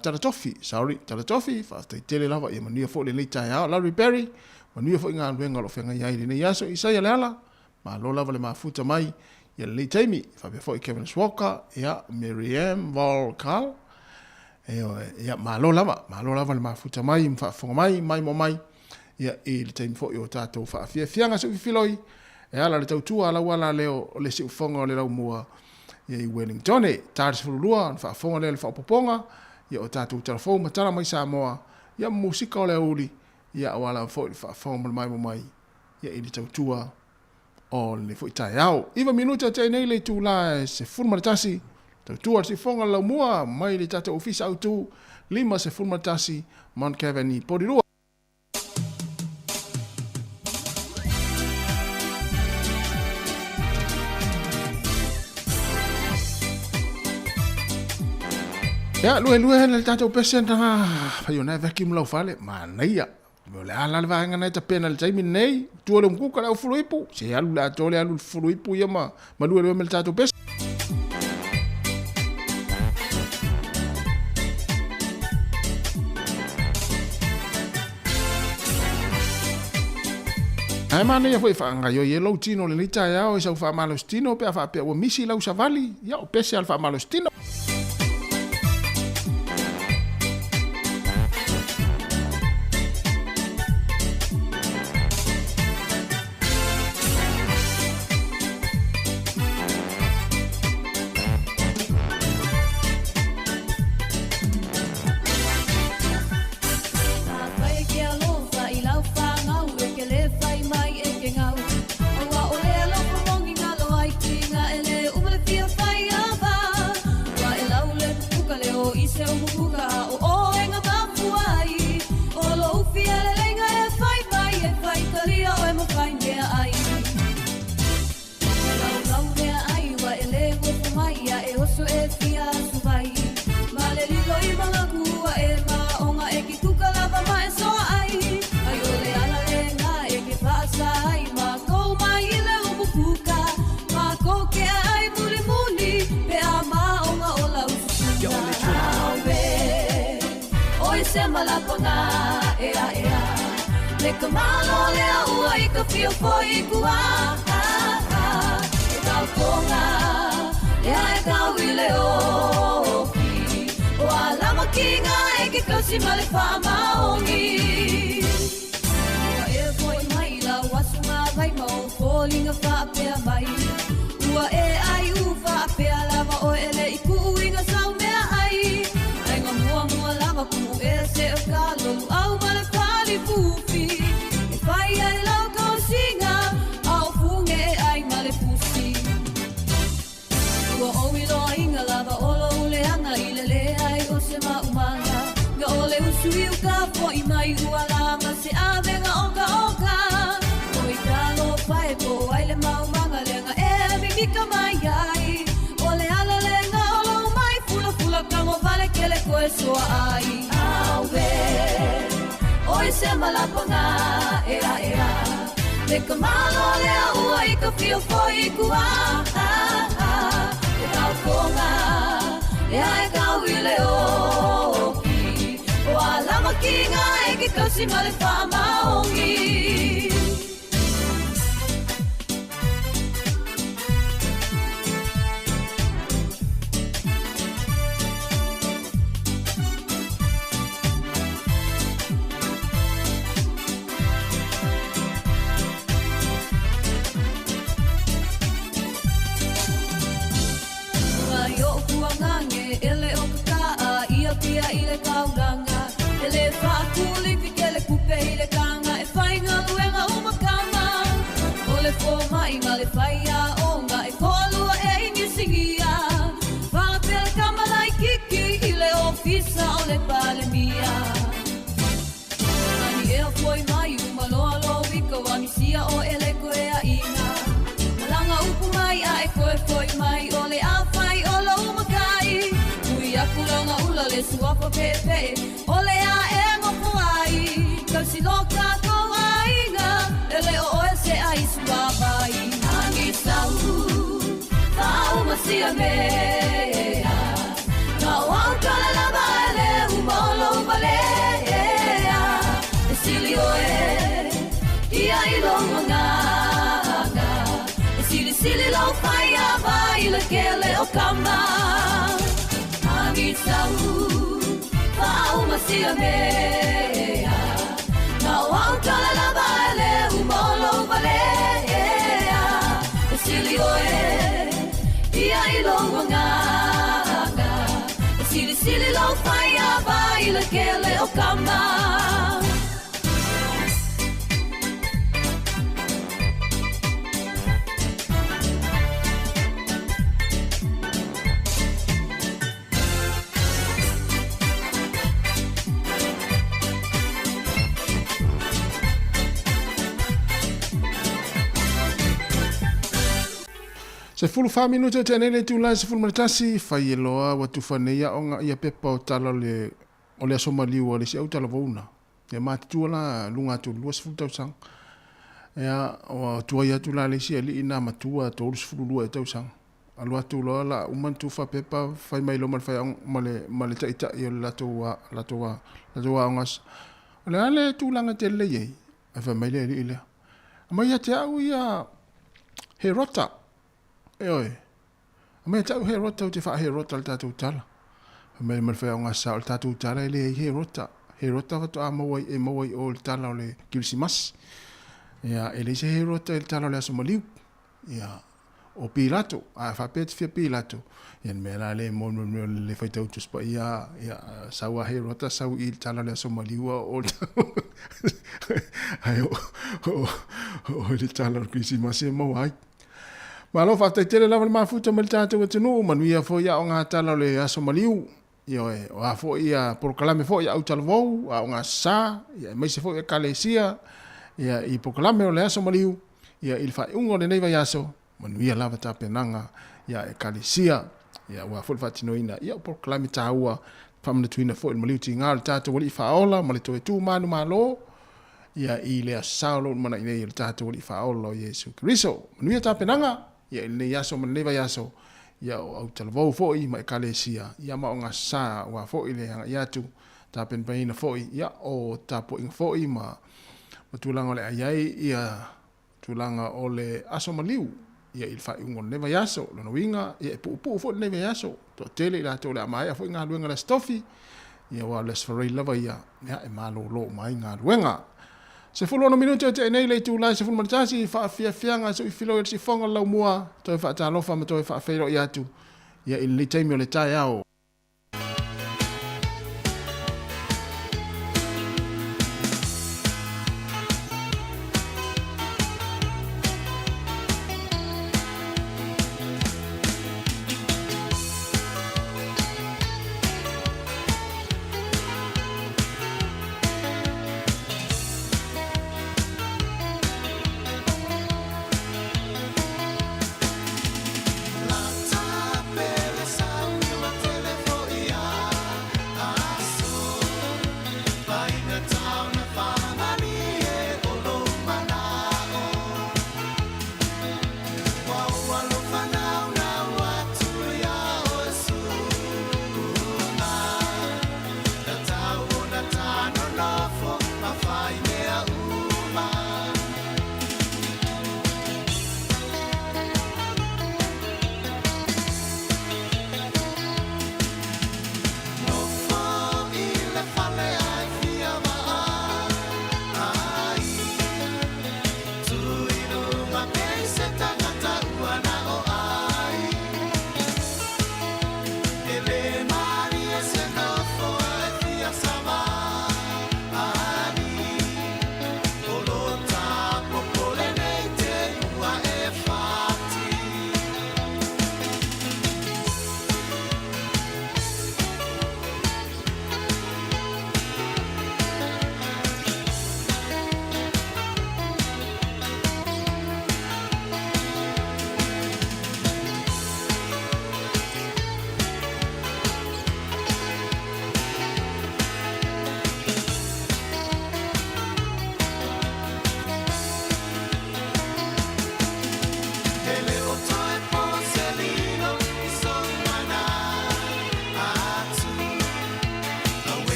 talatofi fa te tele lava ia mania fo le leitai au Larry Berry mania fo ngā luenga lo whenga iai le yaso Isaiah Leala ma lo lava le mafuta mai ia le leitaimi fa be foi Kevin Walker ia Miriam Volcal ia ma lo lava le mafuta mai mfa fonga mai mo mai ia i le taimi fo i o tātou fa fianga su filoi e ala le tautua ala wala leo o le si ufonga o le lau mua i Wellington tāris furulua wha fonga leo le wha poponga ia o tātou telefon matara mai Sāmoa ia musika o le uli ia o ala fo i wha fonga mai mo mai ia i le tautua o le fo i tai au iwa minuta te nei le tū la se fulmaritasi tautua si fonga lau mua mai le tātou ofisa au tū 5 se fulmaritasi Mount Cavani Porirua. Ya, lue le tātou pesen pa yo na vacuum lau fale, ma nei ya. Mo le ala le vaenga nei ta pena le taimi nei, tua le mkuka lau fuluipu, se alu la tole alu fuluipu ya ma lue le tātou pesen. Ai mana ia foi whaanga yo ye lau tino le nita ya o sau wha malo stino pe a wha pia o misi lau savali, ya o pese al wha malo stino. se malapanga ea ea le kamalo le ua I ka fio foi kua e kau konga e ai kau I le oki o alama kinga e ke kasi male wha maongi ua e foi mai la wasunga vai mau fōlinga wha pea mai ua e ai u wha pea lava o ele I kuinga sau mea ai ai ngā mua lava ku e se o ka lolu au male pali fufi e whai ai lau kau singa au funge e ai male pusi ua owi loa inga lava olo uleanga I le ai o se maumanga ga ole usui u ka po I mai ua lama se avenga oka oka o I kalo pae po ai le maumanga lenga e mimika mai ai ole ala lenga olo mai fula kamo vale ke le koe soa ai awe oi se malapanga ea ea le kamalo lea ua I ka fio foi kua e kau konga e ai kau I le oki o alama kinga e ke kasi male wha maongi Pia I le kauranga e le whakuli pike le kupe I le kanga e whainga luenga umakama o le fōma I ngā le whaia o ngā e kōlua e ingi singia whapele kamala I kiki I le ofisa o le pale mia Ani e o poi mai umaloa lo wika wangi sia o e le koe a ina Malanga upu mai a e koe poi mai o le awhai o lo umakai Kulanga ula le suafa pepe ole a e ngopo ai kasi loka ko ainga ele o se ai suapai angi sau tau masia me na wa kala la vale umolo vale silio e ai lo nga sili lo fai vai le kele o kama Sau, pau masia mea Na wau kala la vale, umolo valea E silio ia I lo wanganga E sili lo fai a vai le kele o kama Se fulu fa minuto te nene tu la se fulu matasi fai loa wa tu faneia onga ia pepa o tala le o le Somali o le se au tala vona. E mati tu la lunga tu lua se fulu tau sang. Ea o tua ia tu la le se li ina matua to lu se fulu lua e tau sang. Alua tu loa la uman tu fa pepa fai mai lo man fai male taita i o la toa ongas. O le ale tu langa te le ye. A fa mai le ile. Ma ia te au ia he rota. Oi. Me tau he rota te fa he rota le tatu tala. Me me fa nga sa le tatu tala le he rota. He rota va to amoi e moi o le tala le Kirsimas. Ya ele se he rota le tala le Somali. Ya o Pilato, a fa pet fi Pilato. Yan me la le mo le fa tau tus pa ya sa wa he rota sa i tala le Somali o ayo o le tala le Kirsimas e mo ai. Malo fa te tele lava ma futa me tata o tenu manu ia fo ia o ngā tala le aso maliu ia e o a fo ia proklame fo ia au talavou a o ngā sa ia mai se fo ia kalesia ia I proklame o le aso maliu ia il fa ungo le neiva yaso manu ia lava ta penanga ia e kalesia ia o a fo fatino ina ia proklame taua famna tuina fo il maliu ti ngā le tata wali fa ola ma le toe tu manu malo ia I le asalo mana ine le tata wali fa ola o Yesu Kristo manu ia ta penanga ia le yaso man leva yaso ia au talavou foi mai kalesia ia ma nga sa wa foi le ia tu tapen paina foi ia o tapo ing foi ma tulanga ole ai ia tulanga ole aso maliu ia il fa un neva yaso lo winga ia pu fo neva yaso to tele la to la mai fo nga luenga la stofi ia wa les for lava ia e malo lo mai nga luenga se fulo no minuto te nei le tu la se fulo matasi fa fianga so filo si fonga la mua to fa ta lo fa ma to fa fero ia tu ia il le time le tai ao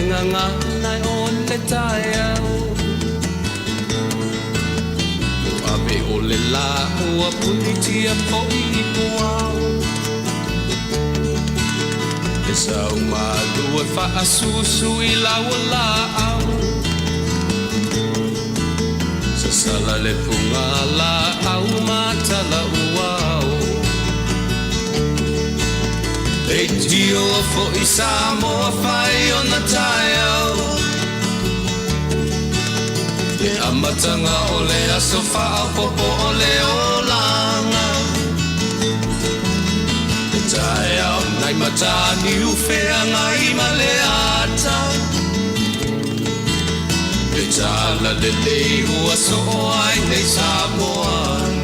Nganga nai on le tai au Abe o le la ua puniti a poi puau E sau malu e wha asusu I lau la au Sa sala le punga la au mata la uau E dio fo I Sāmoa whai o na tai au E amatanga o le aso whao popo o le olanga E tai au nai matani uwhea ngai ma le ata E tala le lei ua so ai nei Sāmoana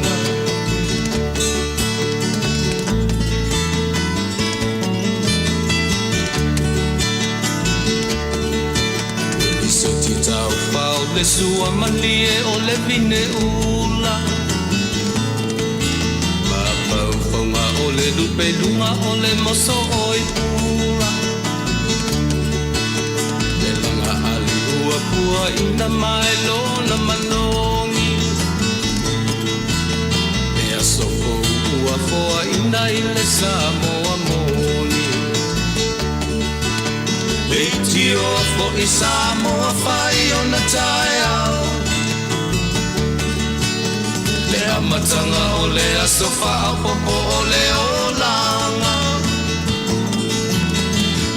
Le sua malie o le vine ula Mapau whaunga o le lupe lunga o le moso oi pula Le langa ali ua pua ina mai lo na manongi E aso ua foa ina I le Sāmoa moni Le tia tio fo I Sāmoa whai o na tai au Le amatanga o le asofa au popo o le olanga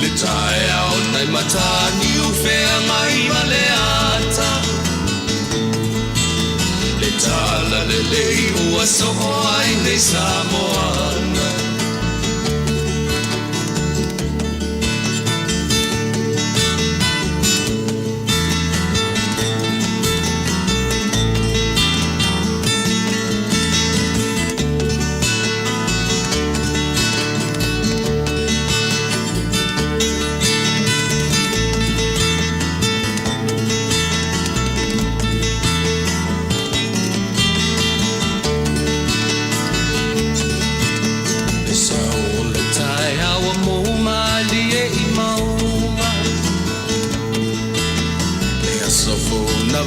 Le tai au nai matani u whea ngai ma le ata Le tala le lei ua soho ai nei Samoana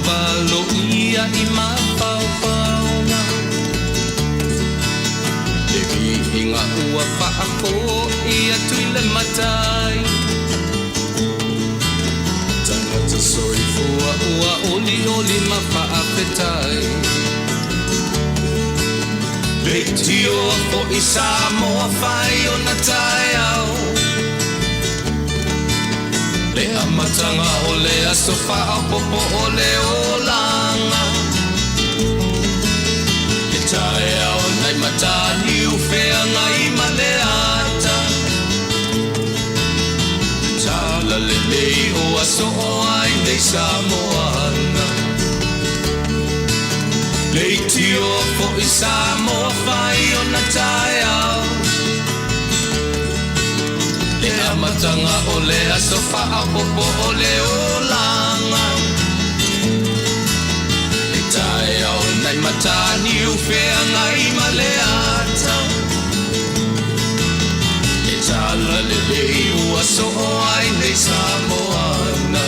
Valo ia I mapaupauna Le vihinga ua whaako ia tui le matai Tangata soifua ua oli oli ma whaapetai Le tio po I Sāmoa whai o na tai au Le amatanga o le asofa au popo o le olanga Le tae au nai matani u whea ngai ma le ata Tala le lei o aso o ai nei Samoana Le tio po I Sāmoa whai o na tae au Le amatanga o le asofa au popo o le olanga Le tae au nai matani u whea ngai ma le ata Le tala le lei ua so o ai nei Samoana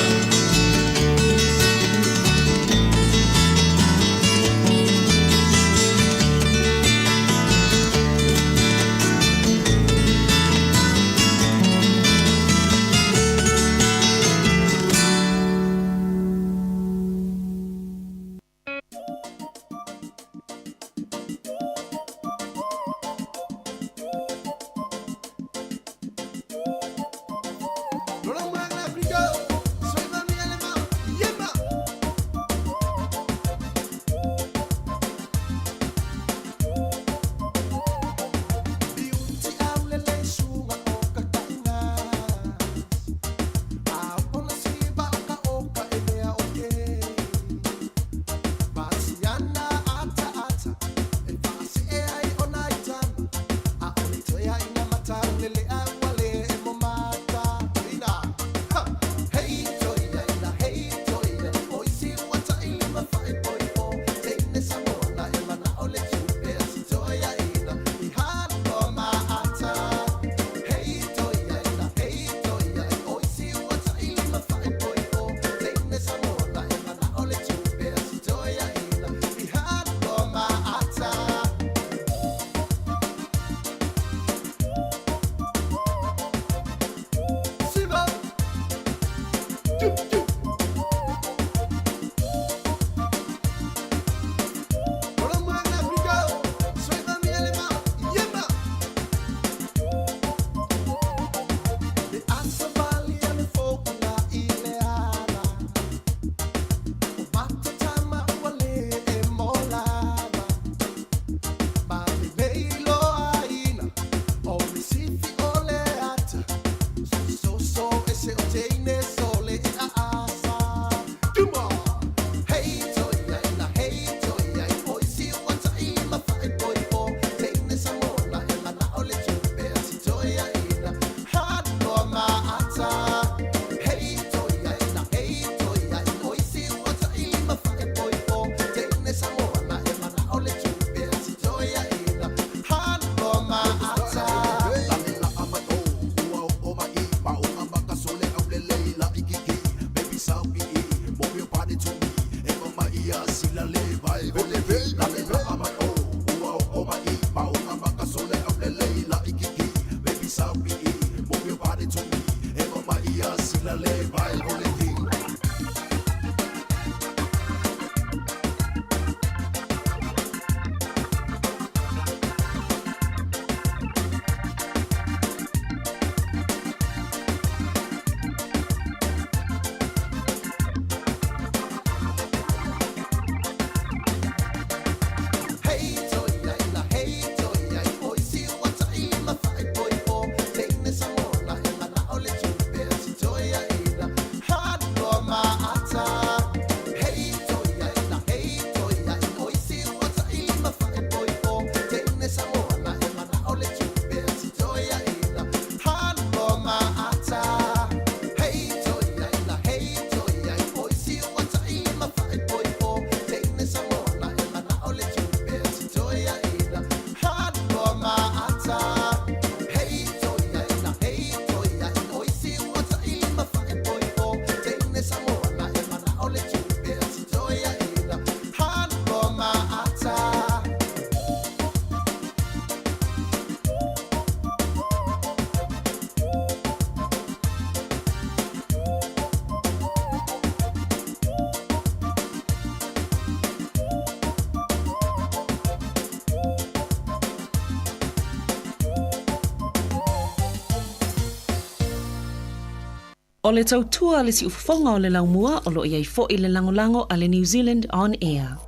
Se o te ine sole e a O le tautua le si ufafonga o le laumua o lo iai fo i le langolango a le New Zealand On Air.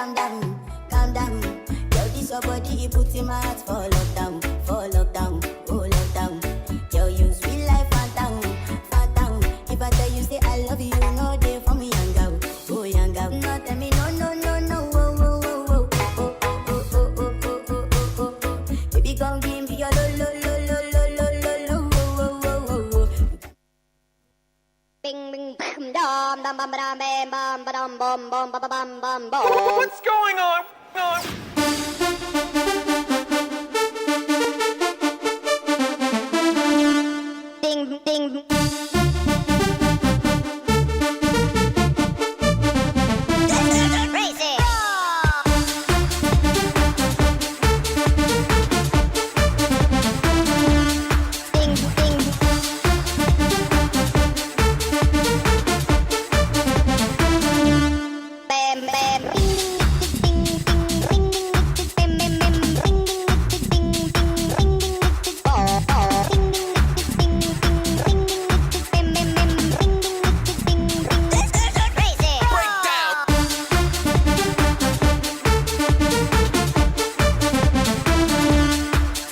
calm down, calm down. Yo, this your body, it puts in my heart for lockdown, oh lockdown. Yo, you sweet life, phantom, phantom. If I tell you say I love you, no day for me, young girl, oh young girl. No tell me no, no, no, no, oh, oh, oh, oh, oh, oh, oh, oh, oh, oh, oh, oh, oh. Baby, come give me your lo, lo, lo, lo, lo, lo, lo, lo, oh, oh, oh, oh, oh. Bing, bing, bam, dum, dum, bum, bam, bam, bam, bum, bum, bum, bum, bum, bum. What's going on? Ding, ding. Crazy. Ding, ding. Bam, bam. Ding, ding, ding, ding, ding, ding, ding, bam, bam, bam. Ding, ding, ding, ding, ding, ding, ding, oh, oh. Ding, ding, ding, ding, ding, ding, ding, bam, bam, bam. Ding, ding, ding, ding. This is so crazy. Breakdown.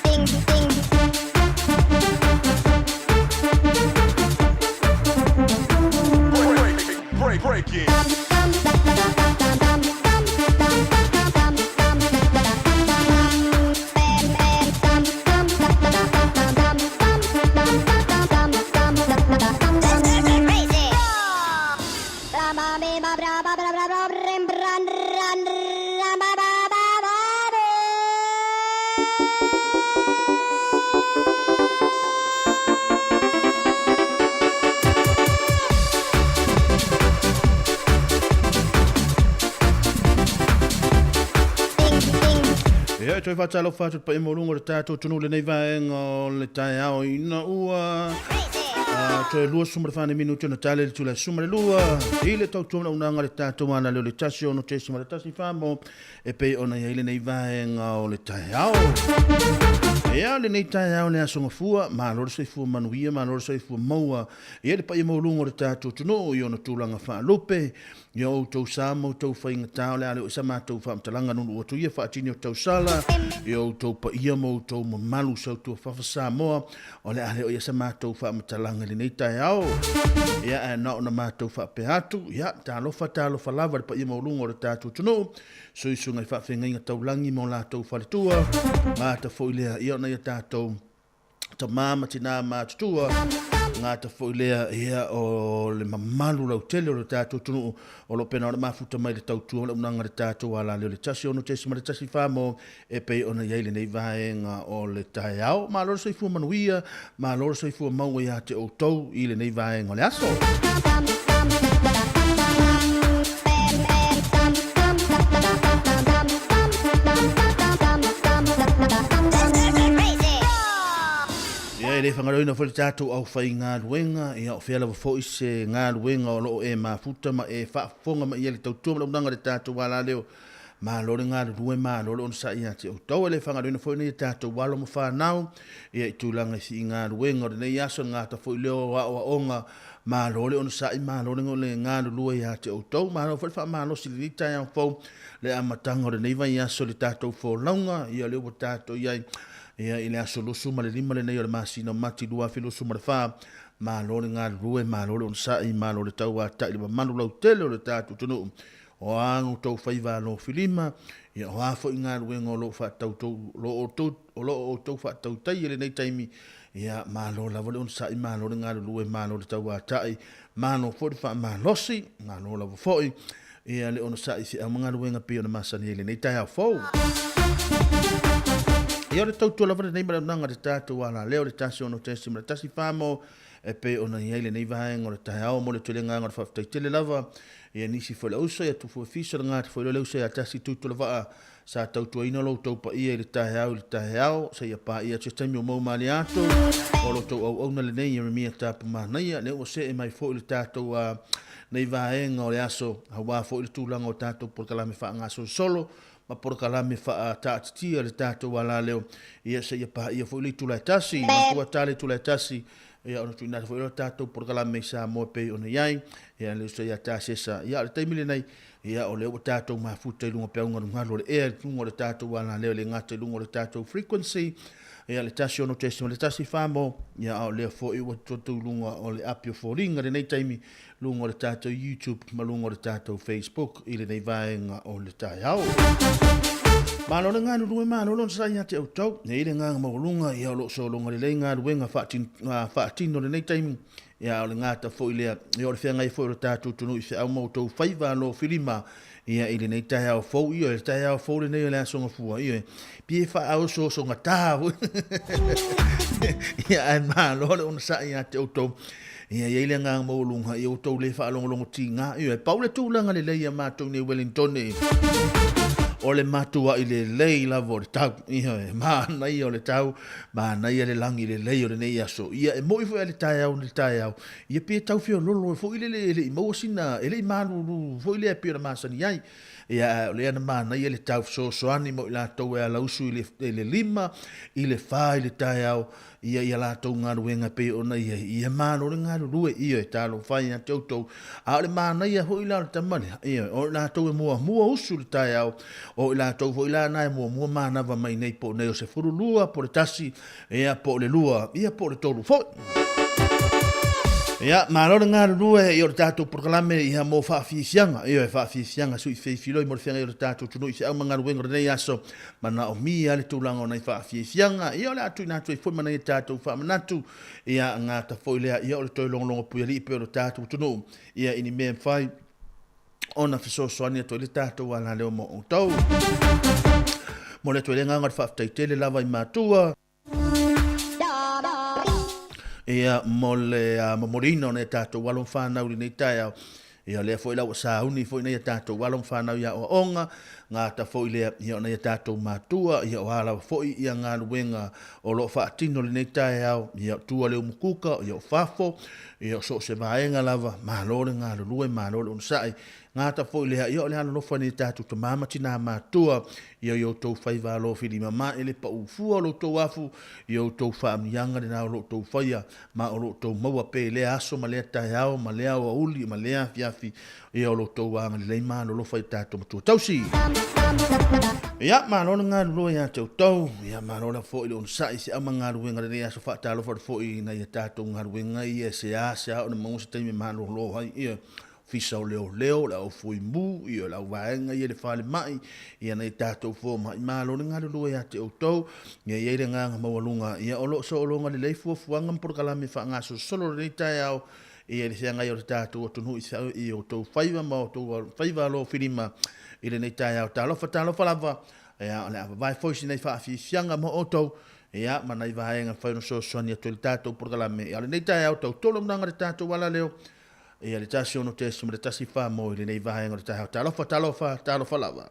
Ding, ding. Break it. Ia toi whatalo whātut pa imorungo le tātou tunu le nei vaenga o le tae ao ina ua. Toi lua sumare whane minuto na tale le tula sumare lua. I le tau tuna unanga le tātou ana leo le tasi ono te simare tasi whamo. E pei ona ia le nei vaenga o le tae ao. Ia le nei tae ao le asonga fua. Ma loro sei fua manuia, ma loro sei fua maua. Ia le pa imorungo le tātou tunu i ona tūlanga whaalupe. Ia o tau Sāmoa, tau whainga tau le ale o isa mātou whaamtalanga nunu o tuia whaatini o tau sala. Ia o tau pa ia mo tau mamalu sau tua whafa Sāmoa. O le ale o isa mātou whaamtalanga le nei tai ao. Ia e na o na mātou whaape atu. Ia tālofa lava le pa ia maulunga o le tātou tunu. So isu ngai whaafenga inga tau langi mo lātou whaletua. Māta fōilea ia o na ia tātou ta mama tina mātutua. Ngā ta whoilea ia o le mamalu lau tele o le tātou tunu o lo pena o le mafuta mai le tautua o le unanga le tātou ala leo le tasi ono tesi ma le tasi whamo e pei ona iaile nei vaenga o le tae au. Ma loro sei fua manuia, ma loro sei fua maua ia te o tau i le nei vaenga o le aso. Ia le whangaroina fo le tātou au whai ngā ruenga, ia o whiala wafo i se ngā ruenga o loo e mafuta ma e whaafonga ma ia le tautua ma unanga le tātou wala leo. Ma lore ngā rue ma lore on sa ia te o tau le whangaroina fo i nei tātou walo ma whanau, ia i tūlanga si ngā ruenga o le nei aso ngā ta fo i leo wa o onga, ma lore on sa i ma lore ngole ngā rue ia te o tau, ma lore wha ma losi li tai au fau, le amatanga o le nei vai aso le tātou fo launga, ia leo wa tātou iai, ia i le aso losu ma le lima le nei o le masina mati lua filosu ma le wha, ma lore ngā rue, ma lore on sa i, ma lore tau a tai le manu lau tele o le tātou tunu, o angu tau whaiva lo filima, ia o hafo i ngā ruenga o lo whatau tau whatau tai ele nei taimi, ia ma lo lava le on sa i, ma lore ngā rue, ma lore tau a tai, ma no fori wha ma losi, ma lo lava foi, ia le on sa i si a mga ruenga pio na masani ele nei tai a fau. Ia le tau tua lava le nei mara nanga le tātou ala leo le tasi ono tesi mara tasi whamo e pe ona iai le nei vahenga o le tahe ao mo le tule nganga le whaftai tele lava ia nisi fo le ausa ia tufu e fisa le ngāti fo le ausa ia tasi tutu le vaa sa tau tua ina lo tau pa ia le tahe ao sa ia pa ia te taimi o mau mali ato o lo tau au na le nei ia mea tāpa mahanaia le o se e mai fo le tātou nei vahenga o le aso hawa fo le tūlanga o tātou porkalame wha ngaso solo ma porkalame wha tātitia le tātou wala leo ia sa ia pa ia fo le tūlai tasi ma kua tale tūlai tasi ia ona tuina fo ro tatou programa Sāmoa pe ona iai ia le so ia tasesa ia le taimile nei ia o le o tatou mafuta i lunga pe unga ngalo le e lunga le tatou ana le ngata lunga le tatou frequency ia le tasi ono tesimo le tasi famo ia o le fo i o tatou lunga o le apio fo ringa le nei taimi lunga le tatou YouTube ma lunga le tatou Facebook i le nei vaenga o le tai au Malo le ngānu rue mālo lon sa ia te au tau. Nei le ngānga maulunga ia o lo so longa le lei ngāru wenga whaatino le nei taimi. Ia o le ngāta fo i lea. Ia o le whianga i fo i lo tātou tunu i whiau mautou whaiva lo whirima. Ia i le nei tai au fo i o le tai au fo le nei o le asonga fua. Ia pie wha au so ngā tāwu. Ia ai mālo le ona sa ia te au tau. Ia i le ngānga maulunga i o tau le wha longa ti ngā. Ia paule tūlanga le leia mātou nei Wellington e. O le matua i le lei lavo le tau, iho e mānai o le tau, mānai le langi le lei o le nei aso. Ia e moi fo e le tai au, ia pia tau fio lolo, fo i le i maua sina, e le i mānu, fo i le pia na māsani ai. Ia le ana mānai le tau soani mo i la tau e ala usu i le lima, i le whā i le tai au, ia la tau ngā ruenga pe o nei, ia māno le ngā rue, ia e talo whai a te autou. A le mānai a hoi la le tamane, ia o la tau e mua usu le tai au, o i la tau fo i la nai mua mānawa mai nei po nei o se furu lua, po le tasi, ia po le lua, ia po le tolu fo. Ia, mālo le ngā rue, i o le tātou proklame ia mō whaafisianga, ia e whaafisianga sui whaifiloi mo le whianga i o le tātou tunu i se au mga ruenga renei aso, mana o mi ale tūlanga o nei whaafisianga, ia o le atu i nātu i fwoi mana i tātou whaamanatu, ia ngā ta fwoi lea, ia o le toi longa pui ali i pe o le tātou tunu, ia ini mea mwhai, ona fisosoani ato i le tātou ala leo mo o tau. Mo le toi le nganga le whaaftaitele lava i mātua, ia mo le mamorino ne tātou walong whanau nei tai au. Ia lea fo i lau sa uni fo i nei tātou walong whanau ia o onga, ngā ta fo i lea ia o nei tātou mātua, ia o hala fo i ia ngā ruenga o lo whaatino le nei tai au, ia tua leo mukuka, ia o whafo, ia o so se vaenga lava, mālore ngā rurue, mālore unsai, ngā ta fo i lea, ia o le hana lofa nei tātou ta mamati nā mātua, ia o tau whaiva lo whiri mama ele pa ufua lo tau afu, ia o tau whaamianga le nā o lo tau whaia, ma o lo tau maua pe lea aso, ma lea tai au, ma lea o uli, ma lea fiafi, ia o lo tau wanga le lei maa lo whai tātou matua tausi. Ia, maa lona ngā rurua ia tau tau, ia maa lona fo i le onsa i se ama ngā ruenga le rea so whaatalo fo i na ia tātou ngā ruenga i e se a o na maunga se taimi maa lo hai, ia, fisa o leo, la o fui mu, i o la waenga i le whale mai, i ana i tātou fo mai mālo ni ngāru lua ia te o tau, i a le nganga mawalunga, i a olo so olonga le leifua fuanga mpurkalami wha ngā so solo rei tai au, i a le whianga i o le tātou o tunu i o tau whaiva ma o tau whaiva alo whirima, i le nei tai au tālofa lava, i a le awa vai foisi nei whaafi whianga ma o tau, i a mana i vaenga whaino so soani a tu le tātou purkalami, i a le nei tai au tau tolo mnanga le tātou wala leo, e le tasi ono tesi mo le tasi wha mo i le nei vahenga le taha talofa lava.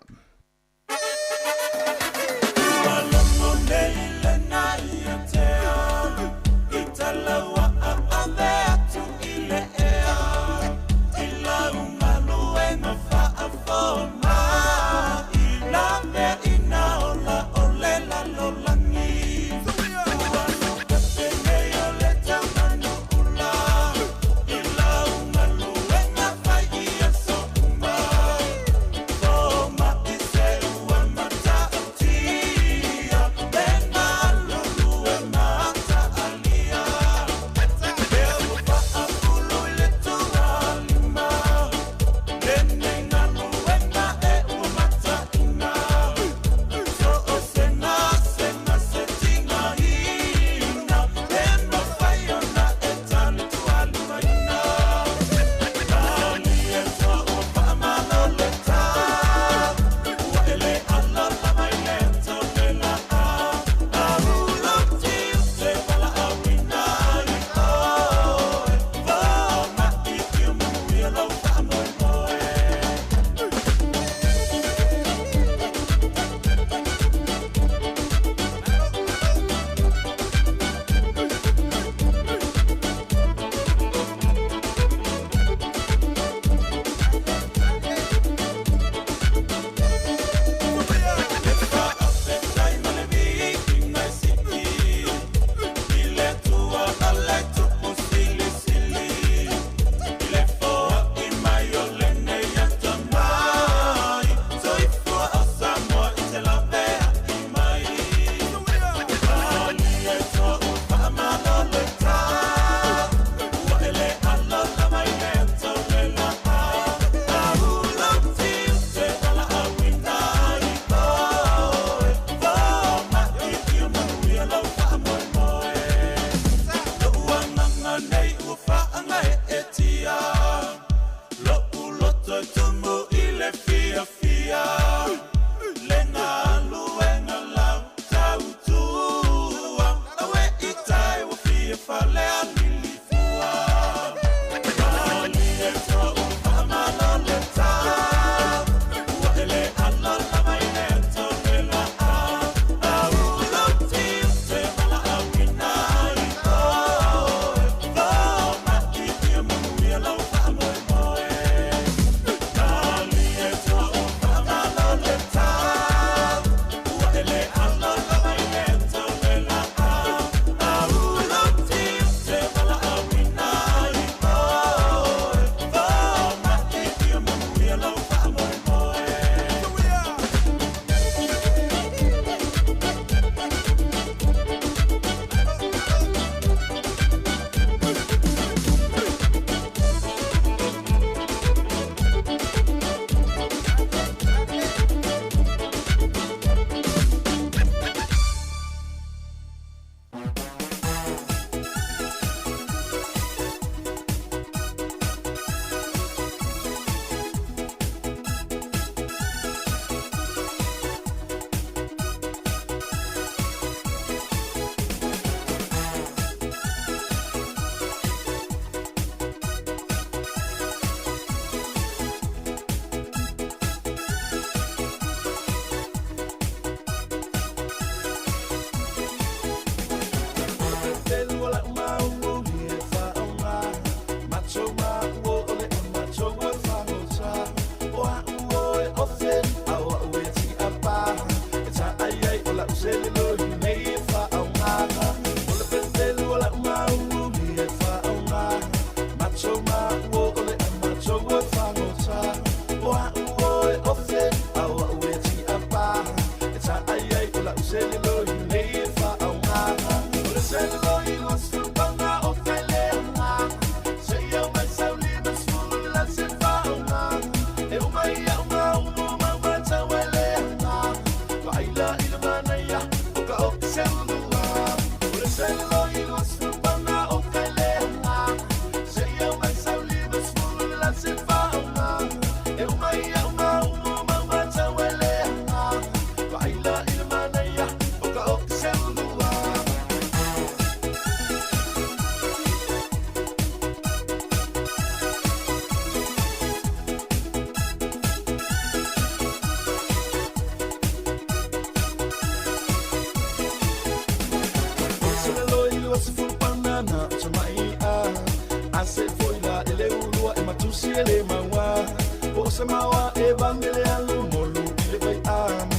Sāmoa e vangele alu molu ile vai amu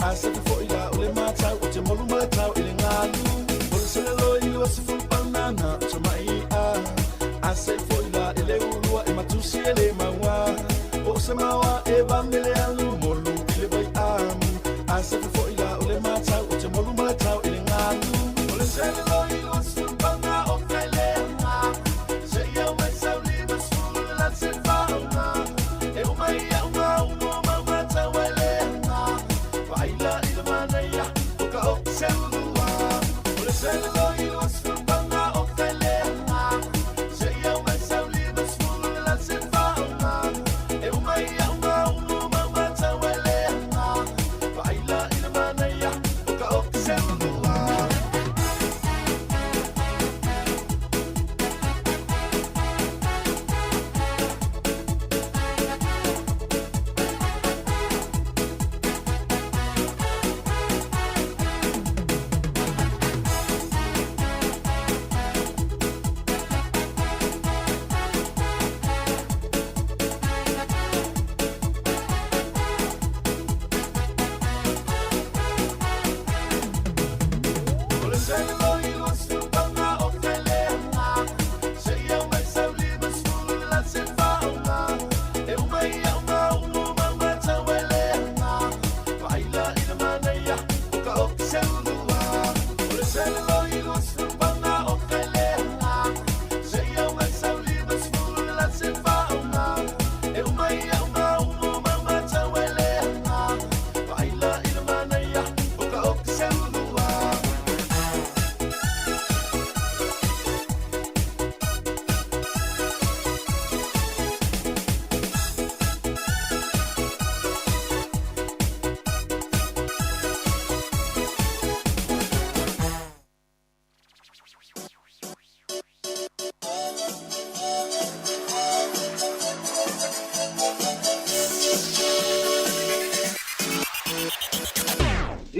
asa te foi la ole matau o te molu matau ile ngalu ole se lo ile wasi fu panana so mai a asa foi la ile ulua e matusi ele mawa o Sāmoa e vangele alu molu ile vai amu asa te foi la ole matau o te molu matau ile ngalu ole se lo ile wasi fu panana o kale nga se ia mai sauli no fu la se fa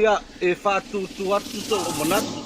Ia e whātutu atu tō o manatu.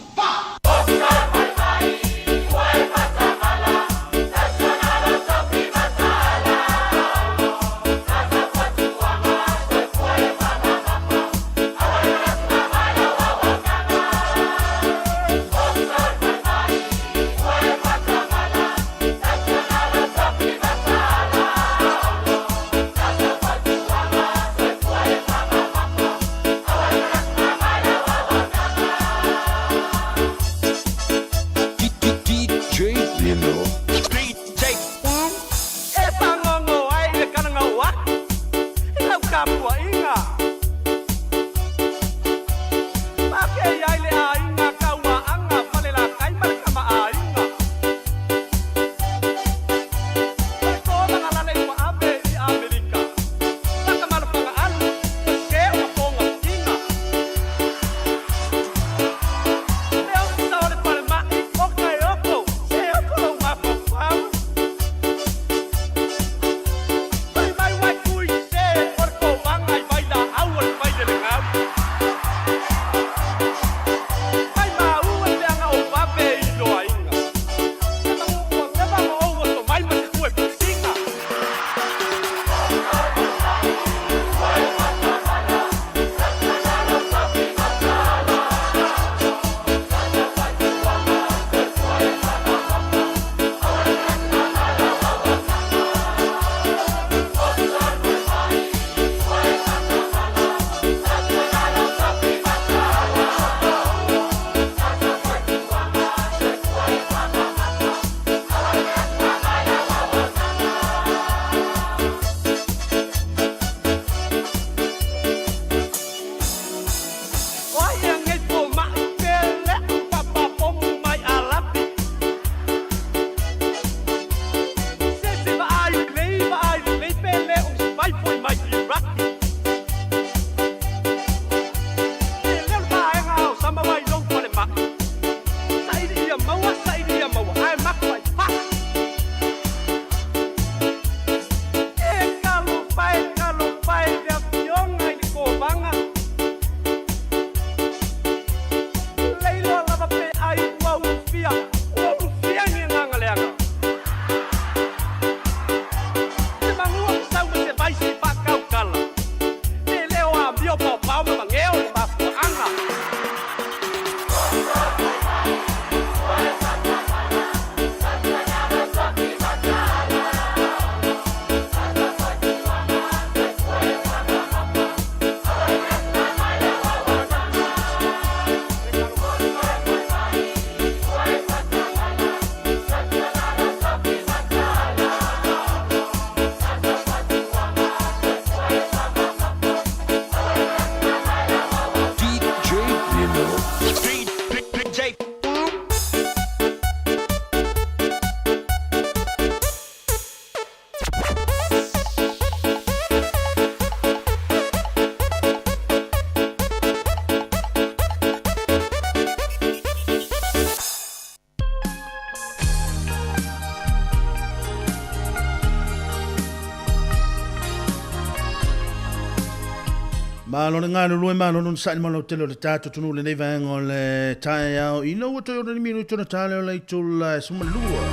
Malo na ngāru lue malo nun saini malo tele o le tātou tunu le nei vaenga o le tae au. I nau ato o le minuto na tāle o le tula sumalua.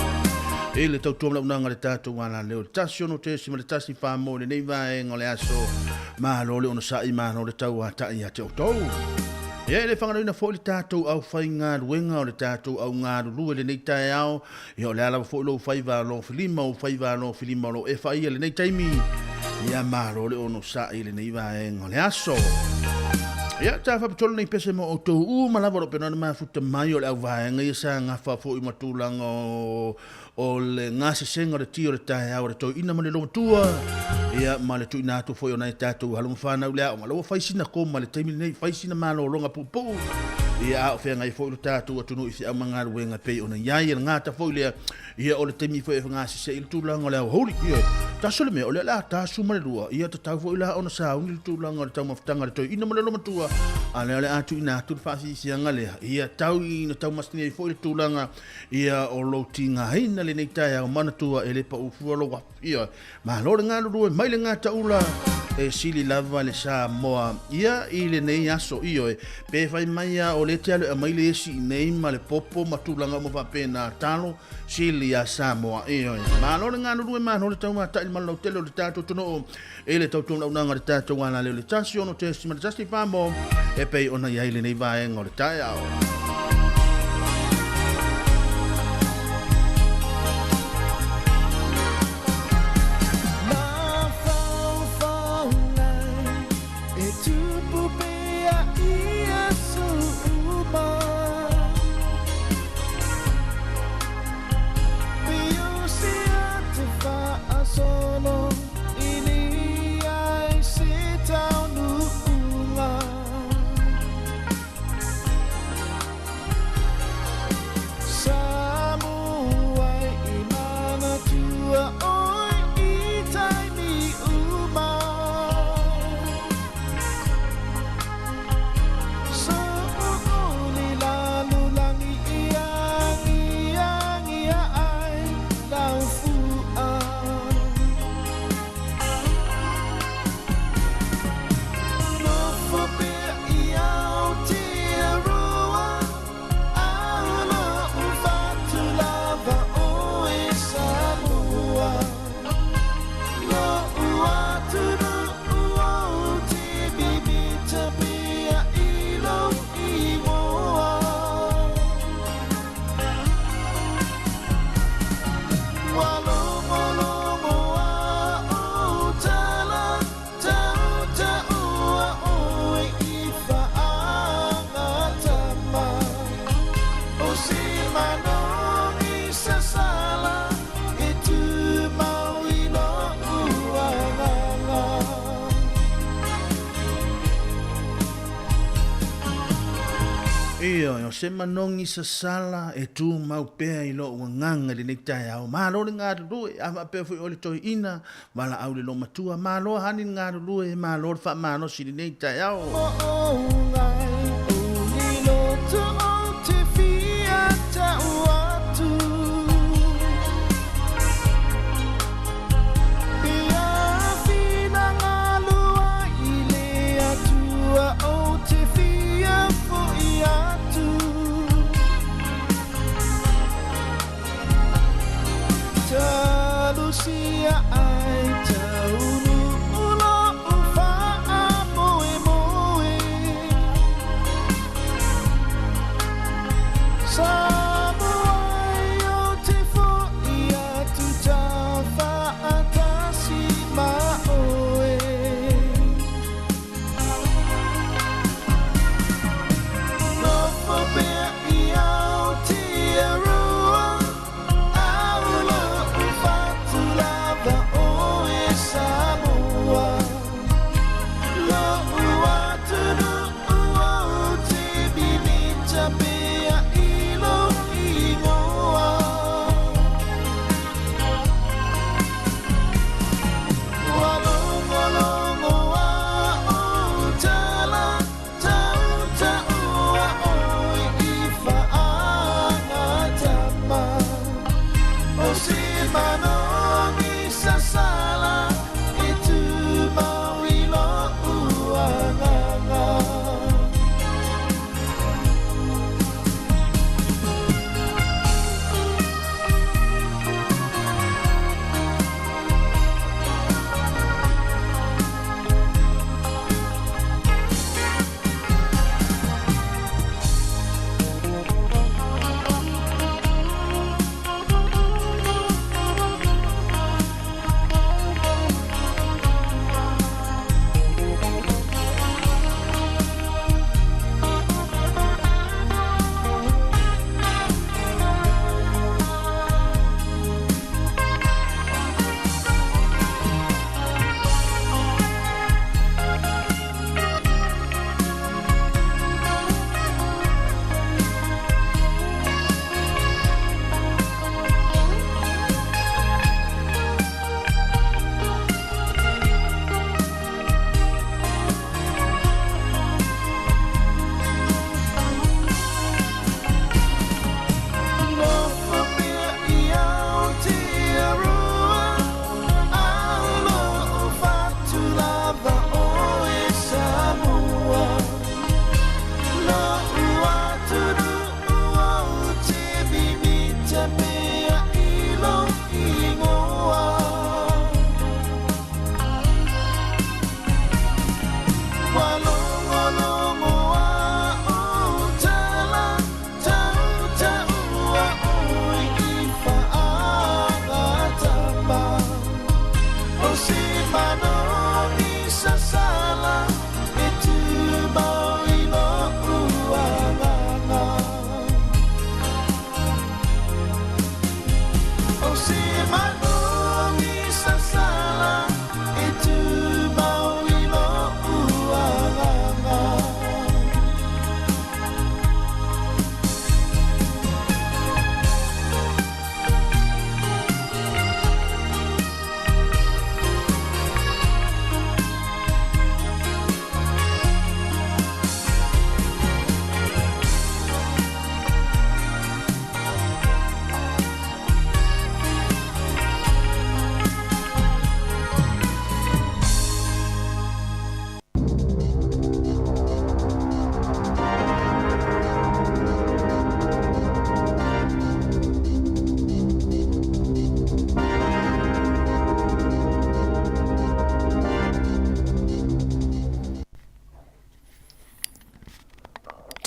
E le tau tuamla unanga le tātou wala leo. Tasi ono te sima le tasi whāmo le nei vaenga o le aso. Malo le ono sai malo le tau a tai a te o tau. E le whangaroina fo le tātou au whai ngā ruenga o le tātou au ngā rurue le nei tae au. E o le alawa fo lo whai vālo whilima o whai vālo whilima o lo e whai le nei taimi. Ia maro le ono sa ile nei vaenga le aso. Ia ta fa patolo nei pese mo o tau malawa ro pena ma futa mai o le au vaenga ia sa ngafa fo i matulanga o le ngase senga le tio le tae au le tau ina ma le loma tua. Ia ma le tuina atu fo i ona i tātou halunga whanau le au ma lawa whaisina koma le taimi nei whaisina malo longa pupu. Ia au whenga i fo i lo tātou atunu i whia mga ruenga pei ona iai e ngata fo i lea. Ia o le taimi fo i ngase se i le tūlanga le au hori. Ia taso le mea o le la ta suma le rua. Ia ta tau fo i la ona sa uni le tūlanga le tau maftanga le toi ina ma le loma tua. A le atu ina atu le whaasi si anga lea. Ia tau i na tau mastini i fo i le tūlanga. Ia o lo tinga heina le nei tae au manatua e le pa ufua lo wap. Ia ma lo le ngā rua mai le ngā taula. E sili lava le Sāmoa. Ia i le nei aso io e. Pe fai mai o le te alu a mai le esi nei ma le popo matulanga mo whapena talo. Sili a Sāmoa io e. Ma lo le ngā rua ma lo le tau ma tai malau tele o le tātou tono o. E le tau tōna unanga le tātou wana leo le tasi ono te esima le tasi whamo. E pei ona iai le nei vaenga o le tae au. Se manongi sa sala e tu mau pea i lo nganga le nektai au. Malo le ngā rurue, ama pea fui ole toi ina, wala au le lo matua. Malo hani ngā rurue, malo le wha mano si le nektai au. Lucia ai taunu ulo ufa moe moe Sāmoa yo te fo ia tu tafa atasi maoe No fo bea iau te arua Aula ufa tu lava o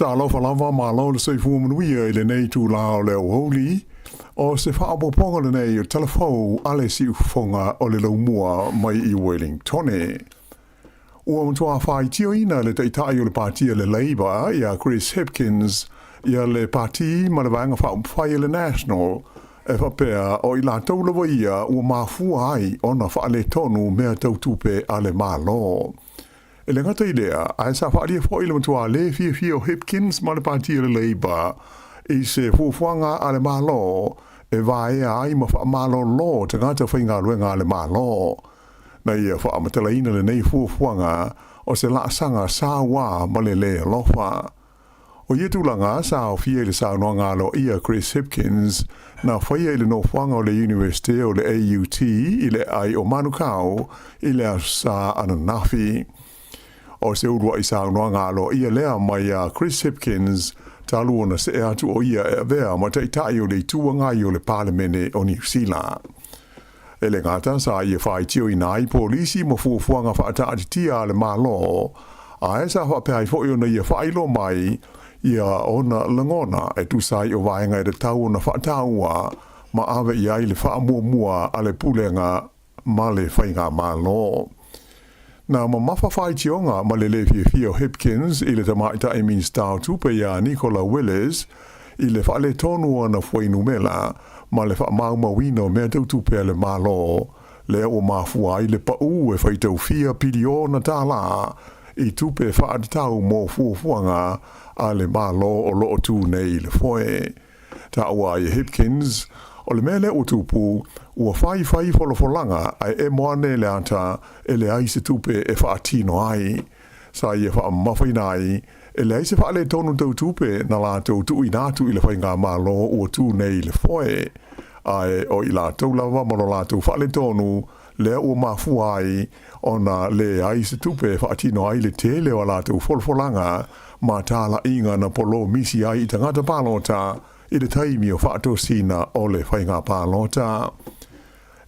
Sa lo fa lava ma lo le sei fu manuia le nei tu la le holy. O se fa abo ponga le nei o telefo ale si ufonga o le lau mua mai I Wellingtone. Ua mtua whai tio ina le teitai o le partia le Labour ia Chris Hipkins ia le parti ma le vanga whai le National e whapea o I la taulawa ia ua mafua ai ona wha le tonu mea tautupe ale malo. E le ngata idea, a sa wha alia fwoi le matua le fia o Hipkins ma le partia le Labour I se fufuanga ale malo e vae ai ma wha malo lo te ngata whainga luenga ale malo. Na ia wha amatalaina le nei fufuanga o se la sanga Sāmoa ma le le lofa. O ia tūlanga sa o fia le sa noanga lo ia Chris Hipkins na whaia le no fuanga o le University o le AUT I le ai o Manukau I le sa Ananafi. O se urua I sa noanga lo ia lea mai a Chris Hipkins talu ona se atu o ia e vea ma taitai o le tuanga I o le parlemene o New Zealand. E le ngata sa ia whai tio I nai polisi mo fuafuanga whaata atitia le malo, a e sa whapea I fo na ia whailo mai, ia ona langona e tu sai o vaenga e le tau ona whaataua, ma awe I ai le whaamua a le pulenga ma le whainga malo. Na ma mawhawhai tionga ma le fia o Hipkins I le tamaita I mean style tupe ia Nicola Willis, I le whaale tonu ana whainumela, ma le whaamauma wino mea tautupe le malo, le o mafua I le pau e whaitau fia pidio na tāla, I tupe whaatau mō fuafuanga a le malo o loo tū nei le foe. Ta ua I Hipkins, o le mele o tupu, ua whai wholofolanga ai e moane le ata e le aise tupe e whaatino ai. Sa ia whaamawhainai, e le aise whaale tonu tau tupe na la tau tu I nātu I le whainga malo ua tū nei le foe. Ai o I la tau lava mano la tau whaale tonu, le ua mafua ai, ona le aise tupe whaatino ai le tele o la tau wholofolanga, ma tāla inga na polo misi ai I tangata palota, I le taimi o whaato sina o le whainga palota.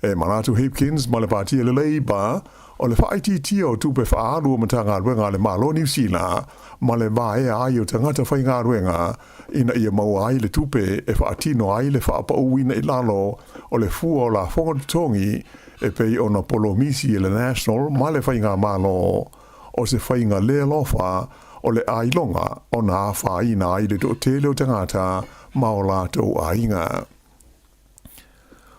E manatu Hipkins ma le partia le Labour, o le whaiti o tupe whaaru matanga ruenga le malo New Zealand, ma le vae ai o tangata whainga ruenga, ina ia mau ai le tupe e whaatino ai le whaapauina I lalo o le fua o la whongatongi e pei o na polomisi e le National ma le whainga malo, o se whainga le lofa o le ailonga o na whaina ai le do tele o tangata ma o lātou ainga.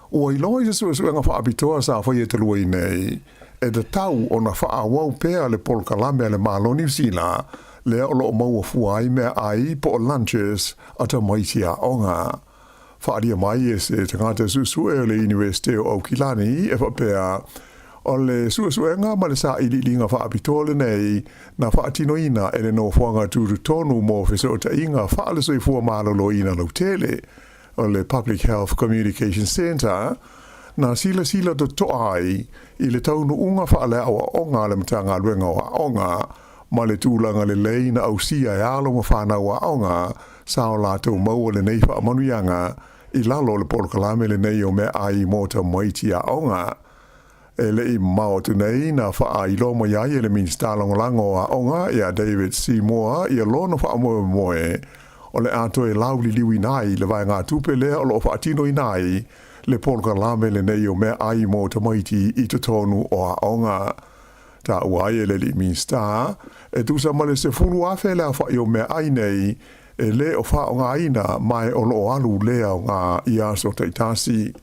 O I loa I se suenga whaapitoa sa whaia te lua I nei, e te tau o na whaawau pēa le polkalame le malo New Zealand, le o loo maua fuai mea ai po o lunches a ta maitia onga. Whaaria mai e se tangata susue o le University o Aukilani e whapea, o le suenga ma le sa ililinga whaapitoa le nei, na whaatinoina e le no whanga tūru tonu mō whiso o ta inga whaale soi fua mālolo ina lau tele, o le Public Health Communication Centre, na sila to toai I le taunu unga whaale awa onga le matanga luenga wa onga, ma le tūlanga le lei na ausia e alo ma whanau wa onga, sa o lātou maua le nei wha manuianga, I lalo le polkalame le nei o mea ai mōta maiti a onga. E le I mao tu nei na wha a ilo mo iai e le ministalongolango a onga e a David Sāmoa I a lono wha moe moe, o le ato e lauli liwi nai le vai ngā tupe le o lo whaatino I nai le polka lame le nei o mea ai mō ta maiti I te tonu o a onga. Ta uai e le li minsta, e tusa ma le se fulu afe le a whai o mea ai nei e le o wha o ngā ina mai o lo alu lea o ngā ia so teitasi.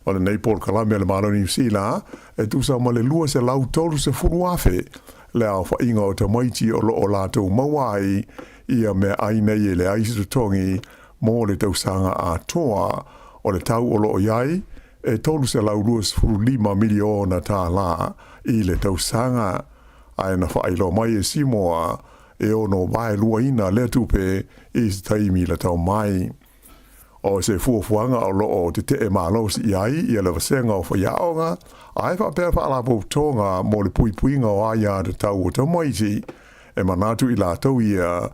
O le nei polka lame le malo New Zealand, e tusa ma le lua se lau tolu se fulu afe le a wha inga o ta maiti o lo o lātou mawai ia mea ai nei e le aisi tongi mō le tausanga a toa o le tau o loo iai e tolu se lau 2.5 miliona tā la I le tausanga ai na whailo mai e Sāmoa e ono vai lua ina le tupe I se taimi la tau mai. O se fuafuanga o loo te te e malo si iai I le vasenga o whaiaonga ai whapea whaalapo tonga mō le puipuinga o aia te tau o tamaiti e manatu I la tau ia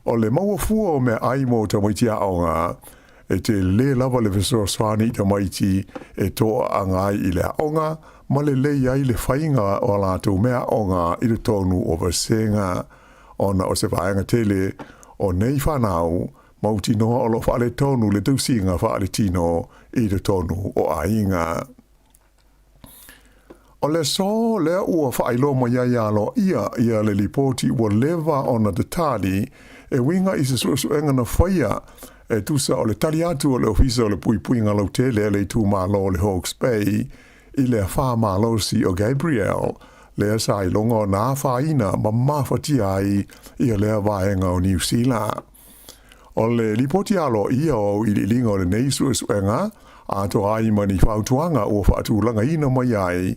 o le maua fua o mea ai mō tamaiti a onga, e te le lava le veso swani tamaiti e toa angai I le a onga, ma le ai le whainga o la tau mea onga I le tonu o vasenga, ona o se vaenga tele, o nei whanau, mautinoa o lo whaale tonu le tausinga whaale tino i te tonu o ainga. O le so lea ua whaelo ma iaialo ia le lipoti ua lewa ona te tali e winga i se suenga na whaia e tusa o le tali atu o le ofisa o le pui ngalau tele le tu malo le Hawke's Bay i le wha malo si o Gabriel lea sa i longa o nā whaina ma mawhati ai ia lea vaenga o New Zealand. O le lipoti alo ia o i linga o le nei suenga a to ai mani whautuanga o whaatulanga ina mai ai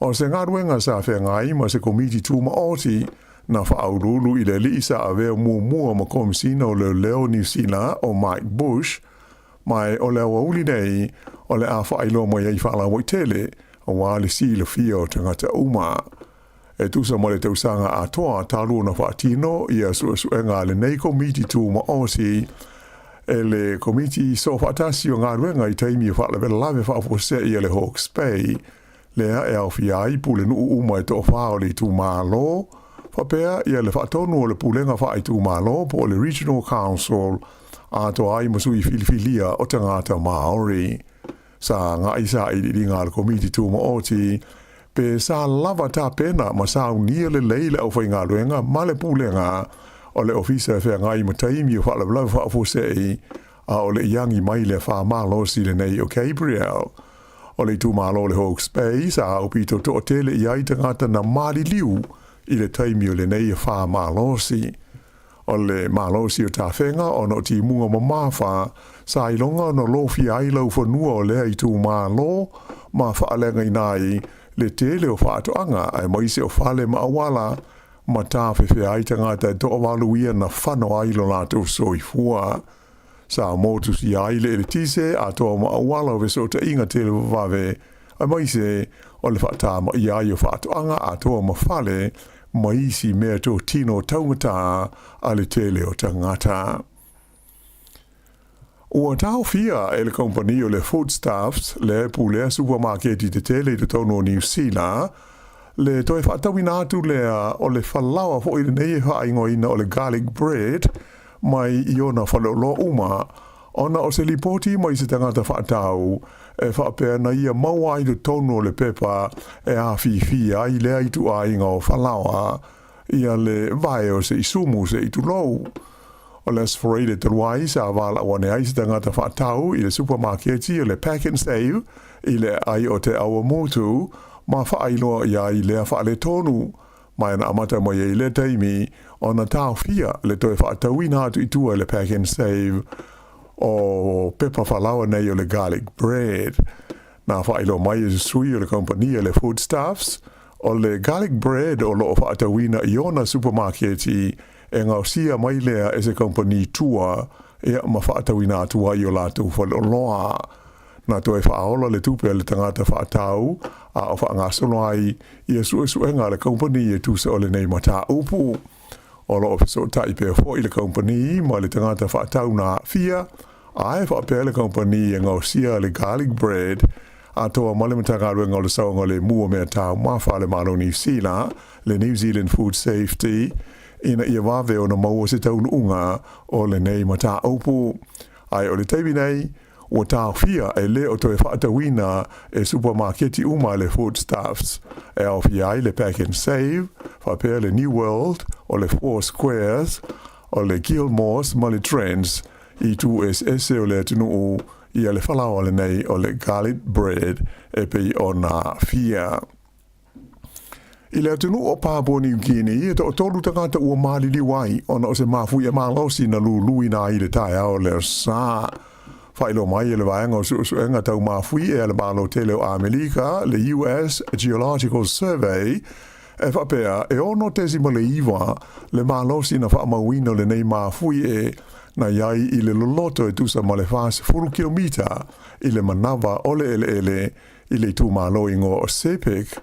o se ngaruenga sa whengai ma se komiti tūma oti na whaurulu i le lisa a veo mua ma komisina o leo New Zealand o Mike Bush, mai o leo wauli nei o le a whailo mai ei whala waitele o wale si le fia o tangata uma. E tusa mo le tausanga a toa talu na whaatino ia suenga le nei komiti tūma oti e le komiti so whaatasi o ngaruenga i taimi whala vela lave whaafose i le Hawke's Bay lea e au fiai pule nu uma e to whao le tu malo, whapea ia le whaatonu o le pulenga whai tu malo po le Regional Council a to ai masui filifilia o tangata Māori. Sa ngā isa i ngā le komiti tu maoti, pe sa lava ta pena ma sa unia le leile au whai ngā luenga ma le pulenga o le ofisa e whea ngai mataimi o whala blau whaafosei a o le iangi mai le wha malo si le nei o Gabriel. O le tu malo le Hawke's Bay sa au pito to tele i ai tangata na mali liu i le taimi o le nei wha malosi. O le malosi o ta whenga o no ti munga ma mawha sa ilonga no lofi ai lau whanua o lea i tu malo ma whaalenga i nai le tele o whaatoanga ai maise o whale ma awala ma ta whewhe ai tangata e to awalu ia na whano ai lo lato soifua. Sa motu si ai le tise a toa ma awala o veso ta inga tele vave a maise o le whata ma ia i o whatoanga a toa ma whale ma isi mea to tino taumata a le tele o tangata. Ua tau fia e le kompani o le foodstuffs le pulea supermarketi te tele te tono New Zealand le toi whatawina atu lea o le whalawa fo i le nei haingoina o le garlic bread mai i ona whalolo uma, ona o se lipoti mai se tangata whaatau, e whaapea na ia maua i le tono le pepa e a whiwhia i lea i tu a inga o whalawa, ia le vai o se isumu se i tu lou. O le asforeide te ruai sa wala wane ai se tangata whaatau i le supermarketi o le pack and save, i le ai o te awa motu, ma whaailoa ia i lea whaale tonu. Mai na amata mo ye le taimi ona tau fia le toi whaatawina atu i tua le pack and save o pepa whalawa nei o le garlic bread. Na whailo mai e sui o le kompania le foodstuffs o le garlic bread o loo whaatawina i ona supermarketi e ngausia mai lea e se kompani tua e ma whaatawina atua i o latu whaloloa. Na toi whaola le tupe le tangata whaatau a o whaangasolo ai i a suenga le kompani e tusa o le nei mata upu. O lo ofiso taipe fo i le kompani ma le tangata whaatau na fia a e whaapea le kompani e ngausia le garlic bread a toa male matanga ngau le saunga le mua mea tau mawha le malo New Zealand le New Zealand Food Safety ina ia wawe o na maua se taunu unga o le nei mata upu. Ai o le teibi nei o tau fia e le o toi whaatawina e supermarketi uma le foodstuffs e au fia i le pack and save, whapea le New World o le Four Squares o le Gilmore's ma le Trends i tu SS o le tunu i le whalawa le nei o le garlic bread e pei o na fia. I le tunu o Papua New Guinea e to tolu tangata ua mali liwai ona o se mafui e malosi na lui na i le tae ao le saa. Whailo mai e le vaenga o suenga tau mawhui e le malo tele o Amerika, le US Geological Survey, e whapea e ono tesi mo le iwa, le malo si na whaamawina le nei mawhui e na iai i le loloto e tusa ma le whaase 4 kilomita i le manawa ole ele i le tu malo ingo o Sepik.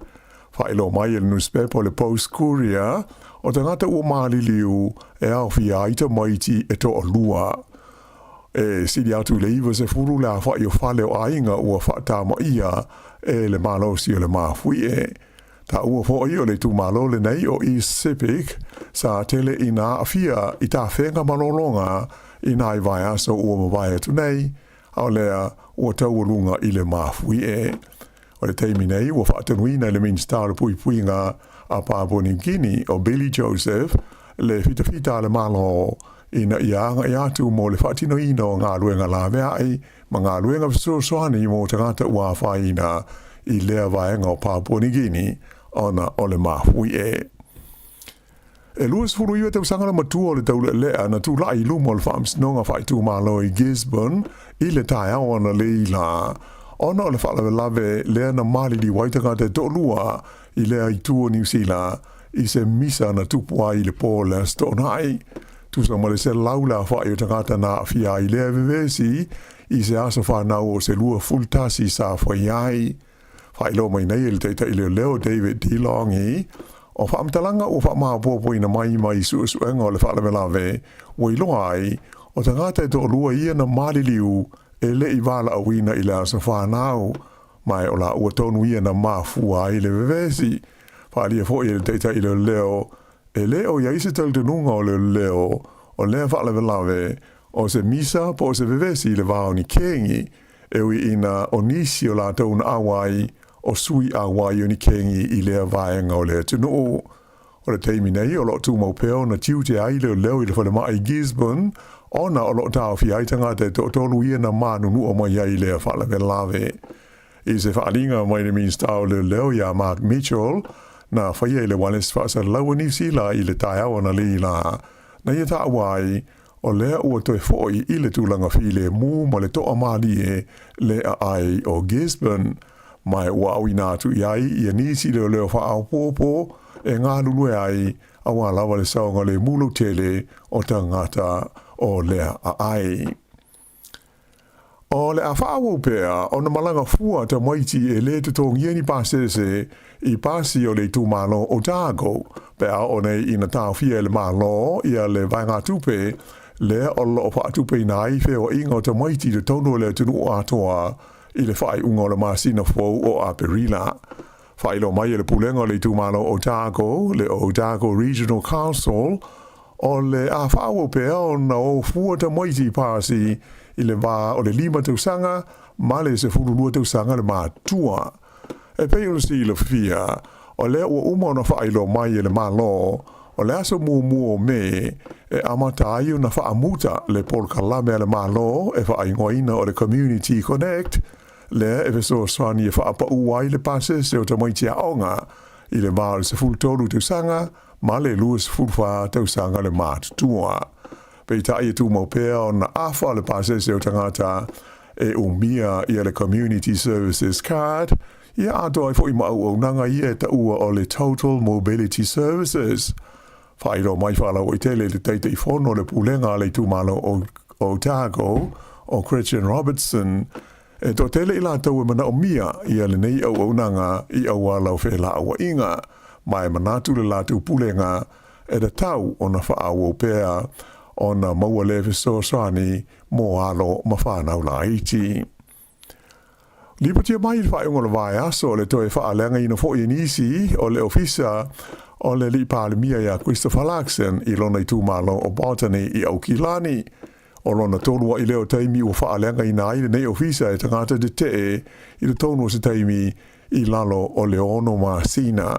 Whailo mai e le newspaper le Post Courier, o tangata ua mali liu e au fia ita maiti e to o lua. E sidi atu le iwa se furu la wha i o whale o ainga ua whaatama ia e le malo si o le mawhui e. Ta ua fo i o le tu malo le nei o East Civic sa tele ina afia i ta whenga malolonga i nai vai aso ua mawai atu nei, au lea ua taualunga i le mafui e. O le teimi nei ua whaatanuina le minstare pui puinga a Papua New Guinea o Billy Joseph le fita le malo ina ianga i atu mo le whaatino ino ngā luenga la veai ma ngā luenga soani mo tangata ua whaina i lea vaenga o Papua New Guinea ona o le mafui e. E luas furu iwa tau sangana matua o le tau lea na tu lai lumo le whaamsinonga whaitu malo i Gisborne i le tai awa na leila. Ona o le whaalawe lave lea na mali di waitanga te tolua i lea i tua New Zealand i se misa na tupua i le pōla stonai. Tusa ma le se laula whai o tangata na fia i lea vevesi i se asa whanau o se lua fultasi sa whai ai. Whai lo mai nei il teita i leo David DeLonghi o whaamtalanga o whaamāpopo ina mai suenga o le whaalawe lave o i loa ai o tangata e to lua ia na mariliu e le i wala awina i le asa whanau mai o la ua tonu ia na mafua i le vevesi. Whaalia fo i le teita i leo e leo ia isi taltununga o leo o lea whaalawe lave o se misa po se vevesi i le vao ni kengi e ui ina o nisi o la tauna awai o sui awai o ni kengi i lea vaenga o lea tunu o. O le teimi nei o lo tu maupeo na tiute ai leo i le whale mai Gisborne ona o lo tau fi aitanga te tolu ia na manunu o mai ai lea whaalawe lave. I se whaalinga mai ni minstau leo ia Mark Mitchell na whaia i le wanes whaasa laua New Zealand i le tai awa na leila. Na ia ta awai o lea ua toi foi i le tūlanga while mū ma le toa mali e lea ai o Gisborne. Mai ua au inatu i ai i anisi leo whaau pōpō e ngā lulu e ai awa lawa le saonga le mulu tele o tangata o lea a ai. O le a whaau pēa o na malanga fua ta maiti e le te tōngia ni pāsese i pāsi o le tūmalo o tāgo pēa o nei ina tāwhia le malo ia le vainga tupe lea o lo wha tupe i nai wheo inga o ta maiti le tono le tunu o atoa i le whai unga o le masina fōu o Aperila. Whai lo mai le pulenga le tūmalo Otago, le Otago Regional Council, o le a whao pēa o na o fuata moiti pāsi i le wā o le 5 tausanga, ma le se furulua tausanga le mātua. E pei o si le fia, o le ua uma na whai lo mai le malo, o le aso mua me, e amatai o na whaamuta le polkalame le malo, e whai ngoina o le Community Connect, le e so swani e whaapa uai le pase se o ta maiti a onga i le maa se fultolu tausanga ma le luas fulfa tausanga le maat tua. Pei ta i tu maupea o na awha le pase se o tangata e umia i le Community Services Card ia ato ai fo i mau au nanga i e ta ua o le Total Mobility Services. Whairo mai whala o i tele le teite i fono le pulenga le tu malo o Otago o Christian Robertson e to tele i la tau e mana o mia i ale nei au nanga i au alau whe la awa inga mai manatu le la tu pulenga e da tau o na whaau o pēa o na maua lewe so soani mo alo ma whanau la iti. Lipatia mai i whae unga le vai aso le toe whaalenga ina fo i nisi o le ofisa o le li pālemia ia Christopher Larkson i lona i tūmalo o Botany i Aukilani. O lona tōnua i leo taimi o whaalenga i nā i le nei ofisa e tangata de te i le tōnua se taimi i lalo o le ono ma sina.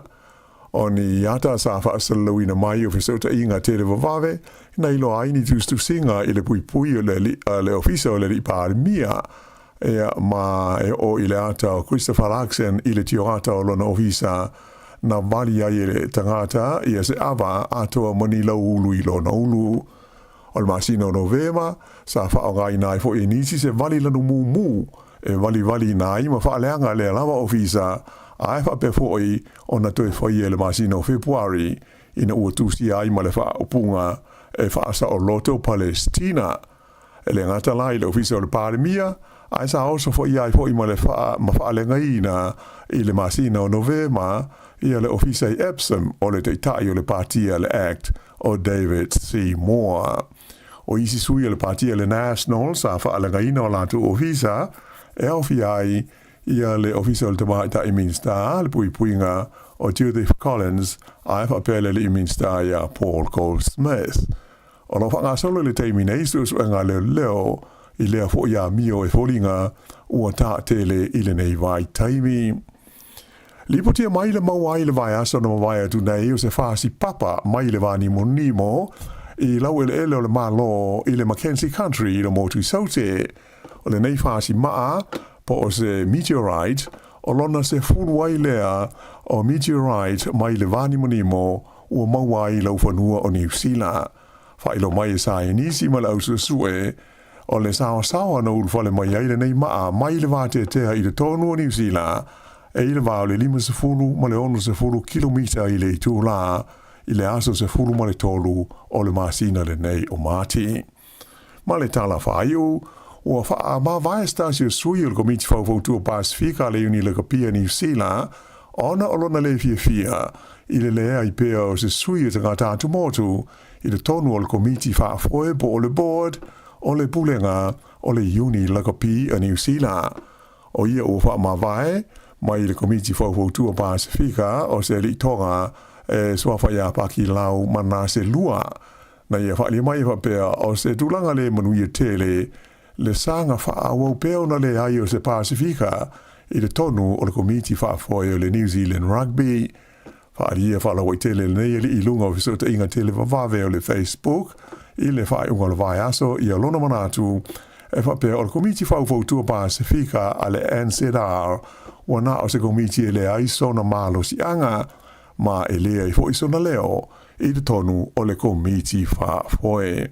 O ni ata sa whaasalau ina mai o fisauta inga te le wawawe, na ilo aini tūstu singa i le pui o le ofisa o le li pālemia. Ma e o i le ata o Christopher Larkson i le tio ata o lona ofisa na wali ai le tangata i se awa atoa mani lau ulu i lona ulu. O le masino novema, sa whaongai nai fo e nisi se wali lanu mu, e wali nai ma whaaleanga le lava ofisa, a e whape fo i o na toi fo i le masino Februari, ina ua tusi ai ma le wha opunga e whaasa o Loto Palestina. E le ngata lai le ofisa o le Pāremia, a e sa oso fo i ai fo i ma le whaaleanga ina i le masino novema, i le ofisa i Epsom o le teitai o le partia le Act o David C. Moore. O isi sui le partia le National sa whaalangaina o latu ofisa e awhi ai ia le official te mai ta Minster le puinga o Judith Collins a fa pele le Minster ia Paul Goldsmith. O lo whanga solo le teimi nei su nga leo i lea fo ia mio e folinga ua ta tele i le nei vai taimi. Lipo tia mai le mau ai le vai aso na mawai atu nei o se whaasi papa mai le vani monimo i lau ele o le malo i le Mackenzie Country i le motu saute o le nei whaasi maa po o se meteorite o lona se furuai lea o meteorite mai le vani monimo ua mawai lau whanua o New Zealand. Whailo mai e sa e nisi ma lau sue o le sawa na ulfale mai aile nei maa mai le vate tea i le tonu o New Zealand e i le vao le 50 ma le 10 kilomita i le itula i le aso se fulu ma le tolu o le masina le nei o mati. Ma le tala whaiu ua wha ma vai stasio sui o le komiti whauwhautua Pasifika le uni le kapia New Zealand ona o lona le fia i le lea i pea o se sui o te ngata tumotu i le tonu o le komiti whaafoe po o le board o le pulenga o le uni le kapi a New Zealand. O ia o wha ma vai mai le komiti whauwhautua Pasifika o se li tonga e swafa ia paki lau mana se lua. Na ia wha li mai wha pea o se tulanga le manuia tele le sanga wha awau peo na le ai o se Pasifika i le tonu o le komiti whaafoe o le New Zealand Rugby. Whaaria whaalawa i tele nei li i lunga o fisota inga tele wawave o le Facebook i le whae unga le vai aso i alona manatu e whapea o le komiti whauwhautua Pasifika a le NZR wana o se komiti e le aiso na malo si anga ma e lea i fo iso na leo i le tonu o le komiti whaafoe.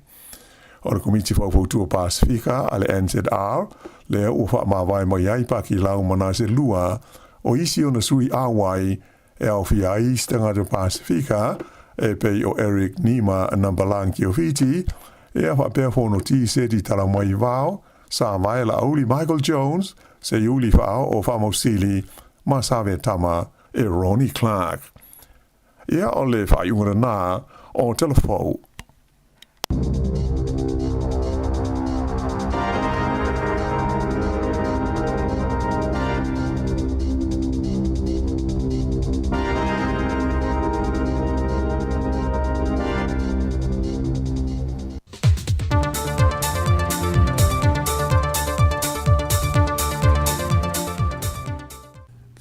O le komiti whauwhautua Pasifika a le NZR lea uwha ma vai mai ai paki lau mana se lua o isi o na sui awai e au fia i stanga de Pasifika e pei o Eric Nima na Balanki o Fiji e a whapea whono ti se di tala mai vau sa mai la uli Michael Jones se uli whao o whamausili ma save tama e Ronnie Clark. Ia o le whaiungara nā o telefou.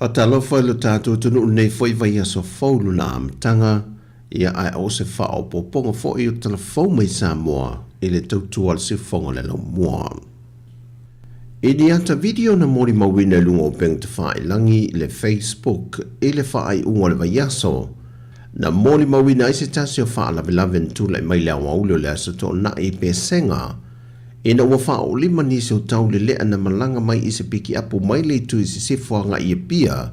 Fatalofa lo tātou tunu nei foi vai aso faulu na amtanga ia ai o se whao poponga fo i o telefou mai Sāmoa i le tautua al se whonga le lau mua. I ni ata video na mori mawina lungo peng te whae langi le Facebook i le whae unga le vai aso na mori mawina i se tasi o wha lave lave ntula i mai lea waulio le aso to na i pe senga ina ua whao lima ni se o tau le lea na malanga mai i se piki apu mai le tu i se sifuanga i e pia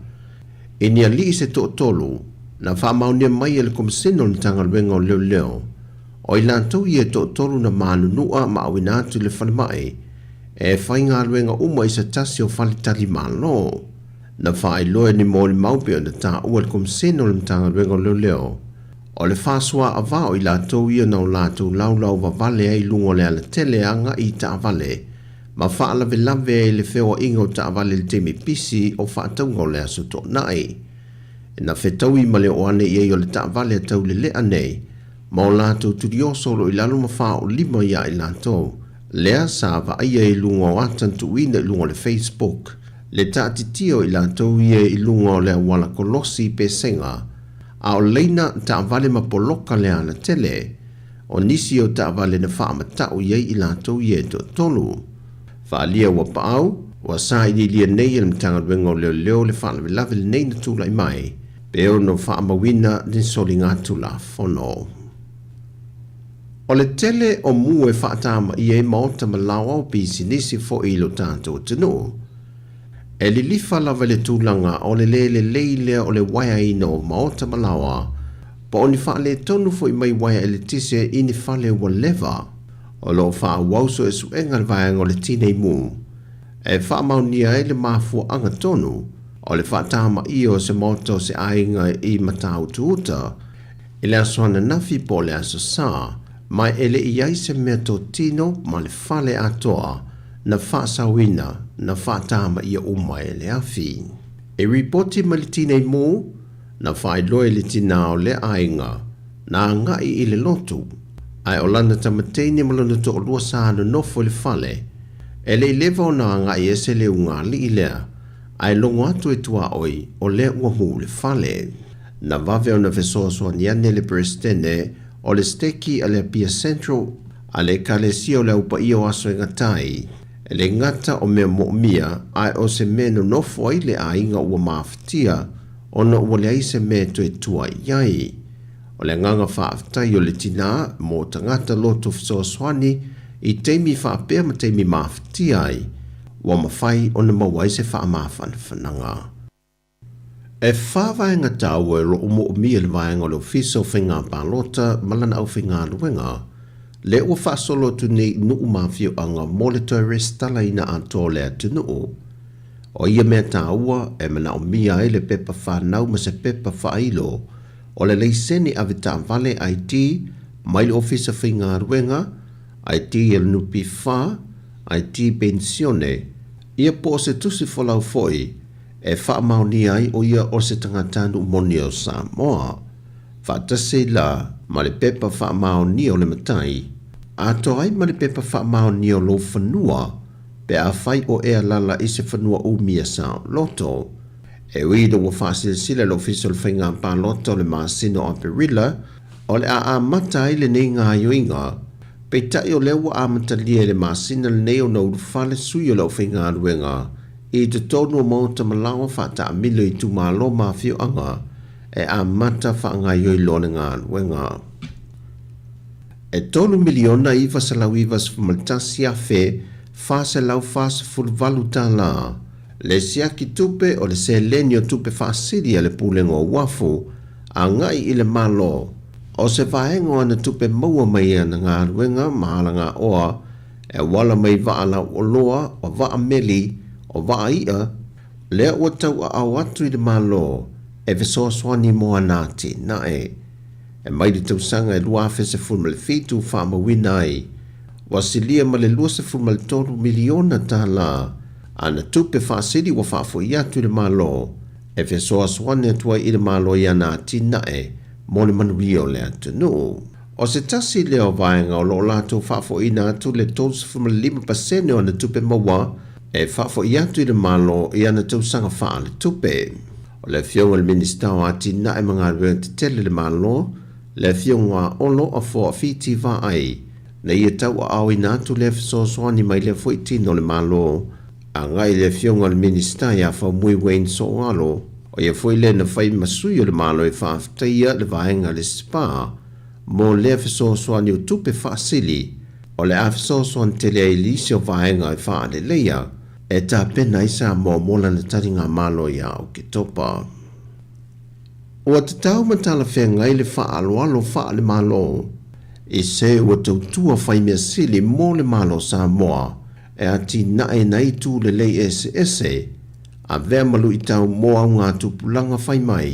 e ni ali i se to tolu na wha maunia mai e le komisino ni tanga luenga o leo leo o i lantou i e to tolu na manunua ma awina atu le whalimai e whainga luenga uma i se tasi o whalitali malo na wha i loe ni mōli maupe o na tā ua le komisino ni tanga luenga o leo leo o le whasua a vao i lantou i na o lantou laulau wa vale ai lungo le ala tele anga i ta vale ma wha lave lave e le whewa ingo ta vale le temi pisi o wha taunga o le aso to nai. E na whetau i male o ane i o le ta vale a tau le lea nei ma o lantou turiosolo i lalo ma wha o lima ia i lantou. Lea sa va ai e lungo o atantu ina i lungo le Facebook le ta titio i lantou i lungo le wala kolosi pe senga a o leina ta vale ma poloka le ana tele o nisi o ta vale na wha matau iei i lantou i e to tolu. Wha lia wa paau, wa sa i lia nei e mtanga wengo leo leo le wha lave le nei na tula i mai, peo no wha mawina din soli ngā tula fono. O le tele o mu e wha tama i e maota malawa o pisi nisi fo i lo tātou tenu. E li lifa lava le tūlanga o le leilea o le waia ina o maota malawa, pa o ni wha le tonu fo i mai waia e le tise i ni whale wa leva, o lo wha wauso e suenga le vaianga o le tinei mu. E wha maunia e le mafua anga tonu, o le wha tama i o se maota o se ainga i matau tuuta, i le aswana nafi po le aso sa, mai ele i ai se mea tō tino ma le whale atoa, na wha sawina na whaatama ia uma e le afi. E ripoti malitina i mō, na whailoe le tina o le ainga, na ngai i le lotu, ai o lana tamateini malona to o lua sāna nofo le fale, e le lewa o na ngai e se le unga li i lea, ai longo atu e tua oi o le ua mu le fale. Na vave o na fesoasoa ni ane le presidente o le steki a le Pia Central a le kalesia o le upa ia o aso e ngatai. E le ngata o mea mo'mia ai o se meno nofo ai le a inga ua maaftia o na ua le aise me to e tua iai. O le nganga whaaftai o le tina mo tangata loto fesoasoani i teimi whaapea ma teimi maaftia ai wa mawhai o na mawai se wha maafan whananga. E whāwaenga tau e ro umo o mia le vaenga le ofiso whinga pālota malana au whinga luenga, le ua whaasolo tu nei nuu mawhio anga mo le tourist tala ina ato le atu nuu. O ia mea tāua e mana o mia e le pepa whanau ma se pepa whailo o le leiseni avita vale IT mai le ofiso whinga luenga, IT el nupi wha, IT pensione, ia po se tusi folau foi, e wha mauni ai o ia o se tangatanu moni o Sāmoa. Whaatase la ma le pepa wha mauni o le matai, ato ai ma le pepa wha mauni o lo whanua, pe a whai o ea lala i se whanua o mia sao loto. E uido wa whaasilisile lo official whainga pa loto le maasino o perila, o le a matai le nei ngā yoinga, pe tai o lewa a matalia le maasina le nei o na urufale sui o lo whainga ruenga, i te tonu o mauta malawa whata a milo i tu malo mawhio anga e a mata whaanga yoi lone ngā ruenga. E tonu miliona i vasalau i vas fumaltasi a whe whase lau whase fulvalu tā la, le siaki tupe o le se leni o tupe whaasiri a le pulengo o wafu a ngai i le malo, o se vaengo ana tupe maua mai ana ngā ruenga mahala ngā oa e wala mai vaa la o loa o vaa meli o waa ia, lea ua tau a au atu i le malo, e vesoa swani moa nāti na e. E mai di tau sanga e lua fe se fulma le fitu wha mawina ai, wasilia ma le lua se fulma le tonu miliona tā la, ana tupe wha siri wa wha fo i atu i le malo, e vesoa swani atua i le malo ia nāti na e, mo le manuia o le atu nuu. O se tasi leo vaenga o lo lato wha fo ina atu le tonu se fulma le 5% o ana tupe mawa, e whafo i atu i le malo i ana tausanga wha le tupe. O le fionga le minista o ati na e mga rueng te tele le malo, le fionga olo a fo a fiti va ai, na ia tau a au ina atu le fisosoani mai le fo itino le malo, a ngai le fionga le minista ia fa mui Wayne so alo, o ia fo i le na fai masui o le malo i whaaftaia le vaenga le spa, mo le fisosoani o tupe wha sili, o le a fisosoani tele ai lisi o vaenga i wha le leia, e tā pena i Sāmoa mola na taringa malo i au ki topa. Ua te tau matala whenga i le wha alo wha le malo, i se ua tautua whai mea sili mo le malo Sāmoa, e ati nae nei tū le lei ese, a vea malu i tau moa ngā tupulanga whai mai,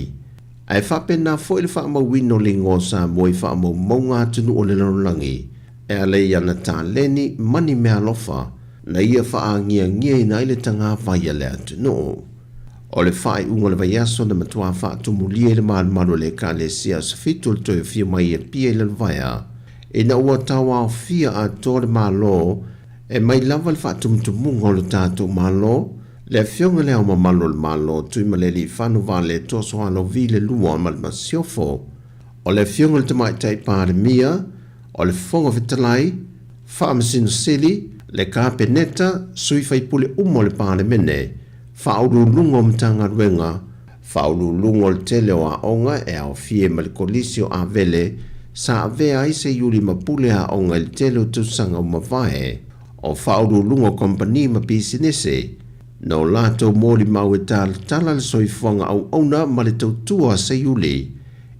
ai wha pena fo i le wha mawino li ngō Sāmoa i wha mau ngā tunu o le lanulangi, e a lei ana tā leni mani mea lofa, na ia wha ngia ina ile tanga vai le atu no. O le whai unga le vai aso na matua wha tumulia le maru le ka le sia sa fitu le toi fia mai e pia ile vaia. E na ua tawa o fia a tō le malo e mai lava le wha tumutumunga o le tātou malo, le fionga leo ma malo le malo tui maleli whanu vale tō soano vi le lua ma le masiofo. O le fionga le tamai tai pāre mia, o le fonga vitalai, wha masino sili, le ka peneta sui fai pule umo le pāle mene, whauru lungo mtanga ruenga, whauru lungo le tele o a onga e au fie ma le kolisio a vele, sa a vea ai se yuri ma pule a onga le tele o tusanga o mawhae, o whauru lungo kompani ma pisinese, no lato mori mau e tala le soifuanga au ona ma le tautua se yuli,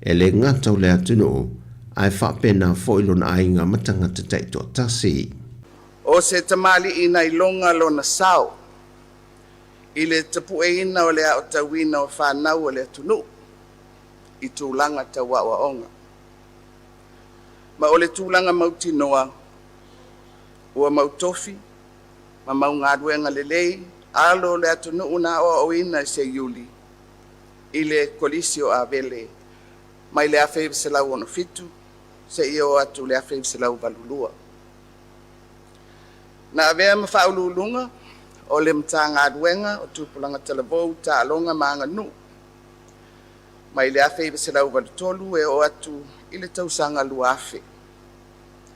e le ngata o le atunu, ai whapena foilona ainga matanga te taito tasi. O se tamali ina i longa lona sao, i le tapu e ina o le a o tawina o whanau o le tunu, i tūlanga ta wawa onga. Ma o le tūlanga mautinoa, ua mautofi, ma mau ngāruenga le lei, alo le atu una o ina se yuli ile kolisio a vele mai le afe se la ono fitu se io atu le afe se la valulua na vea mafaululunga o le mtanga aduenga o tupulanga televou ta alonga manga nu mai le afe se la valutolu e o atu ile tausanga luafe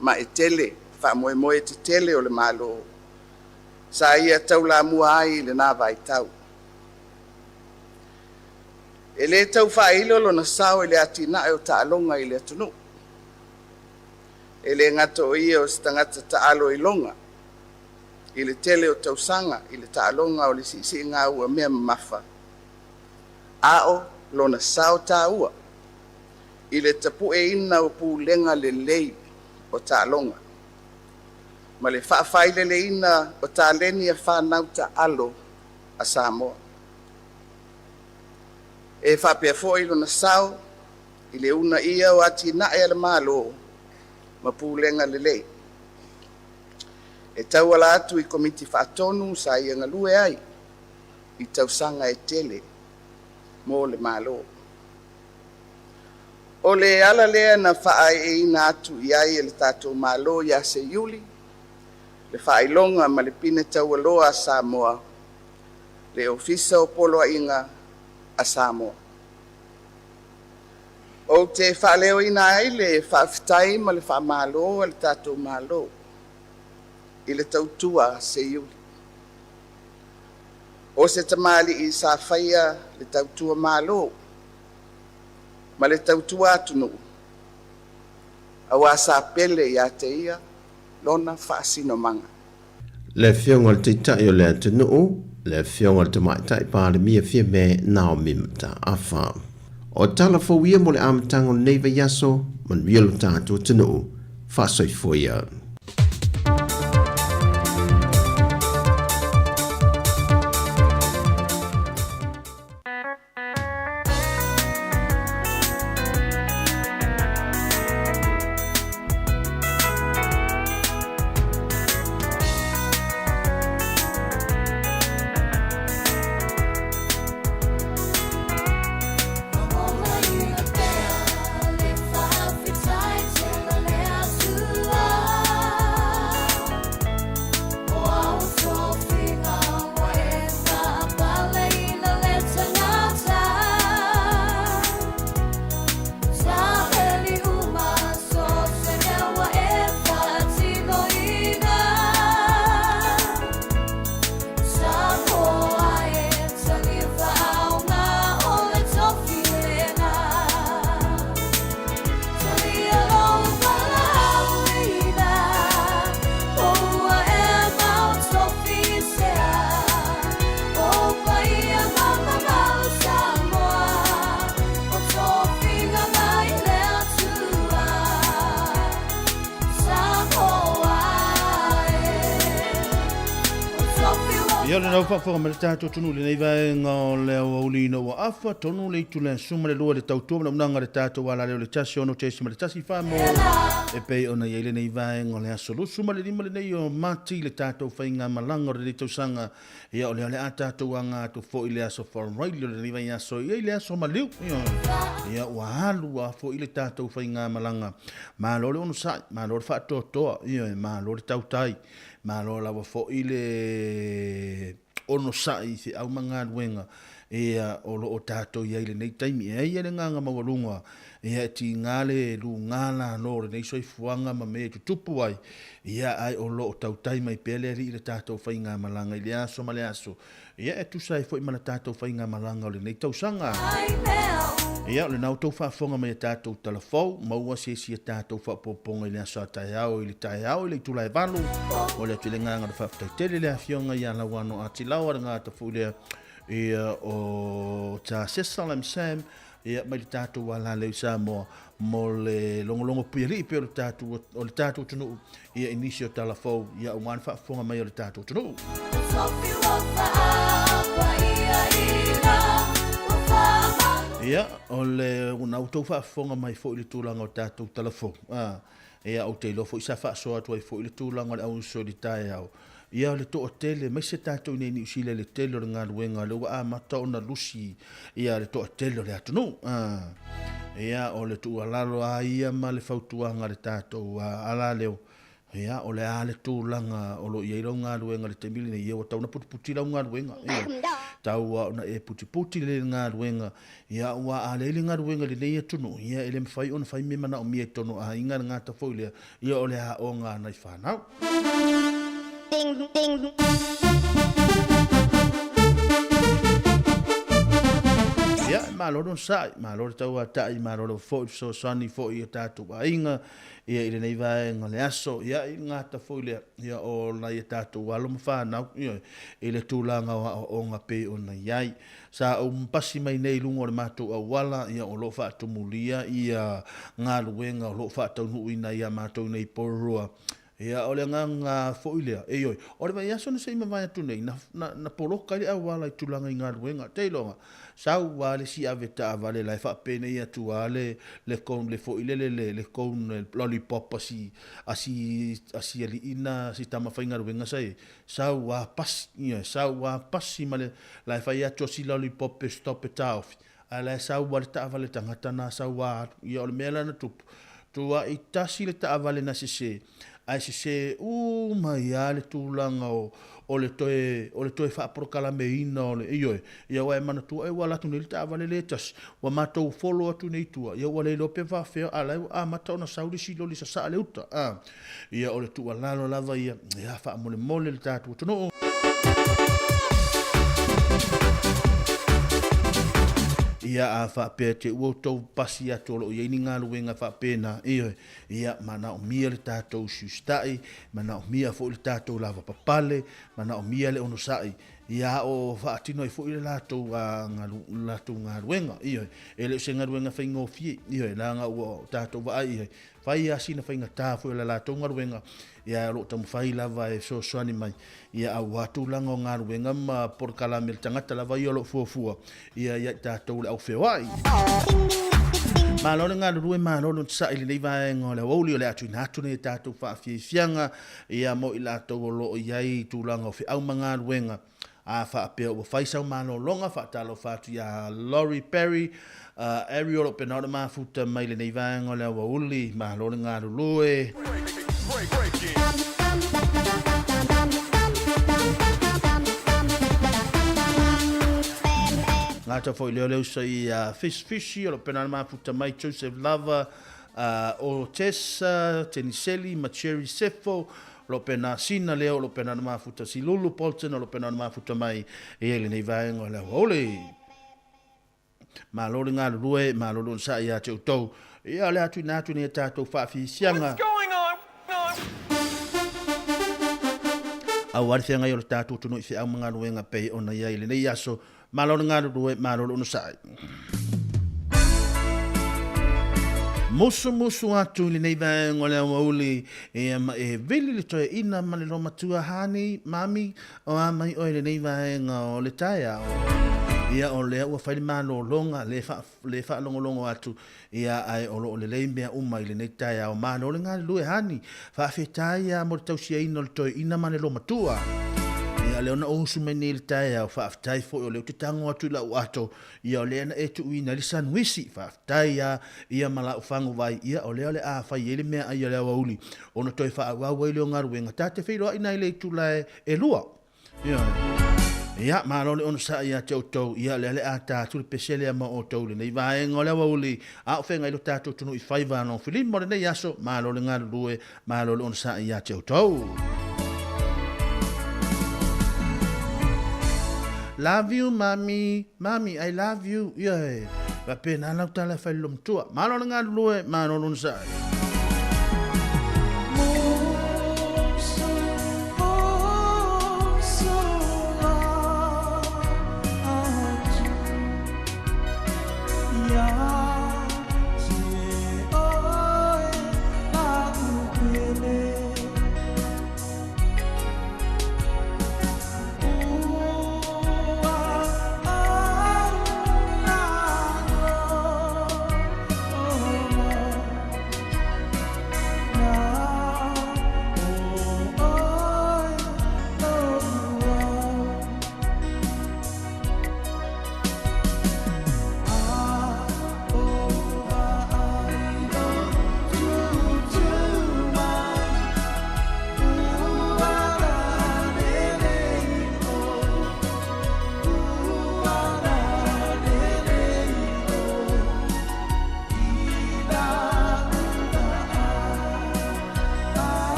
ma etele fa moe moe te tele o le malo sa ia tau la mua ai le nā vai tau. E le tau whailo lo na sao e le atina e o taalonga i le atunu. E le ngato o ia o stangata taalo i longa. I le tele o tausanga i le taalonga o le sisi ngā ua mea mafa. Ao lo na sao tā ua. I le tapu e ina o pūlenga le lei o taalonga. Ma le whaafaile le ina o tā leni a whanau ta alo a Sāmoa. E whapea fōilo na sao, i le una ia o ati na e le malo, ma pūlenga le lei. E tau ala atu i komiti whaatonu sa ia ngalue ai, i tausanga e tele, mō le malo. O le ala lea na whaai e ina atu i ai e le tātou malo ia se yuli, le whailonga ma le pine tau aloa a Sāmoa, le ofisa o polo inga a Sāmoa. O te whaleo ina ai le whaafitai ma le whaamalo a le tātou malo, i le tautua se yuli. O se tamali i sa whaia le tautua malo, ma le tautua atunu, awa sa pele ia te ia, lona whaasino manga. Le whionga te tai o le atunu, le whionga te mai tai pāle mia fia me nao mimta awha. O tala fawia mo le amatango neiva yaso, man wielo tātua tunu, whasoi fuia. Ia le nau whawhanga me le tātou tonu le nei vaenga o le aulina ua awha tonu le itu le suma le lua le tautua mana unanga le tātou wala leo le tasi ono te sima le tasi whamo e pei ona ia le nei vaenga o le asolu suma le lima le nei o mati le tātou whainga malanga o le tausanga ia o le a tātou anga to fo i le aso wharaili o le nei vaenga aso ia i le aso maliu ia ua halu a fo i le tātou whainga malanga ma lo le ono sai ma lo le whaatotoa ia ma lo le tautai ma lo lawa fo i le ono sai se au manga luenga ia o lo o tātou ia ile nei taimi ia le nganga mawalunga ia ti ngale lu ngala no le nei soi fuanga ma me tupu ai ia ai o lo o tautai mai pele ri le tātou whainga malanga ile aso male aso ia e tu sai fo i mana tātou whainga malanga o le nei tausanga ia le nau tau whaafonga mai tātou talafou maua se si tātou whaapoponga i le aso ataiao i le taiao i le tula e valu o le atu le nganga le whaafitai tele le afionga ia la wano ati lawa ngā tafu lea ia o ta Sesalem Sam ia mai le tātou wala leo Sāmoa mo le longolongo puiali pe o le tātou tunu ia inisio talafou ia o ngāna whaafonga mai o le tātou tunu ia o le una auto whaafonga mai fo i le tūlanga o tātou talafou ia o te lofo i sa whaasoa tua i fo i le tūlanga le au so di tae au ia le to tele mai se tatou nei ni usile le tele o ngā ruenga le ua mata ona lusi ia le to tele le atunu ia o le tu alalo a ia ma le fautuanga le tatou ala leo ia o le ale tūlanga o lo ia iro ngā ruenga le temili nei ia o tauna puti lau ngā ruenga tau ona e puti le ngā ruenga ia ua a le ngā ruenga le nei atunu ia ele mwhai ona whai me mana o mie tono a inga ngā tafoilea ia o le a o ngā nai whanau ding ding ia maloro sai maloro tau atai maloro fo so sani fo ia tatu ainga ia ile nei vai ngale aso ia ngata fo ile ia o la ia tatu walo mfa na ia ile tulanga o nga pe ona yai sa pasi mai nei lungo le matu awala ia o lo fa tumulia ia ngaluenga lo fa tonu ina ia matu nei porua ia ole nga fo ile e oi ole vai aso nei mai tu nei na poloka ile awala tulanga ngaluenga teilonga sau wale si aveta vale la fa pene ia tu ale le con le fo ile le con lollipop asi ali ina si tama fainga ruenga sai sau wa pas male la fa ia to si lollipop stop it off ala sau wale ta vale tangata na sau wa ia ole mela na tu wa itasi le ta vale na se ai se mai ale tulanga o le toe fa proclame ina o le ia wa mana tu e wala tu nil ta vale letas wa mato follow atu nei tua ia wale lo pe va fe ala a mato na saudi si lo li sa le uta ia o le tu wala lo lava ia fa mole le tatu tu no ia a fa pe te o to pasi atu lo ia ni nga luenga fa pena ia mana o mia le tatou sustai mana o mia fo le tatou lava papale mana o mia le ono sai ia o fa tino i fo le latou nga luenga ele se nga luenga fa ngofi la nga o tatou va fa ia sina fa ngata fo le latou nga luenga ia lo tam fai lava e so ani mai ia au atu langa nga luenga ma por kala mel tangata lava ia lo fo ia tatou le au fewai malolo nga rue malolo sa ile nei vai ngole woli ole atu natu ne tatu fa fianga ia mo ila to lo iai tu langa fi au manga ruenga a fa pe o fa sa malo longa fa talo fa tu ya Lori Perry Ariel penona ma futa mai le nei vai ngole woli malolo nga rue ngata foi leo sai fishy o penana ma futa mai Joseph Lava o Tessa Teniseli Macheri Sefo lo pena sina leo lo penana ma futa si Lulu Polton lo penana ma futa mai ele nei vai ngola ole ma lo nga rue ma lo sa ia te to ia le atu na tu ne tato fa fi sianga a war fianga yo tato tu no fi a manga ruenga pe ona ia ele nei aso malolo nga rue malolo no sai musu atu le nei vai ngole uli e veli le toe ina male lo matua hani mami o mai o le nei vai ngo le taia ia o le ua fai malo longa le fa longo atu ia ai o le leimea mai le nei taia o malo le nga lue hani fa fetaia mo tausia ina le toe ina male lo matua ia le ona o sumeni le taia o fa aftai fo o le te tango atu la ato ia o le na e tu ina le sanwisi fa aftai ia mala ufango vai ia o le a fa ele me ia le wauli ona toi fa wa wa le ngaru nga tate filo ina le tu la e lua ia malo le ona sa ia toto ia le ata tu pesele ma o to le nei vai ngole wauli a fenga ile tato tunu i faiva no filim mo le yaso malo le ngaru lue malo le ona sa ia toto Love you, mommy. Mommy, I love you. Yeah. Va pena la tala fa lum tua. Malo nga lue, malo nun sa.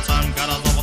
Time got us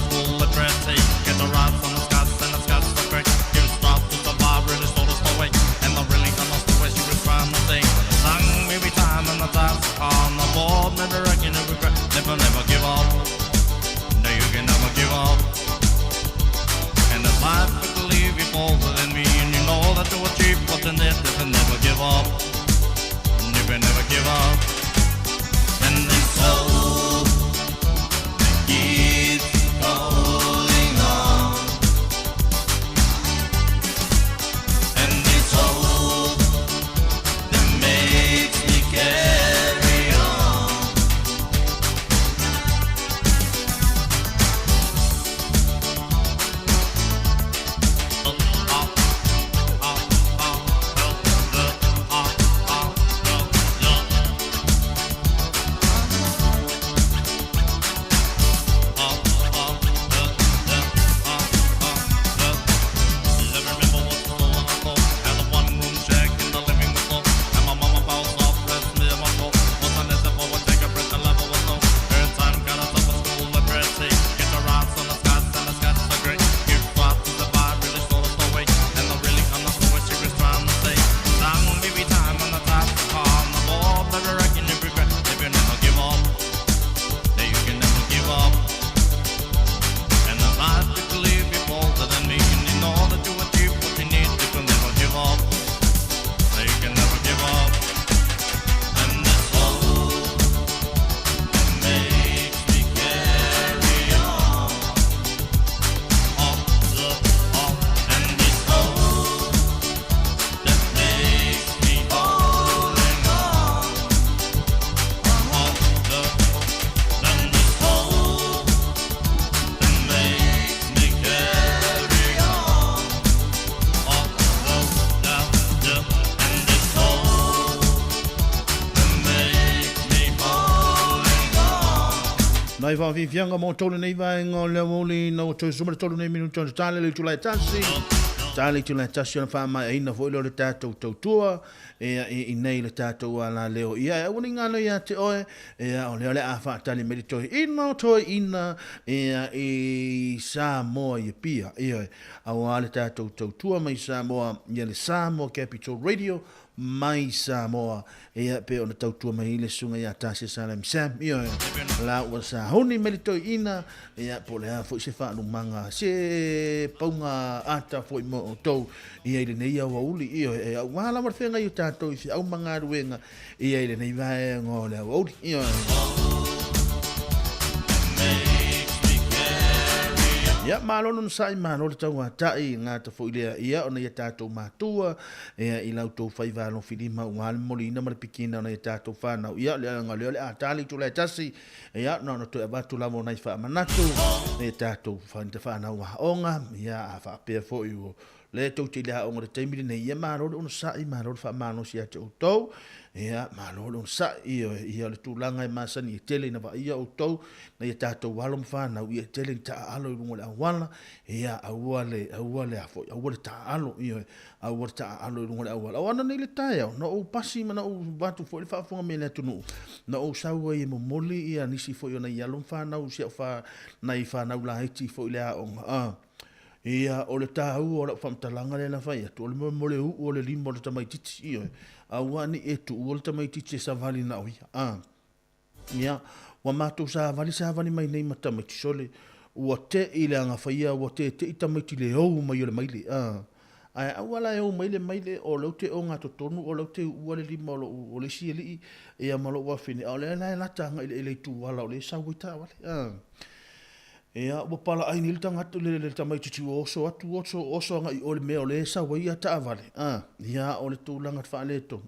Mai fa fianga mo tolu nei vai ngol le moli no to sumar tolu nei minuto tale le tulai tasi. Tale tulai tasi na fa mai ina foi le tato tua e nei le tato ala leo ia uni ngano ia te oe o le a fa tale merito ina to ina e Sāmoa ia pia ia au ale tato tua mai Sāmoa ia le Sāmoa Capital Radio mai Sāmoa ia pe ona tautua mai le sunga ia tasi salam sam ia la wa sa honi merito ina ia po le a fo se fa no manga se paunga ata fo mo to ia le nei au uli ia wala mar fenga ia tato i au manga ruenga ia le nei vai ngole au ia ia malo non sai malo le tau tai ngata fo ile ia ona ia tato matua ia i lau to fai va no filima ngal molina mar pikina ona ia tato fa na ia le ngale le atali tu le tasi ia no no to ba tu la mo nai fa manatu ia tato fa na wa onga ia fa pe fo io le to ti la onga te mi nei ia malo on sai malo fa mano sia te to ia malo on sai ia le tu langa masani tele na va ia o to na ia tato walo fa na ia tele ta alo ngol wala ia awale afo awale ta alo ia awale ta alo ngol awala wana ni le taia no o pasi mana o batu fo le fa fonga me le tunu no o sawa ia mo moli ia nisi fo ia na ia lom fa na o sia fa na i fa na la hiti fo le a ia o le tau o le famtalanga le na fai to le mo le o le limo le tamai titi ia awani e tu o le tamai titi sa vali na o ia wa mato sa vali mai nei mata mai sole o te ile anga faia o te ita mai le o mai le mai le ai awala e o mai le o lo te o nga to tonu o lo te o le limo o le si le ia malo wa fini o le la tanga ile tu wala o le sa wita wale ia o pala ai nil tanga le tamai titi oso nga i o le me o le sa wa ia ta vale ia o le tulanga fa le to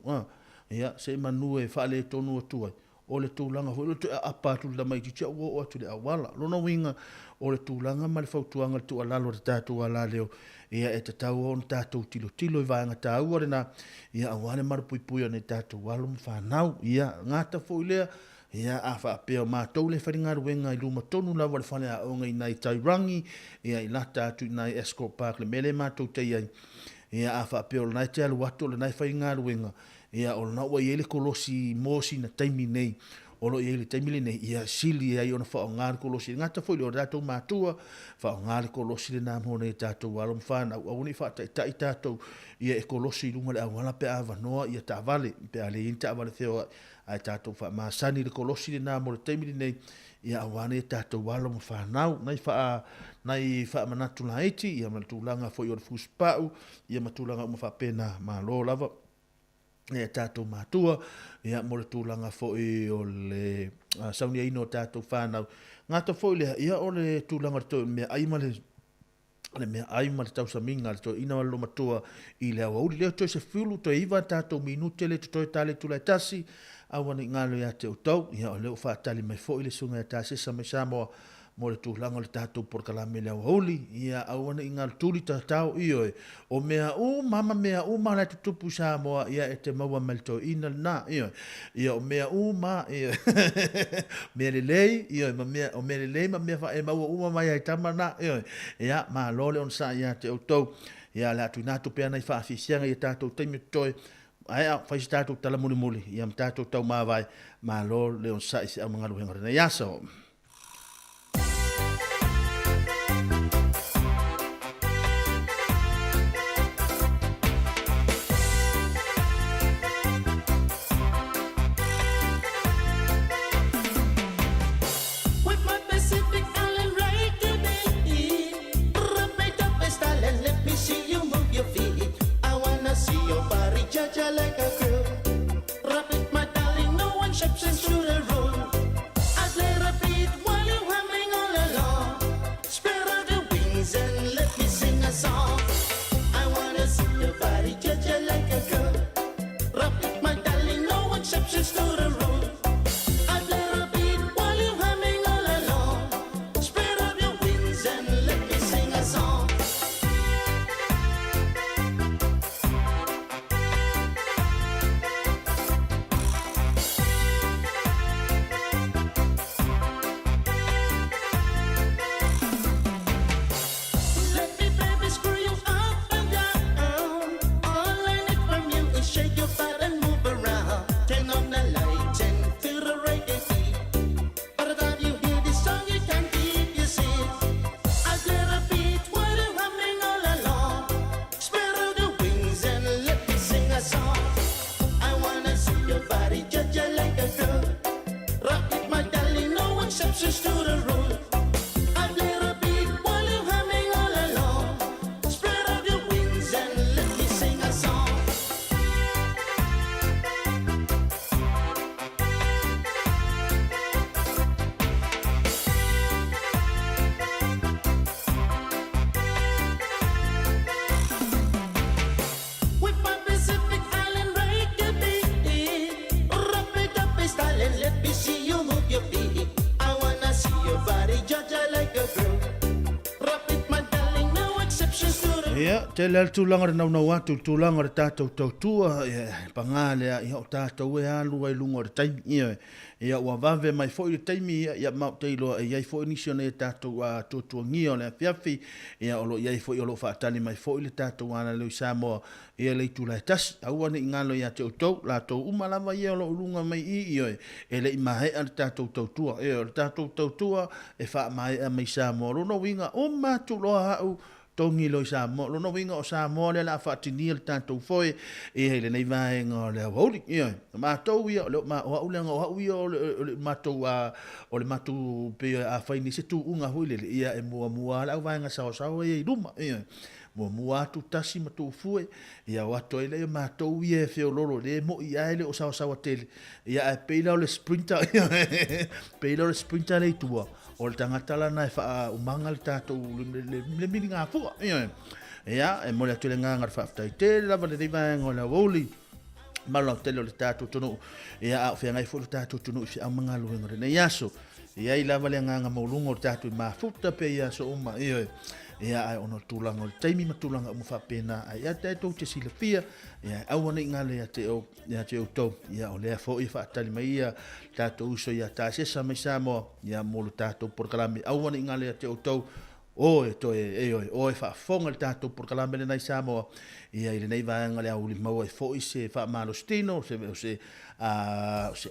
ia se manu e fa le to no tu o le tūlanga ho le apa tu le mai titi o tu le awala lona winga o le tūlanga ma le fautuanga tu alalo le tatu ala leo ia e te tau on tatu tilo i vaanga tau ore na ia awane marupui o ne tatu walo mwhanau ia ngata fo ilea ia afa apeo mātou le wharingaru wenga i luma tonu la wale whane a onga i nai tairangi ia i lata atu i nai Escort Park le mele mātou te iai ia afa apeo le nai te alu watu le nai wharingaru wenga ia o na wa yele kolosi mosi na taimi nei o lo yele taimi nei ia sili ia ona fa ngar kolosi ngata foi o dato matua fa ngar kolosi le na mo nei tato walo mfana o ni fa ta tato ia kolosi lunga le wala pe ava no ia ta vale pe ale inta vale feo ai tato fa ma sani le kolosi le na mo le taimi nei ia wane tato walo mfana nai fa manatu na iti ia matulanga foi o fuspau ia matulanga mo fa pena ma lo lava e tātou mātua, ia mo le tūlanga fōi o le saunia ino tātou whānau. Ngāta fōi lea, ia o le tūlanga tō mea aima le tau sa minga, le tō ina walo matua i lea wauri. Leo tō se whiulu, tō iwa tātou minute le tō tāle tūlai tasi, awane ngalo ia te utau, ia o leo whātali mai fōi le sunga ia tāse sa me Sāmoa, mo le tūlanga le tātou por kalame lea wauli, ia awane ingal tūli tātau ioe, o mea mama le tutupu Sāmoa, ia e te maua melto ina na, ioe, ia o mea ioe, mea le lei, ioe, o mea le lei, ma mea fa e maua mai ai tamana, ioe, ia, ma lole on sa ia te autou, ia le atu nātu pia nei wha afisianga ia tātou taimi toi, ai a whaisi tātou tala muli, ia tātou tau mawai, ma lole on sa isi au mga luhenga rena, ia so. Like a girl, rapid my darling, no one ships and shoot a roll. I play rapid. te lea tūlanga re nau atu, tūlanga re tātou tautua, pangālea i hau tātou e alu ai lunga re taimi, ia ua vave mai fo i taimi, ia mau teilo e iai fo i nisione e tātou tuatua ngio le afiafi, ia olo iai fo i olo whaatani mai fo i le tātou ana leo i Sāmoa, ia le itu lai tasi, aua ni ngalo ia te utou, la tau umalava ia olo ulunga mai i e le i mahe a le tātou tautua, le tātou tautua e wha mahe a mai Sāmoa, rono winga o mātu loa hau, tongi lo Sāmoa, lono winga o Sāmoa le la whaatini le tātou foe, e hei le nei vaenga o le hauri, mātou ia, o a ulenga o hau ia o le mātou o le mātou pe a whaini se tu unga hui le ia e mua la vaenga sao e ruma, mua atu tasi matu fue, ia wato ele e mātou ia e feo loro, le mo ia ele o sao tele, ia e peila o le sprinter, peila o le sprinter le tua, o le tangata lana e wha umanga le tātou le mini ngā fua. Ia, e mole atu le ngā ngā whaftai te, lava le rivaenga o le woli, malau tele o le tātou tonu, ia au whea ngai fu le tātou tonu i whia mga luenga re nei aso. Ia i lava le ngā maulunga o le tātou i mafuta pe ia so uma, ia ai ono tūlanga o le taimi matūlanga o mwhapena, ia te tau te sila pia, ia awana i ngale ia te o tau, ia o lea fo i whaatali mai ia, tātou uso ia tāsesa mai Sāmoa, ia mōlu tātou porkalame, awana i ngale ia te o tau, o e whaafonga le tātou porkalame le nei Sāmoa, ia i le nei vaenga le au li maua i fo i se whaamalo stino, se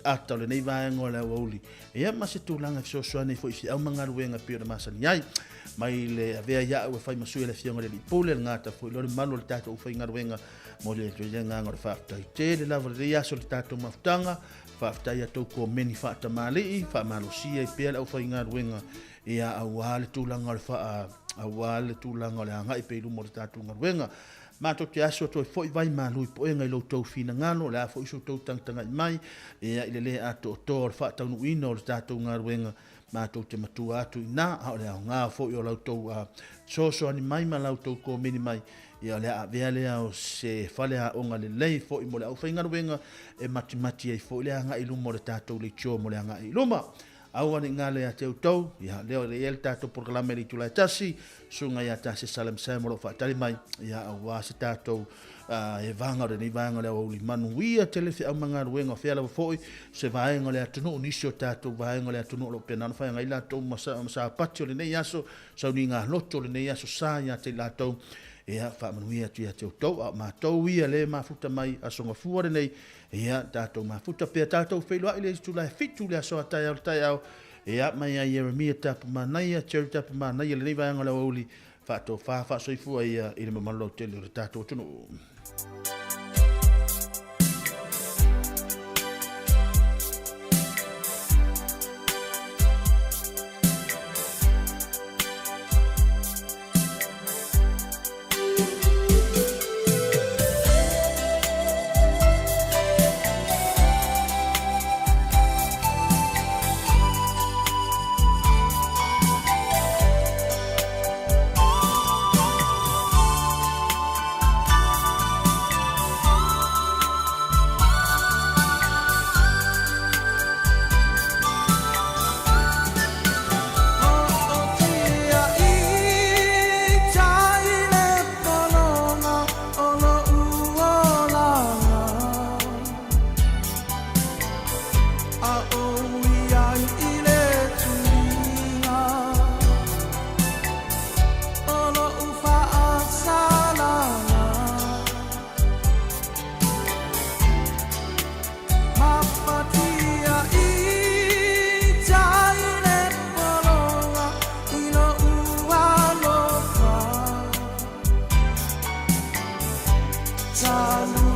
ata le nei vaenga o le au auli, ia ma se tūlanga fisosoa nei fo i se au mga ruenga pio na masani ai, mai le avea ia ua whai masui le fionga le lipole le ngata fo i lori manu le tātou whai ngaruenga mo le nganga o le whaafutai te le lava le iaso le tātou mafutanga whaafutai a tau ko meni whaatamali whaamalosia i pia le au whai ngaruenga ia au le tūlanga le tūlanga o le anga i peiru mo le tātou ngaruenga mātou te aso toi foi vai mālui po e ngai lo tau fina ngano le a foi so tau tangtanga i mai ia i le ato o tō le whaatau nuino o le tātou ngaruenga mātou te matua atu i nā, au lea ngā fo i o lautou soso ani mai ma lautou ko mini mai, i o lea vea lea o se whale a onga le lei fo i mo le au whaingaruenga e mati ai fo i lea ngā ilu mo le tātou le tio mo lea ngā iluma. Au ani ngā lea te utau, ia leo le el tātou porkalame li tulai tasi, sunga ia tasi salam mo lo whaatari mai, ia au wā se tātou e vanga re ni vanga le au li manu ia telefi au mga ruenga whea lawa foi se vaenga le atunu unisio tātou vaenga le atunu lo penana whaenga i lātou masa pati o le nei aso sau ni ngā loto le nei aso sā ia te lātou ia whaamanu ia tu ia te utau mātou ia le mafuta mai asonga fuare nei ia tātou mafuta pia tātou whailua i le tula e fitu le aso a tai au ia mai a Jeremia tapu manaia Cherry tapu manaia le nei vaenga le auli whaatou wha soifua ia i le mamalo tele o le tātou tunu. Sāmoa